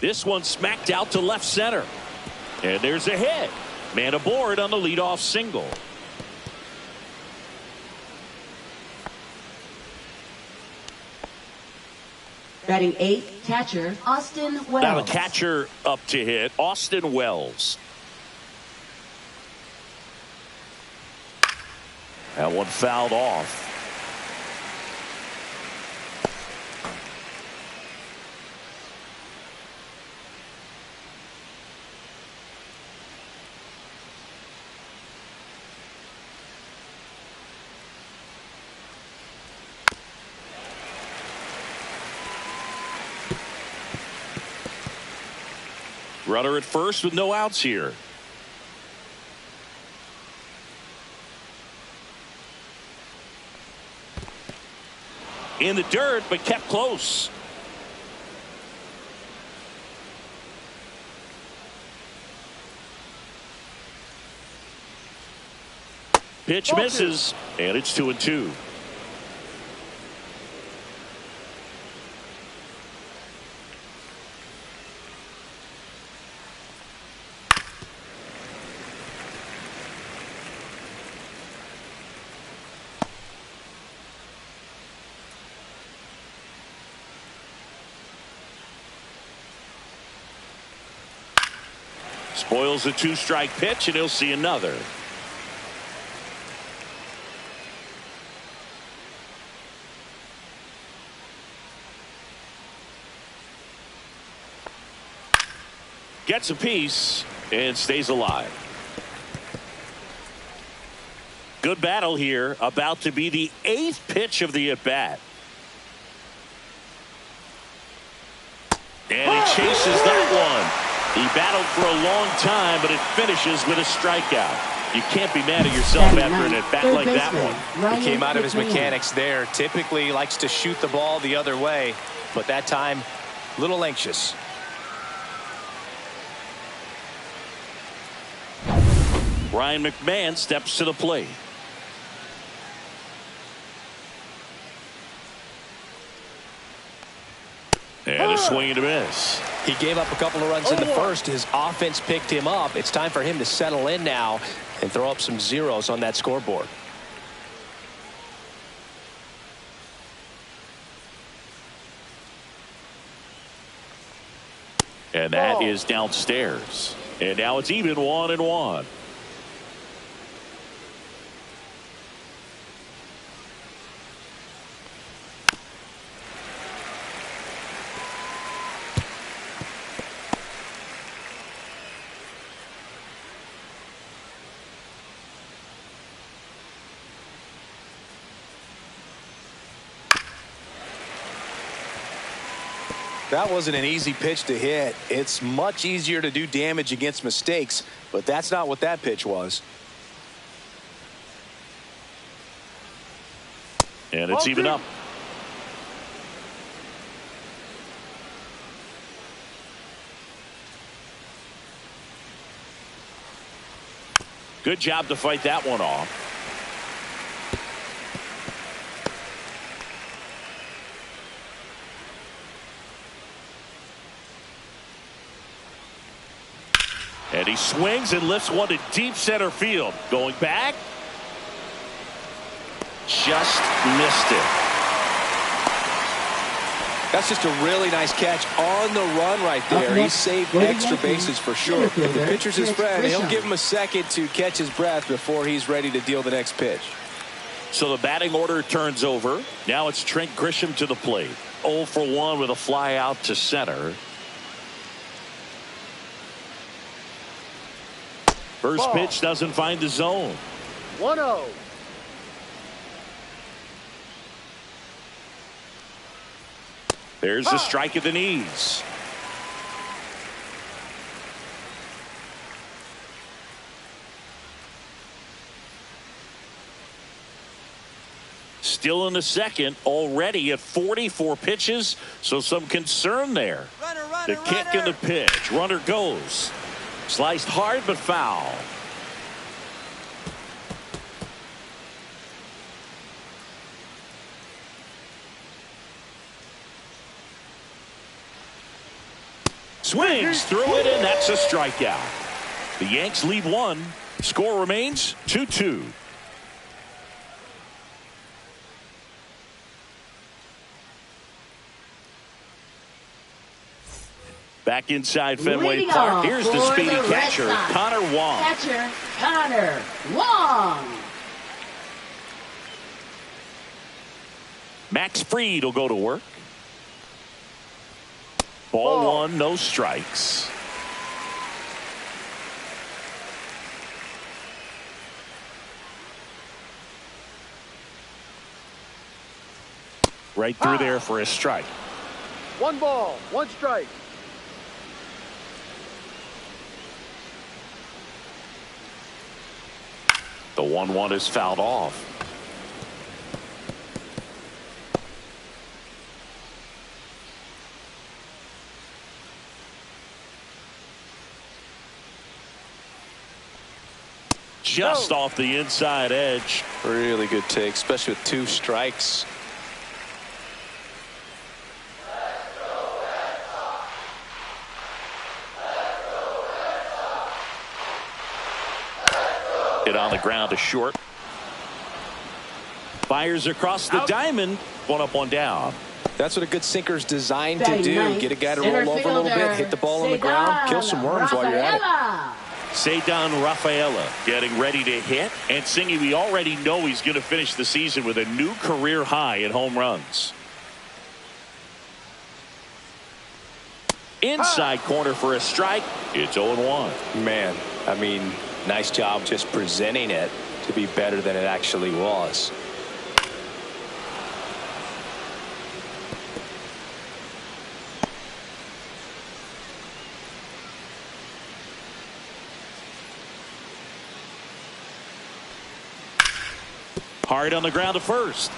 This one smacked out to left center. And there's a hit. Man aboard on the leadoff single. Batting 8th, catcher Austin Wells. Now the catcher up to hit, Austin Wells. That one fouled off. Runner at first with no outs here. In the dirt, but kept close. Pitch misses, and it's 2-2. Spoils a 2-strike pitch, and he'll see another. Gets a piece and stays alive. Good battle here. About to be the 8th pitch of the at-bat. And he chases that one. He battled for a long time, but it finishes with a strikeout. You can't be mad at yourself after an at-bat like that one. He came out of his mechanics there. Typically likes to shoot the ball the other way, but that time, a little anxious. Ryan McMahon steps to the plate. And a swing and a miss. He gave up a couple of runs in the first. His offense picked him up. It's time for him to settle in now and throw up some zeros on that scoreboard. And that is downstairs. And now it's even 1-1. That wasn't an easy pitch to hit. It's much easier to do damage against mistakes, but that's not what that pitch was. And it's even up. Good job to fight that one off. And he swings and lifts one to deep center field. Going back. Just missed it. That's just a really nice catch on the run right there. He saved extra bases for sure. If the pitcher's his friend, he'll give him a second to catch his breath before he's ready to deal the next pitch. So the batting order turns over. Now it's Trent Grisham to the plate. 0 for 1 with a fly out to center. First pitch doesn't find the zone. 1-0. There's a strike at the knees. Still in the second, already at 44 pitches, so some concern there. The kick and the pitch. Runner goes. Sliced hard but foul. Swings through it, and that's a strikeout. The Yanks lead 1. Score remains 2-2. Back inside Fenway Park. Here's the speedy catcher, Connor Wong. Catcher, Connor Wong. Max Fried will go to work. Ball 1, no strikes. Right through there for a strike. 1 ball, 1 strike. The 1-1 is fouled off. Just off the inside edge. Really good take, especially with 2 strikes. It on the ground to short. Fires across the diamond. 1 up, 1 down. That's what a good sinker's designed to do. Get a guy to roll over a little bit, hit the ball on the ground, kill some worms while you're at it. Cedar Rafaela getting ready to hit. And Singy, we already know he's going to finish the season with a new career high in home runs. Inside corner for a strike. It's 0-1. Man, I mean, nice job just presenting it to be better than it actually was. Hard on the ground to first.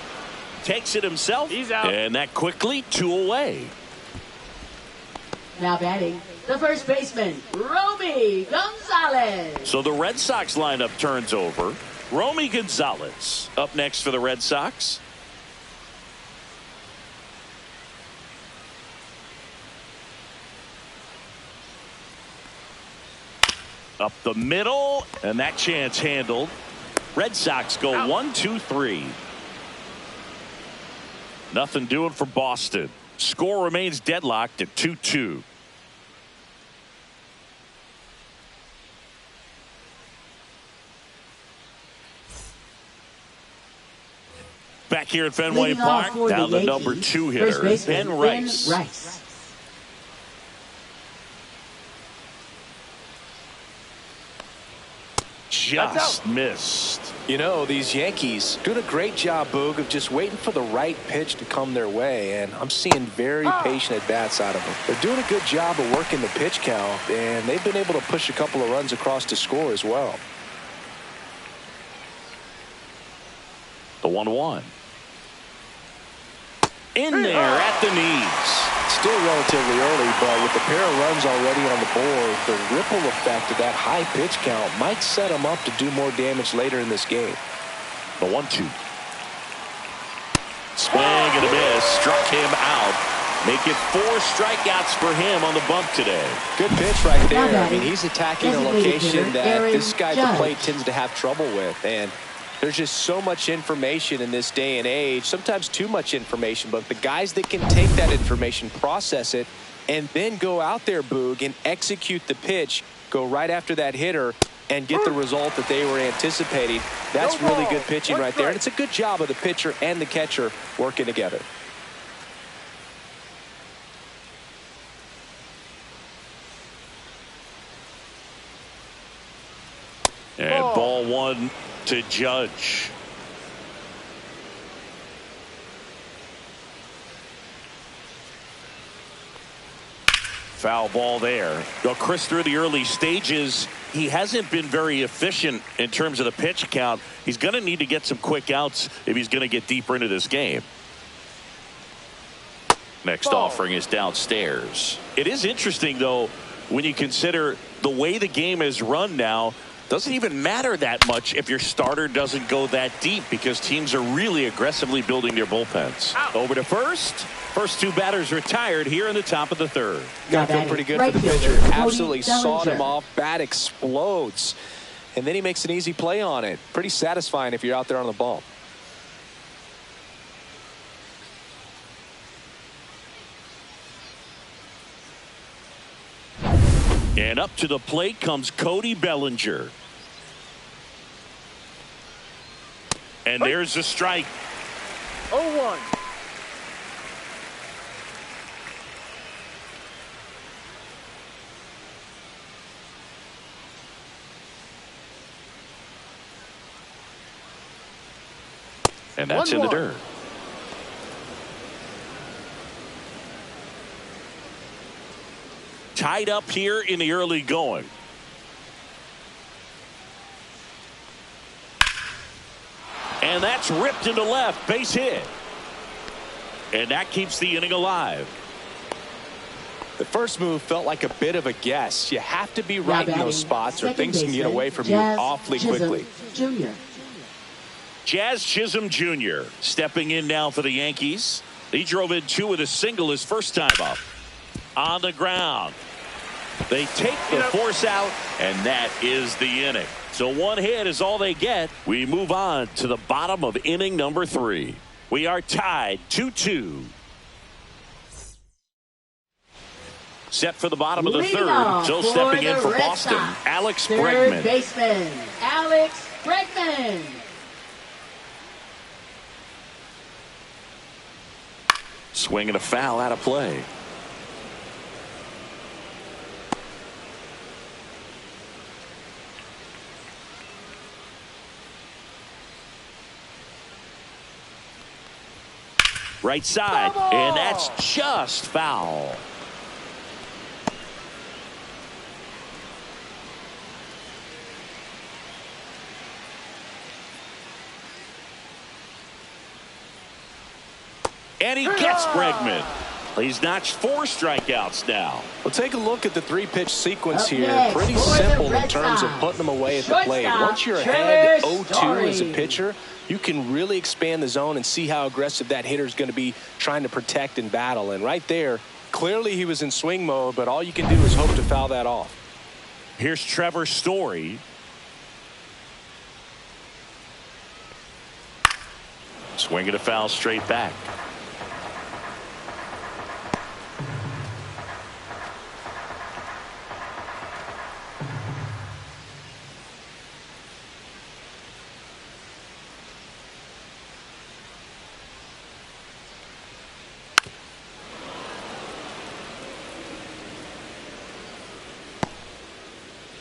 Takes it himself. He's out. And that quickly 2 away. Now batting, the first baseman, Romy Gonzalez. So the Red Sox lineup turns over. Romy Gonzalez up next for the Red Sox. Up the middle, and that chance handled. Red Sox go 1-2-3. Nothing doing for Boston. Score remains deadlocked at 2-2. Back here at Fenway Park, down the number 2 hitter, Ben Rice. Just missed. You know, these Yankees doing a great job, Boog, of just waiting for the right pitch to come their way, and I'm seeing very patient at-bats out of them. They're doing a good job of working the pitch count, and they've been able to push a couple of runs across to score as well. The 1-1. In there at the knees. Still relatively early, but with the pair of runs already on the board, the ripple effect of that high pitch count might set them up to do more damage later in this game. The 1-2. Swing and a miss. Struck him out. Make it 4 strikeouts for him on the bump today. Good pitch right there. I mean, he's attacking a location that this guy at the Judge. plate tends to have trouble with. And there's just so much information in this day and age, sometimes too much information. But the guys that can take that information, process it, and then go out there, Boog, and execute the pitch, go right after that hitter, and get the result that they were anticipating. That's really good pitching right there. And it's a good job of the pitcher and the catcher working together. And ball 1 to Judge. Foul ball there. Well, Chris, through the early stages, he hasn't been very efficient in terms of the pitch count. He's going to need to get some quick outs if he's going to get deeper into this game. Next offering is downstairs. It is interesting, though, when you consider the way the game is run now. Doesn't even matter that much if your starter doesn't go that deep, because teams are really aggressively building their bullpens. Over to first. First 2 batters retired here in the top of the 3rd. Got to feel pretty good for the pitcher. Absolutely sawed him off. Bat explodes. And then he makes an easy play on it. Pretty satisfying if you're out there on the ball. And up to the plate comes Cody Bellinger. And there's a strike. 0-1. And that's in the dirt. Tied up here in the early going. And that's ripped into left. Base hit. And that keeps the inning alive. The first move felt like a bit of a guess. You have to be right in those spots or things can get away from you awfully quickly. Jr. Jazz Chisholm Jr. stepping in now for the Yankees. He drove in 2 with a single his first time up. On the ground. They take the force out, and that is the inning. So 1 hit is all they get. We move on to the bottom of inning number 3. We are tied 2-2. Set for the bottom of the 3rd. So stepping in for Boston, Alex Bregman. Third baseman, Alex Bregman. Swing and a foul out of play. Right side, and that's just foul. And he gets Bregman. He's notched 4 strikeouts now. Well, take a look at the 3-pitch sequence here. Pretty simple in terms of putting them away at the plate. Once you're ahead 0-2 as a pitcher, you can really expand the zone and see how aggressive that hitter is going to be trying to protect and battle. And right there, clearly he was in swing mode, but all you can do is hope to foul that off. Here's Trevor Story. Swinging a foul straight back.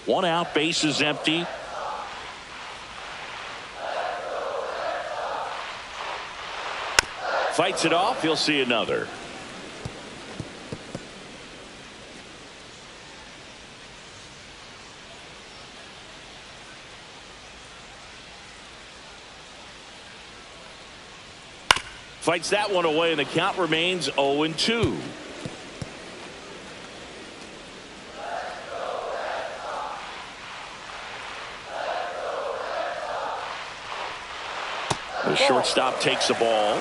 One out, base is empty. Fights it off. He'll see another. Fights that one away, and the count remains 0-2. The shortstop takes the ball.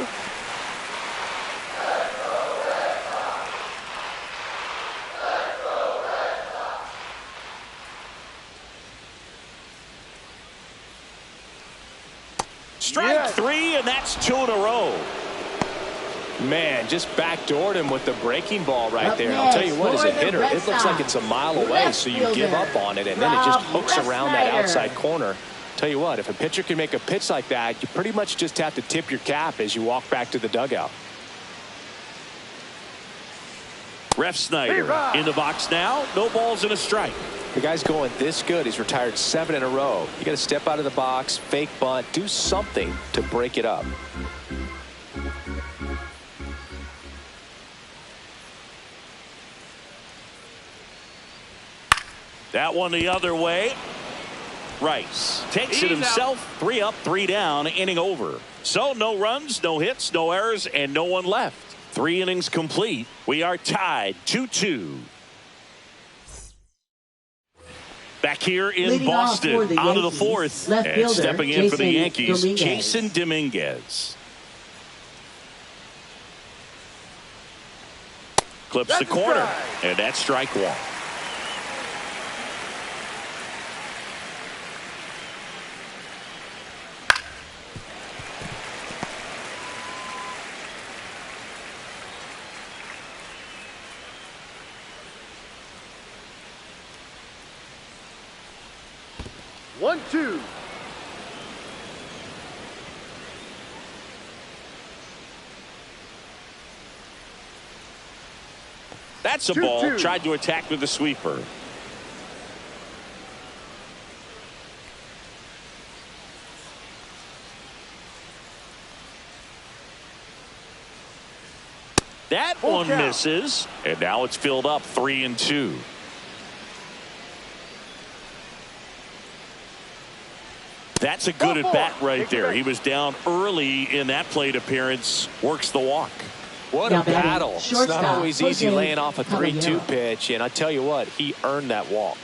Strike three, and that's 2 in a row. Man, just backdoored him with the breaking ball right there. I'll tell you what, as a hitter, it looks like it's a mile away, so you give up on it, and then it just hooks around that outside corner. Tell you what, if a pitcher can make a pitch like that, you pretty much just have to tip your cap as you walk back to the dugout. Ref Snyder in the box now. No balls and a strike. The guy's going this good. He's retired 7 in a row. You got to step out of the box, fake bunt, do something to break it up. That one the other way. Rice takes it himself. 3 up, 3 down, inning over. So no runs, no hits, no errors, and no one left. 3 innings complete. We are tied 2-2. Back here in Leading Boston, out of the Yankees, 4th, left and fielder, stepping in for the Yankees, Dominguez. Jason Dominguez. Clips the corner, and that's strike 1. One, two. That's a ball. Tried to attack with the sweeper. That one misses, and now it's filled up 3-2. That's a good at bat right there. He was down early in that plate appearance. Works the walk. What a battle. It's not always easy laying off a 3-2 pitch, and I tell you what, he earned that walk.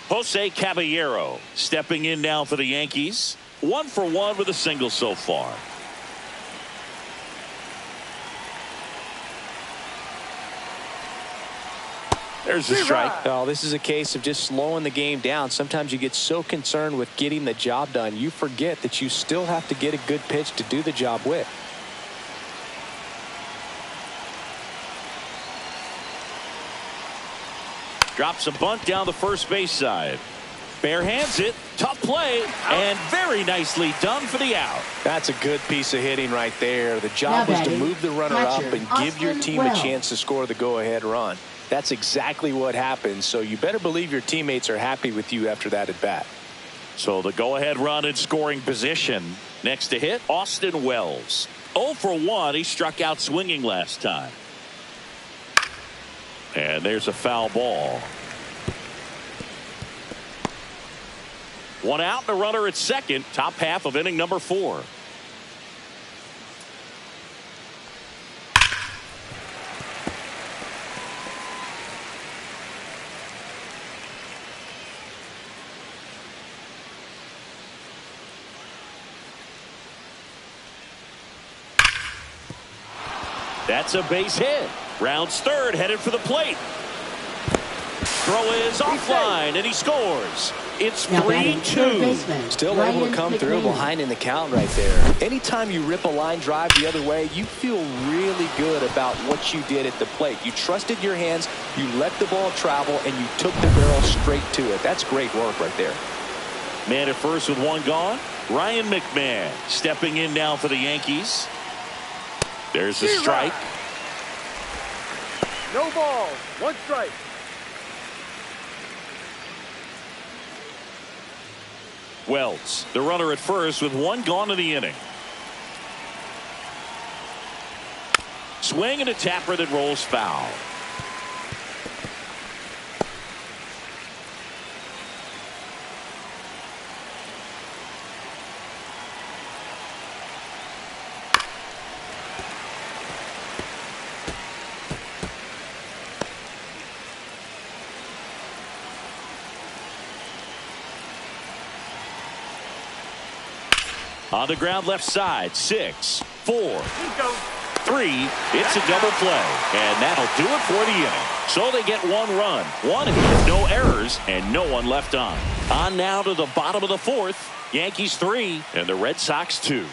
Jose Caballero stepping in now for the Yankees. 1 for 1 with a single so far. There's the strike. Oh, this is a case of just slowing the game down. Sometimes you get so concerned with getting the job done, you forget that you still have to get a good pitch to do the job with. Drops a bunt down the first base side. Bare hands it. Tough play. And very nicely done for the out. That's a good piece of hitting right there. The job was to move the runner up and give your team a chance to score the go-ahead run. That's exactly what happened. So you better believe your teammates are happy with you after that at bat. So the go-ahead run in scoring position. Next to hit, Austin Wells. 0 for 1. He struck out swinging last time. And there's a foul ball. 1 out and a runner at second. Top half of inning number 4. That's a base hit. Rounds third, headed for the plate. Throw is offline, and he scores. It's 3-2. Still able to come through behind in the count right there. Anytime you rip a line drive the other way, you feel really good about what you did at the plate. You trusted your hands, you let the ball travel, and you took the barrel straight to it. That's great work right there. Man at first with 1 gone. Ryan McMahon stepping in now for the Yankees. There's the strike. No ball. 1 strike. Wells, the runner at first with 1 gone in the inning. Swing and a tapper that rolls foul. On the ground left side, 6, 4, 3. It's a double play, and that'll do it for the inning. So they get 1 run, 1 hit, no errors, and no one left on. On now to the bottom of the fourth. Yankees 3 and the Red Sox 2.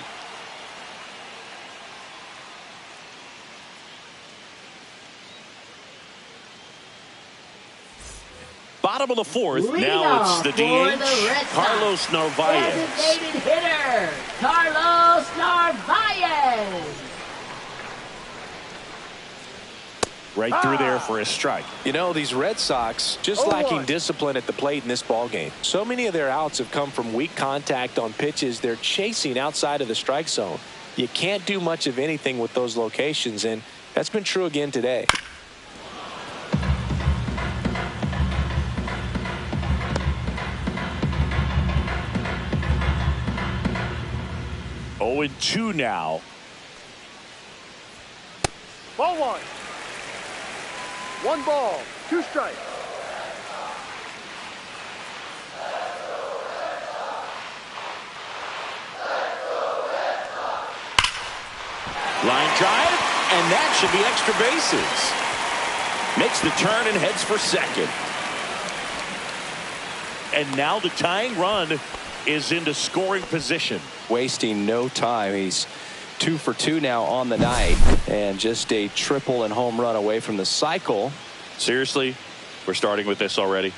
Bottom of the fourth. Now it's the DH, Carlos Narvaez. Designated hitter, Carlos Narvaez. Right through there for a strike. You know, these Red Sox just lacking discipline at the plate in this ballgame. So many of their outs have come from weak contact on pitches they're chasing outside of the strike zone. You can't do much of anything with those locations, and that's been true again today. Oh, and 2 now. Ball 1. 1 ball, 2 strikes. Line drive, and that should be extra bases. Makes the turn and heads for second. And now the tying run is into scoring position. Wasting no time. He's 2 for 2 now on the night, and just a triple and home run away from the cycle. Seriously, we're starting with this already.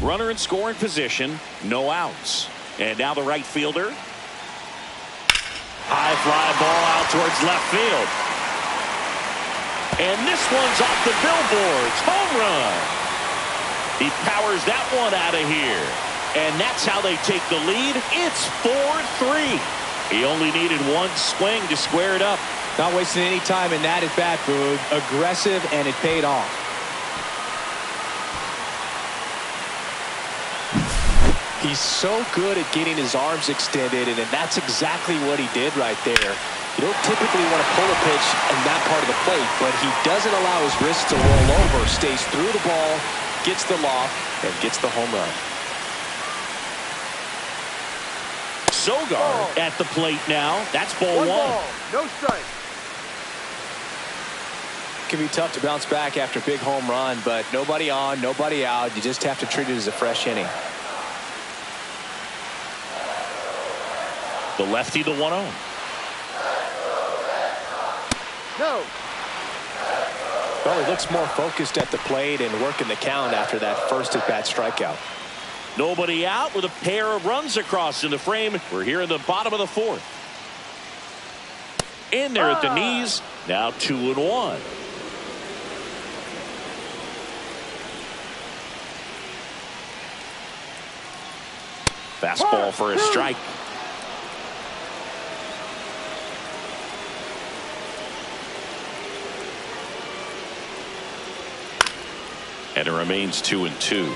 Runner in scoring position, no outs. And now the right fielder. High fly ball out towards left field. And this one's off the billboards. Home run. He powers that one out of here. And that's how they take the lead. It's 4-3. He only needed one swing to square it up. Not wasting any time in that at bat, Boog. Aggressive, and it paid off. He's so good at getting his arms extended, and that's exactly what he did right there. You don't typically want to pull a pitch in that part of the plate, but he doesn't allow his wrist to roll over, stays through the ball, gets the loft, and gets the home run. Sogard at the plate now. That's ball 1. Ball, no strike. It can be tough to bounce back after a big home run, but nobody on, nobody out. You just have to treat it as a fresh inning. The lefty, the 1-0. No. Well, he looks more focused at the plate and working the count after that first at-bat strikeout. Nobody out with a pair of runs across in the frame. We're here in the bottom of the fourth. In there at the knees. Now 2-1. Fastball for a strike. And it remains 2-2.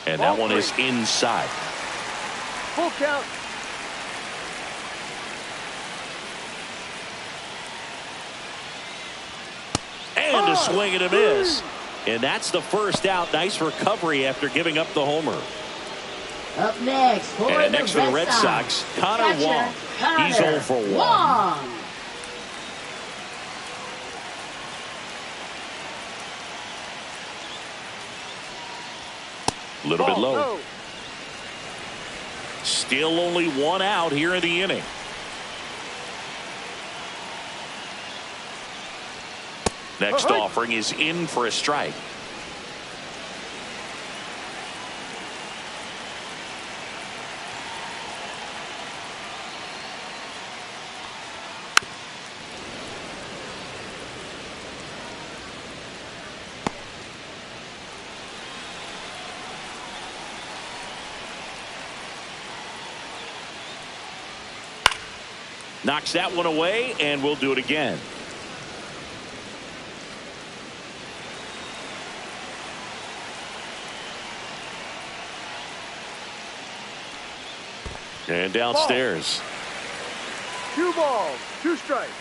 And that one is inside. Full count. And a swing and a miss. And that's the first out. Nice recovery after giving up the homer. Up next for And next for the Red Sox, Connor Wong. He's 0 for 1. A little bit low. No. Still only 1 out here in the inning. Next offering is in for a strike. Knocks that one away, and we'll do it again. And downstairs. 2 balls, 2 strikes.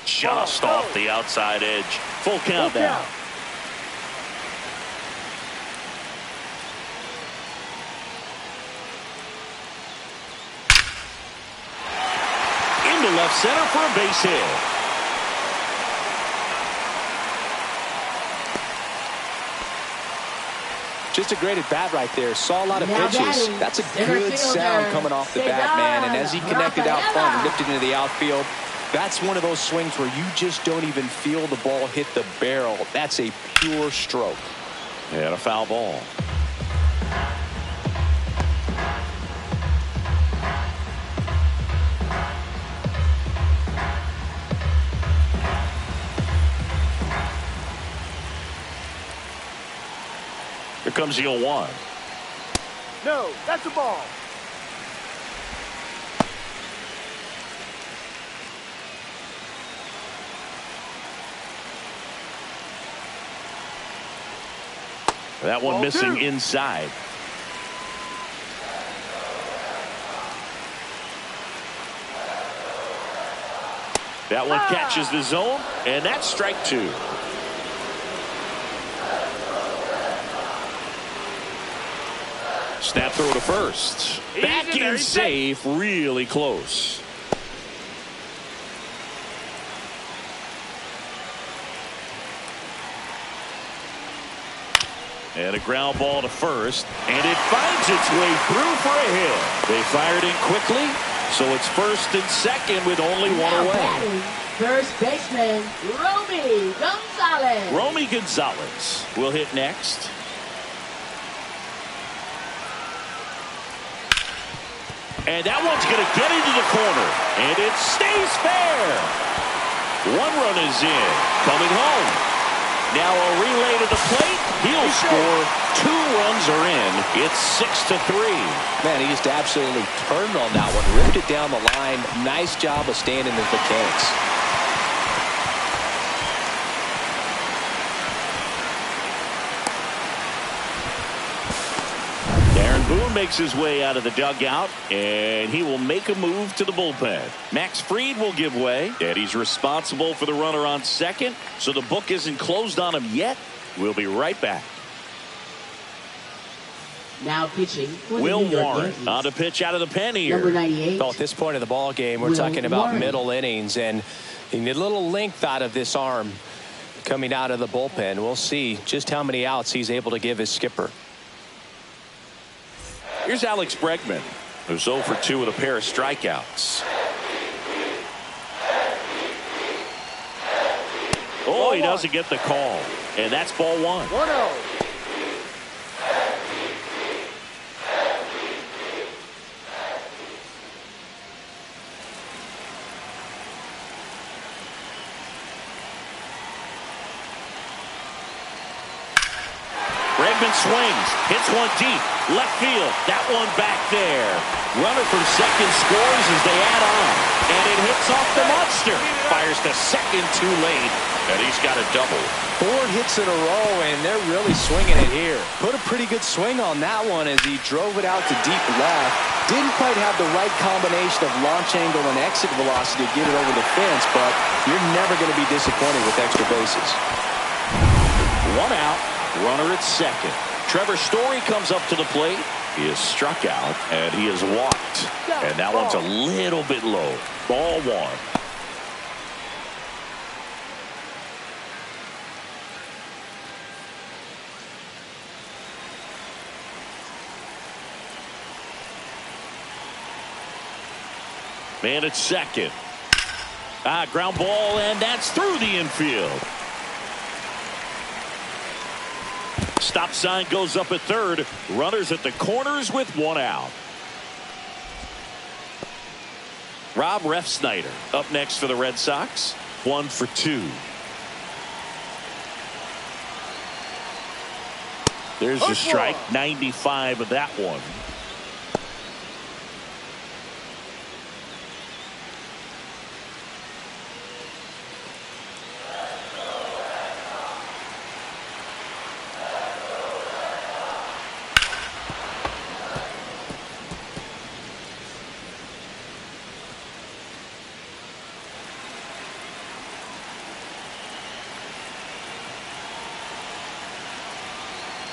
Just off the outside edge. Full count now. Into left center for a base hit. Just a great at bat right there. Saw a lot of pitches. Batting, That's a good sound coming off the bat, man. And as he connected out front and lifted into the outfield, that's one of those swings where you just don't even feel the ball hit the barrel. That's a pure stroke. And a foul ball. Here comes the 0-1. No, that's a ball. That one Ball missing 2. inside. That one catches the zone, and that's strike 2. Snap throw to first. Back in safe, really close. And a ground ball to first, and it finds its way through for a hit. They fired in quickly, so it's first and second with only one away. First baseman, Romy Gonzalez. Romy Gonzalez will hit next. And that one's going to get into the corner, and it stays fair. One run is in, coming home. Now a relay to the plate. He'll score. 2 runs are in. It's 6-3. Man, he just absolutely turned on that one. Ripped it down the line. Nice job of staying in his mechanics. Boone makes his way out of the dugout, and he will make a move to the bullpen. Max Fried will give way, and he's responsible for the runner on second, so the book isn't closed on him yet. We'll be right back. Now pitching for Will the New York Warren Yankees. on to pitch out of the pen here. Number 98. Well, at this point of the ball game, we're Will talking about Warren. middle innings, and you need a little length out of this arm coming out of the bullpen. We'll see just how many outs he's able to give his skipper. Here's Alex Bregman, who's 0 for 2 with a pair of strikeouts. Oh, he doesn't get the call, and that's ball 1. 1-0. Bregman swings, hits one deep, left field, that one back there. Runner from second scores as they add on, and it hits off the monster. Fires to second too late, and he's got a double. 4 hits in a row, and they're really swinging it here. Put a pretty good swing on that one as he drove it out to deep left. Didn't quite have the right combination of launch angle and exit velocity to get it over the fence, but you're never going to be disappointed with extra bases. 1 out. Runner at second. Trevor Story comes up to the plate. He is struck out, and he is walked. And that one's a little bit low. Ball 1. Man at second. Ground ball, and that's through the infield. Stop sign goes up at third. Runners at the corners with 1 out. Rob Refsnyder up next for the Red Sox. 1 for 2. There's a strike. 95 of that one.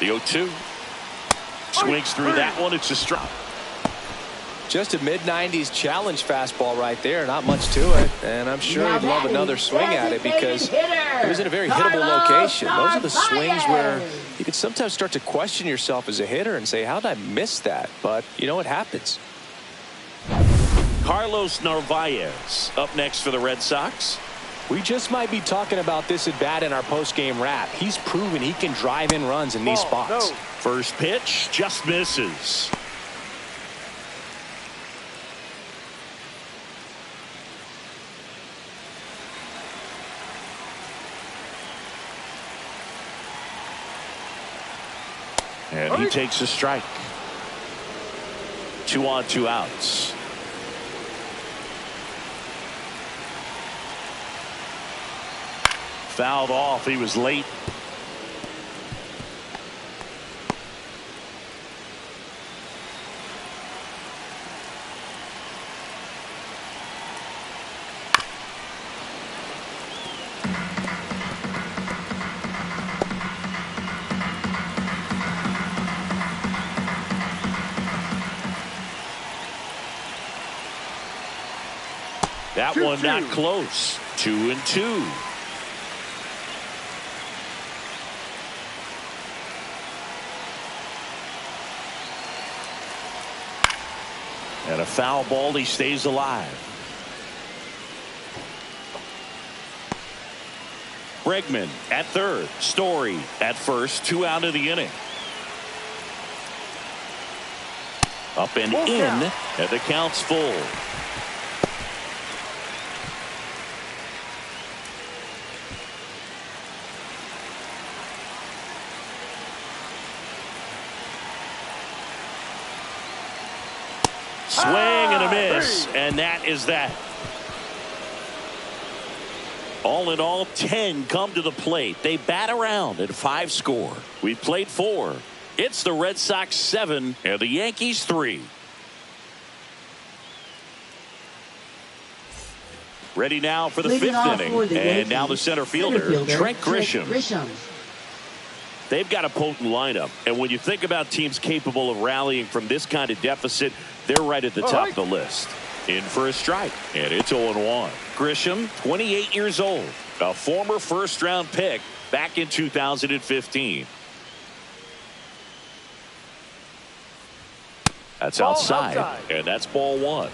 The 0-2. Swings through that one. It's a strike. Just a mid-90s challenge fastball right there. Not much to it. And I'm sure he'd love another swing at it because it was in a very hittable location. Those are the swings where you can sometimes start to question yourself as a hitter and say, how did I miss that? But, you know, it happens. Carlos Narvaez up next for the Red Sox. We just might be talking about this at bat in our post-game wrap. He's proven he can drive in runs in these spots. First pitch just misses. And he takes a strike. 2 on, 2 outs. Fouled off. He was late. That one not close. 2-2. And a foul ball. He stays alive. Bregman at third. Story at first. 2 out of the inning. Up and in. And the count's full. Swing and a miss, and that is that. All in all, 10 come to the plate. They bat around at 5 score. We've played 4. It's the Red Sox 7 and the Yankees 3. Ready now for the 5th inning. And now the center fielder, Trent Grisham. They've got a potent lineup, and when you think about teams capable of rallying from this kind of deficit, they're right at the top of the list. In for a strike, and it's 0-1. Grisham, 28 years old, a former first-round pick back in 2015. That's outside, and that's ball 1.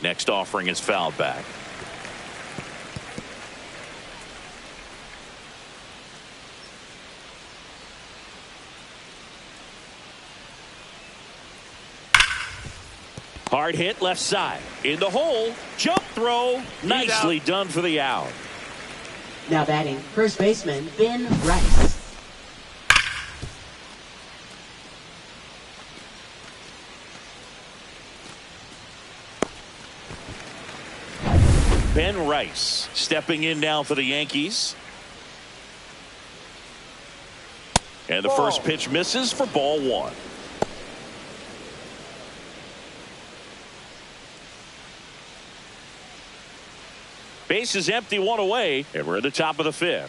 Next offering is fouled back. Hard hit left side. In the hole. Jump throw. Nicely done for the out. Now batting, first baseman, Ben Rice. Ben Rice stepping in now for the Yankees. And the first pitch misses for ball 1. Base is empty, 1 away, and we're at the top of the 5th.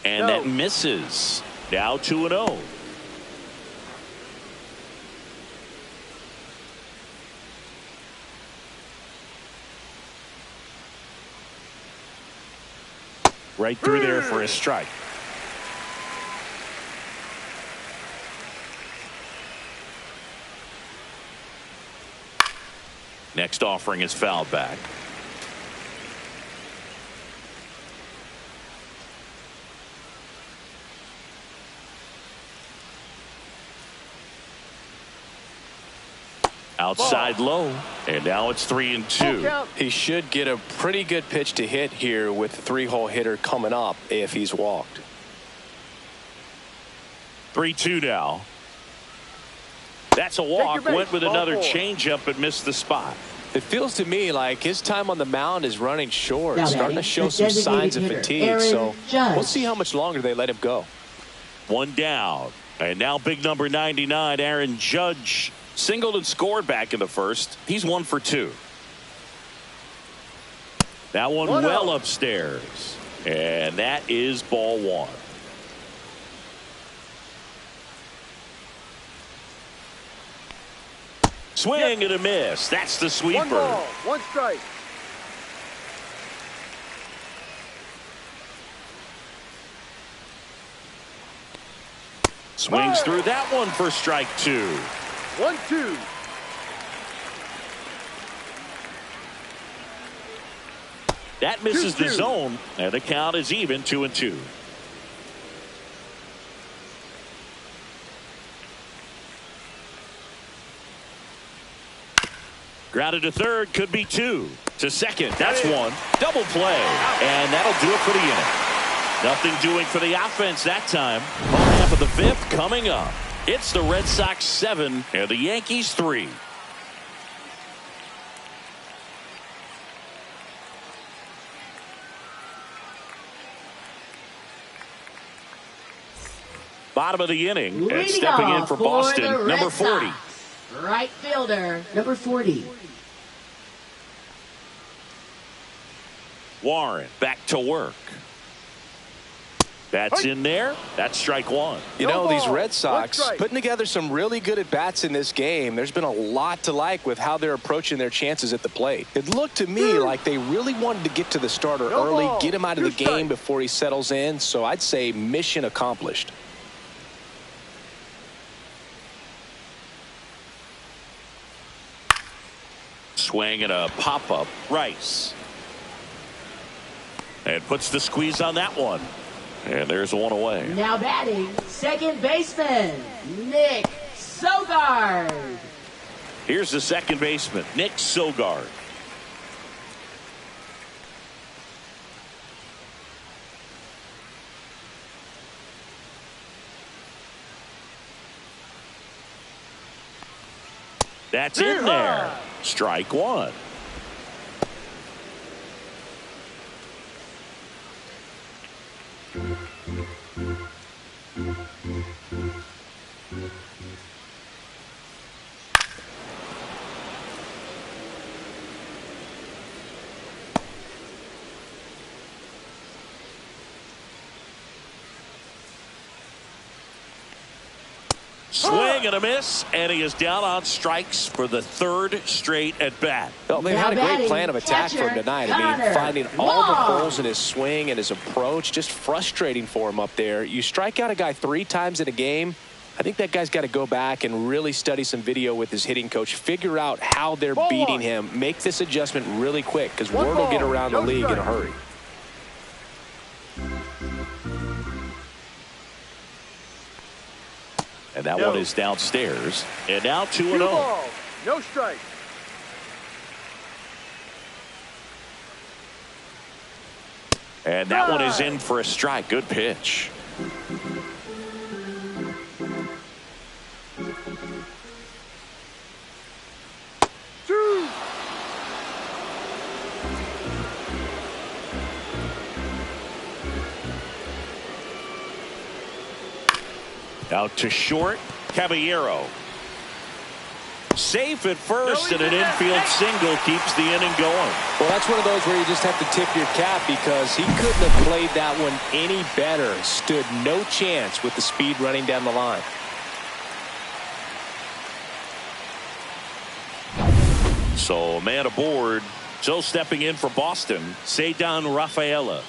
And that misses. Now 2-0. Right through there for a strike. Next offering is fouled back. Outside low, and now it's 3-2. He should get a pretty good pitch to hit here with the 3-hole hitter coming up if he's walked. 3-2 now. That's a walk. Went with another changeup but missed the spot. It feels to me like his time on the mound is running short, starting to show some signs of fatigue. So we'll see how much longer they let him go. 1 down. And now big number 99, Aaron Judge, singled and scored back in the first. He's 1 for 2. That one 1-0. well upstairs. And that is ball one. Swing and a miss. That's the sweeper. 1 ball, 1 strike. Swings through that one for strike 2. 1-2. That misses 2-2. the zone, and the count is even 2-2. Grounded to third, could be 2. To second, that's 1. Double play, and that'll do it for the inning. Nothing doing for the offense that time. Home half of the 5th coming up. It's the Red Sox 7 and the Yankees 3. Bottom of the inning, and Leading stepping in off for Boston, the Red number 40. Sox, right fielder, number 40. Warren back to work. That's in there. That's strike 1. You No know, these ball, Red 1 Sox strike. putting together some really good at-bats in this game. There's been a lot to like with how they're approaching their chances at the plate. It looked to me like they really wanted to get to the starter No early, ball, get him out of 2 the game strikes. before he settles in. So I'd say mission accomplished. Swing and a pop-up. Rice. And puts the squeeze on that one. And there's one away. Now batting, second baseman, Nick Sogard. Here's the second baseman, Nick Sogard. That's in there. Strike 1. Swing and a miss, and he is down on strikes for the 3rd straight at bat. Well, they've Now had a great batting, plan of attack for him catcher, tonight. I mean, Connor finding all the Long. holes in his swing and his approach, just frustrating for him up there. You strike out a guy 3 times in a game, I think that guy's got to go back and really study some video with his hitting coach, figure out how they're Ball beating 1. him, make this adjustment really quick, because 1 word will get ball, around the no league in a strike. hurry. And that No. one is downstairs. And now 2 2-0. balls, no strike. And that one is in for a strike. Good pitch. Two. Out to short, Caballero. Safe at first, and an infield single keeps the inning going. Well, that's one of those where you just have to tip your cap because he couldn't have played that one any better. Stood no chance with the speed running down the line. So, man aboard. So, stepping in for Boston, Cedar Rafaela.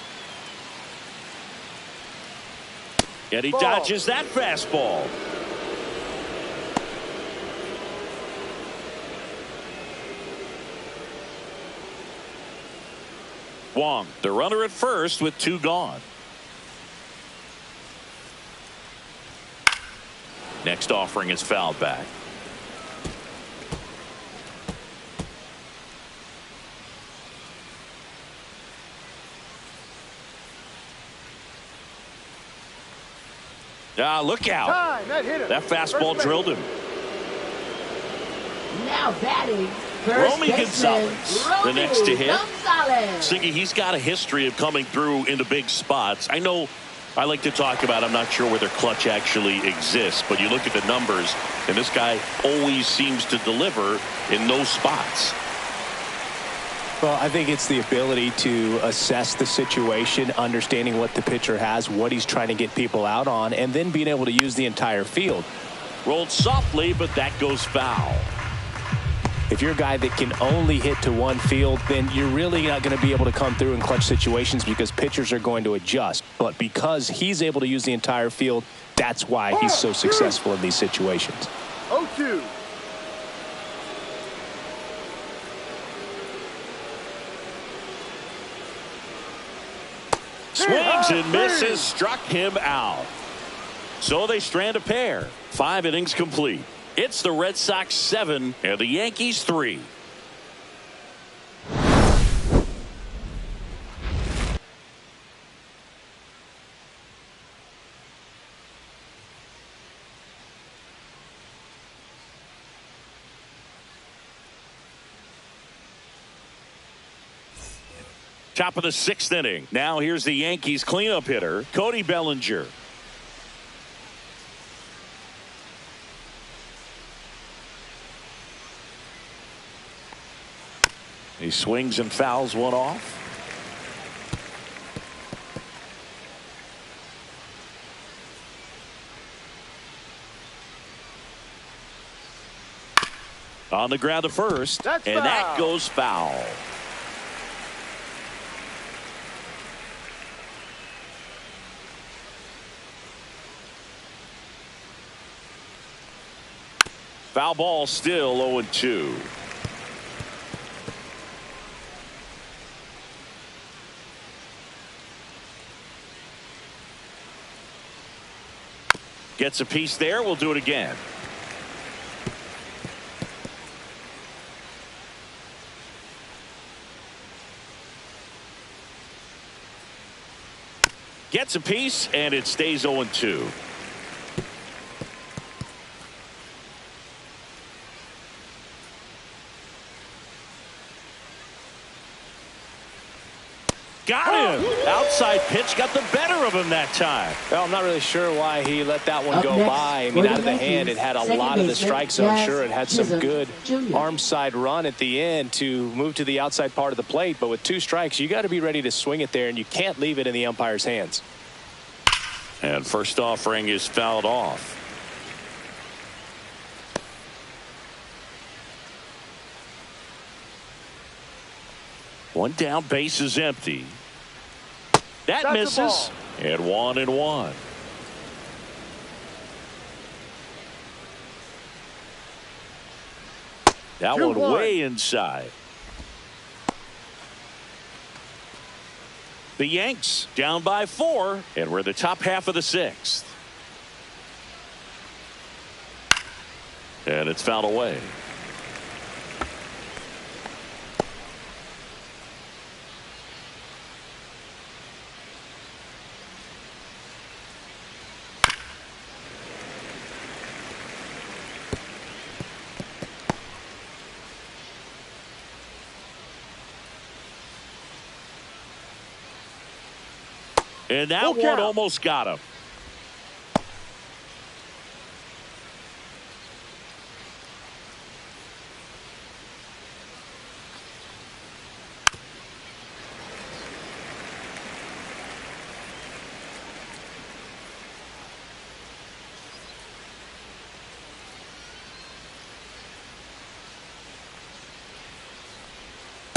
And he Ball. dodges that fastball. Wong, the runner at first with 2 gone. Next offering is fouled back. Look out. Time, that hit him. That fastball First drilled him. Now batting, first Romy baseman, Gonzalez, the next to hit. Gonzalez. Siggy, he's got a history of coming through into big spots. I know I like to talk about, I'm not sure whether clutch actually exists, but you look at the numbers, and this guy always seems to deliver in those spots. Well, I think it's the ability to assess the situation, understanding what the pitcher has, what he's trying to get people out on, and then being able to use the entire field. Rolled softly, but that goes foul. If you're a guy that can only hit to one field, then you're really not going to be able to come through in clutch situations because pitchers are going to adjust. But because he's able to use the entire field, that's why he's so successful in these situations. 0-2. Swings and misses, struck him out. So they strand a pair. 5 innings complete. It's the Red Sox 7 and the Yankees 3. Top of the 6th inning. Now here's the Yankees cleanup hitter, Cody Bellinger. He swings and fouls one off. On the ground to first, That's and foul. that goes foul. Foul ball, still 0-2. Gets a piece there. We'll do it again. Gets a piece, and it stays 0-2. Got him. Outside pitch got the better of him that time. Well, I'm not really sure why he let that one go by. I mean, out of the hand, it had a lot of the strike zone. Sure, it had some good arm side run at the end to move to the outside part of the plate. But with 2 strikes, you got to be ready to swing it there, and you can't leave it in the umpire's hands. And first offering is fouled off. One down, base is empty. That That's misses. And 1-1. That 2-1. one way inside. The Yanks down by 4, and we're in the top half of the 6th. And it's fouled away. And that one count. almost got him.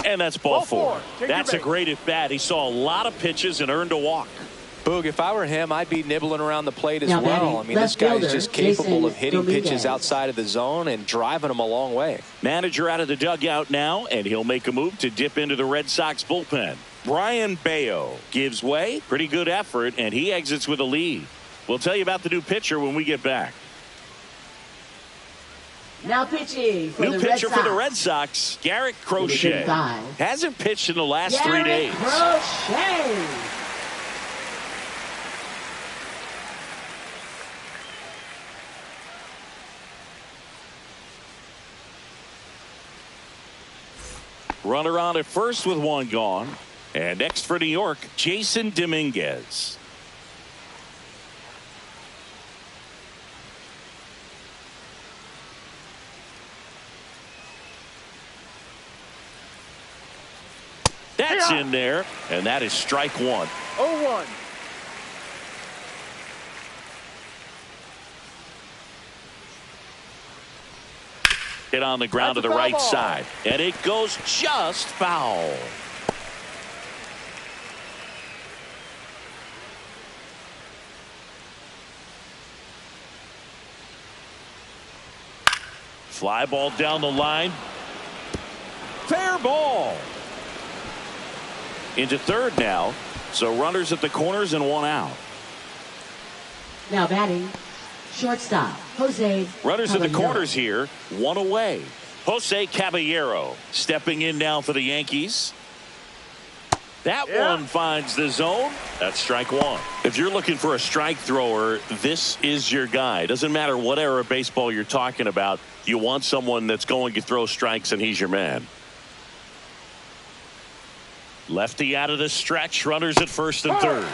And that's ball 4. That's a great at bat. He saw a lot of pitches and earned a walk. Boog, if I were him, I'd be nibbling around the plate as Now well. batting, I mean, this left guy is fielder, just capable of Jason hitting pitches Dominguez. outside of the zone and driving them a long way. Manager out of the dugout now, and he'll make a move to dip into the Red Sox bullpen. Brian Bayo gives way. Pretty good effort, and he exits with a lead. We'll tell you about the new pitcher when we get back. Now pitching for New the pitcher Red for the Sox. Red Sox, Garrett Crochet. 5. Hasn't pitched in the last 3 Garrett days. Crochet. Runner on at first with 1 gone. And next for New York, Jason Dominguez. in there, and that is strike one. 0-1. Hit on the ground to the right side, and it goes just foul. Fly ball down the line. Fair ball. Into third now. So runners at the corners and one out. Now batting, shortstop, Jose. Runners at the Caballero. corners here, one away. Jose Caballero stepping in now for the Yankees. That one finds the zone. That's strike one. If you're looking for a strike thrower, this is your guy. Doesn't matter what era of baseball you're talking about. You want someone that's going to throw strikes, and he's your man. Lefty out of the stretch. Runners at first and third.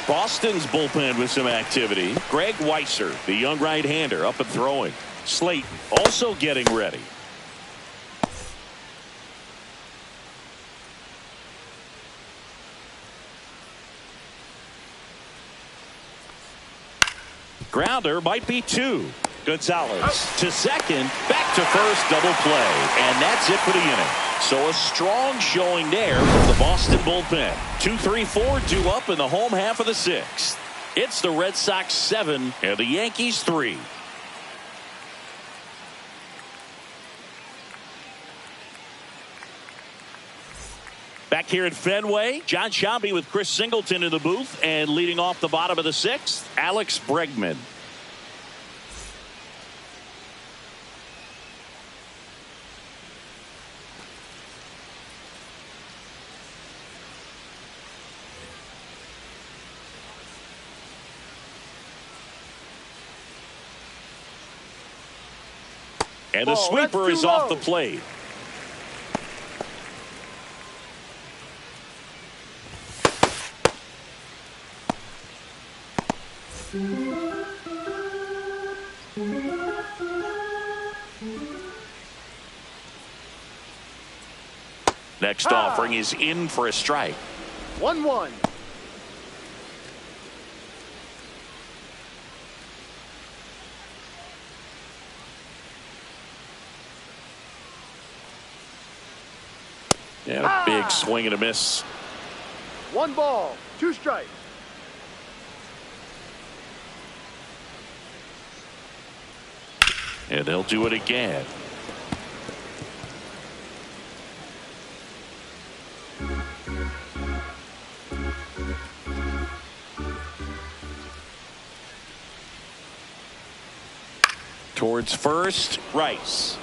Boston's bullpen with some activity. Greg Weisser, the young right-hander, up and throwing. Slayton also getting ready. Grounder might be two. Gonzalez to second, back to first, double play, and that's it for the inning. So a strong showing there from the Boston bullpen. 2-3-4 due up in the home half of the sixth. It's the Red Sox 7 and the Yankees 3. Back here at Fenway, John Sciambi with Chris Singleton in the booth, and leading off the bottom of the sixth, Alex Bregman. And the sweeper is off the plate. Next offering is in for a strike. 1-1. And a big swing and a miss. 1 ball, 2 strikes. And they'll do it again. Towards first, Rice.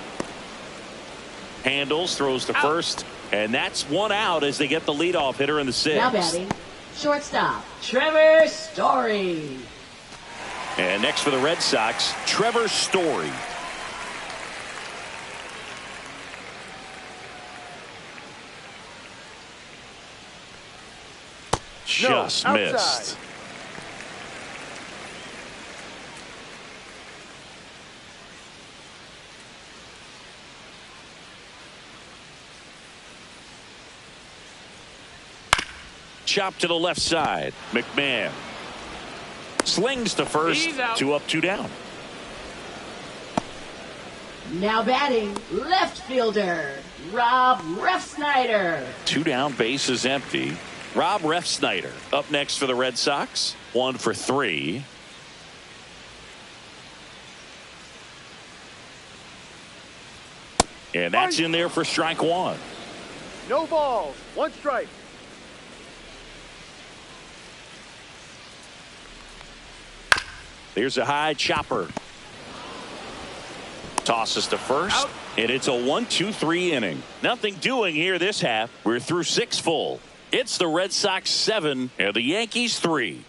Handles, throws to first, and that's one out as they get the leadoff hitter in the sixth. Now batting, shortstop, Trevor Story. And next for the Red Sox, Trevor Story. Just missed. Chop to the left side. McMahon slings to first. 2 up, 2 down. Now batting, left fielder, Rob Refsnyder. 2 down, base is empty. Rob Refsnyder up next for the Red Sox. 1 for 3. And that's in there for strike one. No balls, 1 strike. There's a high chopper. Tosses to first. And it's a 1-2-3 inning. Nothing doing here this half. We're through 6 full. It's the Red Sox 7 and the Yankees 3.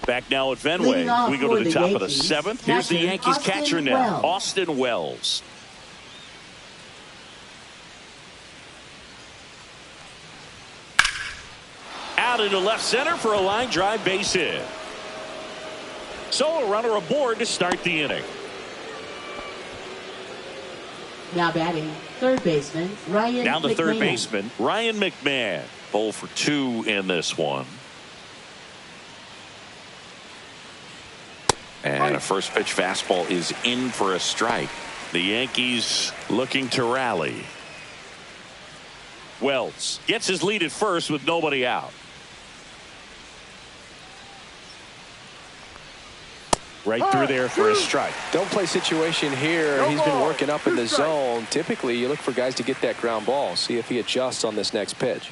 Back now at Fenway. We go to the top of the 7th. Here's the Yankees catcher now, Austin Wells. Out into left center for a line drive base hit. So a runner aboard to start the inning. Now batting, third baseman, Ryan Down the third McMahon. baseman, Ryan McMahon. 0 for 2 in this one. And a first pitch fastball is in for a strike. The Yankees looking to rally. Wells gets his lead at first with nobody out. Right through there for a strike. Don't play situation here. He's been working up in the zone. Typically, you look for guys to get that ground ball. See if he adjusts on this next pitch.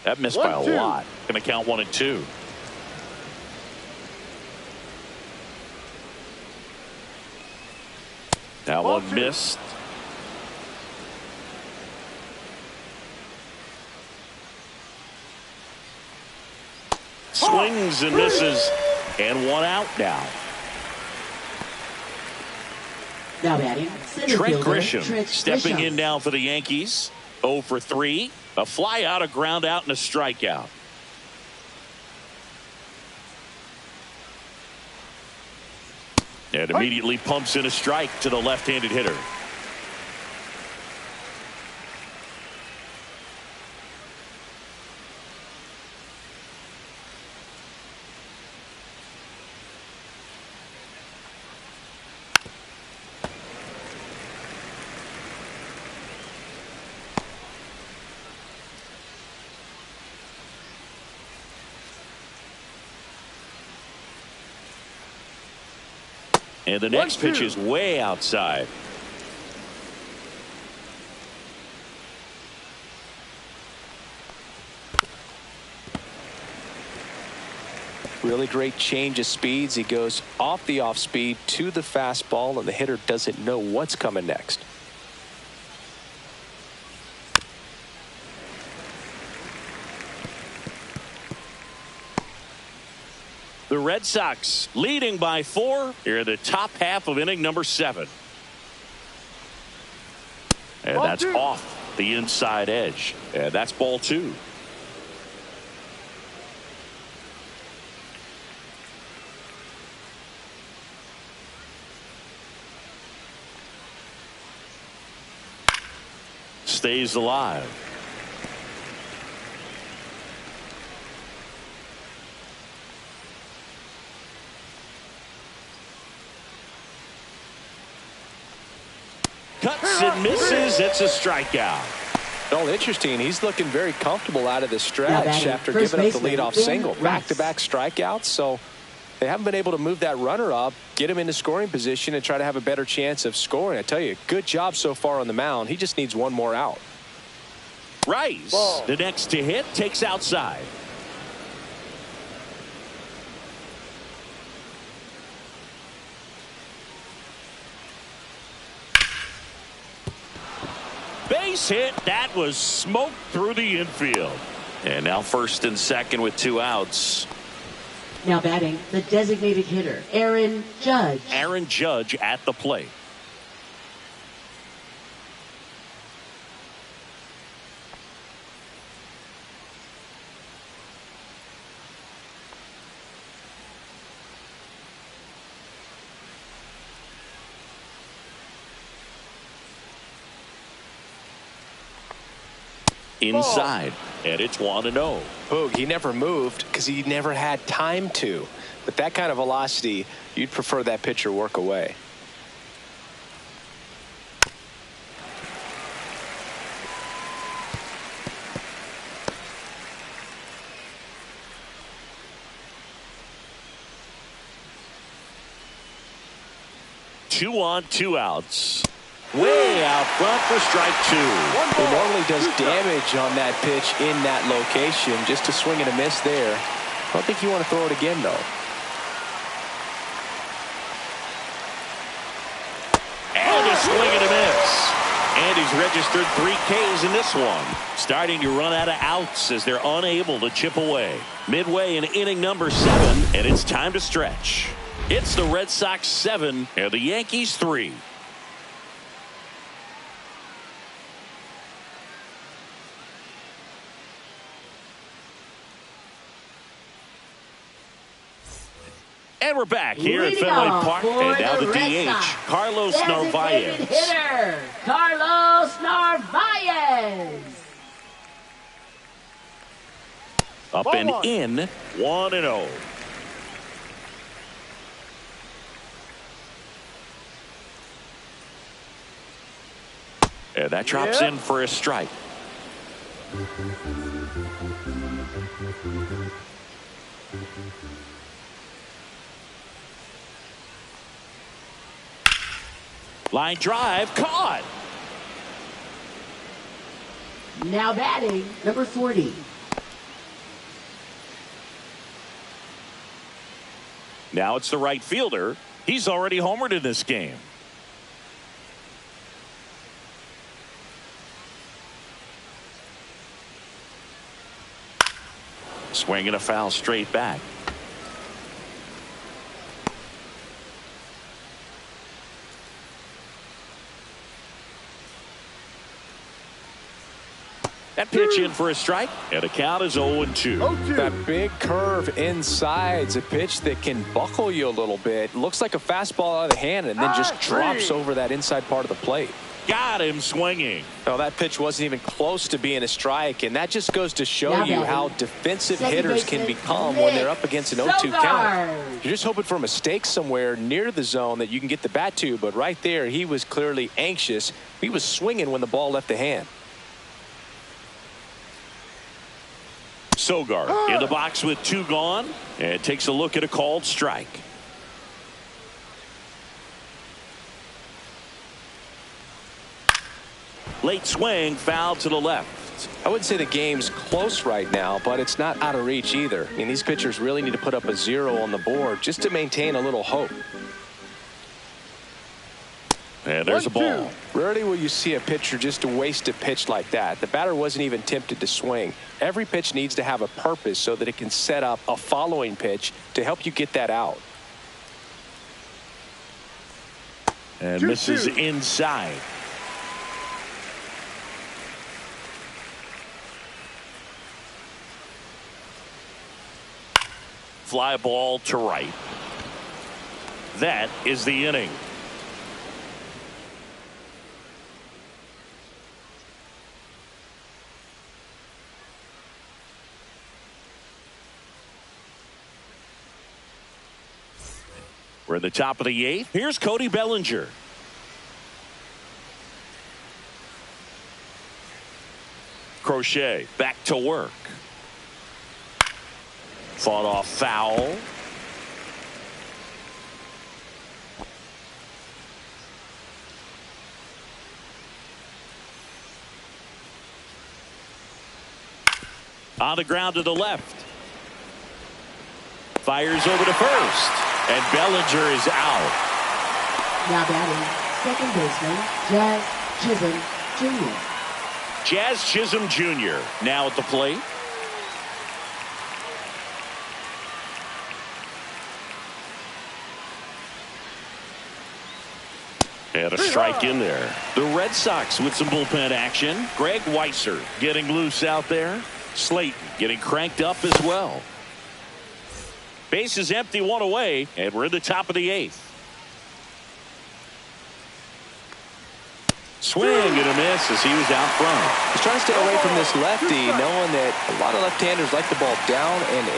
That missed by a lot. Going to count 1-2. That one missed. Swings and misses, and one out now. Now batting, center Trent fielder, Grisham Trent stepping Grisham. in now for the Yankees. 0 for 3. A fly out, a ground out, and a strikeout. And immediately pumps in a strike to the left-handed hitter. And the next pitch is way outside. Really great change of speeds. He goes off the off speed to the fastball, and the hitter doesn't know what's coming next. The Red Sox leading by 4 here in the top half of inning number 7. And that's off the inside edge. And that's ball 2. Stays alive. Cuts and misses. It's a strikeout. Well, interesting. He's looking very comfortable out of the stretch after first giving up the baseman, leadoff Ben single. Rex. Back-to-back strikeouts. So they haven't been able to move that runner up, get him into scoring position, and try to have a better chance of scoring. I tell you, good job so far on the mound. He just needs one more out. Rice, the next to hit, takes outside. Base hit. That was smoked through the infield. And now first and second with 2 outs. Now batting, the designated hitter, Aaron Judge. Aaron Judge at the plate. Inside, and it's 1-0. Boog, he never moved because he never had time to. But that kind of velocity, you'd prefer that pitcher work away. Two on, 2 outs. Way out front for strike 2. He normally does damage on that pitch in that location. Just a swing and a miss there. I don't think you want to throw it again, though. And a swing and a miss. And he's registered 3 Ks in this one. Starting to run out of outs as they're unable to chip away. Midway in inning number 7, and it's time to stretch. It's the Red Sox 7 and the Yankees 3. And we're back here at Leading Fenway off Park. for And now the the Red DH, Sox, Carlos designated Narvaez. hitter, Carlos Narvaez. Up Ball and one. in, 1-0. And that drops Yep. in for a strike. Line drive, caught. Now batting, number 40. Now it's the right fielder. He's already homered in this game. Swinging a foul straight back. That pitch in for a strike, and the count is 0-2. 0-2. That big curve inside's a pitch that can buckle you a little bit. Looks like a fastball out of the hand and then just drops over that inside part of the plate. Got him swinging. No, that pitch wasn't even close to being a strike, and that just goes to show Now you batting, how defensive second hitters can baseman, become when they're up against an 0-2 count. Sogard. You're just hoping for a mistake somewhere near the zone that you can get the bat to, but right there he was clearly anxious. He was swinging when the ball left the hand. Sogard in the box with 2 gone, and takes a look at a called strike. Late swing, foul to the left. I wouldn't say the game's close right now, but it's not out of reach either. I mean, these pitchers really need to put up a 0 on the board just to maintain a little hope. And there's a ball. Rarely will you see a pitcher just waste a pitch like that. The batter wasn't even tempted to swing. Every pitch needs to have a purpose so that it can set up a following pitch to help you get that out. And 2-2. misses inside. Fly ball to right. That is the inning. We're in the top of the 8th. Here's Cody Bellinger. Crochet back to work. Fought off foul. On the ground to the left. Fires over to first. And Bellinger is out. Now batting, second baseman, Jazz Chisholm Jr. Jazz Chisholm Jr. now at the plate. And a strike in there. The Red Sox with some bullpen action. Greg Weisser getting loose out there. Slayton getting cranked up as well. Base is empty, 1 away, and we're in the top of the 8th. Swing and a miss as he was out front. He's trying to stay away from this lefty, knowing that a lot of left-handers like the ball down and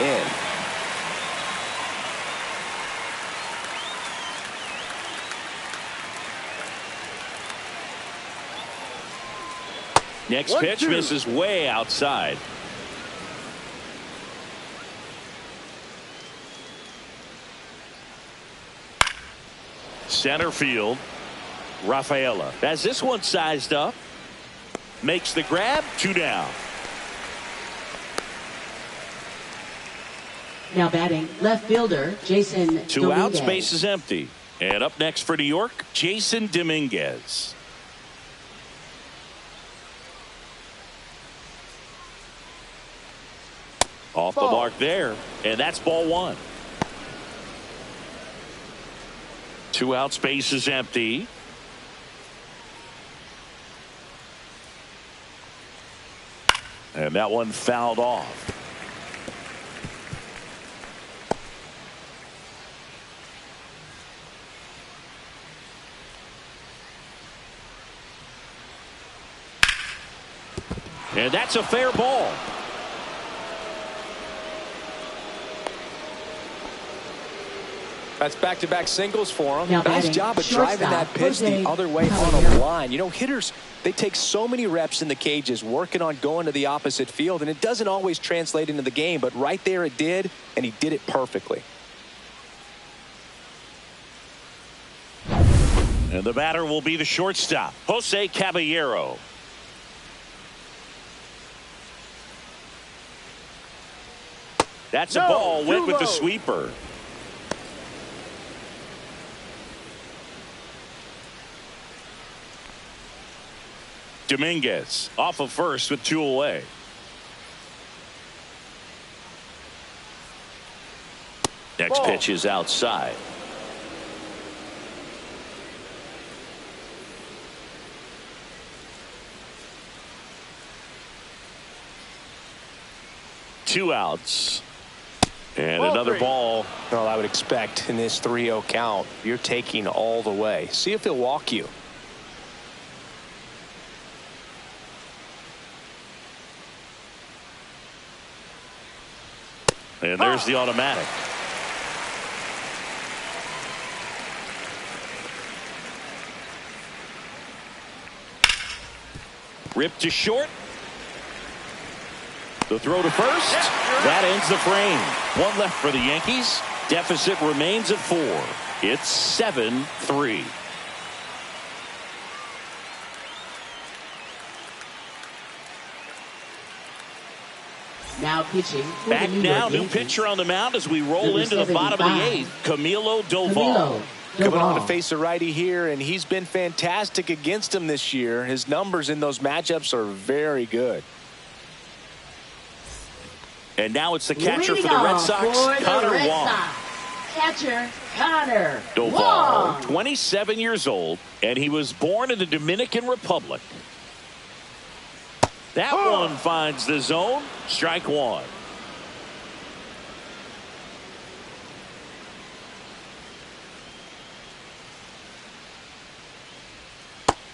in. Next 1-2. pitch misses way outside. Center field. Rafaela has this one sized up. Makes the grab. 2 down. Now batting, left fielder, Jason 2 outs. Dominguez. Base is empty. And up next for New York, Jason Dominguez. Off the mark there. And that's ball 1. 2 outs. Base is empty. And that one fouled off. And that's a fair ball. That's back-to-back singles for him. Now Nice batting, job of shortstop, driving that pitch Jose the other way on Caballero. a line. You know, hitters, they take so many reps in the cages working on going to the opposite field, and it doesn't always translate into the game, but right there it did, and he did it perfectly. And the batter will be the shortstop, Jose Caballero. That's a ball, went with the sweeper. Dominguez off of first with 2 away. Next pitch is outside. Two outs. And another ball. Well, I would expect in this 3-0 count, you're taking all the way. See if he'll walk you. And there's the automatic. Ripped to short. The throw to first. That ends the frame. One left for the Yankees. Deficit remains at 4. It's 7-3. Now pitching. Back now, new pitcher on the mound as we roll into the bottom of the 8th. Camilo Doval. Coming on to face a righty here, and he's been fantastic against him this year. His numbers in those matchups are very good. And now it's the catcher for the Red Sox, Connor Wong. Catcher, Connor Doval, 27 years old, and he was born in the Dominican Republic. That one finds the zone. Strike one.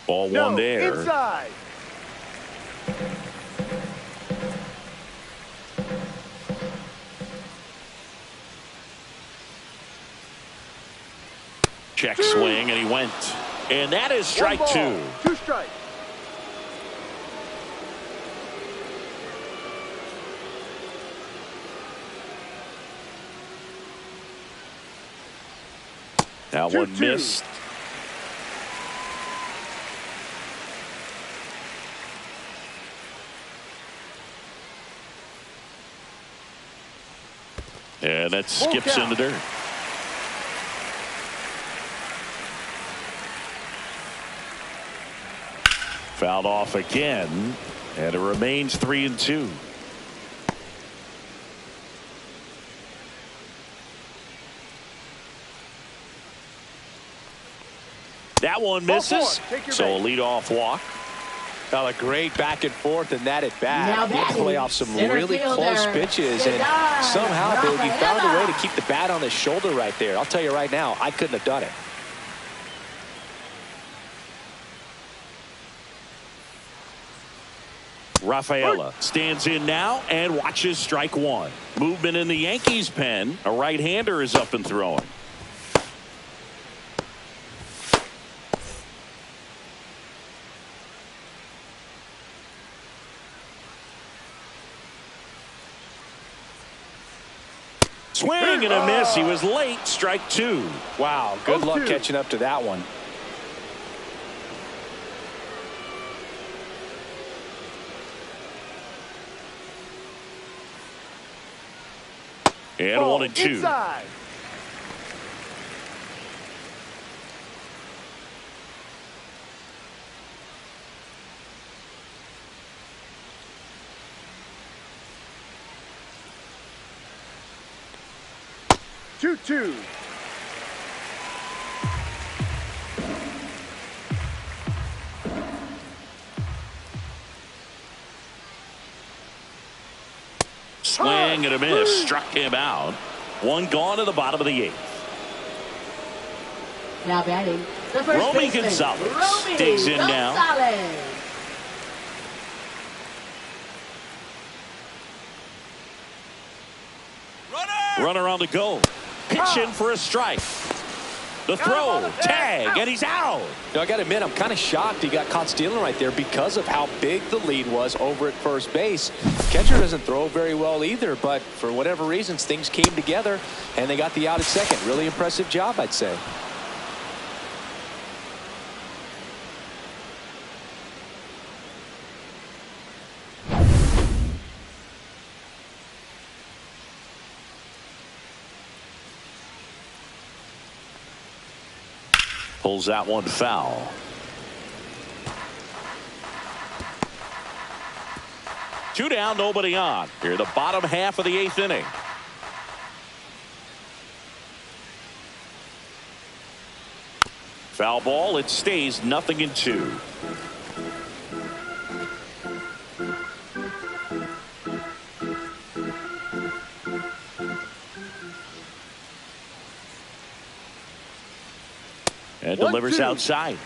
Ball one there. Inside. Check swing, and he went. And that is strike 2. 2 strikes. That one missed. And that skips in the dirt. Fouled off again, and it remains 3-2. That one misses, so a leadoff walk. Now a great back and forth and that at bat. Now He'll play off some really close pitches, and somehow he found a way to keep the bat on his shoulder right there. I'll tell you right now, I couldn't have done it. Rafaela stands in now and watches strike one. Movement in the Yankees pen. A right-hander is up and throwing. Swing and a miss. He was late. Strike 2. Wow, good luck catching up to that one. And 1-2. Inside. Two. Swing and a miss. Struck him out. One gone to the bottom of the 8th. Now batting, the first Romy baseman, Gonzalez Romy digs in now. Gonzalez. Runner on the go. Pitching for a strike. The throw, tag, and he's out. You know, I got to admit, I'm kind of shocked he got caught stealing right there because of how big the lead was over at first base. Catcher doesn't throw very well either, but for whatever reasons, things came together, and they got the out at second. Really impressive job, I'd say. Pulls that one foul. Two down, nobody on. Here, the bottom half of the 8th inning. Foul ball. It stays 0-2. And delivers outside.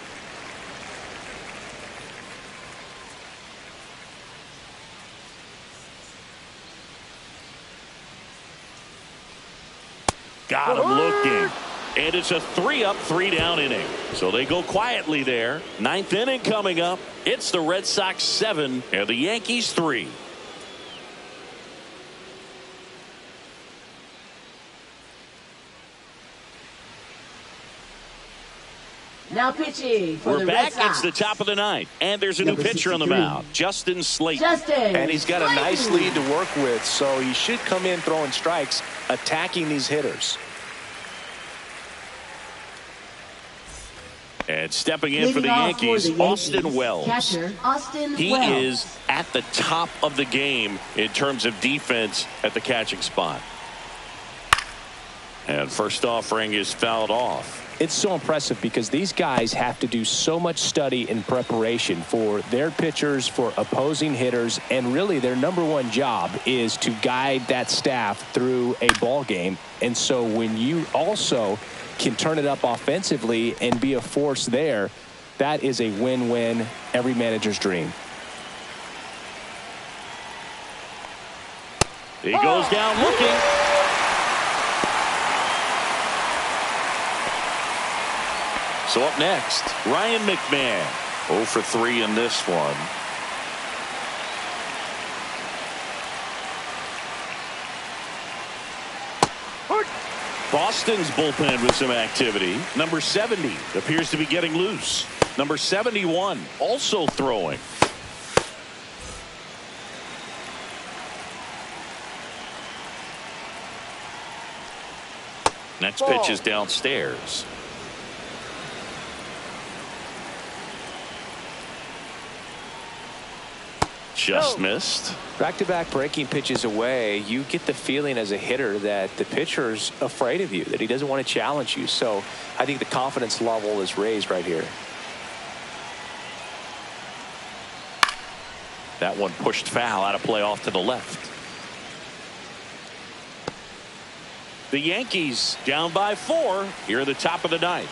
Got him looking. And it's a 3-up, 3-down inning. So they go quietly there. 9th inning coming up. It's the Red Sox 7 and the Yankees 3. Now pitching for We're the back. Red Sox. It's the top of the 9th. And there's a new Number pitcher on the 63. mound. Justin Slate. And he's got a nice lead to work with, so he should come in throwing strikes, attacking these hitters. And stepping in for the Yankees, Austin Wells. Catcher, Austin He Wells. is at the top of the game in terms of defense at the catching spot. And first offering is fouled off. It's so impressive because these guys have to do so much study and preparation for their pitchers, for opposing hitters, and really their number one job is to guide that staff through a ball game. And so when you also can turn it up offensively and be a force there, that is a win-win, every manager's dream. He goes down looking. So up next, Ryan McMahon. 0 for 3 in this one. Boston's bullpen with some activity. Number 70 appears to be getting loose. Number 71 also throwing. Next pitch is downstairs. Just missed. Back-to-back breaking pitches away, you get the feeling as a hitter that the pitcher's afraid of you, that he doesn't want to challenge you. So I think the confidence level is raised right here. That one pushed foul, out of play off to the left. The Yankees down by 4 here at the top of the 9th.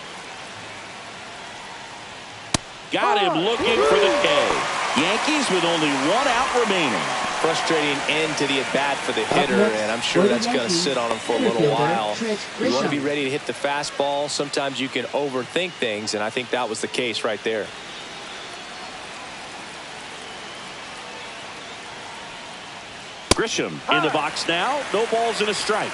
Got him looking for the K. Yankees with only 1 out remaining. Frustrating end to the at-bat for the hitter, and I'm sure that's going to sit on him for a little while. You want to be ready to hit the fastball. Sometimes you can overthink things, and I think that was the case right there. Grisham in the box now. No balls and a strike.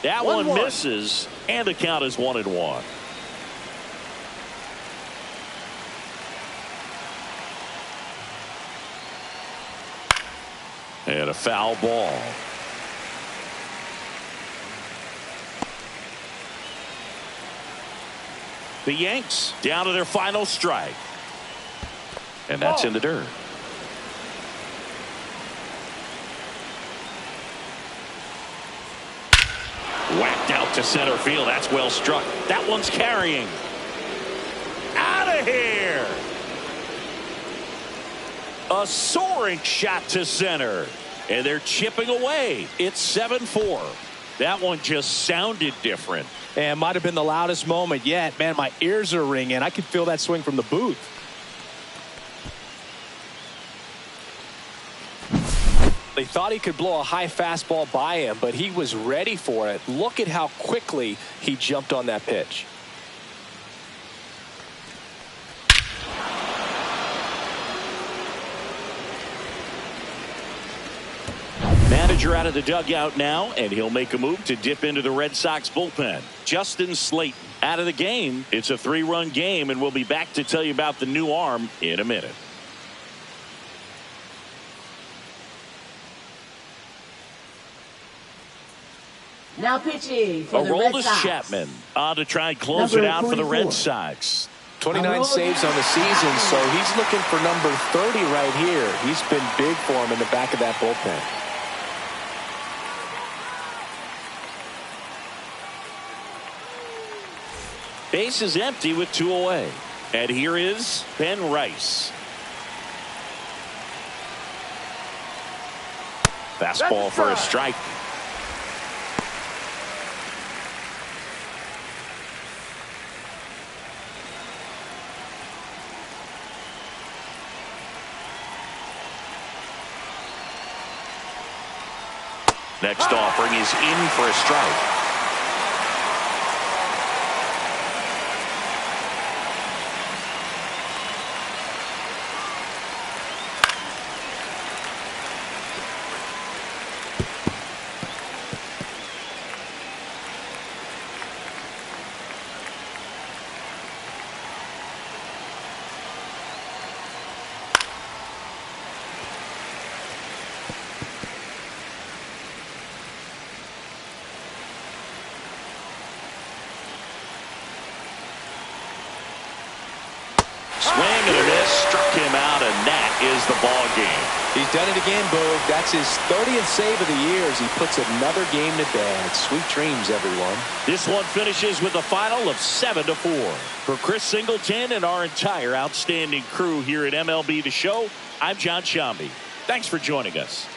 That one misses, and the count is 1-1. And a foul ball. The Yanks down to their final strike. And that's in the dirt. Whacked out to center field. That's well struck. That one's carrying. Out of here. A soaring shot to center. And they're chipping away. It's 7-4. That one just sounded different. And might have been the loudest moment yet. Man, my ears are ringing. I could feel that swing from the booth. They thought he could blow a high fastball by him, but he was ready for it. Look at how quickly he jumped on that pitch. Manager out of the dugout now, and he'll make a move to dip into the Red Sox bullpen. Justin Slayton out of the game. It's a 3-run game, and we'll be back to tell you about the new arm in a minute. Now pitching for the Red Aroldis Sox. Chapman on to try and close it out for the Red Sox. 29 saves on the season, so he's looking for number 30 right here. He's been big for him in the back of that bullpen. Base is empty with 2 away. And here is Ben Rice. Fastball for a strike. Next offering is in for a strike. Swing and a miss, struck him out, and that is the ball game. He's done it again, Boog. That's his 30th save of the year as he puts another game to bed. Sweet dreams, everyone. This one finishes with a final of 7-4. For Chris Singleton and our entire outstanding crew here at MLB The Show, I'm John Shambi. Thanks for joining us.